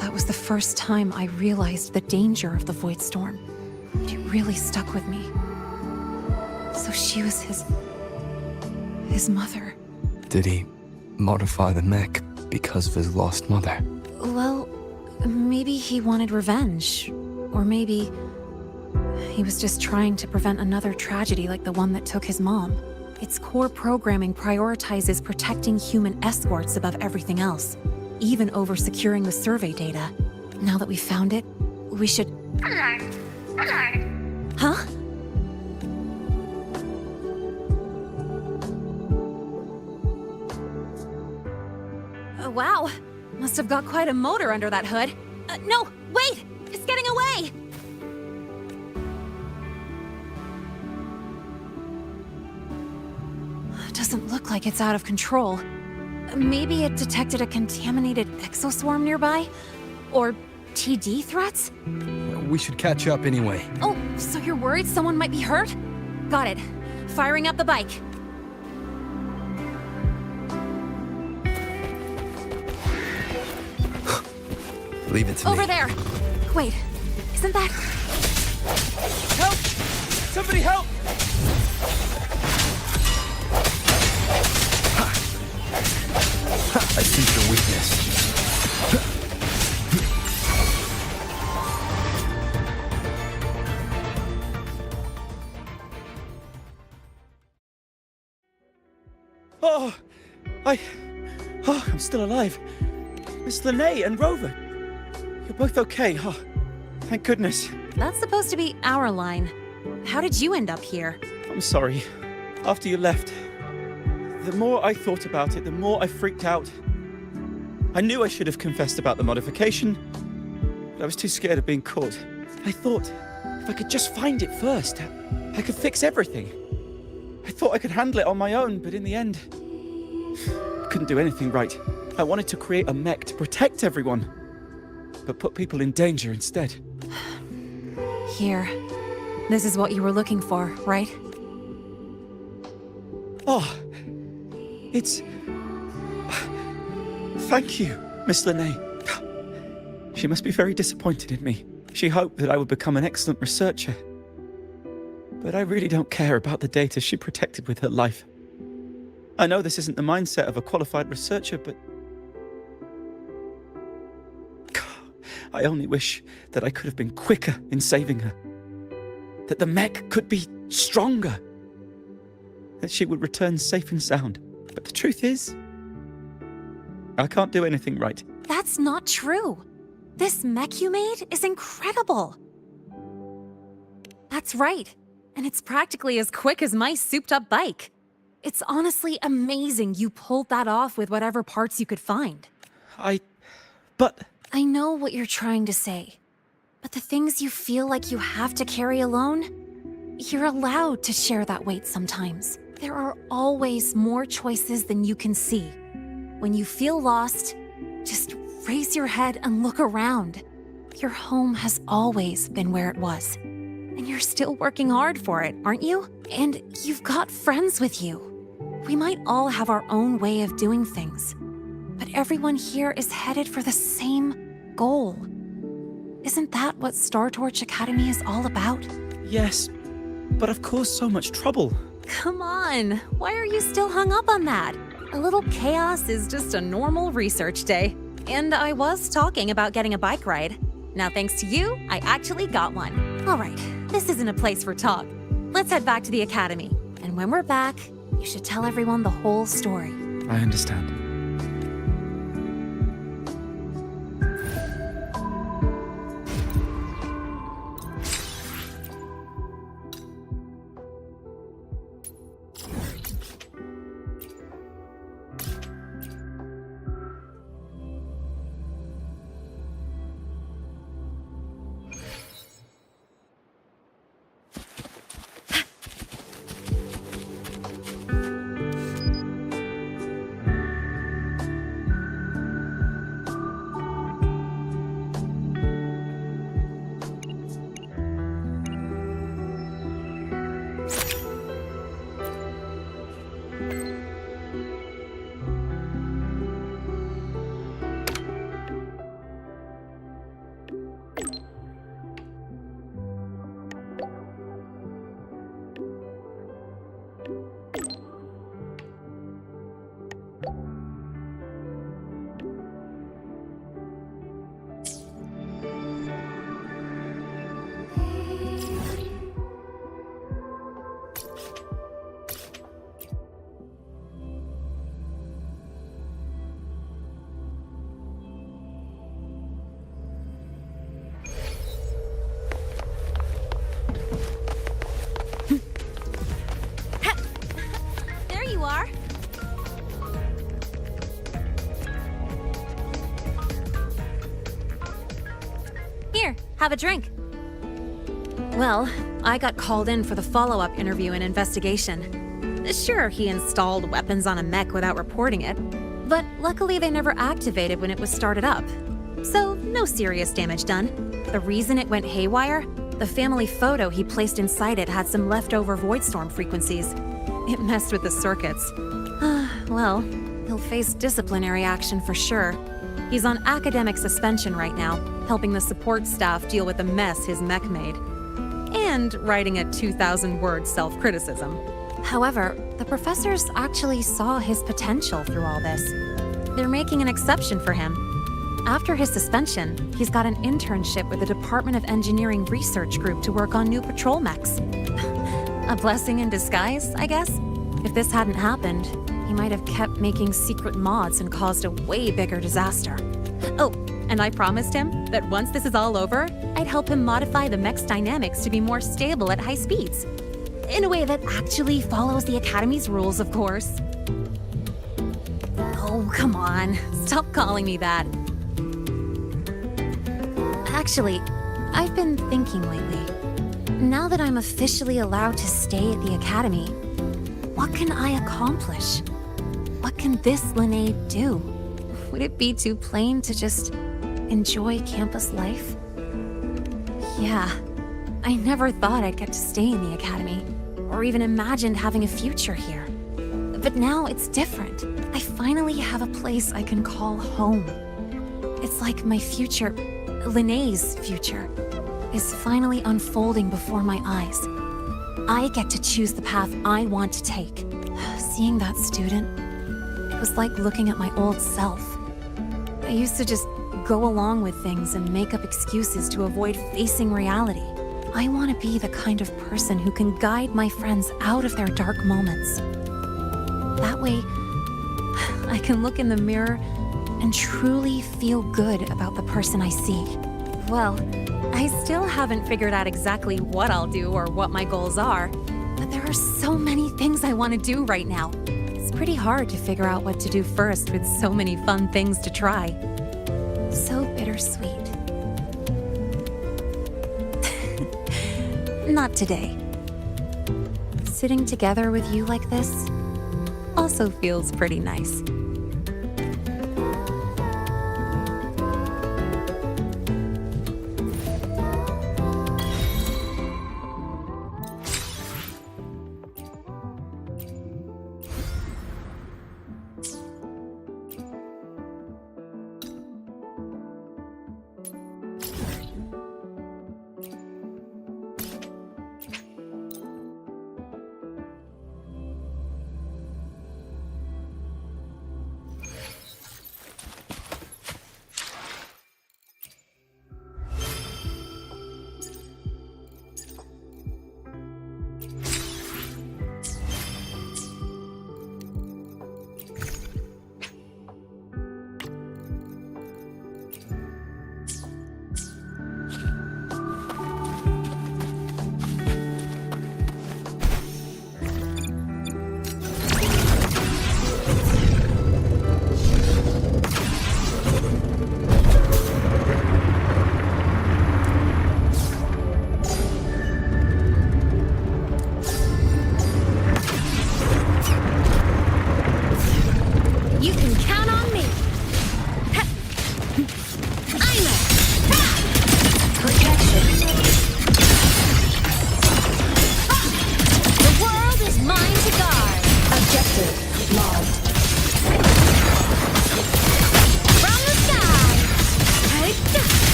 That was the first time I realized the danger of the void storm. It really stuck with me. So she was his mother. Did he modify the mech because of his lost mother? Well, maybe he wanted revenge. Or maybe he was just trying to prevent another tragedy like the one that took his mom. Its core programming prioritizes protecting human escorts above everything else, even over securing the survey data. Now that we found it, we should... Alert! Alert! Huh? Wow, must have got quite a motor under that hood. No, wait! It's getting away! Doesn't look like it's out of control. Maybe it detected a contaminated exoswarm nearby? Or TD threats? We should catch up anyway. Oh, so you're worried someone might be hurt? Got it. Firing up the bike. Leave it to Over me. there! Wait, isn't that... Help! Somebody help! I sense your weakness. I'm still alive. Miss Linnae and Rover. You're both okay. Oh, thank goodness. That's supposed to be our line. How did you end up here? I'm sorry. After you left, the more I thought about it, the more I freaked out. I knew I should have confessed about the modification, but I was too scared of being caught. I thought if I could just find it first, I could fix everything. I thought I could handle it on my own, but in the end, I couldn't do anything right. I wanted to create a mech to protect everyone, but put people in danger instead. Here. This is what you were looking for, right? Oh, it's... Thank you, Miss Linnae. She must be very disappointed in me. She hoped that I would become an excellent researcher. But I really don't care about the data she protected with her life. I know this isn't the mindset of a qualified researcher, but... I only wish that I could have been quicker in saving her. That the mech could be stronger. That she would return safe and sound. But the truth is, I can't do anything right. That's not true. This mech you made is incredible. That's right. And it's practically as quick as my souped-up bike. It's honestly amazing you pulled that off with whatever parts you could find. But... I know what you're trying to say. But the things you feel like you have to carry alone, you're allowed to share that weight sometimes. There are always more choices than you can see. When you feel lost, just raise your head and look around. Your home has always been where it was. And you're still working hard for it, aren't you? And you've got friends with you. We might all have our own way of doing things, but everyone here is headed for the same goal. Isn't that what Star Torch Academy is all about? Yes, but I've caused so much trouble. Come on, why are you still hung up on that? A little chaos is just a normal research day. And I was talking about getting a bike ride. Now thanks to you, I actually got one. All right, this isn't a place for talk. Let's head back to the academy. And when we're back, you should tell everyone the whole story. I understand. Here, have a drink. Well, I got called in for the follow-up interview and investigation. Sure, he installed weapons on a mech without reporting it, but luckily they never activated when it was started up. So, no serious damage done. The reason it went haywire? The family photo he placed inside it had some leftover Voidstorm frequencies. It messed with the circuits. Well, he'll face disciplinary action for sure. He's on academic suspension right now, helping the support staff deal with the mess his mech made. And writing a 2,000-word self-criticism. However, the professors actually saw his potential through all this. They're making an exception for him. After his suspension, he's got an internship with the Department of Engineering Research Group to work on new patrol mechs. A blessing in disguise, I guess? If this hadn't happened, he might have kept making secret mods and caused a way bigger disaster. Oh, and I promised him that once this is all over, I'd help him modify the mech's dynamics to be more stable at high speeds. In a way that actually follows the Academy's rules, of course. Oh, come on. Stop calling me that. Actually, I've been thinking lately. Now that I'm officially allowed to stay at the Academy, what can I accomplish? What can this Linnae do? Would it be too plain to just enjoy campus life? Yeah, I never thought I'd get to stay in the Academy, or even imagined having a future here. But now it's different. I finally have a place I can call home. It's like my future, Linnae's future, is finally unfolding before my eyes. I get to choose the path I want to take. Seeing that student, it was like looking at my old self. I used to just go along with things and make up excuses to avoid facing reality. I want to be the kind of person who can guide my friends out of their dark moments. That way, I can look in the mirror and truly feel good about the person I see. Well, I still haven't figured out exactly what I'll do or what my goals are, but there are so many things I want to do right now. It's pretty hard to figure out what to do first with so many fun things to try. So bittersweet. Not today. Sitting together with you like this also feels pretty nice.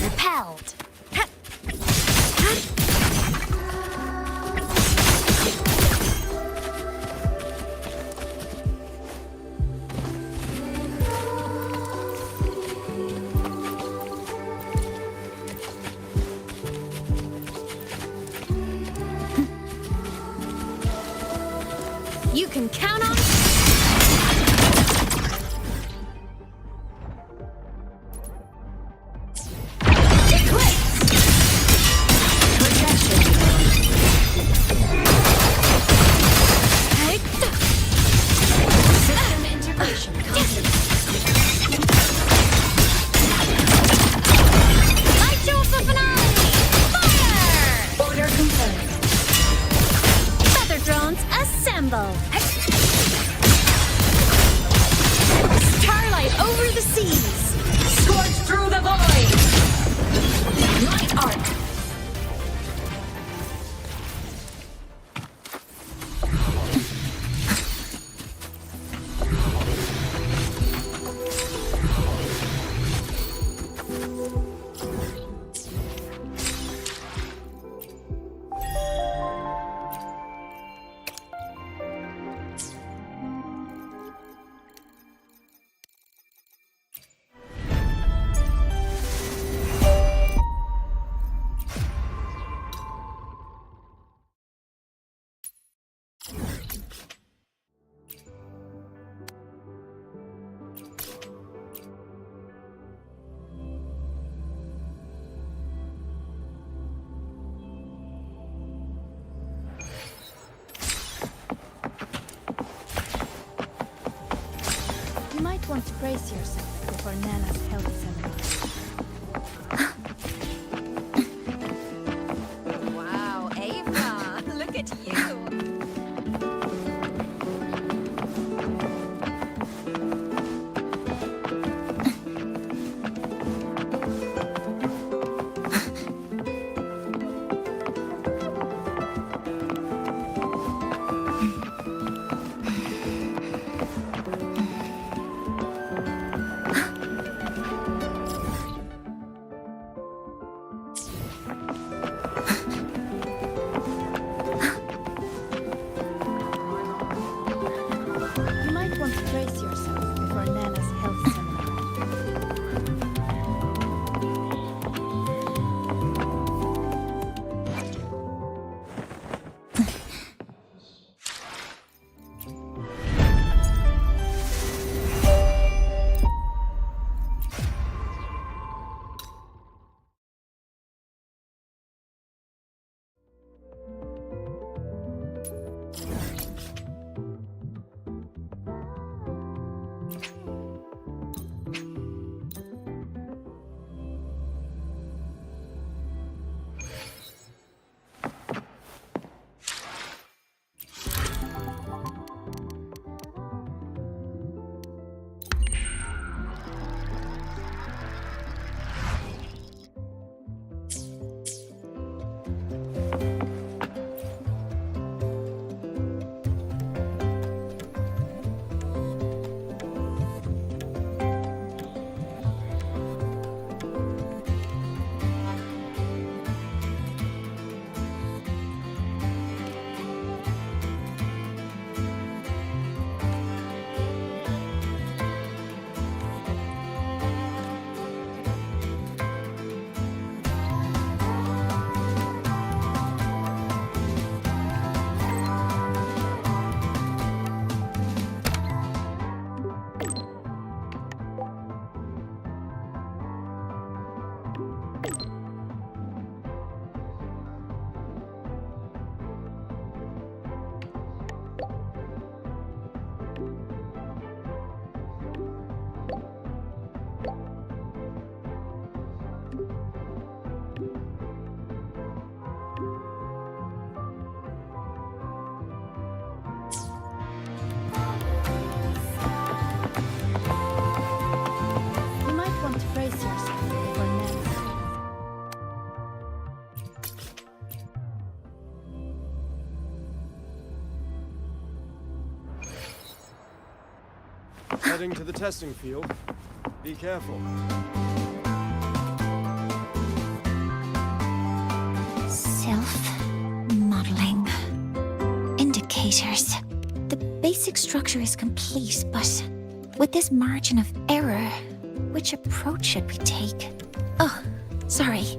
Repelled. You can count on system integration complete. Light show of the finale! Fire! Order confirmed. Feather drones assemble. Starlight over the seas. Scorch through the void. Light arc. You might want to brace yourself before Nana's health seminar. Wow, Ava, look at you. You might want to brace yourself before Nana's health seminar. Heading to the testing field. Be careful. Resonators. The basic structure is complete, but with this margin of error, which approach should we take? Oh, sorry.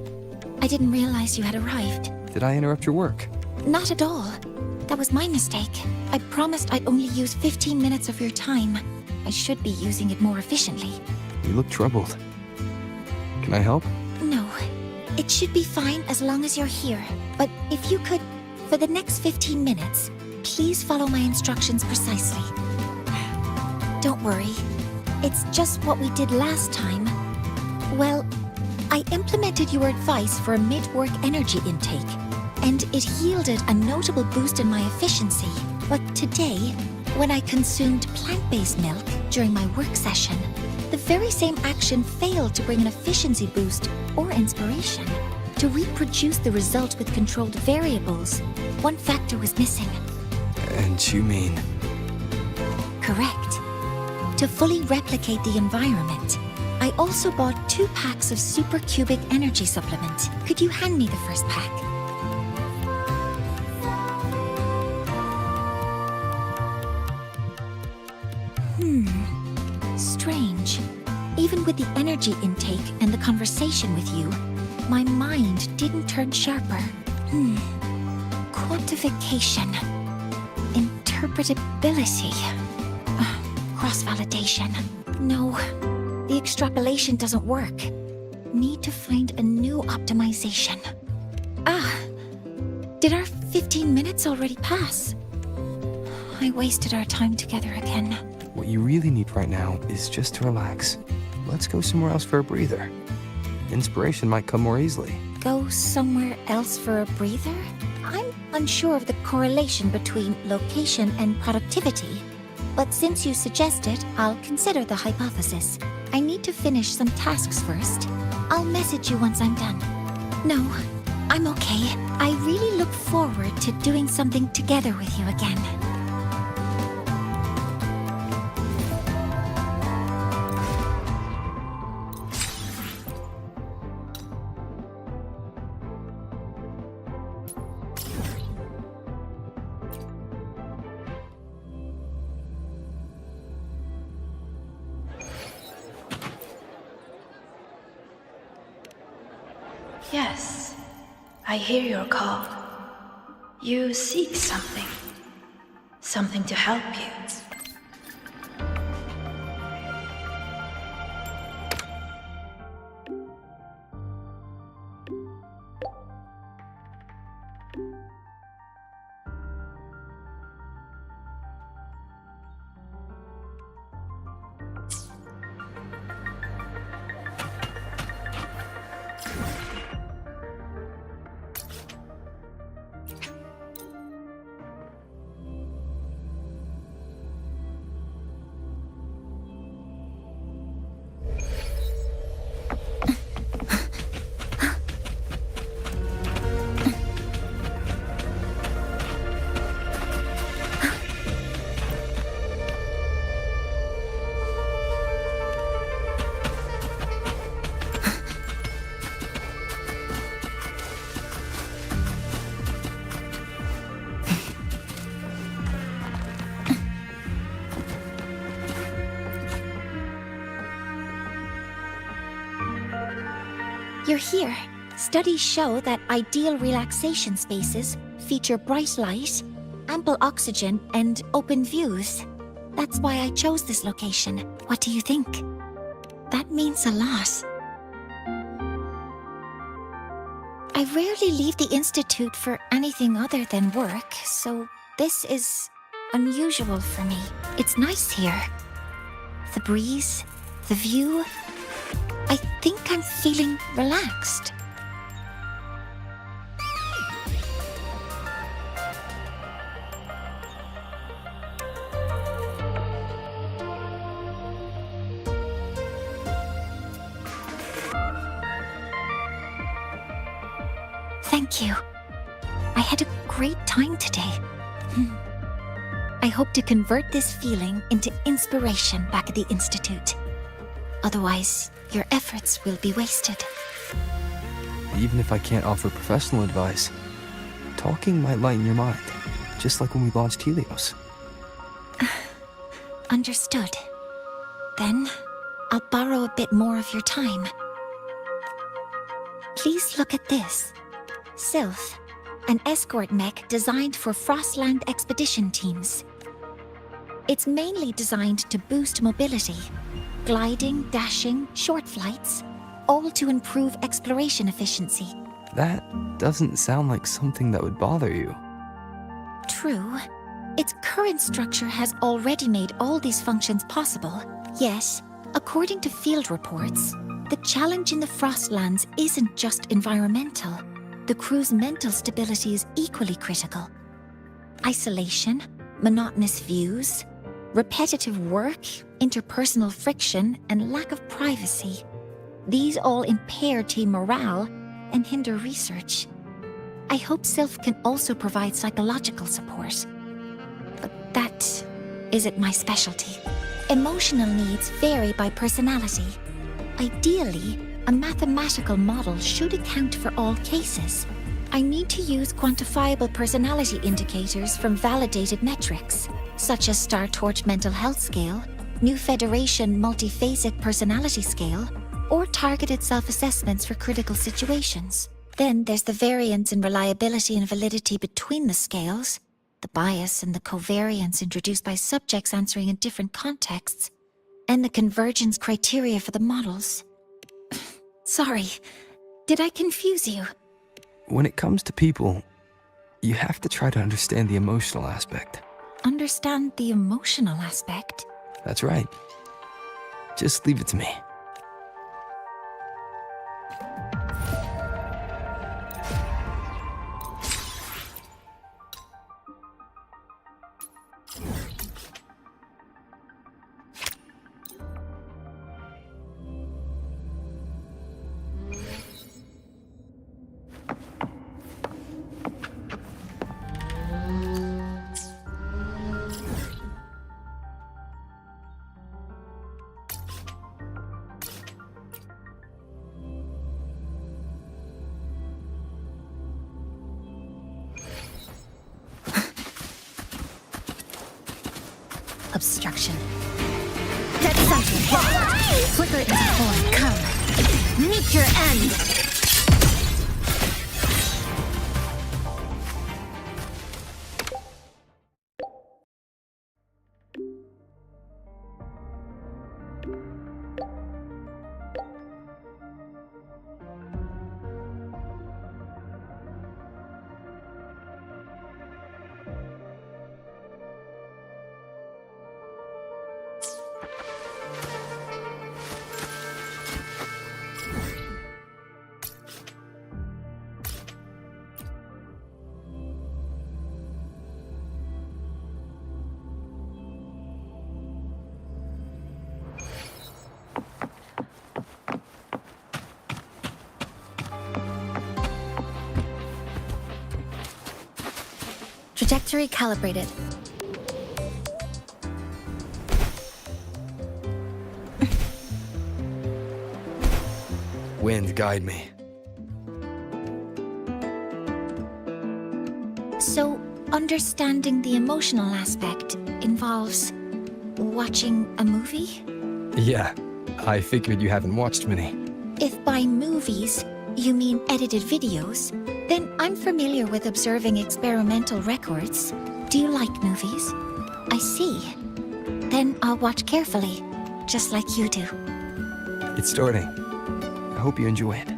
I didn't realize you had arrived. Did I interrupt your work? Not at all. That was my mistake. I promised I'd only use 15 minutes of your time. I should be using it more efficiently. You look troubled. Can I help? No. It should be fine as long as you're here. But if you could, for the next 15 minutes, please follow my instructions precisely. Don't worry. It's just what we did last time. Well, I implemented your advice for a mid-work energy intake, and it yielded a notable boost in my efficiency. But today, when I consumed plant-based milk during my work session, the very same action failed to bring an efficiency boost or inspiration. To reproduce the result with controlled variables, one factor was missing. And you mean? Correct. To fully replicate the environment, I also bought 2 packs of supercubic energy supplement. Could you hand me the first pack? Strange. Even with the energy intake and the conversation with you, my mind didn't turn sharper. Quantification. Interpretability. Cross-validation. No, the extrapolation doesn't work. Need to find a new optimization. Did our 15 minutes already pass? I wasted our time together again. What you really need right now is just to relax. Let's go somewhere else for a breather. Inspiration might come more easily. Go somewhere else for a breather? I'm unsure of the correlation between location and productivity. But since you suggest it, I'll consider the hypothesis. I need to finish some tasks first. I'll message you once I'm done. No, I'm okay. I really look forward to doing something together with you again. Yes, I hear your call. You seek something. Something to help you. You're here. Studies show that ideal relaxation spaces feature bright light, ample oxygen, and open views. That's why I chose this location. What do you think? That means a lot. I rarely leave the Institute for anything other than work, so this is unusual for me. It's nice here. The breeze, the view. I think I'm feeling relaxed. Thank you. I had a great time today. I hope to convert this feeling into inspiration back at the Institute. Otherwise, your efforts will be wasted. Even if I can't offer professional advice, talking might lighten your mind. just like when we launched Helios. Understood. Then, I'll borrow a bit more of your time. Please look at this. Sylph, an escort mech designed for Frostland expedition teams. It's mainly designed to boost mobility, gliding, dashing, short flights, all to improve exploration efficiency. That doesn't sound like something that would bother you. True. Its current structure has already made all these functions possible. Yet, according to field reports, the challenge in the Frostlands isn't just environmental. The crew's mental stability is equally critical. Isolation, monotonous views, repetitive work, interpersonal friction, and lack of privacy. These all impair team morale and hinder research. I hope Sylph can also provide psychological support. But that isn't my specialty. Emotional needs vary by personality. Ideally, a mathematical model should account for all cases. I need to use quantifiable personality indicators from validated metrics, such as Star Torch Mental Health Scale, New Federation Multiphasic Personality Scale, or targeted self-assessments for critical situations. Then there's the variance in reliability and validity between the scales, the bias and the covariance introduced by subjects answering in different contexts, and the convergence criteria for the models. Sorry, did I confuse you? When it comes to people, you have to try to understand the emotional aspect. Understand the emotional aspect? That's right. Just leave it to me. Obstruction. Dead center blocked. Flicker it into form. Come. Meet your end. Trajectory calibrated. Wind, guide me. So, understanding the emotional aspect involves watching a movie? Yeah, I figured you haven't watched many. If by movies you mean edited videos, then I'm familiar with observing experimental records. Do you like movies? I see. Then I'll watch carefully, just like you do. It's starting. I hope you enjoy it.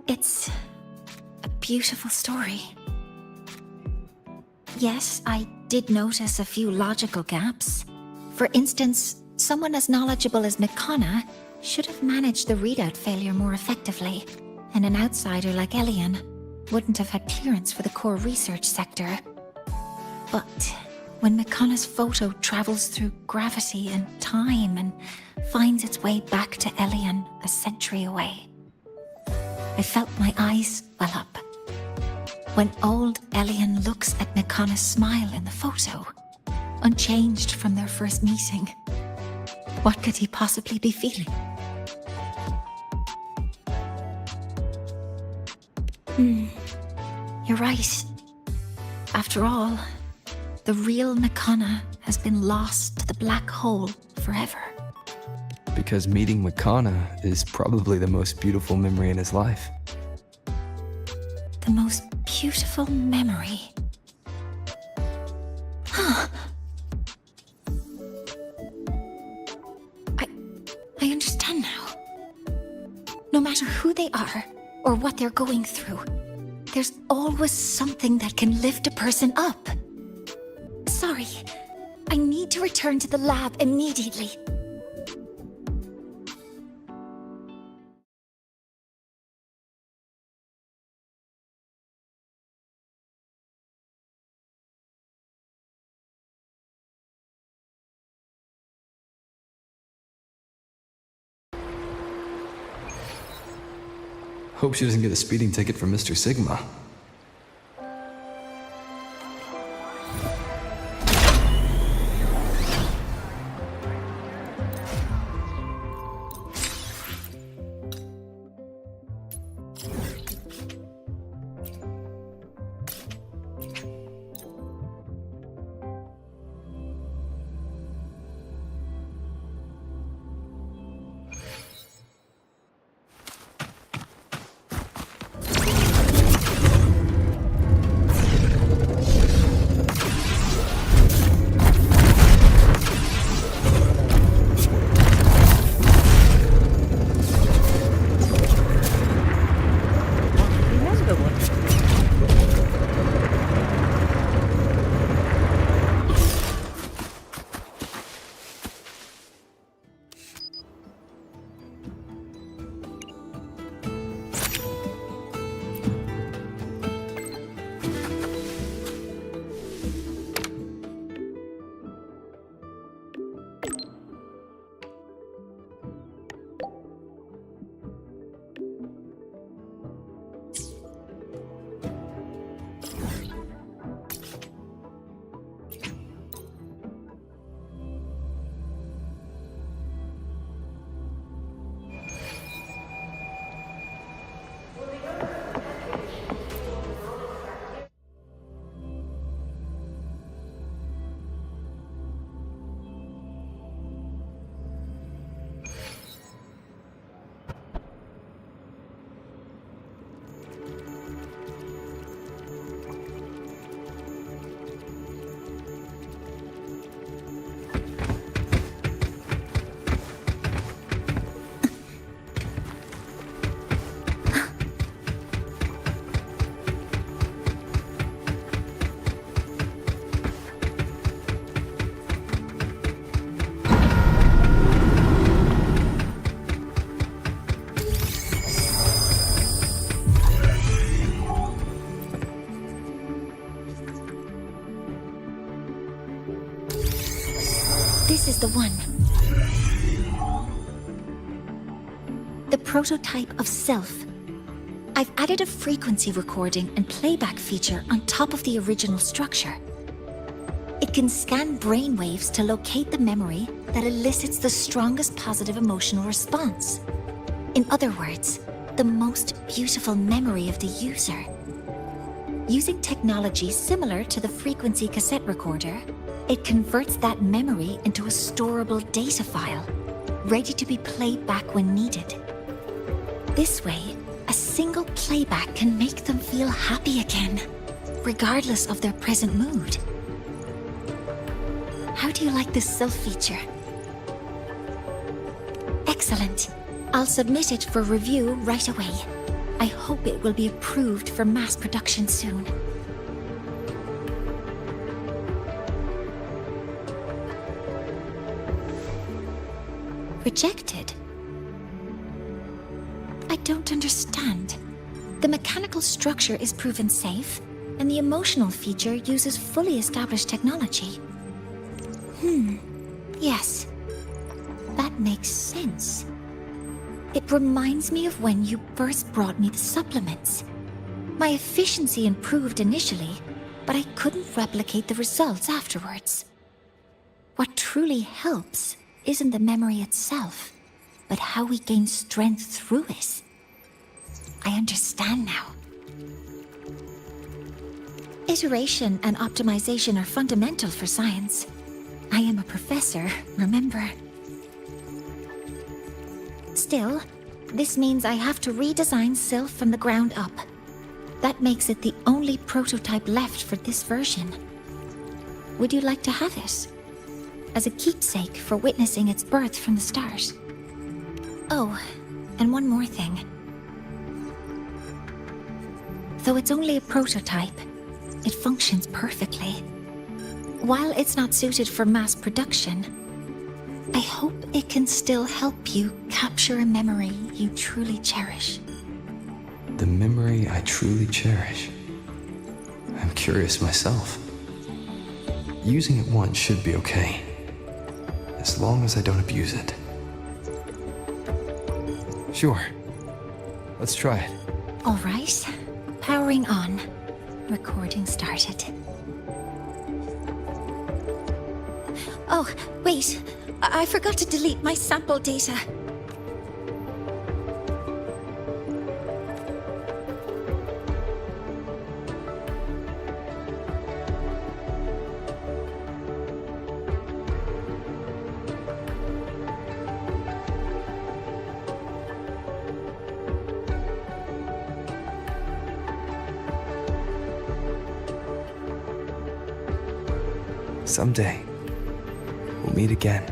It's a beautiful story. Yes, I did notice a few logical gaps. For instance, someone as knowledgeable as Mikana should have managed the readout failure more effectively, and an outsider like Elian wouldn't have had clearance for the core research sector. But when Makana's photo travels through gravity and time and finds its way back to Elian a century away. I felt my eyes well up. When old Elian looks at Makana's smile in the photo, unchanged from their first meeting, what could he possibly be feeling? You're right. After all, the real Makana has been lost to the black hole forever. Because meeting Makana is probably the most beautiful memory in his life. The most beautiful memory. Huh. I understand now. No matter who they are or what they're going through, there's always something that can lift a person up. Sorry, I need to return to the lab immediately. Hope she doesn't get a speeding ticket from Mr. Sigma. This is the one. The prototype of self. I've added a frequency recording and playback feature on top of the original structure. It can scan brainwaves to locate the memory that elicits the strongest positive emotional response. In other words, the most beautiful memory of the user. Using technology similar to the frequency cassette recorder, it converts that memory into a storable data file, ready to be played back when needed. This way, a single playback can make them feel happy again, regardless of their present mood. How do you like this self feature? Excellent. I'll submit it for review right away. I hope it will be approved for mass production soon. Rejected? I don't understand. The mechanical structure is proven safe, and the emotional feature uses fully established technology. Yes. That makes sense. It reminds me of when you first brought me the supplements. My efficiency improved initially, but I couldn't replicate the results afterwards. What truly helps isn't the memory itself, but how we gain strength through it. I understand now. Iteration and optimization are fundamental for science. I am a professor, remember? Still, this means I have to redesign Sylph from the ground up. That makes it the only prototype left for this version. Would you like to have it? As a keepsake for witnessing its birth from the start. Oh, and one more thing. Though it's only a prototype, it functions perfectly. While it's not suited for mass production, I hope it can still help you capture a memory you truly cherish. The memory I truly cherish. I'm curious myself. Using it once should be okay, as long as I don't abuse it. Sure. Let's try it. All right. Powering on. Recording started. Oh, wait. I forgot to delete my sample data. Someday, we'll meet again.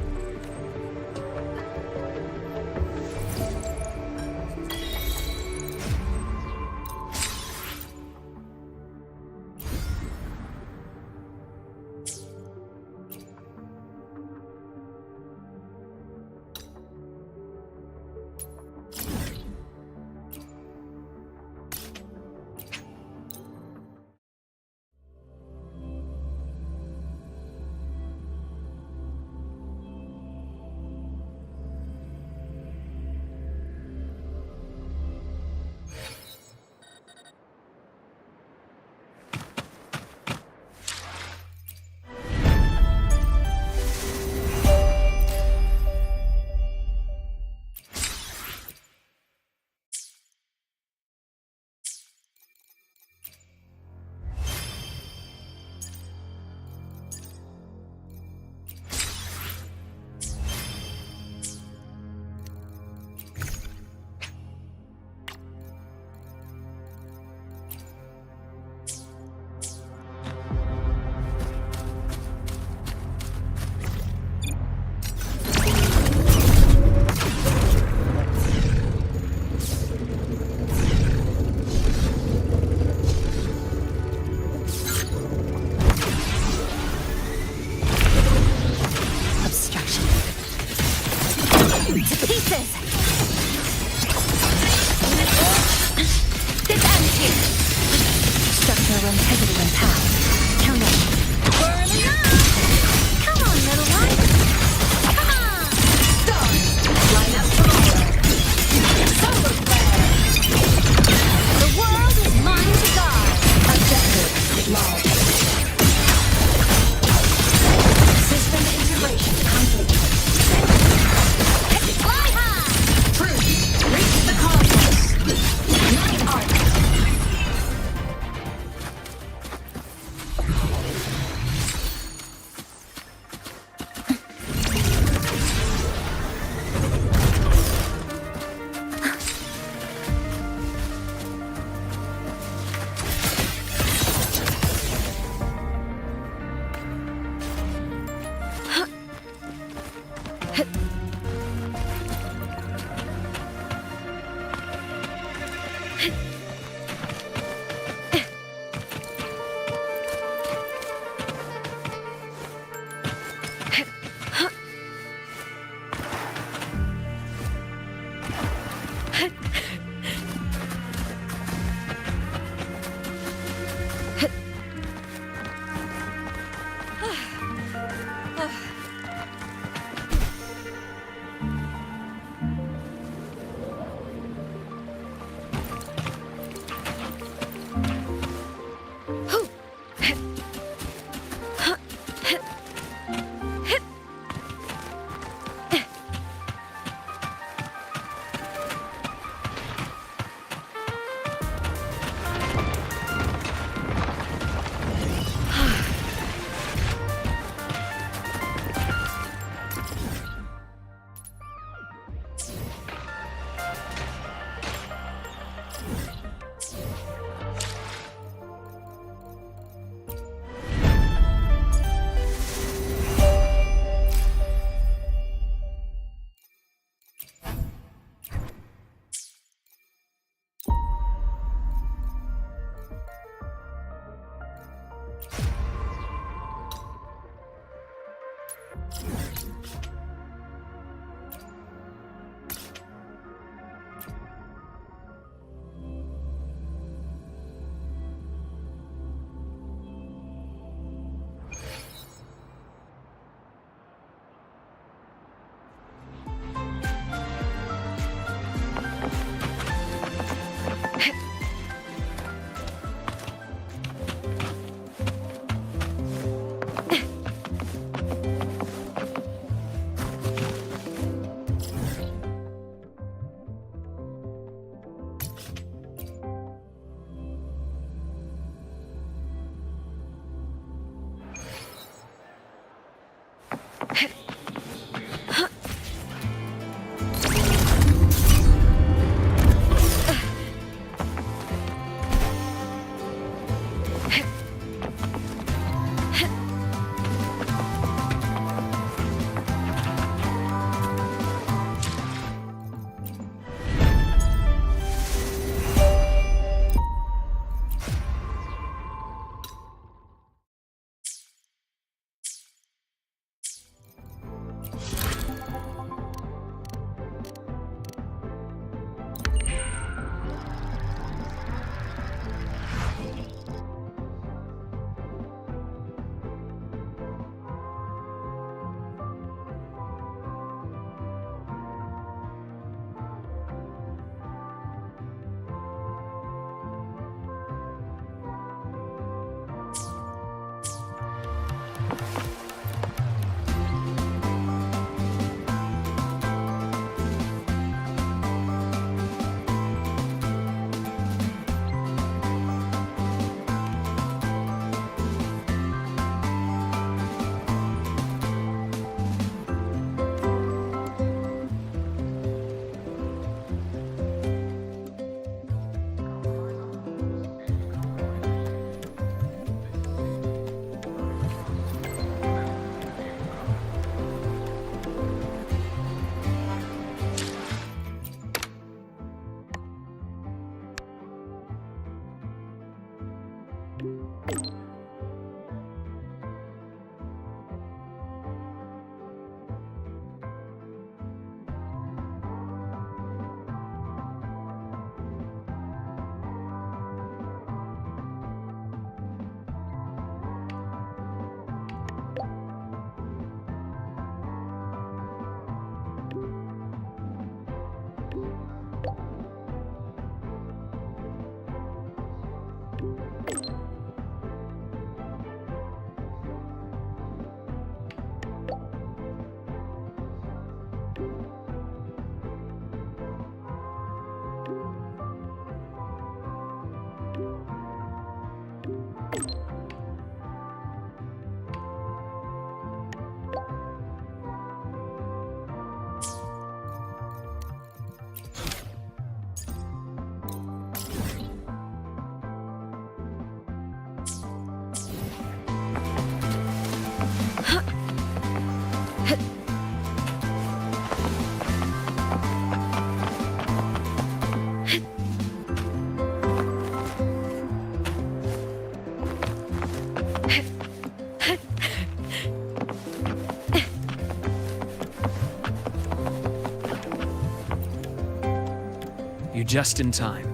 You're just in time.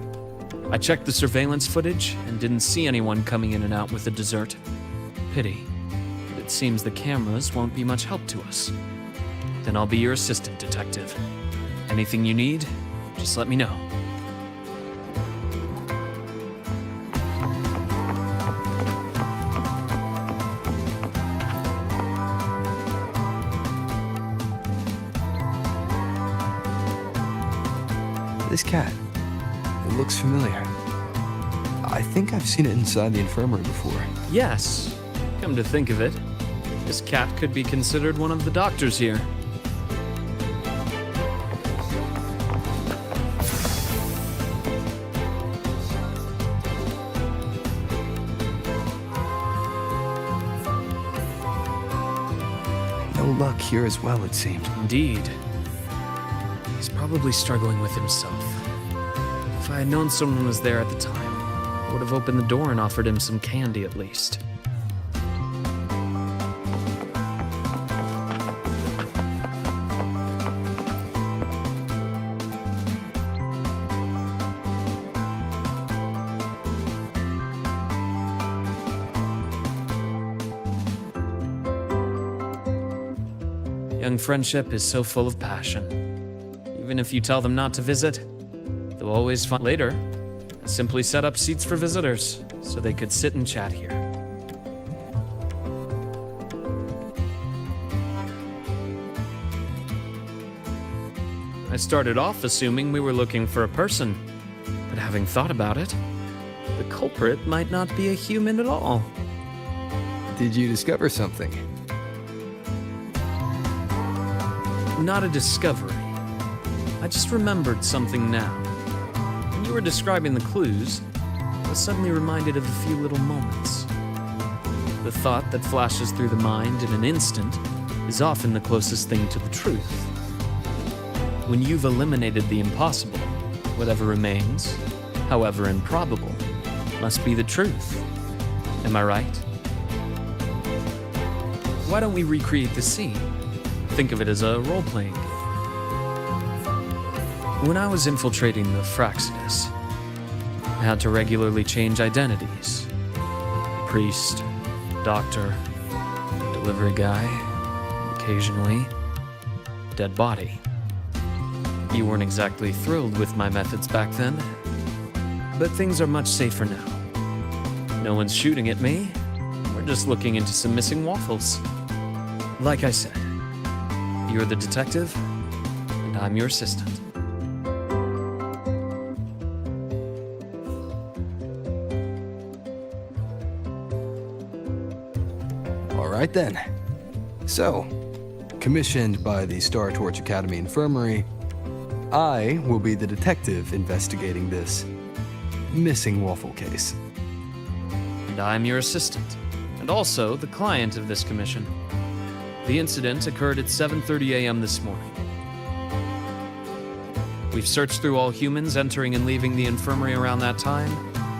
I checked the surveillance footage and didn't see anyone coming in and out with the dessert. Pity, but it seems the cameras won't be much help to us. Then I'll be your assistant, detective. Anything you need, just let me know. This cat, it looks familiar. I think I've seen it inside the infirmary before. Yes, come to think of it, this cat could be considered one of the doctors here. No luck here as well, it seemed. Indeed. He's probably struggling with himself. If I had known someone was there at the time, I would have opened the door and offered him some candy at least. Young friendship is so full of passion. Even if you tell them not to visit, they'll always find later. I simply set up seats for visitors so they could sit and chat here. I started off assuming we were looking for a person, but having thought about it, the culprit might not be a human at all. Did you discover something? Not a discovery. I just remembered something now. When you were describing the clues, I was suddenly reminded of a few little moments. The thought that flashes through the mind in an instant is often the closest thing to the truth. When you've eliminated the impossible, whatever remains, however improbable, must be the truth. Am I right? Why don't we recreate the scene? Think of it as a role-playing game. When I was infiltrating the Resonators, I had to regularly change identities. Priest, doctor, delivery guy, occasionally, dead body. You weren't exactly thrilled with my methods back then, but things are much safer now. No one's shooting at me. We're just looking into some missing waffles. Like I said, you're the detective, and I'm your assistant. All right then. So, commissioned by the Star Torch Academy Infirmary, I will be the detective investigating this missing waffle case. And I'm your assistant, and also the client of this commission. The incident occurred at 7:30 a.m. this morning. We've searched through all humans entering and leaving the infirmary around that time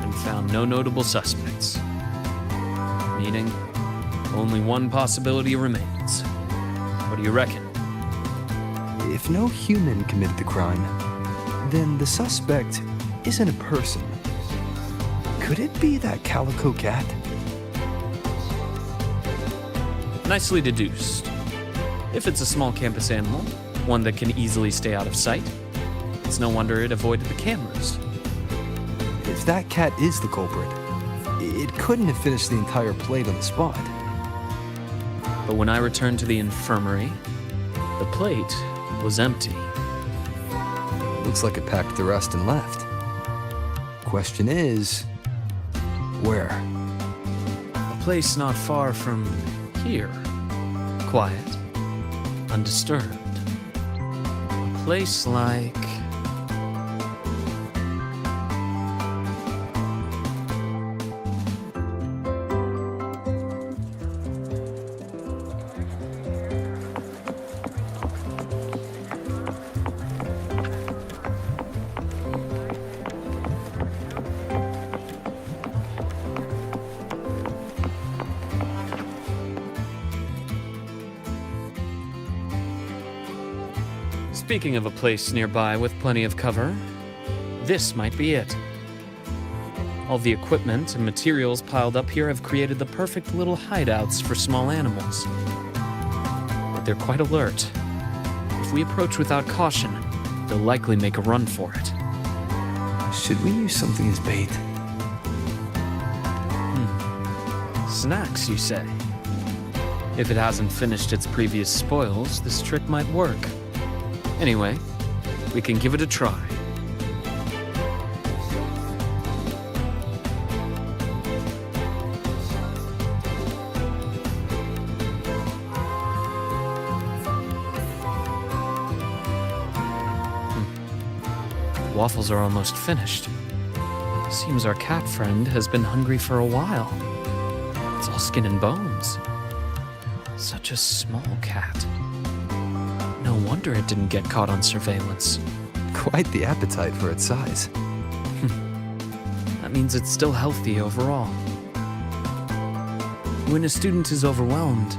and found no notable suspects. Meaning, only one possibility remains. What do you reckon? If no human committed the crime, then the suspect isn't a person. Could it be that calico cat? Nicely deduced. If it's a small campus animal, one that can easily stay out of sight, it's no wonder it avoided the cameras. If that cat is the culprit, it couldn't have finished the entire plate on the spot. But when I returned to the infirmary, the plate was empty. Looks like it packed the rest and left. Question is, where? A place not far from here. Quiet, undisturbed. A place like... Speaking of a place nearby with plenty of cover, this might be it. All the equipment and materials piled up here have created the perfect little hideouts for small animals. But they're quite alert. If we approach without caution, they'll likely make a run for it. Should we use something as bait? Snacks, you say? If it hasn't finished its previous spoils, this trick might work. Anyway, we can give it a try. The waffles are almost finished. Seems our cat friend has been hungry for a while. It's all skin and bones. Such a small cat. No wonder it didn't get caught on surveillance. Quite the appetite for its size. That means it's still healthy overall. When a student is overwhelmed,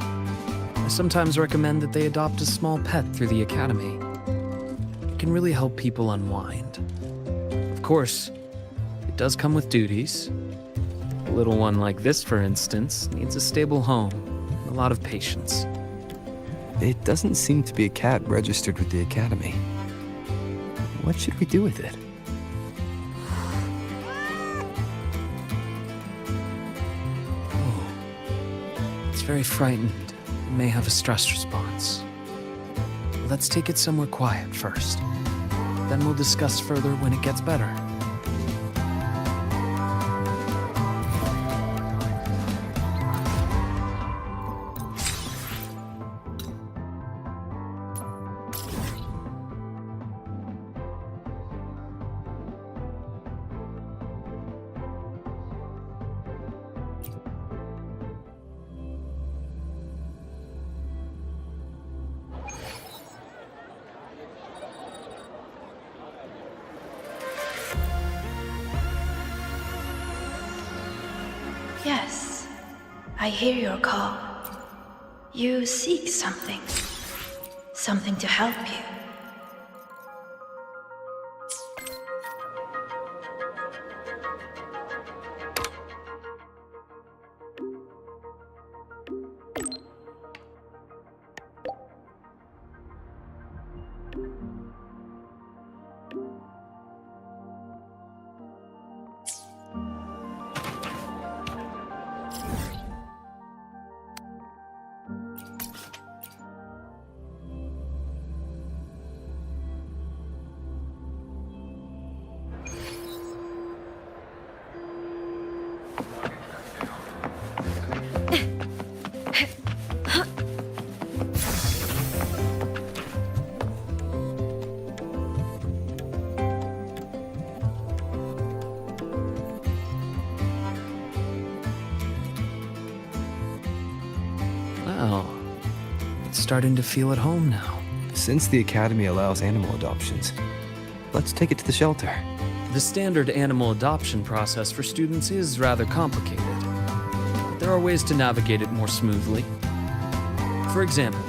I sometimes recommend that they adopt a small pet through the academy. It can really help people unwind. Of course, it does come with duties. A little one like this, for instance, needs a stable home and a lot of patience. It doesn't seem to be a cat registered with the academy. What should we do with it? Oh, it's very frightened. It may have a stress response. Let's take it somewhere quiet first. Then we'll discuss further when it gets better. Yes, I hear your call. You seek something. Something to help you. Well, it's starting to feel at home now. Since the Academy allows animal adoptions, let's take it to the shelter. The standard animal adoption process for students is rather complicated, but there are ways to navigate it more smoothly. For example,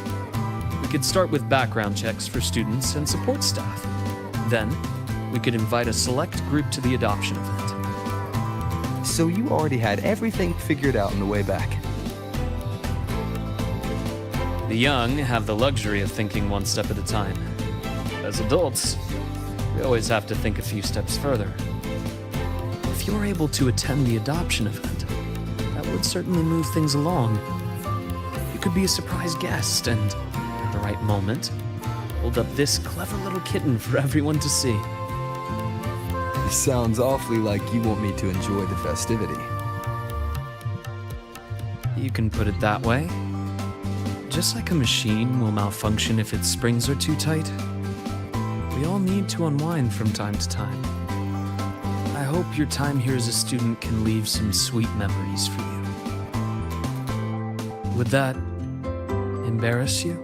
we could start with background checks for students and support staff. Then, we could invite a select group to the adoption event. So you already had everything figured out on the way back. The young have the luxury of thinking one step at a time. As adults, we always have to think a few steps further. If you're able to attend the adoption event, that would certainly move things along. You could be a surprise guest and, at the right moment, hold up this clever little kitten for everyone to see. It sounds awfully like you want me to enjoy the festivity. You can put it that way. Just like a machine will malfunction if its springs are too tight, we all need to unwind from time to time. I hope your time here as a student can leave some sweet memories for you. Would that embarrass you?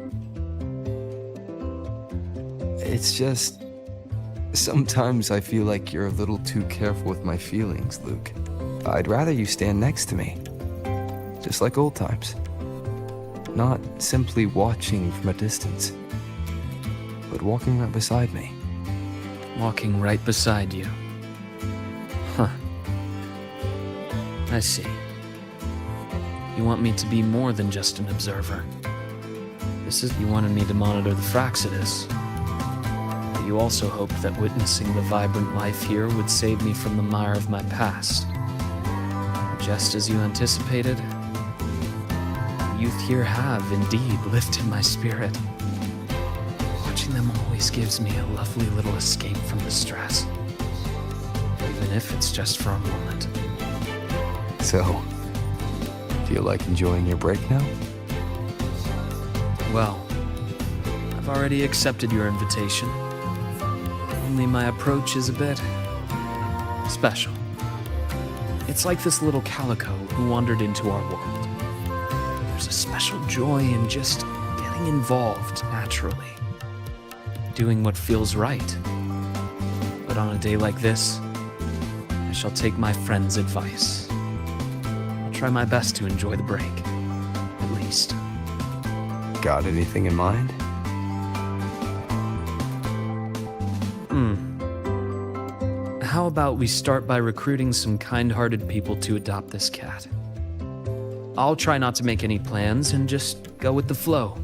It's just... sometimes I feel like you're a little too careful with my feelings, Luke. I'd rather you stand next to me. Just like old times. Not simply watching from a distance, but walking right beside me. Walking right beside you. Huh. I see. You want me to be more than just an observer. You wanted me to monitor the Fraxidus. But you also hoped that witnessing the vibrant life here would save me from the mire of my past. Just as you anticipated, youth here have indeed lifted my spirit. Watching them always gives me a lovely little escape from the stress, even if it's just for a moment. So, feel like enjoying your break now? Well, I've already accepted your invitation. Only my approach is a bit special. It's like this little calico who wandered into our world. There's a special joy in just getting involved naturally, doing what feels right. But on a day like this, I shall take my friend's advice. I'll try my best to enjoy the break, at least. Got anything in mind? How about we start by recruiting some kind-hearted people to adopt this cat? I'll try not to make any plans and just go with the flow.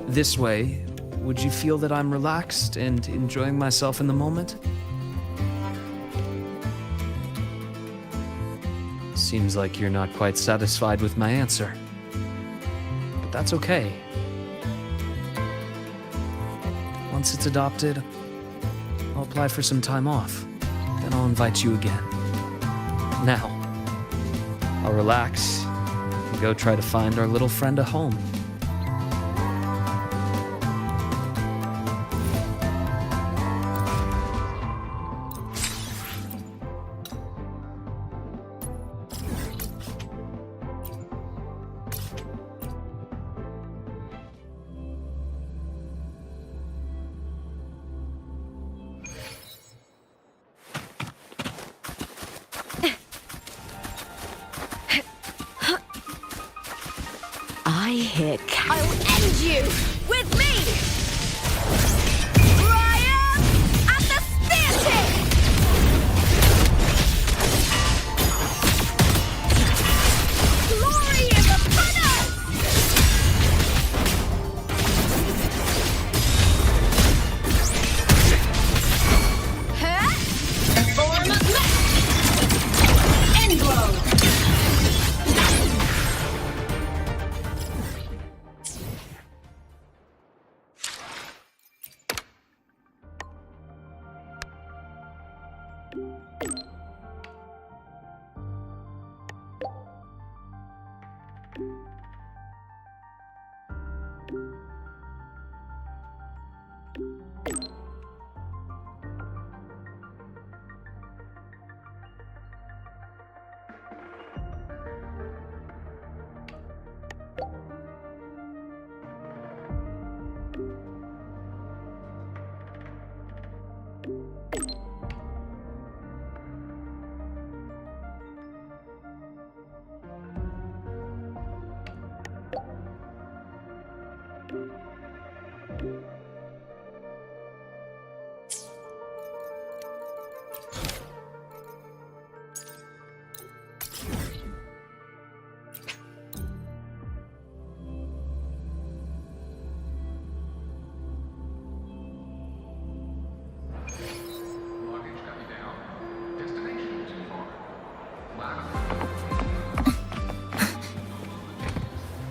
This way, would you feel that I'm relaxed and enjoying myself in the moment? Seems like you're not quite satisfied with my answer. But that's okay. Once it's adopted, I'll apply for some time off. Then I'll invite you again. Now, I'll relax and go try to find our little friend a home. kick. I'll end you with me! Triumph at the Stanchion! Glory is upon us! Huh? Form of Mech! End blow!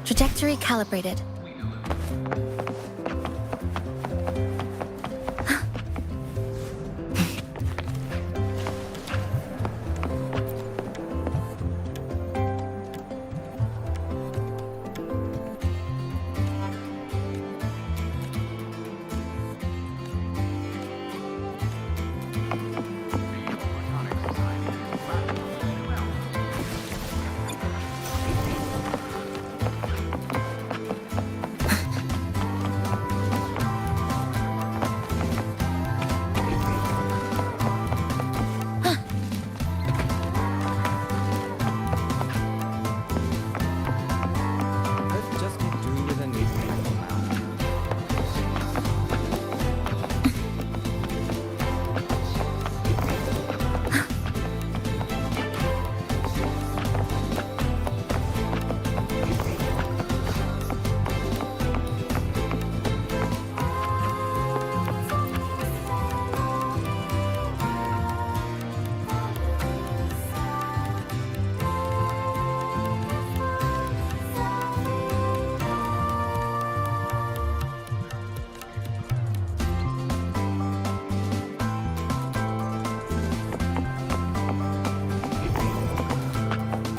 Trajectory calibrated. Let's just make do with a newspaper now.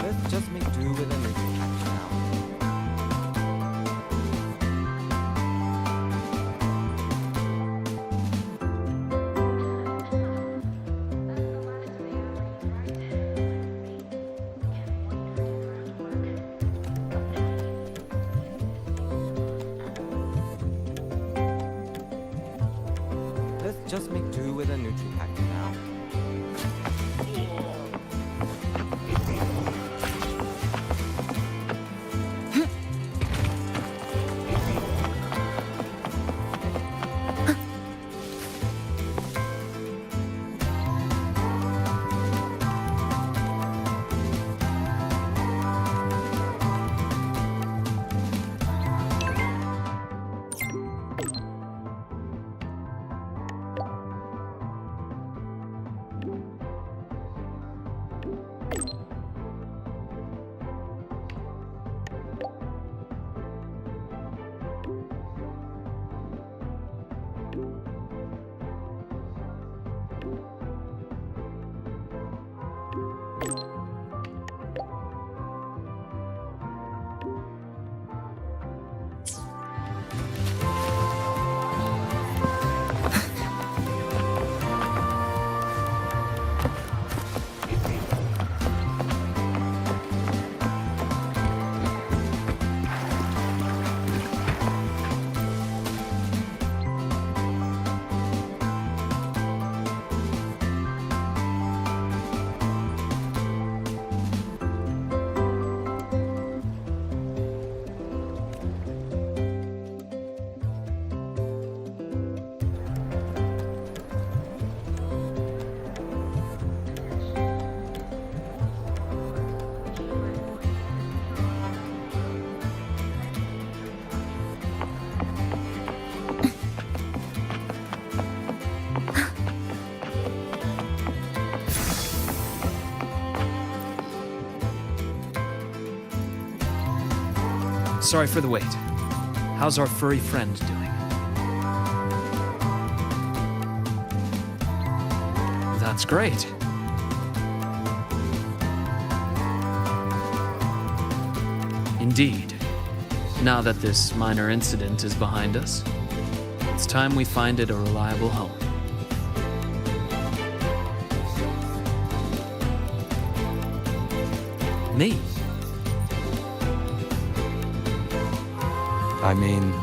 Let's just make do with a newspaper now. Let's just make do with a Nutripack now. Sorry for the wait. How's our furry friend doing? That's great. Indeed. Now that this minor incident is behind us, it's time we find it a reliable home. Me? I mean,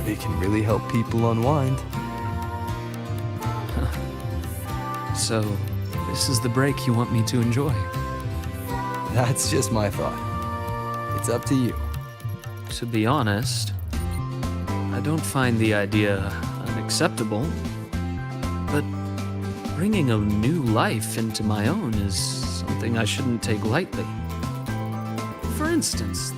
it can really help people unwind. So, this is the break you want me to enjoy? That's just my thought. It's up to you. To be honest, I don't find the idea unacceptable, but bringing a new life into my own is something I shouldn't take lightly. For instance,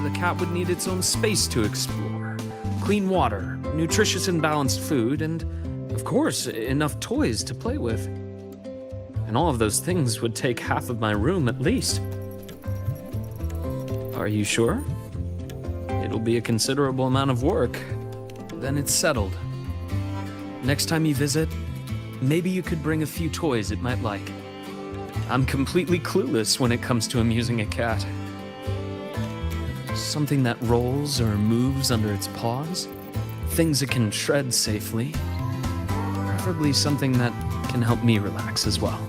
the cat would need its own space to explore, clean water, nutritious and balanced food, and, of course, enough toys to play with. And all of those things would take half of my room at least. Are you sure? It'll be a considerable amount of work. Then it's settled. Next time you visit, maybe you could bring a few toys it might like. I'm completely clueless when it comes to amusing a cat. Something that rolls or moves under its paws. Things it can tread safely. Preferably something that can help me relax as well.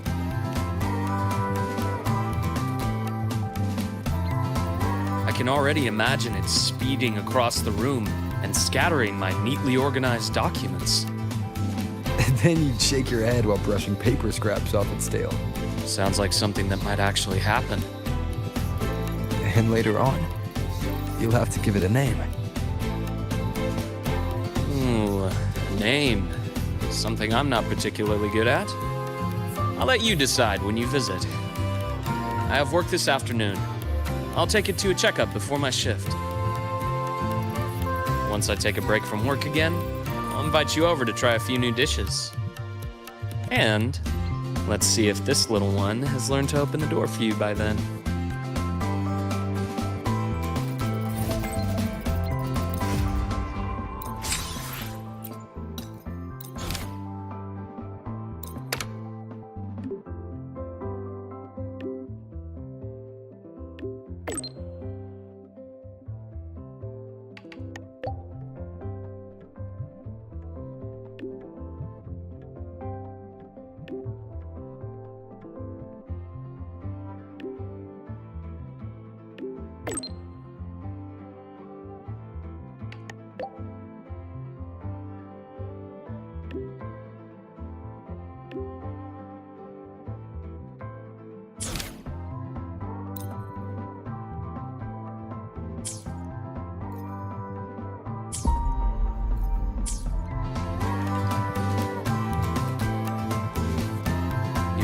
I can already imagine it speeding across the room and scattering my neatly organized documents. And then you'd shake your head while brushing paper scraps off its tail. Sounds like something that might actually happen. And later on, you'll have to give it a name. Ooh, a name. Something I'm not particularly good at. I'll let you decide when you visit. I have work this afternoon. I'll take it to a checkup before my shift. Once I take a break from work again, I'll invite you over to try a few new dishes. And let's see if this little one has learned to open the door for you by then.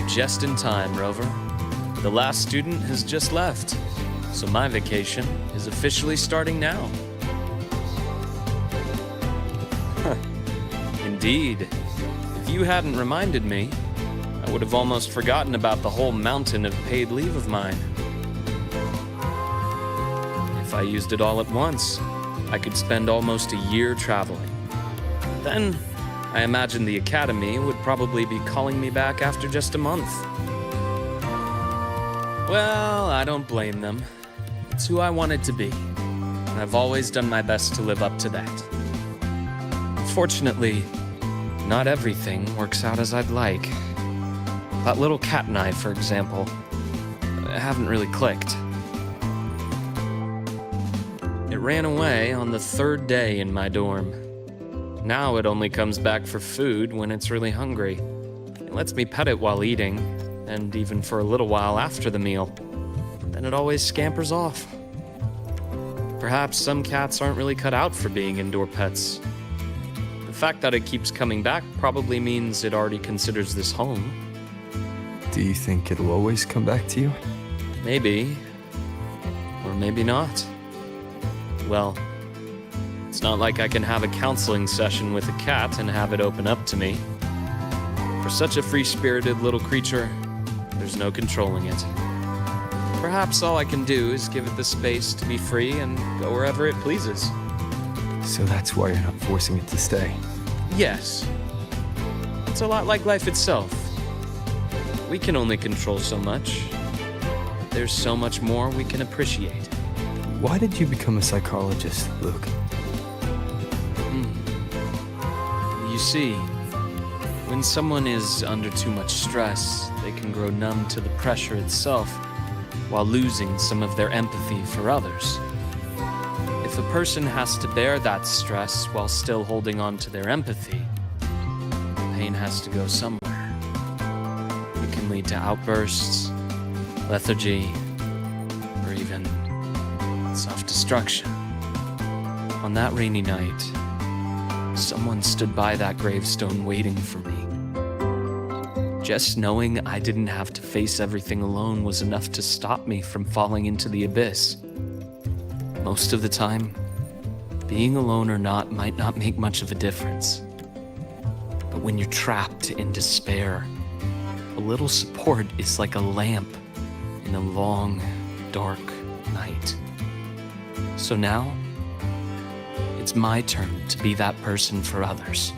Just in time, Rover. The last student has just left, so my vacation is officially starting now. Indeed. If you hadn't reminded me, I would have almost forgotten about the whole mountain of paid leave of mine. If I used it all at once, I could spend almost a year traveling. Then, I imagine the Academy would probably be calling me back after just a month. Well, I don't blame them. It's who I wanted to be, and I've always done my best to live up to that. Unfortunately, not everything works out as I'd like. That little cat and I, for example, haven't really clicked. It ran away on the third day in my dorm. Now it only comes back for food when it's really hungry. It lets me pet it while eating, and even for a little while after the meal. Then it always scampers off. Perhaps some cats aren't really cut out for being indoor pets. The fact that it keeps coming back probably means it already considers this home. Do you think it'll always come back to you? Maybe. Or maybe not. Well, it's not like I can have a counseling session with a cat and have it open up to me. For such a free-spirited little creature, there's no controlling it. perhaps all I can do is give it the space to be free and go wherever it pleases. So that's why you're not forcing it to stay. Yes. It's a lot like life itself. We can only control so much. There's so much more we can appreciate. Why did you become a psychologist, Luke? You see, when someone is under too much stress, they can grow numb to the pressure itself while losing some of their empathy for others. If a person has to bear that stress while still holding on to their empathy, pain has to go somewhere. It can lead to outbursts, lethargy, or even self-destruction. On that rainy night, someone stood by that gravestone waiting for me. Just knowing I didn't have to face everything alone was enough to stop me from falling into the abyss. Most of the time, being alone or not might not make much of a difference. But when you're trapped in despair, a little support is like a lamp in a long, dark night. So now, it's my turn to be that person for others.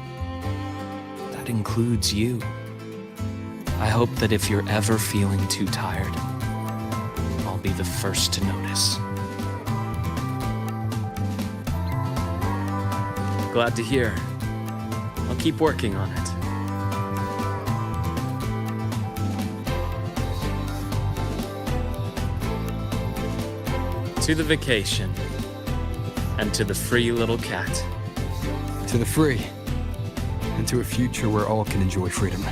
That includes you. I hope that if you're ever feeling too tired, I'll be the first to notice. Glad to hear. I'll keep working on it. To the vacation. And to the free little cat. To the free. And to a future where all can enjoy freedom.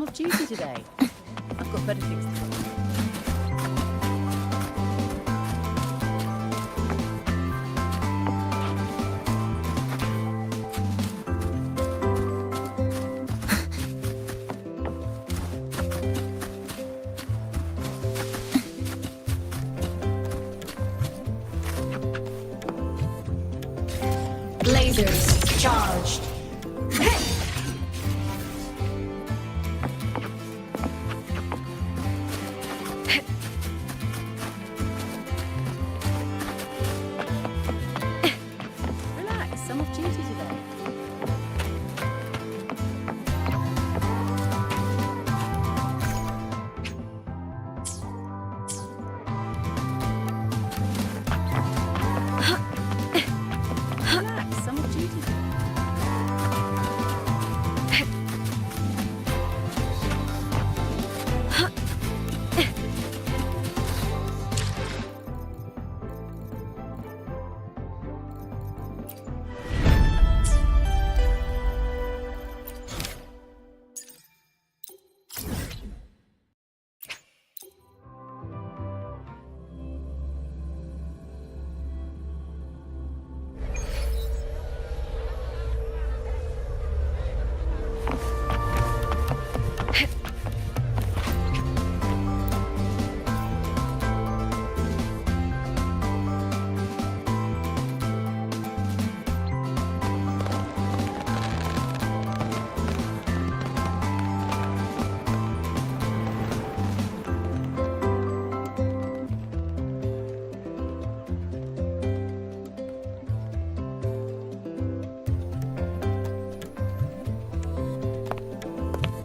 some off duty today. I've got better things to do. Lasers charged. Relax, some off duty today. Relax, some off duty today.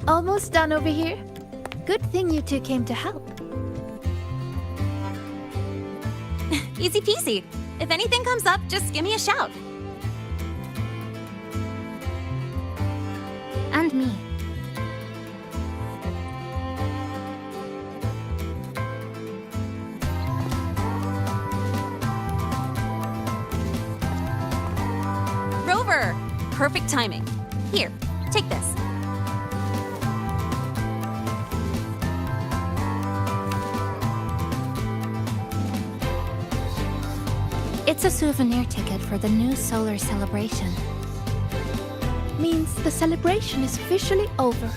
Almost done over here. Good thing you two came to help. Easy peasy. If anything comes up, just give me a shout. And me. Rover! Perfect timing. Here, take this. It's a souvenir ticket for the new solar celebration. Means the celebration is officially over.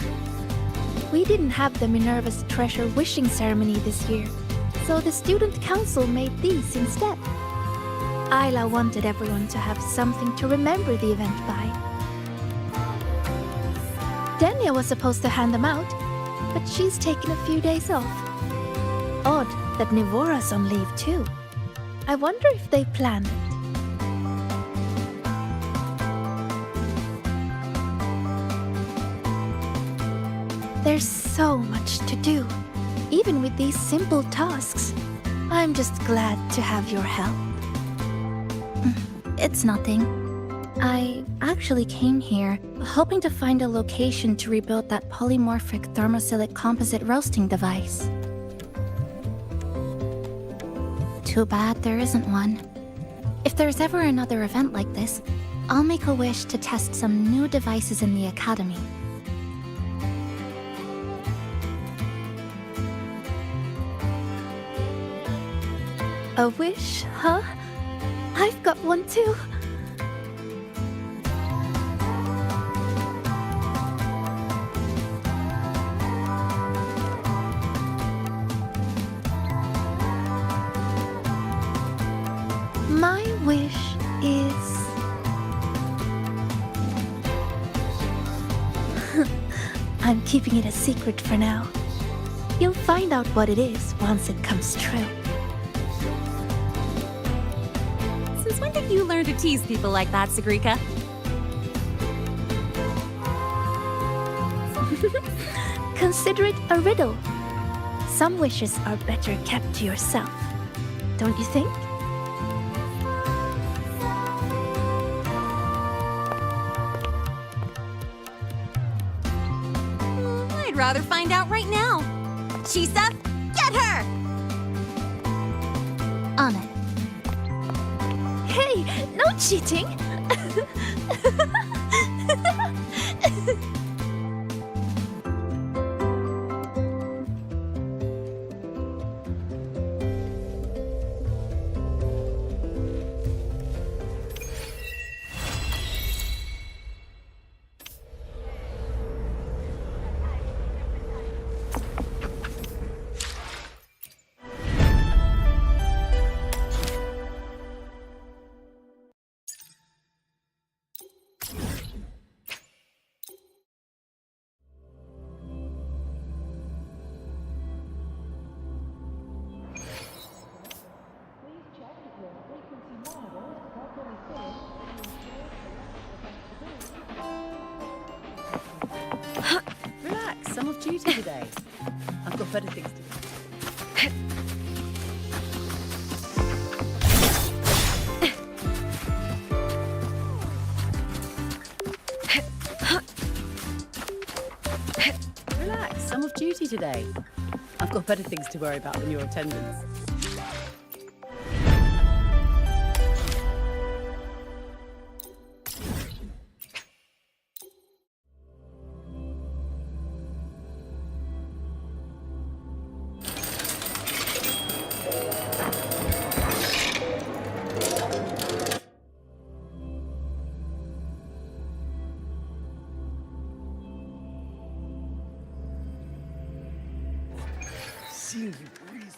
We didn't have the Minerva's Treasure wishing ceremony this year, so the student council made these instead. Isla wanted everyone to have something to remember the event by. Denia was supposed to hand them out, but she's taken a few days off. Odd that Nivora's on leave too. I wonder if they planned it. There's so much to do, even with these simple tasks. I'm just glad to have your help. It's nothing. I actually came here hoping to find a location to rebuild that polymorphic thermophilic composite roasting device. Too bad there isn't one. If there's ever another event like this, I'll make a wish to test some new devices in the academy. A wish, huh? I've got one too. My wish is... I'm keeping it a secret for now. You'll find out what it is once it comes true. Since when did you learn to tease people like that, Sagrika? Consider it a riddle. Some wishes are better kept to yourself. Don't you think? I'd rather find out right now. Chisa, get her! On it. Hey, no cheating! got better things to do. Relax, I'm off duty today. I've got better things to worry about than your attendance. Seeing you breathe.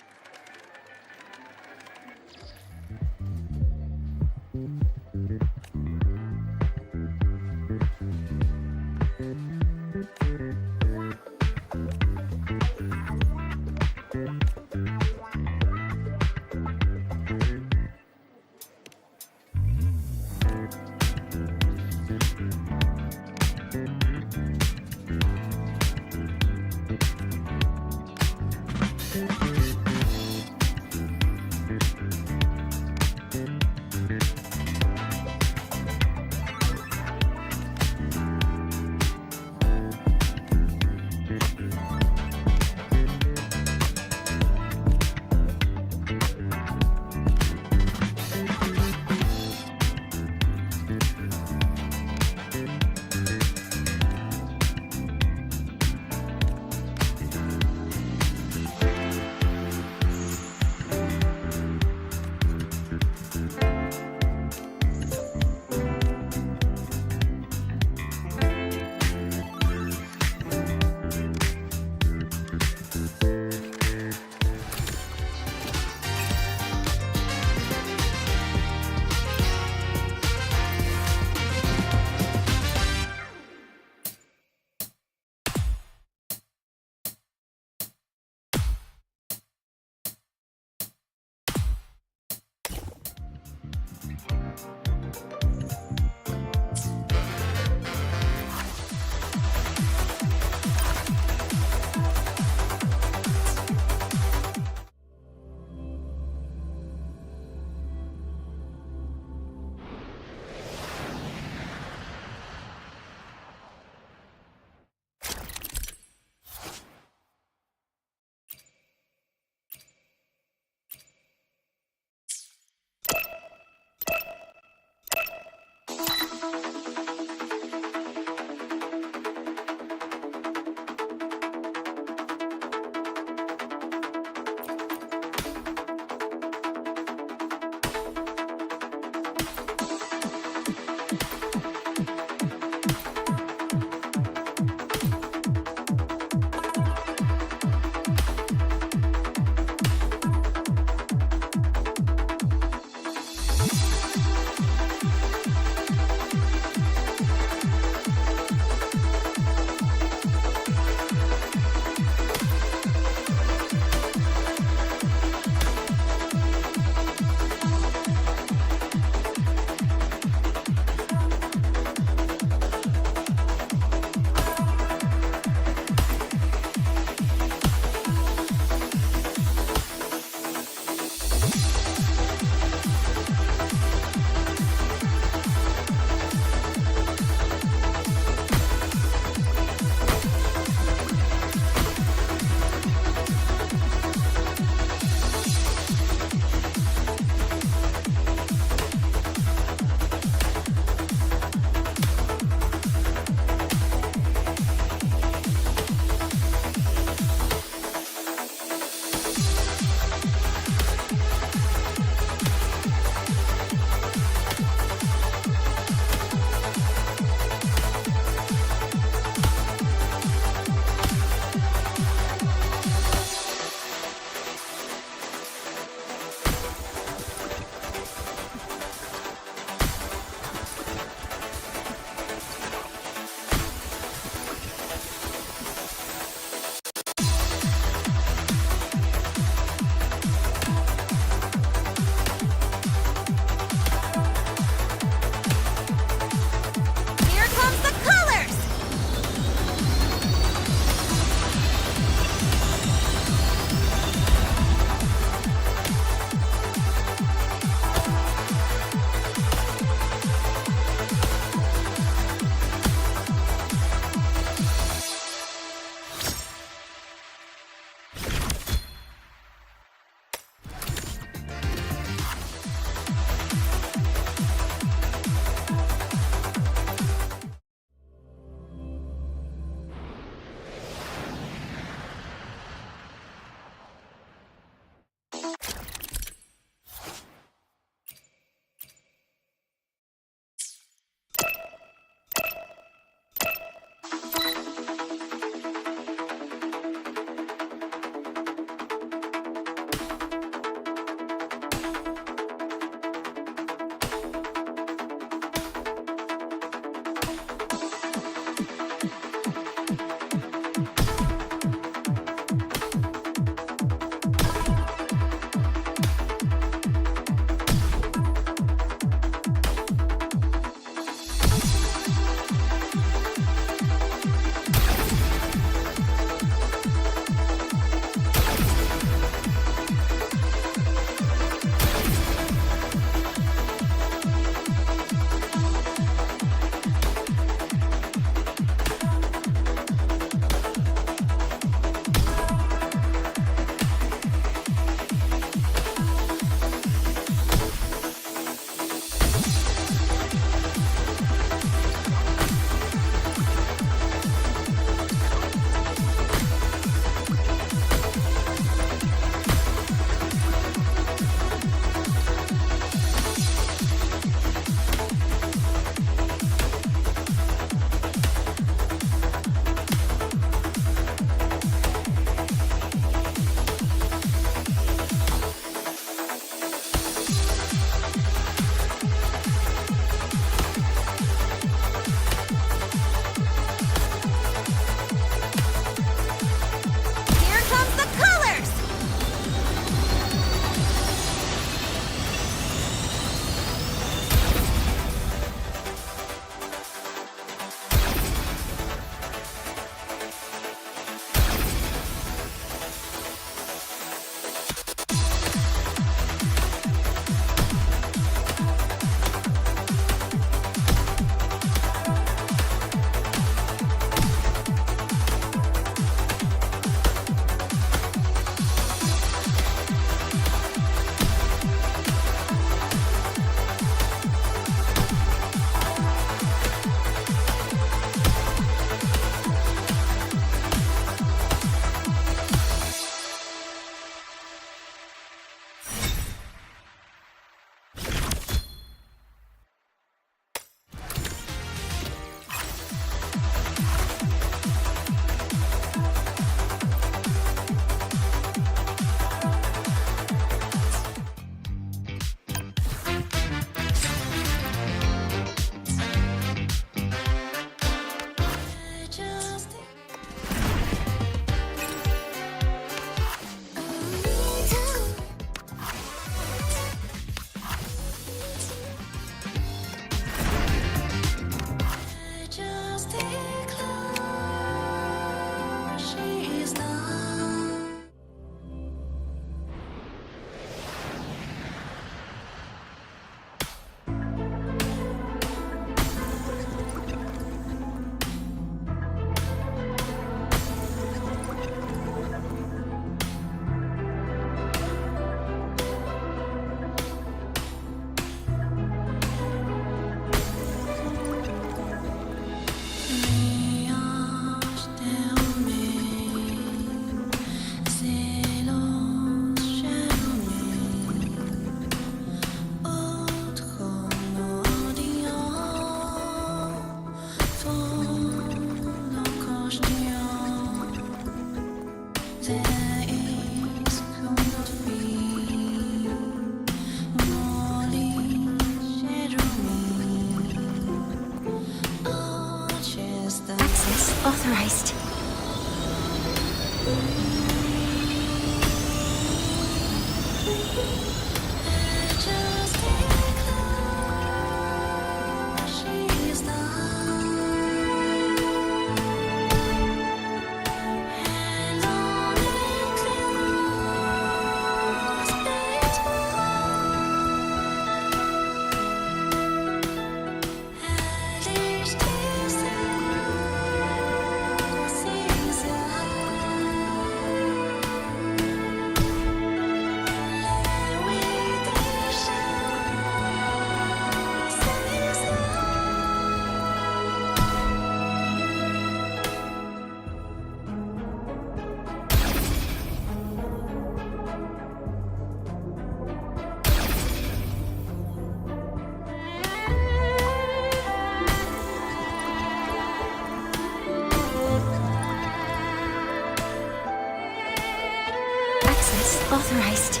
authorized.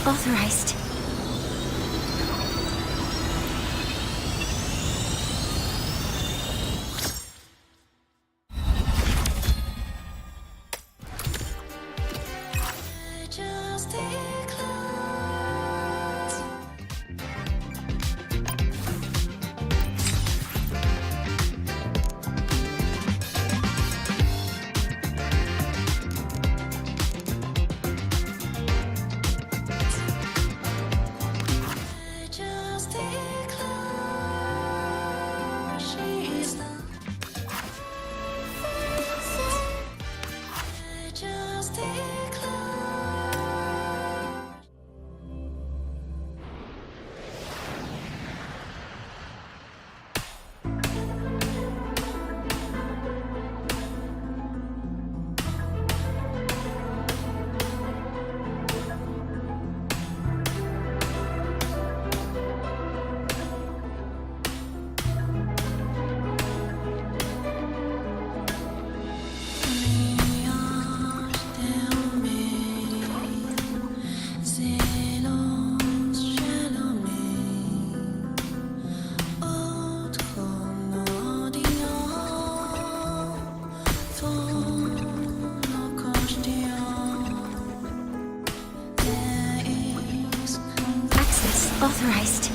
Authorized. Authorized.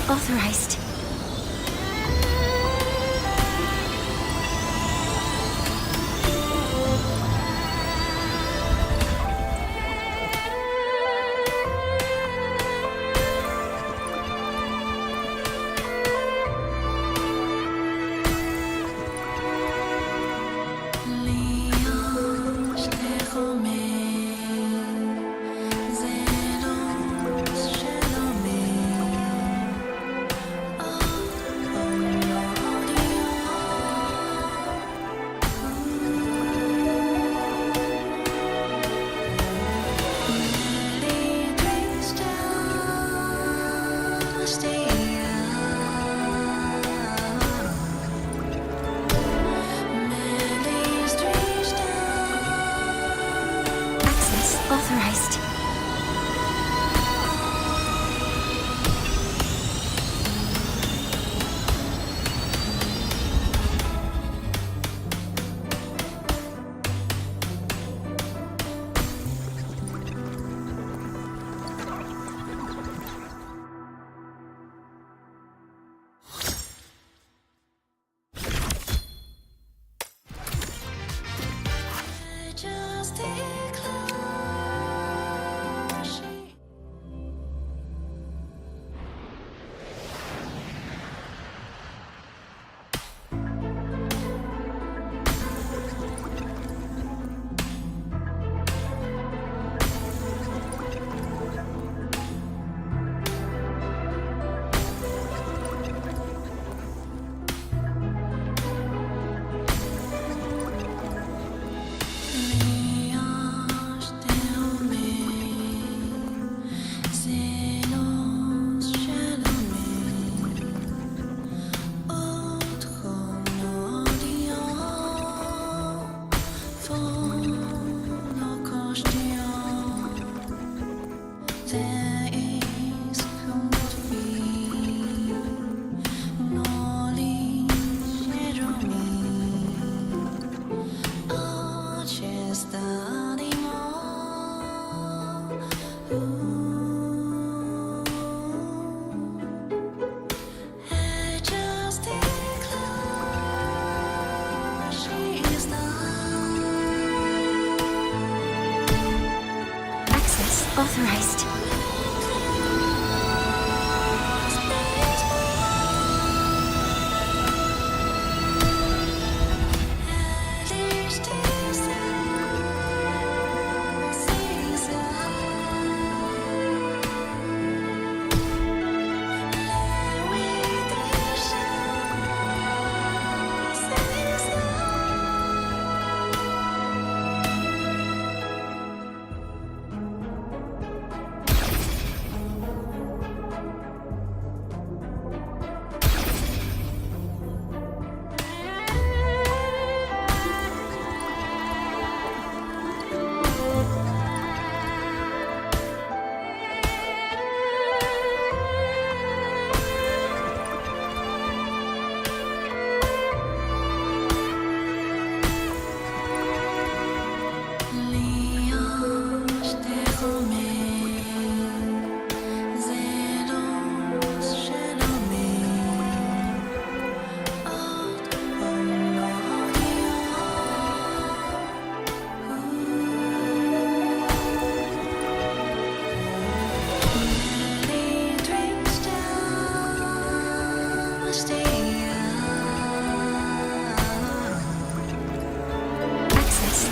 Authorized. Authorized. authorized.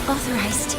Authorized.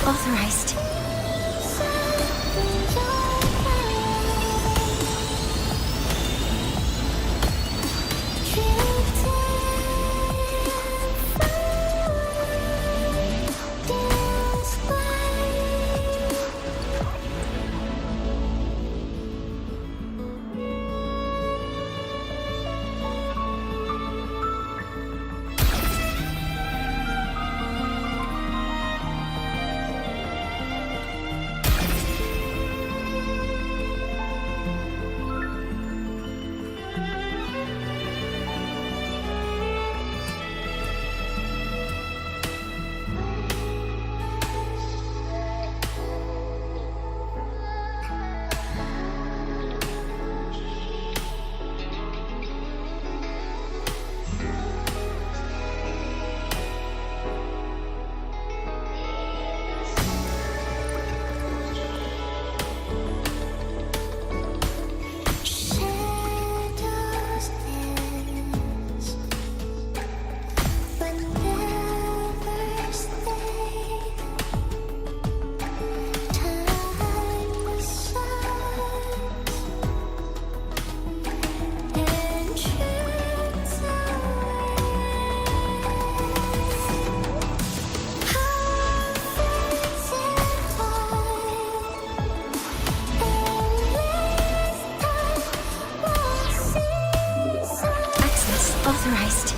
Authorized. authorized.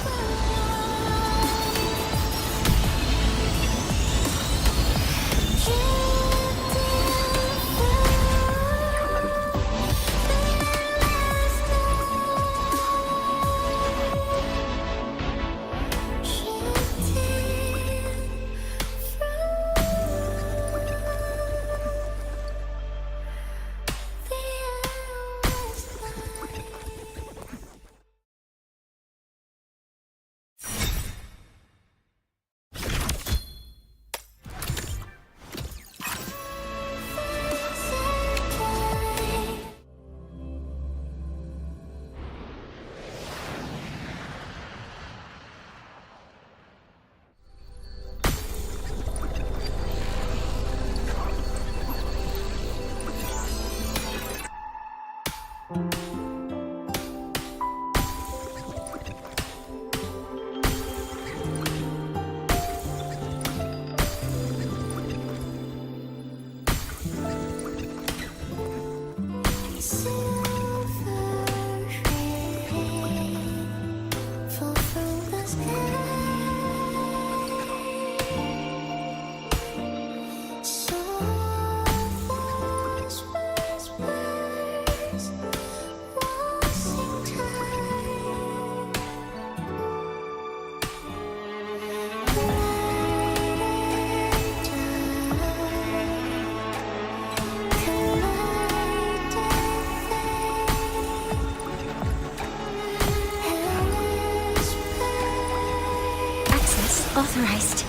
Authorized.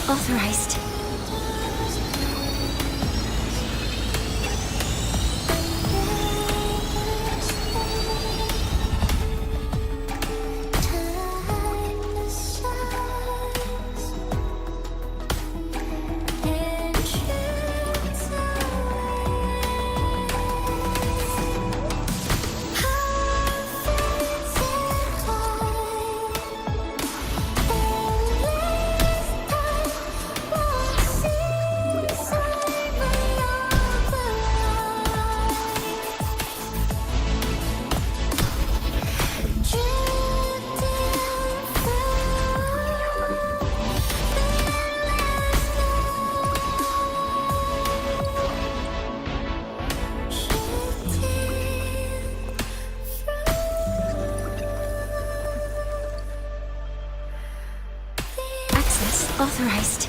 Authorized. Authorized.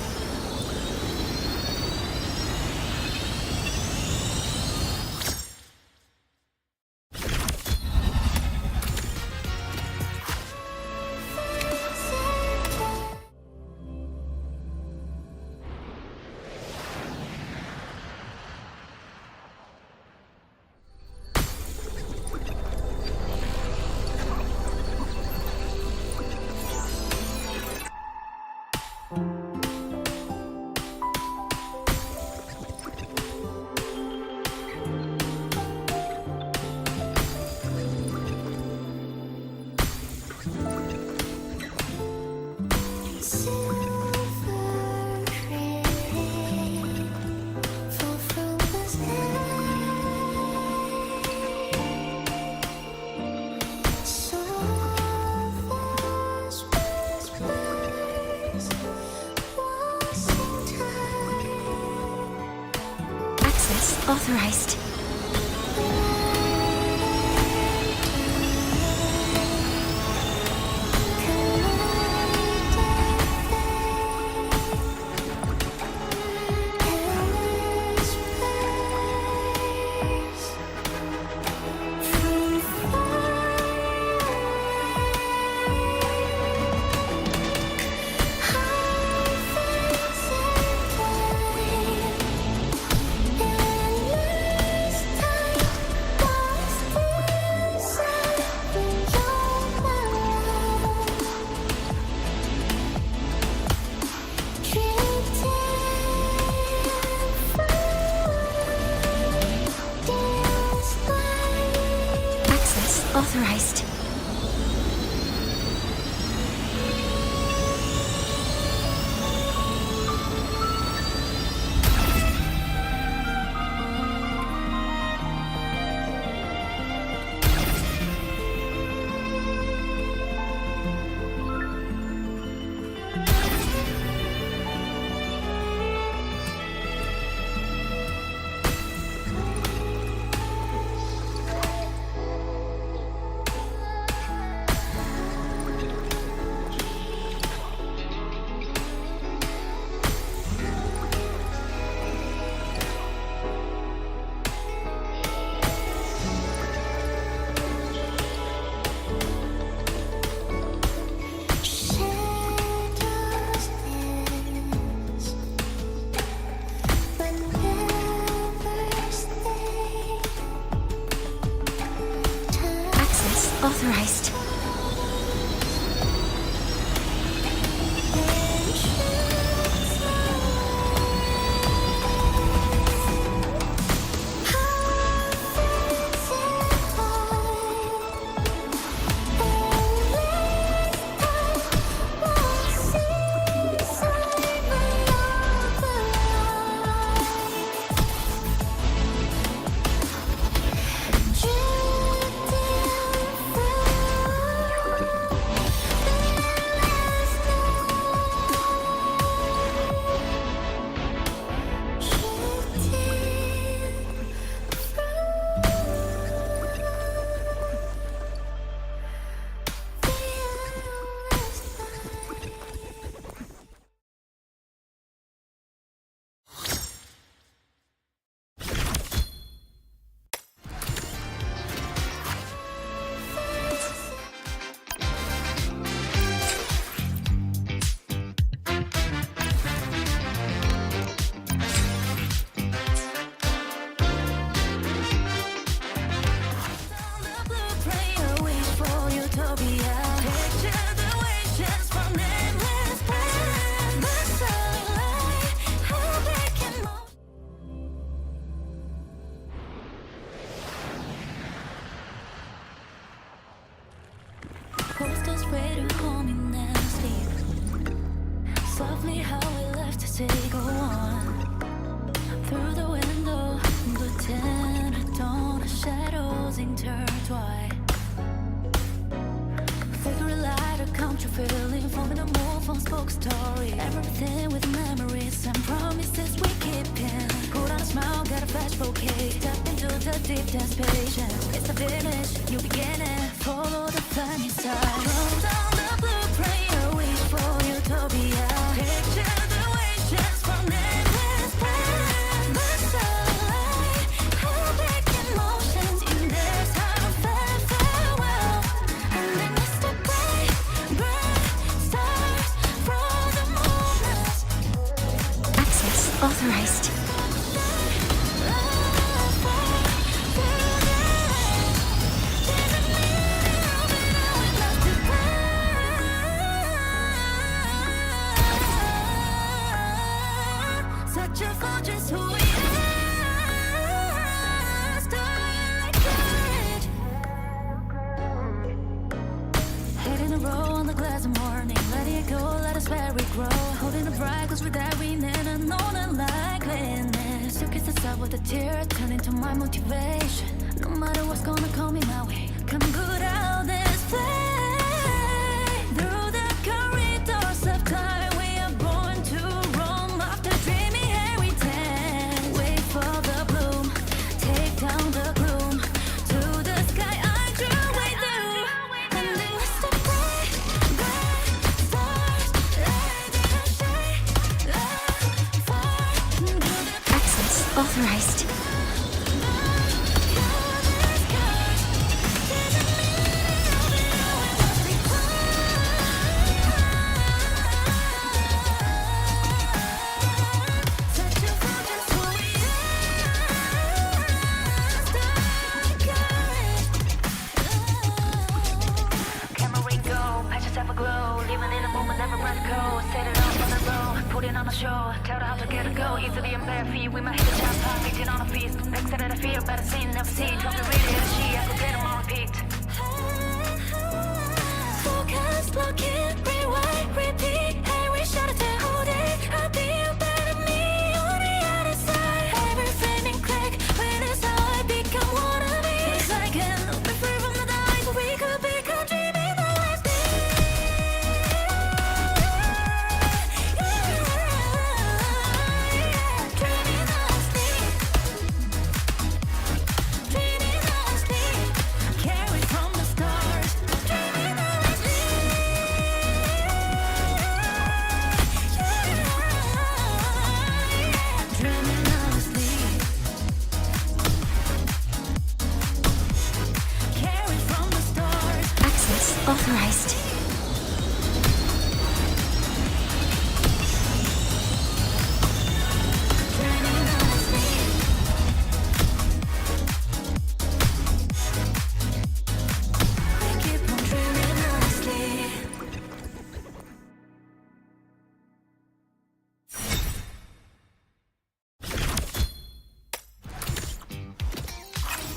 Access authorized. Authorized. Authorized. Posters ready to call me nasty. Softly how we left to say go on. Through the window, the tenor tone, shadows intertwine. Figure a light, a country feeling, forming a move, unspoken story. Everything with memories and promises we keep in. Put on a smile, got a fresh bouquet. Step into the deep dance patience. It's the finish, new beginning. Follow the flame inside. Roll down the blueprint, a wish for utopia. Picture the wishes from endless pain. The sunlight, how big emotions in this time of farewell. And then it's the bright, bright stars from the moonlight. Access authorized. Such a fortress who we are. Starlight bright. Head in a row on the glass of morning. Letting it go, let us let it grow. Holding it bright, cause with that we need unknown unlikeliness. You kiss the side with a tear, turn into my motivation. No matter what's gonna come in my way, come good out this flame. Through the corridors of time, we are born to roam after dreaming heritage. Wait for the bloom, better seen, never seen. Drop the radio, she, I could get them on repeat. Focus, lock in, rewind, repeat. Hey, we shot it down all day. I'll be a better me on the other side. Everything in click, when it's how I become one of me. It's like an be free from the dice, we could become dreaming the last day. Dreaming the last day. Dreaming the last day. Carry from the stars. Dreaming the last day. Dreaming the last day. Carry from the stars. Access authorized. Dreaming the last day. I keep on dreaming the last day.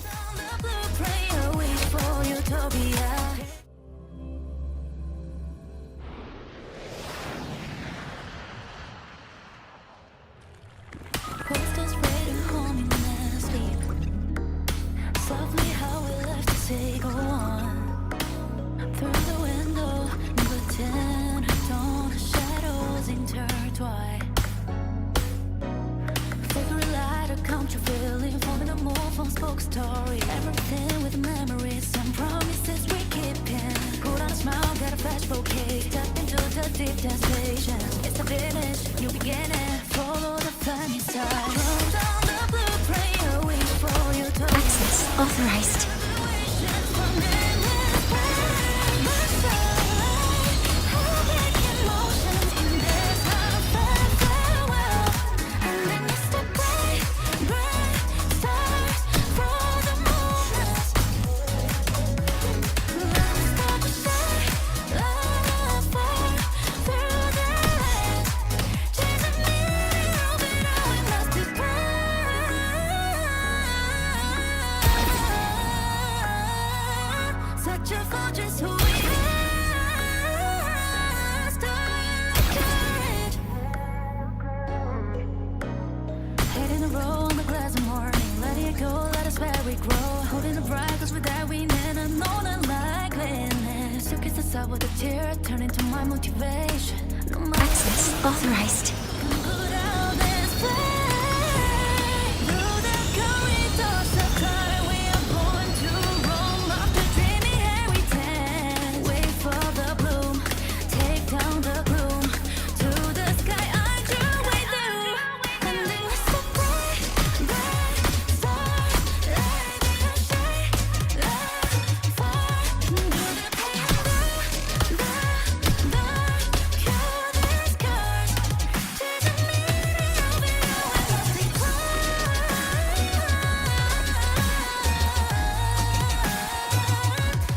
Down the blue, pray a wish for utopia. Posters waiting home in their sleep. Softly how we left to say go on. Through the window, number 10, dawn, shadows intertwine. Figure it light, a country feeling, forming a move on spoke story. Everything with memories and promises we keep in. Put on a smile, get a fresh bouquet. Step into the deep destination. It's the finish, new beginning. Follow the flame inside. Roll down the blue, pray a wish for you to Access authorized. Such a fortress, who we are. Starting the courage. Head in a row on the glass of morning. Letting it go, let us where we grow. Holding the bright, cause without we never known unlikeliness. You kiss us up with a tear, turn into my motivation. No matter Access authorized. put out this flame. Through the corridors of time, we are born to roam. After dreaming everything, wait for the bloom. Take down the gloom. To the sky, I drew way through. And it was so bright, bright stars. Lighting our shine, light far. Do the pain, the cure the scars. Chasing me, I'll be always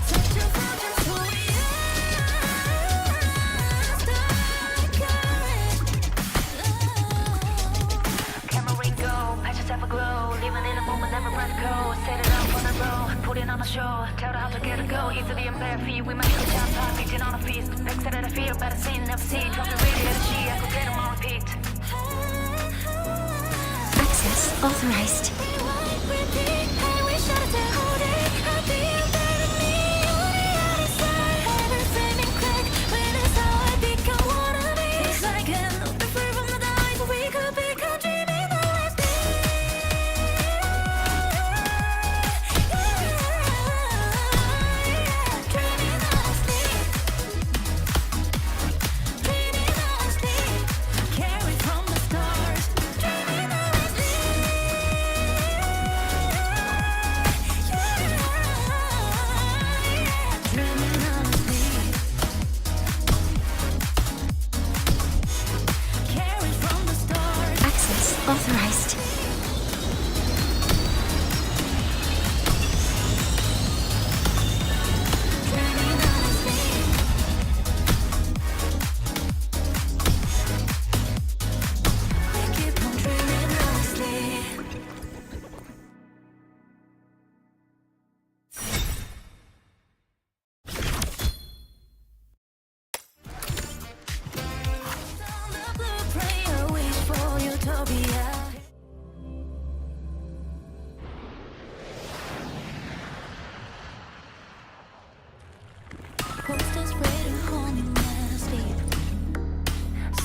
such a fortress, who we are. Starting courage. Camera ring go, patch yourself a glow. Living in a moment, never let go. Set it up on the road, put it on a show. Tell her how to get it go. Easily and bare feet, we might get a jump time, reaching on a feast. Next that I feel, better seen, never seen. Drop the radio, she, I could get them on repeat. Access authorized. Rewind, repeat, hey, we shot it down all day. I'll be a better me on the other side. Everything in click, when it's how I become one of me. It's like an be free from the dice, we could become dreaming the last day. Dreaming the last day. Dreaming the last day. Carry from the stars. Dreaming the last day.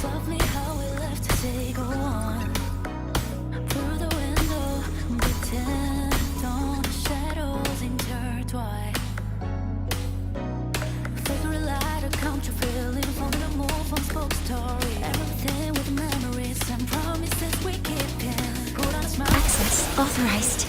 lovely how we left to say go on. Through the window, pretend on the shadows intertwine. Figure a light, a country feeling, forming a move, unspoken story. Everything with memories and promises we keep in. Put on a smile. Access authorized.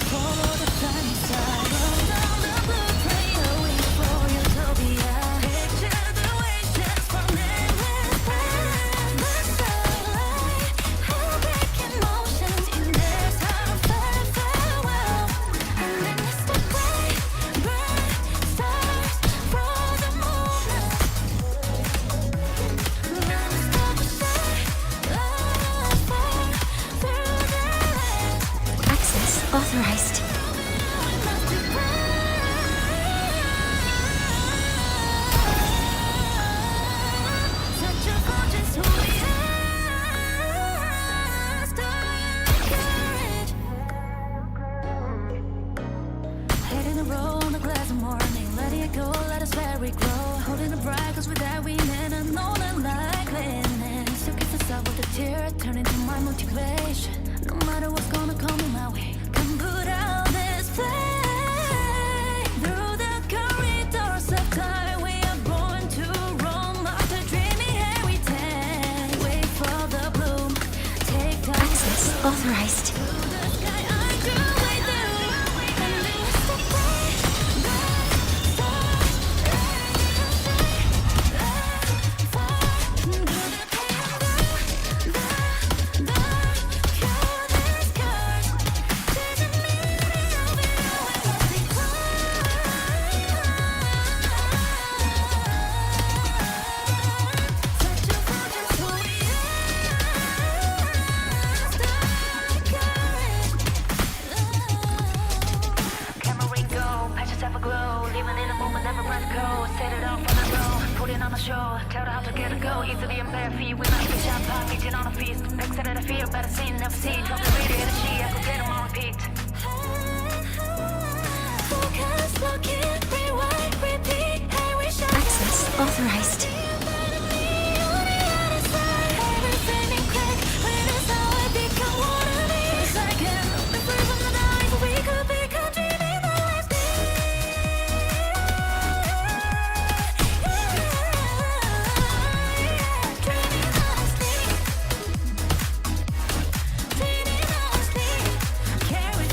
Follow the sunny side. Roll down the blue trail, wait for utopia. Picture the wishes from endless pain. The sunlight, heartbreaking motions in this heart farewell. And then it's the bright, bright stars for the moment. Non-stop shine, love far through the land. Access authorized. Such a gorgeous who we are. Starting courage. Head in a row on the glass of morning. Letting it go, let us very grow. Holding the bright, cause with that we men are known and like linen. So kiss us up with a tear, turn into my motivation. No matter what's gonna come in my way, come put out this flame. Through the corridors of time, we are born to roam after dreaming heritage. Wait for the bloom, take time. Access authorized. Through the sky, I drew with you. And then it's the bright, bright stars. Far through the show. Tell her how to get a go. Easily and bare feet. When I get shot, pop, eating on a feast. Exit at a fear, better seen, never seen. Drop the radio, the she, I could get them on repeat. Focus, lock it, rewind, repeat. Hey, we shall Access authorized. Carry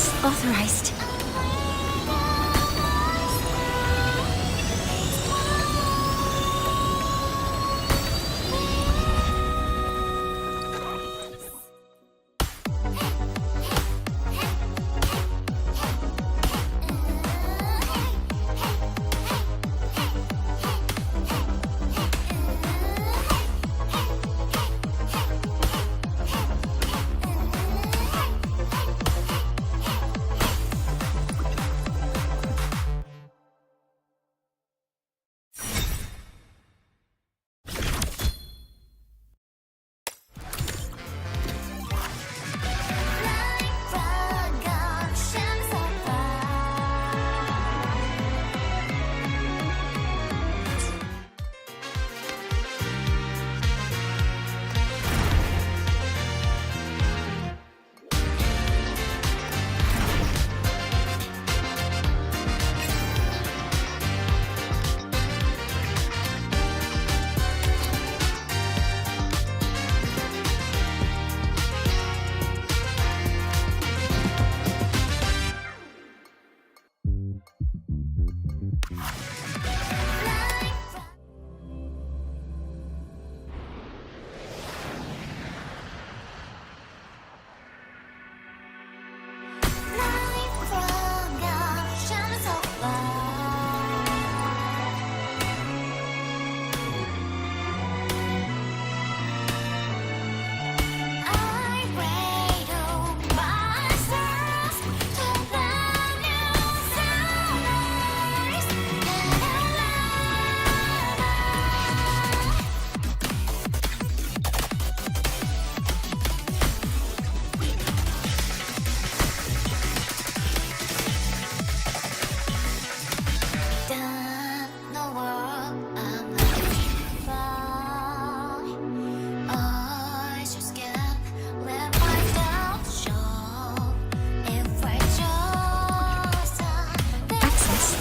Access authorized.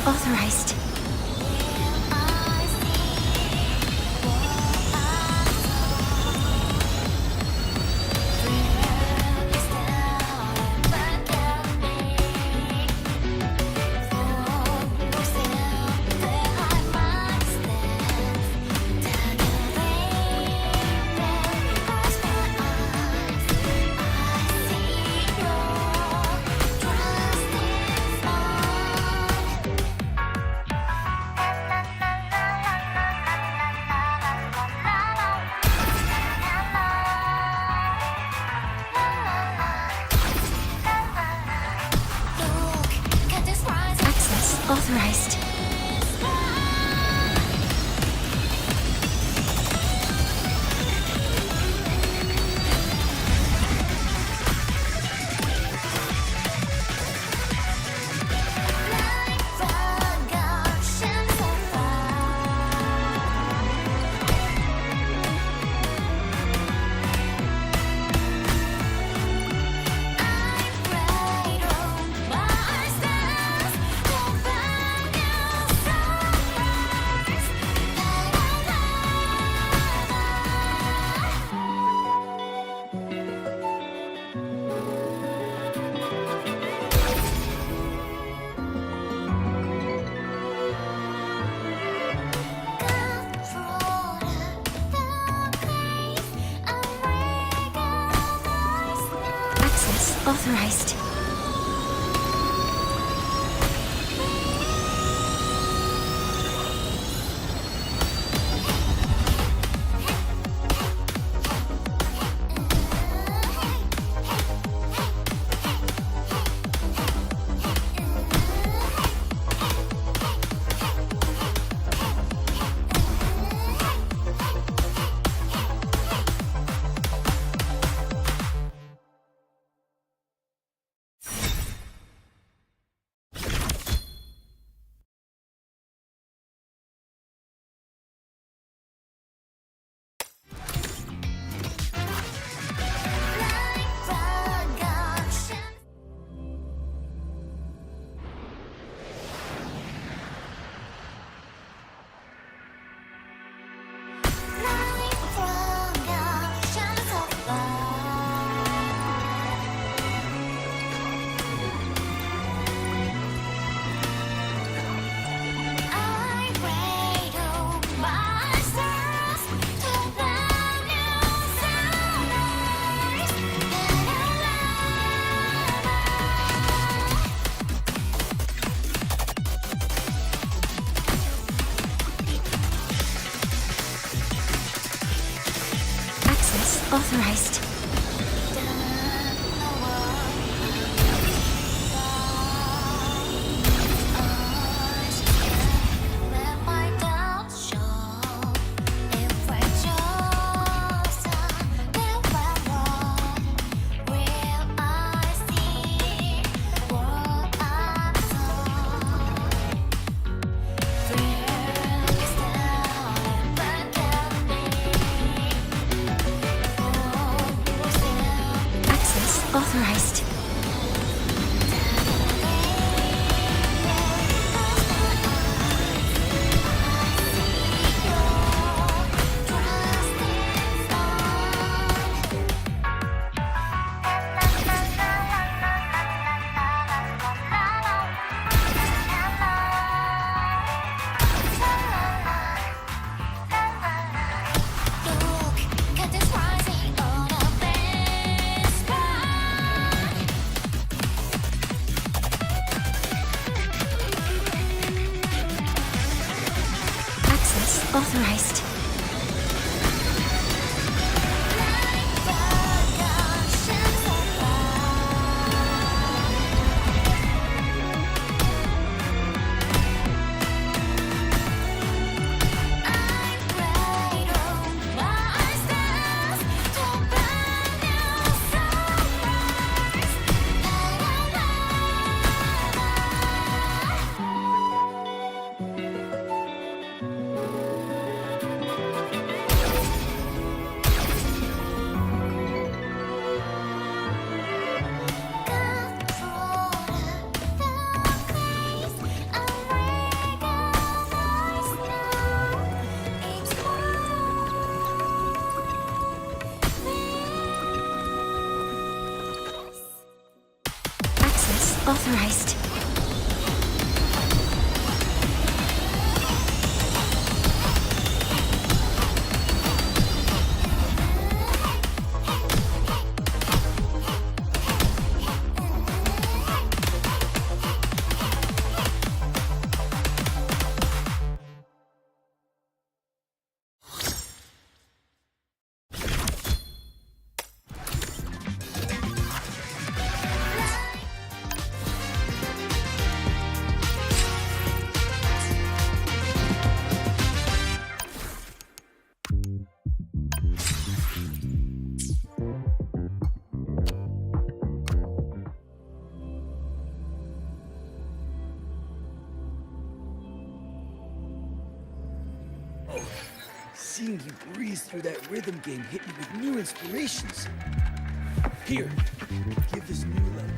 Authorized. Authorized. Authorized. authorized. Authorized. Authorized. Authorized. Seeing you breeze through that rhythm game hit me with new inspirations. Here, give this new level.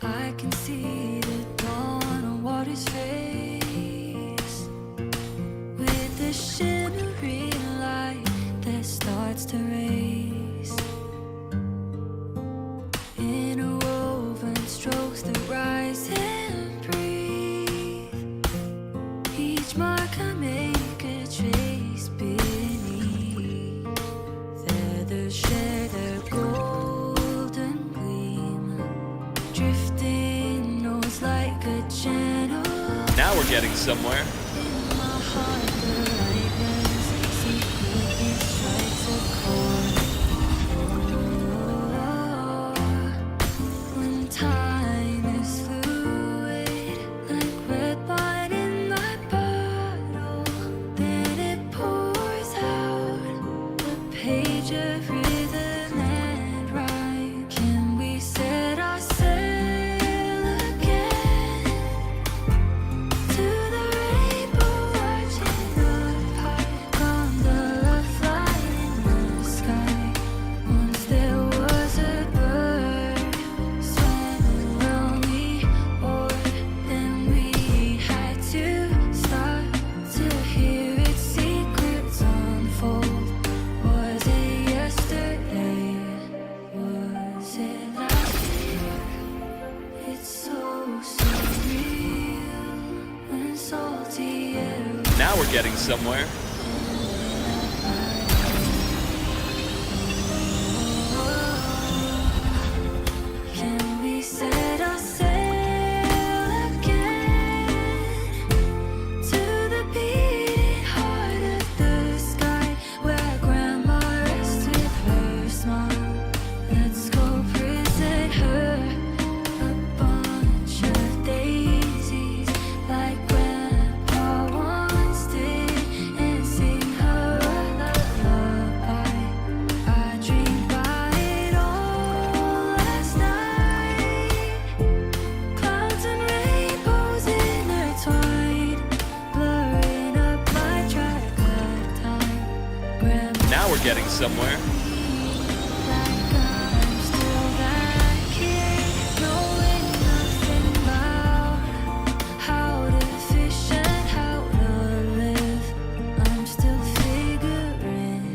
I can see the dawn on water's face, with the shimmering light that starts to race. Interwoven strokes that rise and breathe. Each mark I make a trace beneath. Feathers share their golden gleam, drifting nose like a channel. Now we're getting somewhere. In my heart, the light bends, secretly strikes a chord. When time is fluid, like red wine in my bottle, then it pours out a page of rhythm and rhyme. Can we set our sail again to the rainbow arching up high? Gondola flying in the sky. Once there was a bird swam around the orb, then we had to start to hear its secrets unfold. Was it yesterday? Was it last year? It's so surreal when salty air. Now we're getting somewhere. Can we set our sail again to the beating heart of the sky, where grandma rests with her smile? Let's go present her a bunch of daisies like grandpa once did, and sing her a lullaby. I dreamed about it all last night. Clouds and rainbows intertwined, blurring up my track of time. Grandma, Now we're getting somewhere. like I'm still that kid, knowing nothing about how to fish and how to live. I'm still figuring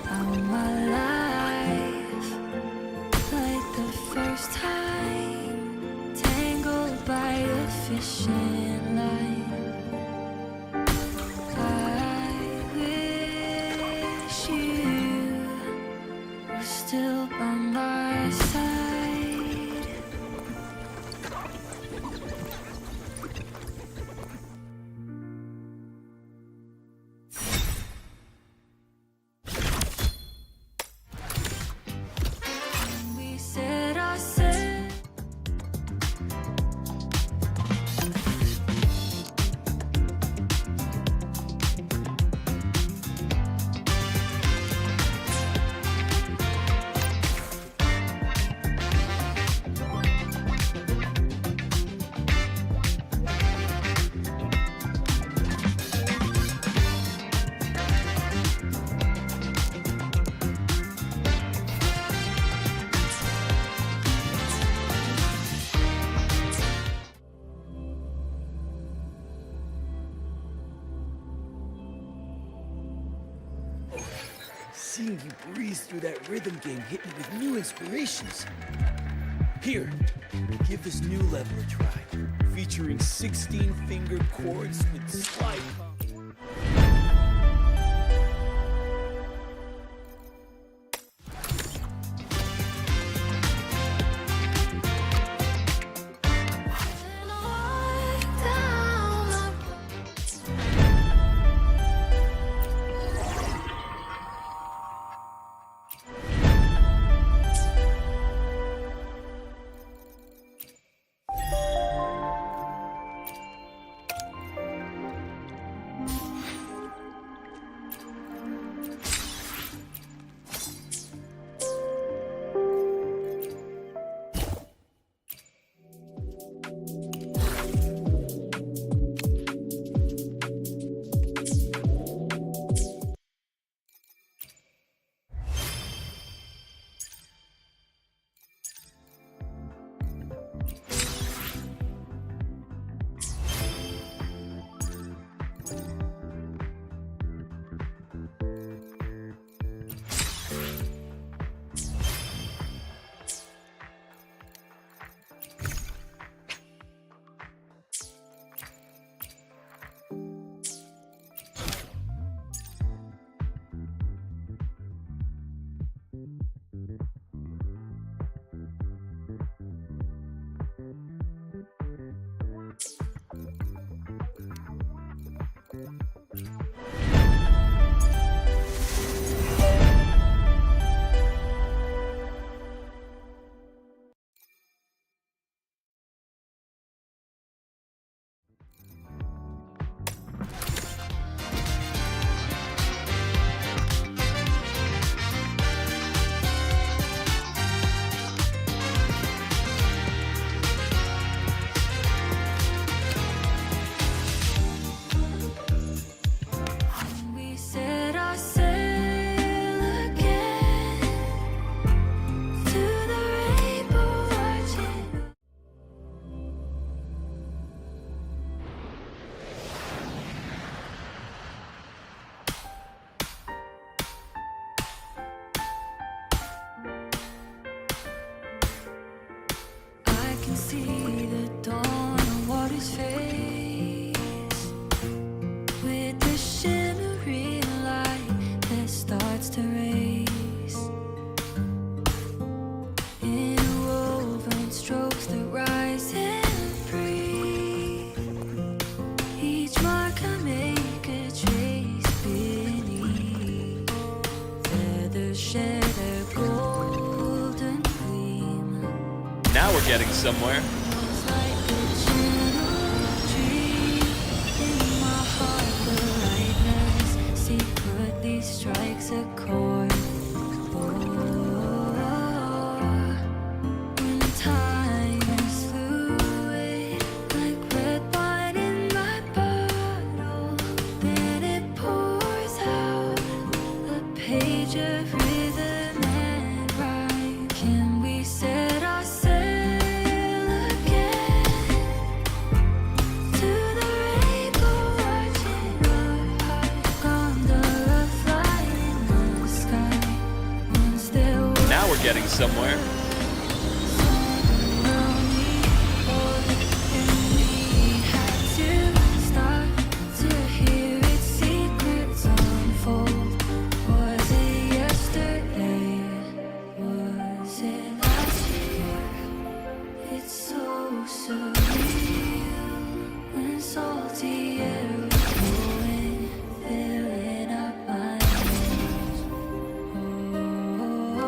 out my life, like the first time, tangled by a fishing line. I wish you were still by my side. We said our sail. Seeing you breeze through that rhythm game hit me with new inspirations. Here, give this new level a try, featuring 16-finger chords with slide. see the dawn on water's face, with the shimmering light that starts to race. Interwoven strokes that rise and breathe. Each mark I make a trace beneath. Feathers shed their golden gleam. Now we're getting somewhere. It's like a gentle dream. In my heart, the lightness secretly strikes a chord. When time is fluid, like red wine in my bottle, then it pours out a page of rhythm and rhyme. Can we set our sail again to the rainbow arching up high? Gondola flying in the sky. Once there was Now we're getting somewhere. Salty air was blowing, filling up my nose.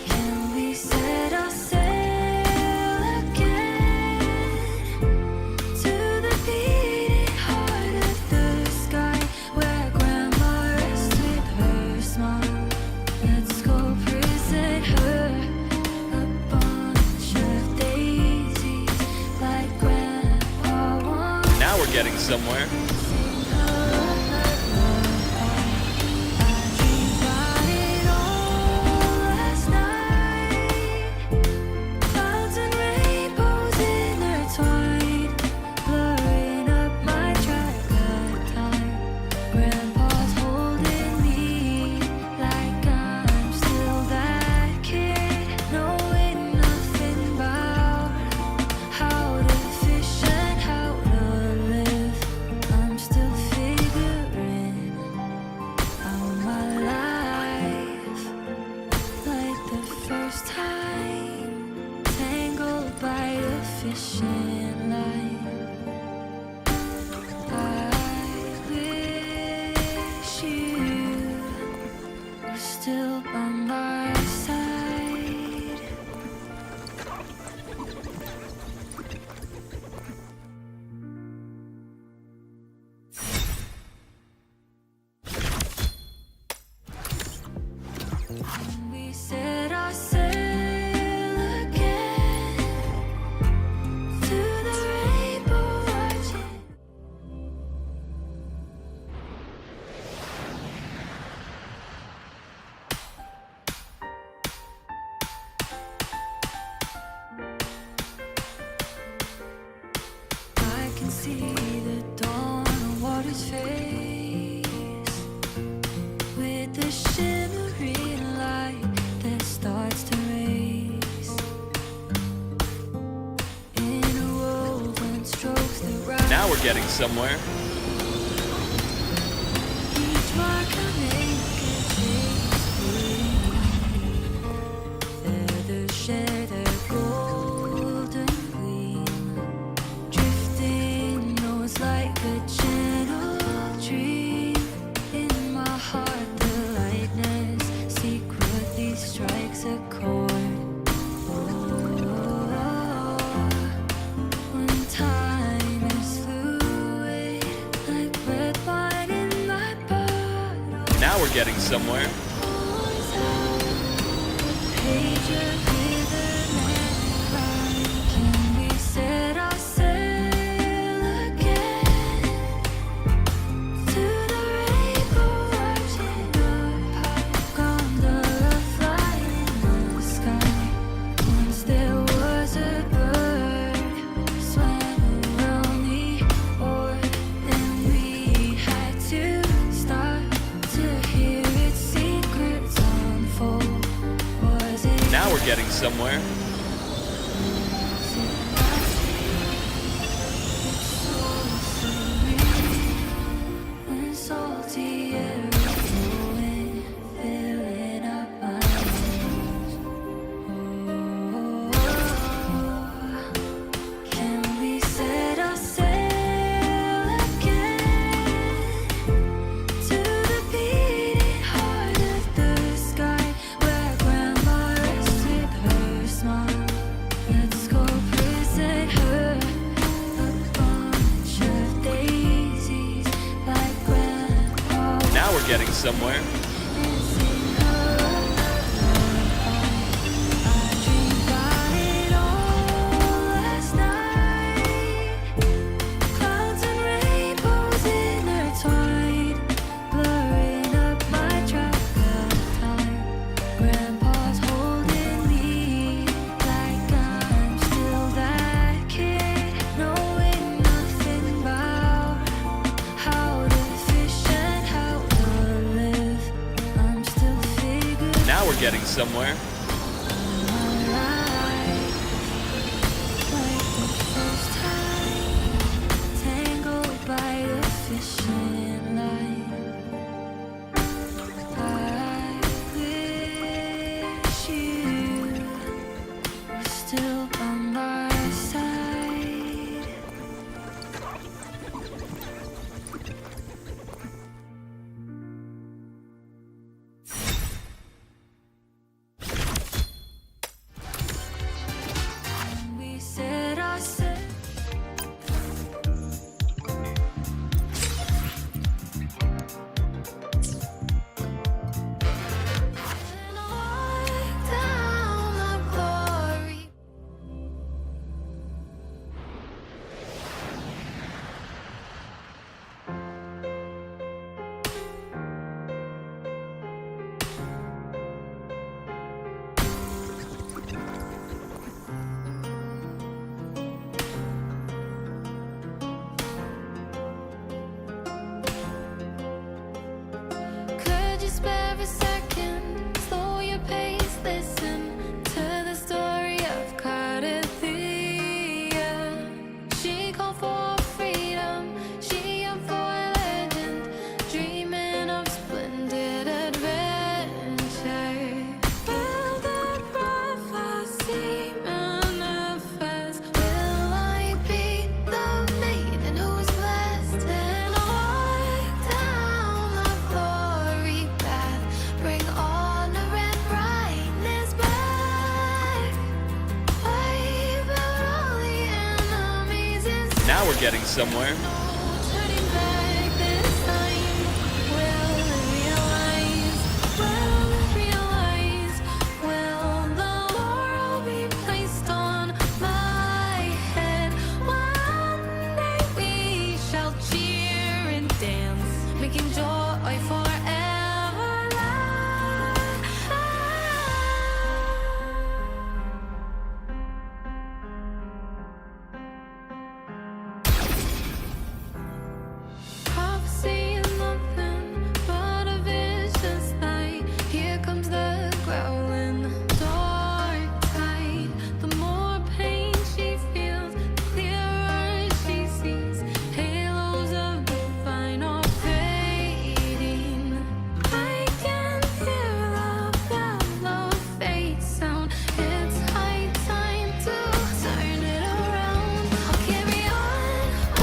Can we set our sail again to the beating heart of the sky, where grandma rests with her smile? Let's go present her a bunch of daisies like grandpa wants. Now we're getting somewhere. Clouds and rainbows intertwined, blurring up my tripod time. Grandpa's holding me like I'm still that kid, knowing nothing about how to fish and how to live. I'm still figuring out my life, like the first time, tangled by the fishing line. I wish you were still by my side. We set our sail again to the rainbow arching. I can see the dawn on water's face, with the shimmering light that starts to race. Interwoven strokes that rise. Now we're getting somewhere. Each mark I make a trace beneath. Feathers shed their golden gleam. Drifting knows like a gentle dream. In my heart, the lightness secretly strikes a chord. When time is fluid, like red wine in my bottle, Now we're getting somewhere. pours out a page of rhythm and rhyme. Can we set our sail again to the rainbow arching up high? Gondola flying in the sky. Once there was a bird swam around the orb, then we had to stop to hear its secrets unfold. Was it Now we're getting somewhere. we're getting somewhere. Now we're Getting somewhere. Now we're getting somewhere.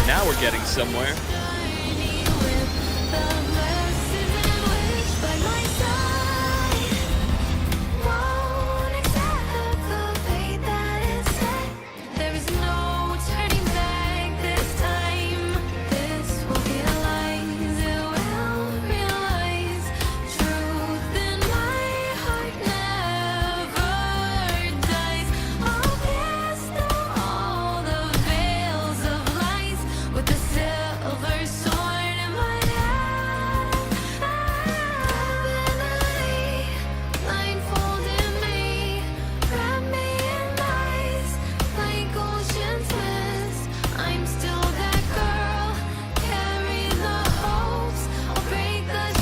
Now we're getting somewhere.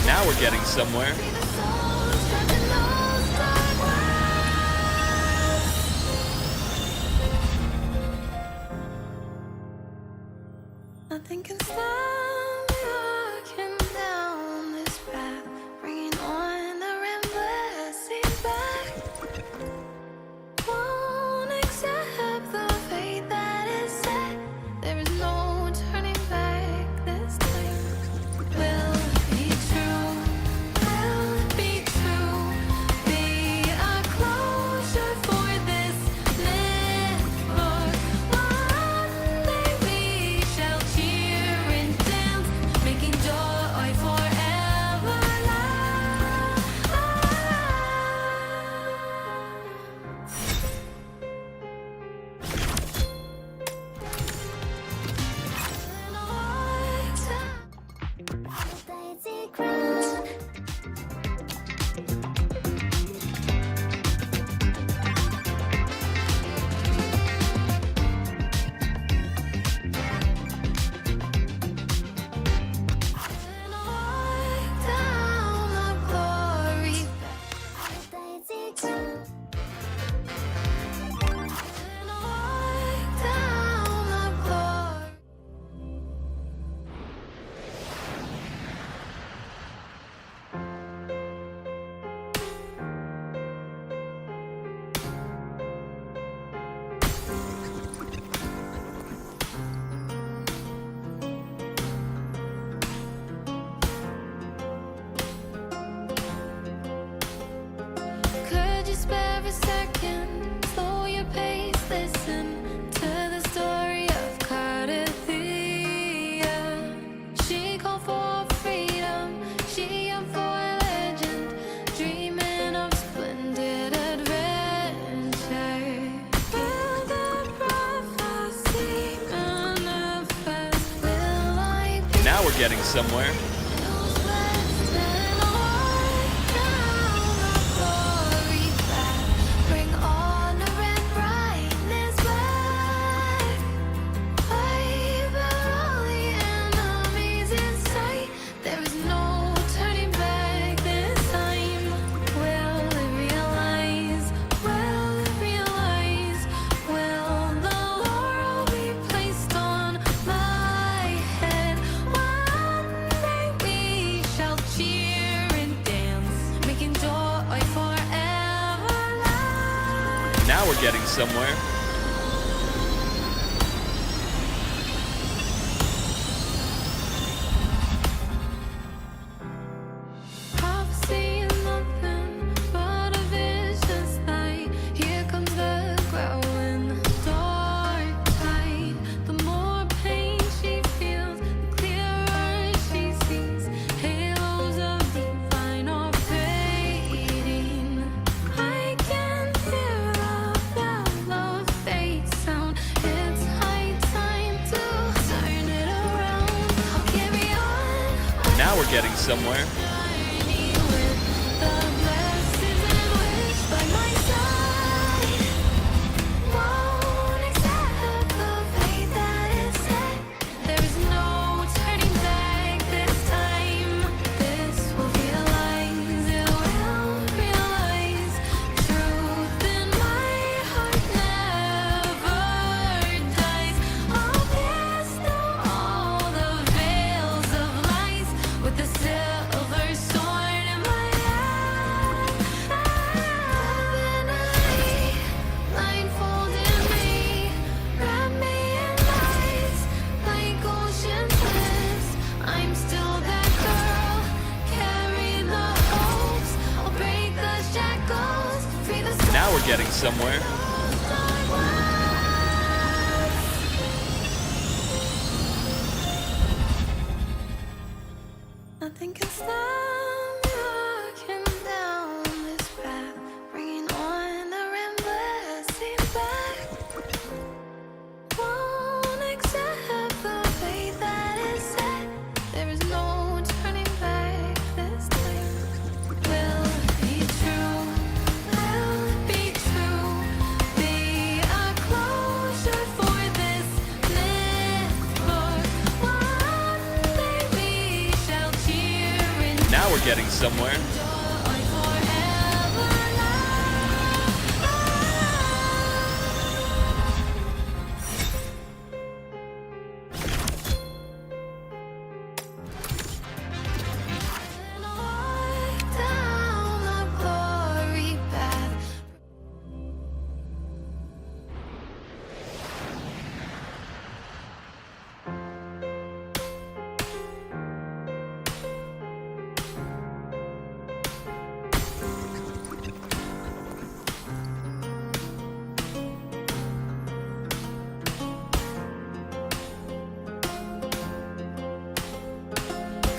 Now we're getting somewhere. Nothing can stop me walking down this path, bringing on the restless back. Won't accept the fate that is set. There is no turning back this time. Will it be true? Will ground. Could you spare a second? Slow your pace, listen to the story of Cardathia. She called for freedom, she yearned for legend, dreaming of splendid adventure. Will the prophecy manifest? Will I be Now we're getting somewhere. Bring honor and brightness back. Fight all the enemies in sight. There is no turning back this time. Will they realize? Will they realize? Will the laurel be placed on my head? One day we shall cheer and dance, making joy forever last. Now we're getting somewhere. Prophecy is nothing but a vicious light. Here comes the growling dark tide. The more pain she feels, the clearer she sees. Halos of divine are fading. I can hear the bell of fate sound. It's high time to turn it around. I'll carry on. Now we're getting somewhere. With the silver sword in my hand, open eye, blindfolded me, wrap me in lies like ocean bliss. I'm still that girl, carry the hopes, I'll break the shackles, free the soul. Now we're getting somewhere. Nothing can stop me walking down this path, bringing on the blessing back. Won't accept the fate that is set. There is no turning back this time. Will it be true? Will it be true? Be a closure for this myth. For one day we shall cheer and Now we're getting somewhere. joy forever down the glory path.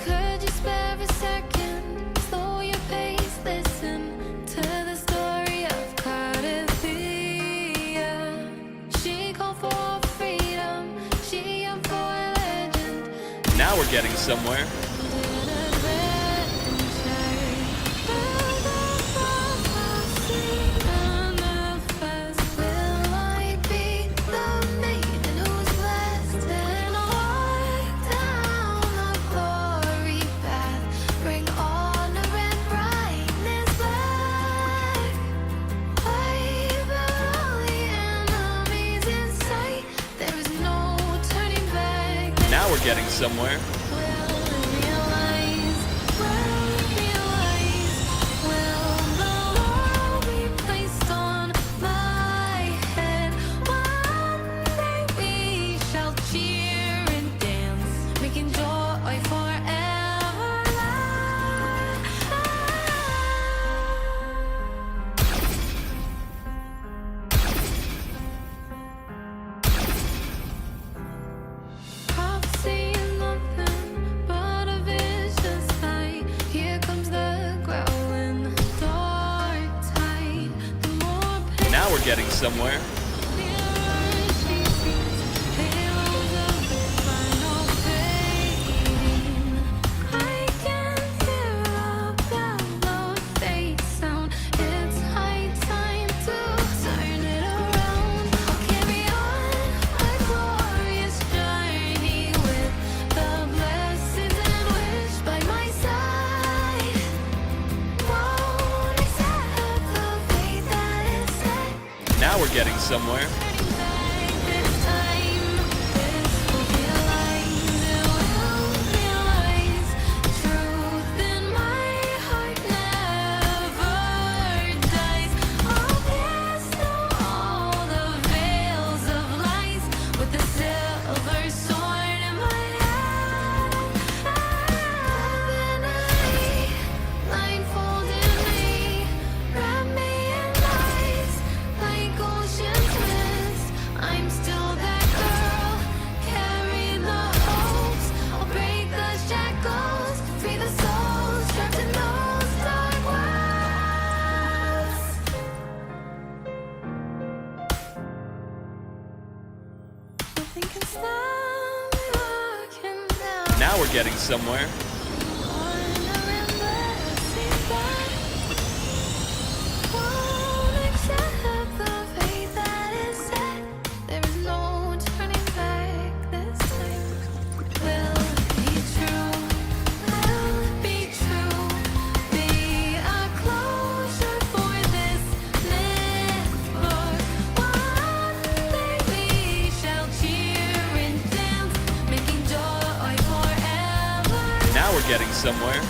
Could you spare a second? Slow your pace, listen to the story of Cardathia. She called for freedom, she yearned for legend. Now we're getting somewhere. Did it we're getting somewhere. Now we're getting somewhere. Now we're getting somewhere. Now we're getting somewhere. Now we're getting somewhere.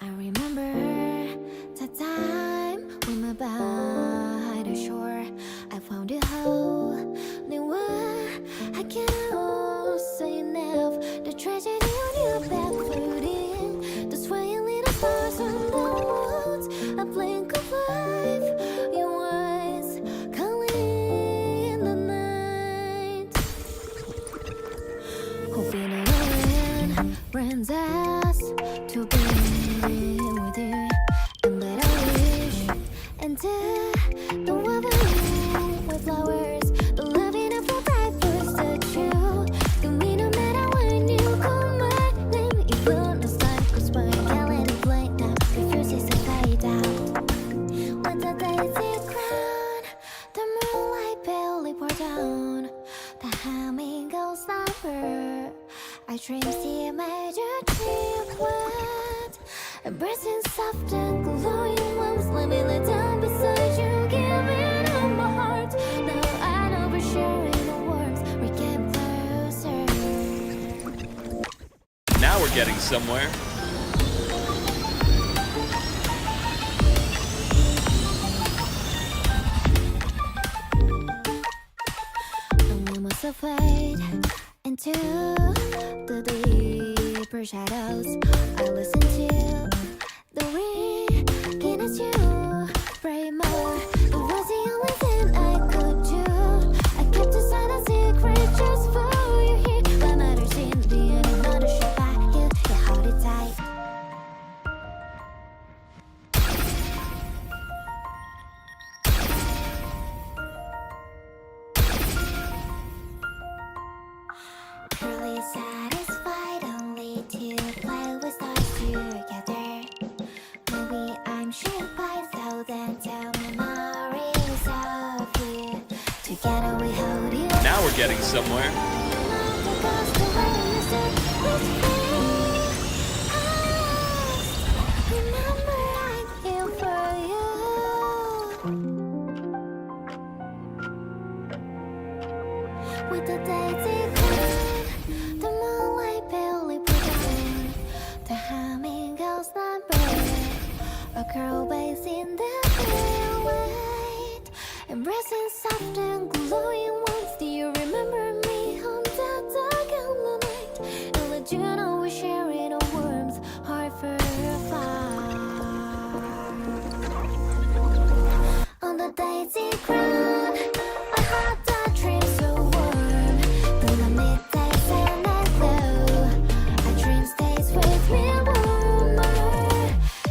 I remember the time we met by the shore. I found it how they were. I can't say enough. The tragedy on your back floating, the swaying little stars on the woods. A blink of life, your eyes calling in the night. Hoping a rain brings us to be with you, and that I wish into the woven with flowers, the loving of the bright first statue. Can me no matter when you call my name, even the sun goes by, can't let it blink now, refuses to fade out. When the daisy crown, the moonlight barely pour down, the humming goes number. I dream see a major triplet, embracing soft and glowing ones. Let me lay down beside you, giving up my heart. Now I know we're sharing the warmth, we came closer. Now we're getting somewhere. And we must have fade into the deeper shadows. I listen to the ringing as you pray more. It was the only thing I could do. I kept the silence in we're getting somewhere. With the daisy queen, the moonlight barely pretend. The humming ghost number, a girl based in the firelight, embracing soft and glowing ones. Do you remember me on that dark and night? And let you know we're sharing a warmth, heart for a fire. On the daisy ground, I had that dream so warm. The middays and the glow, a dream stays with me warmer.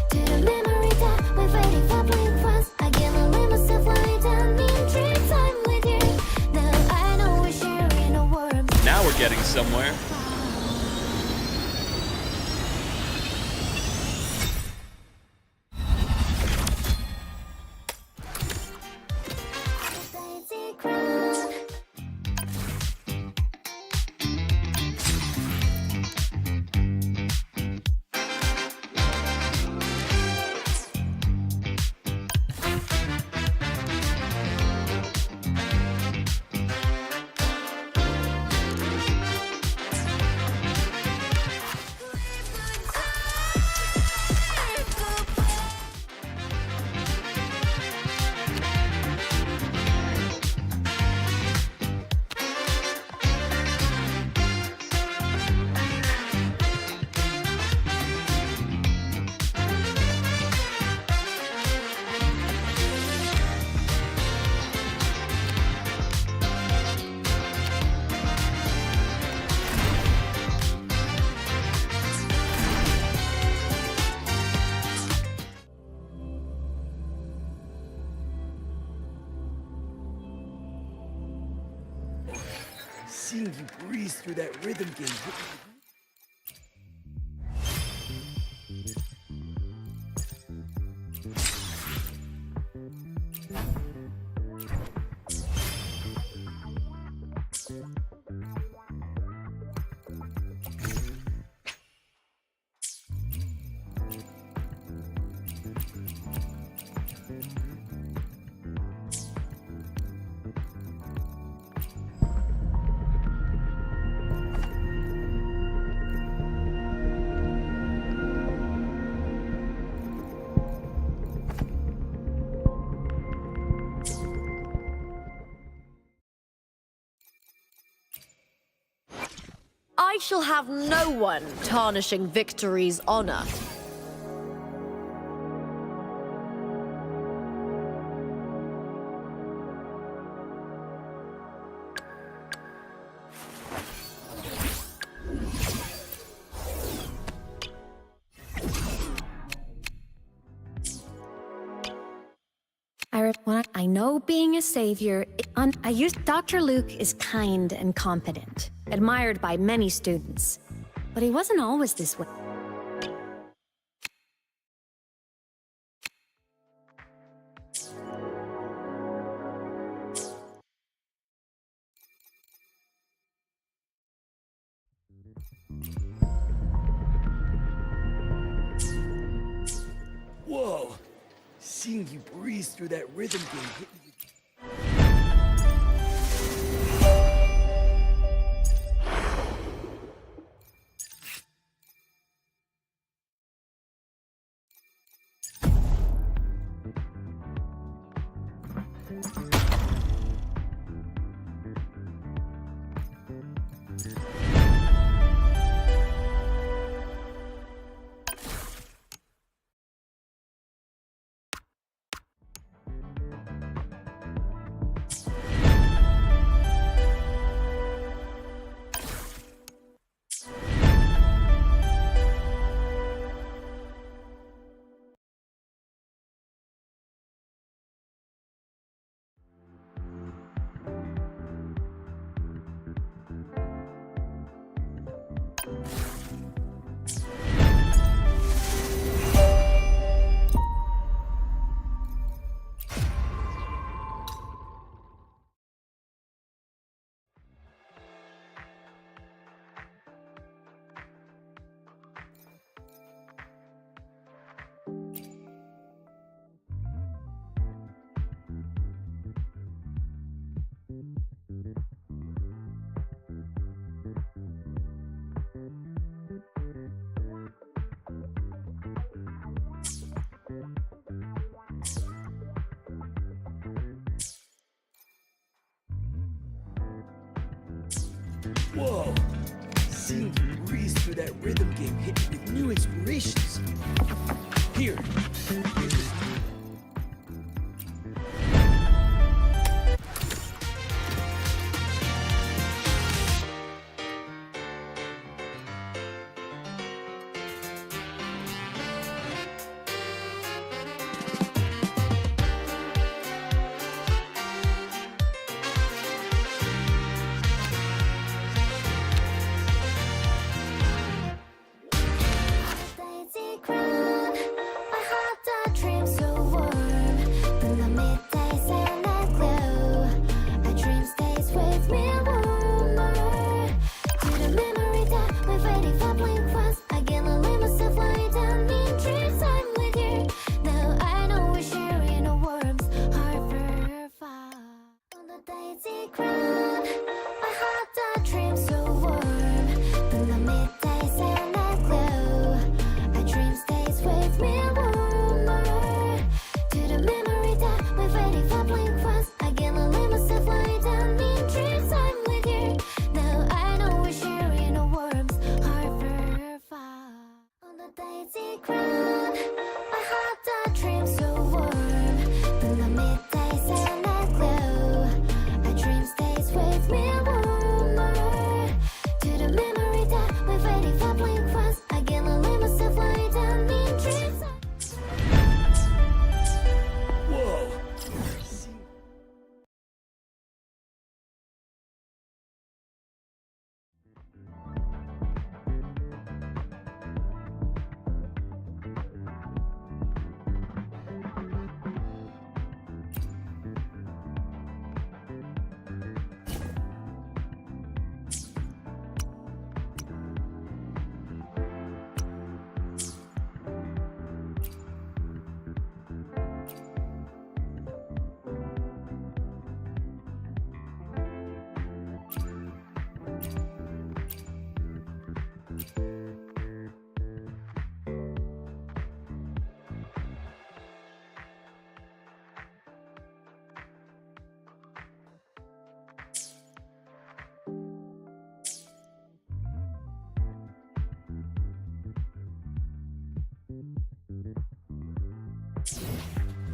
To the memory that we're waiting for blink once. Again, I let myself lie down in dream time with you. Now I know we're sharing a warmth. Now we're getting somewhere. Daisy crown. Seeing you breeze through that rhythm game. I shall have no one tarnishing Victory's honor. I know being a savior. Dr. Luke is kind and competent, admired by many students, but he wasn't always this way. Whoa! Seeing you breeze through that rhythm game hit me. through that rhythm game hit me with new inspirations. Here.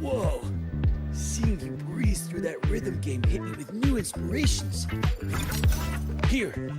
Whoa! Seeing you breeze through that rhythm game hit me with new inspirations. Here.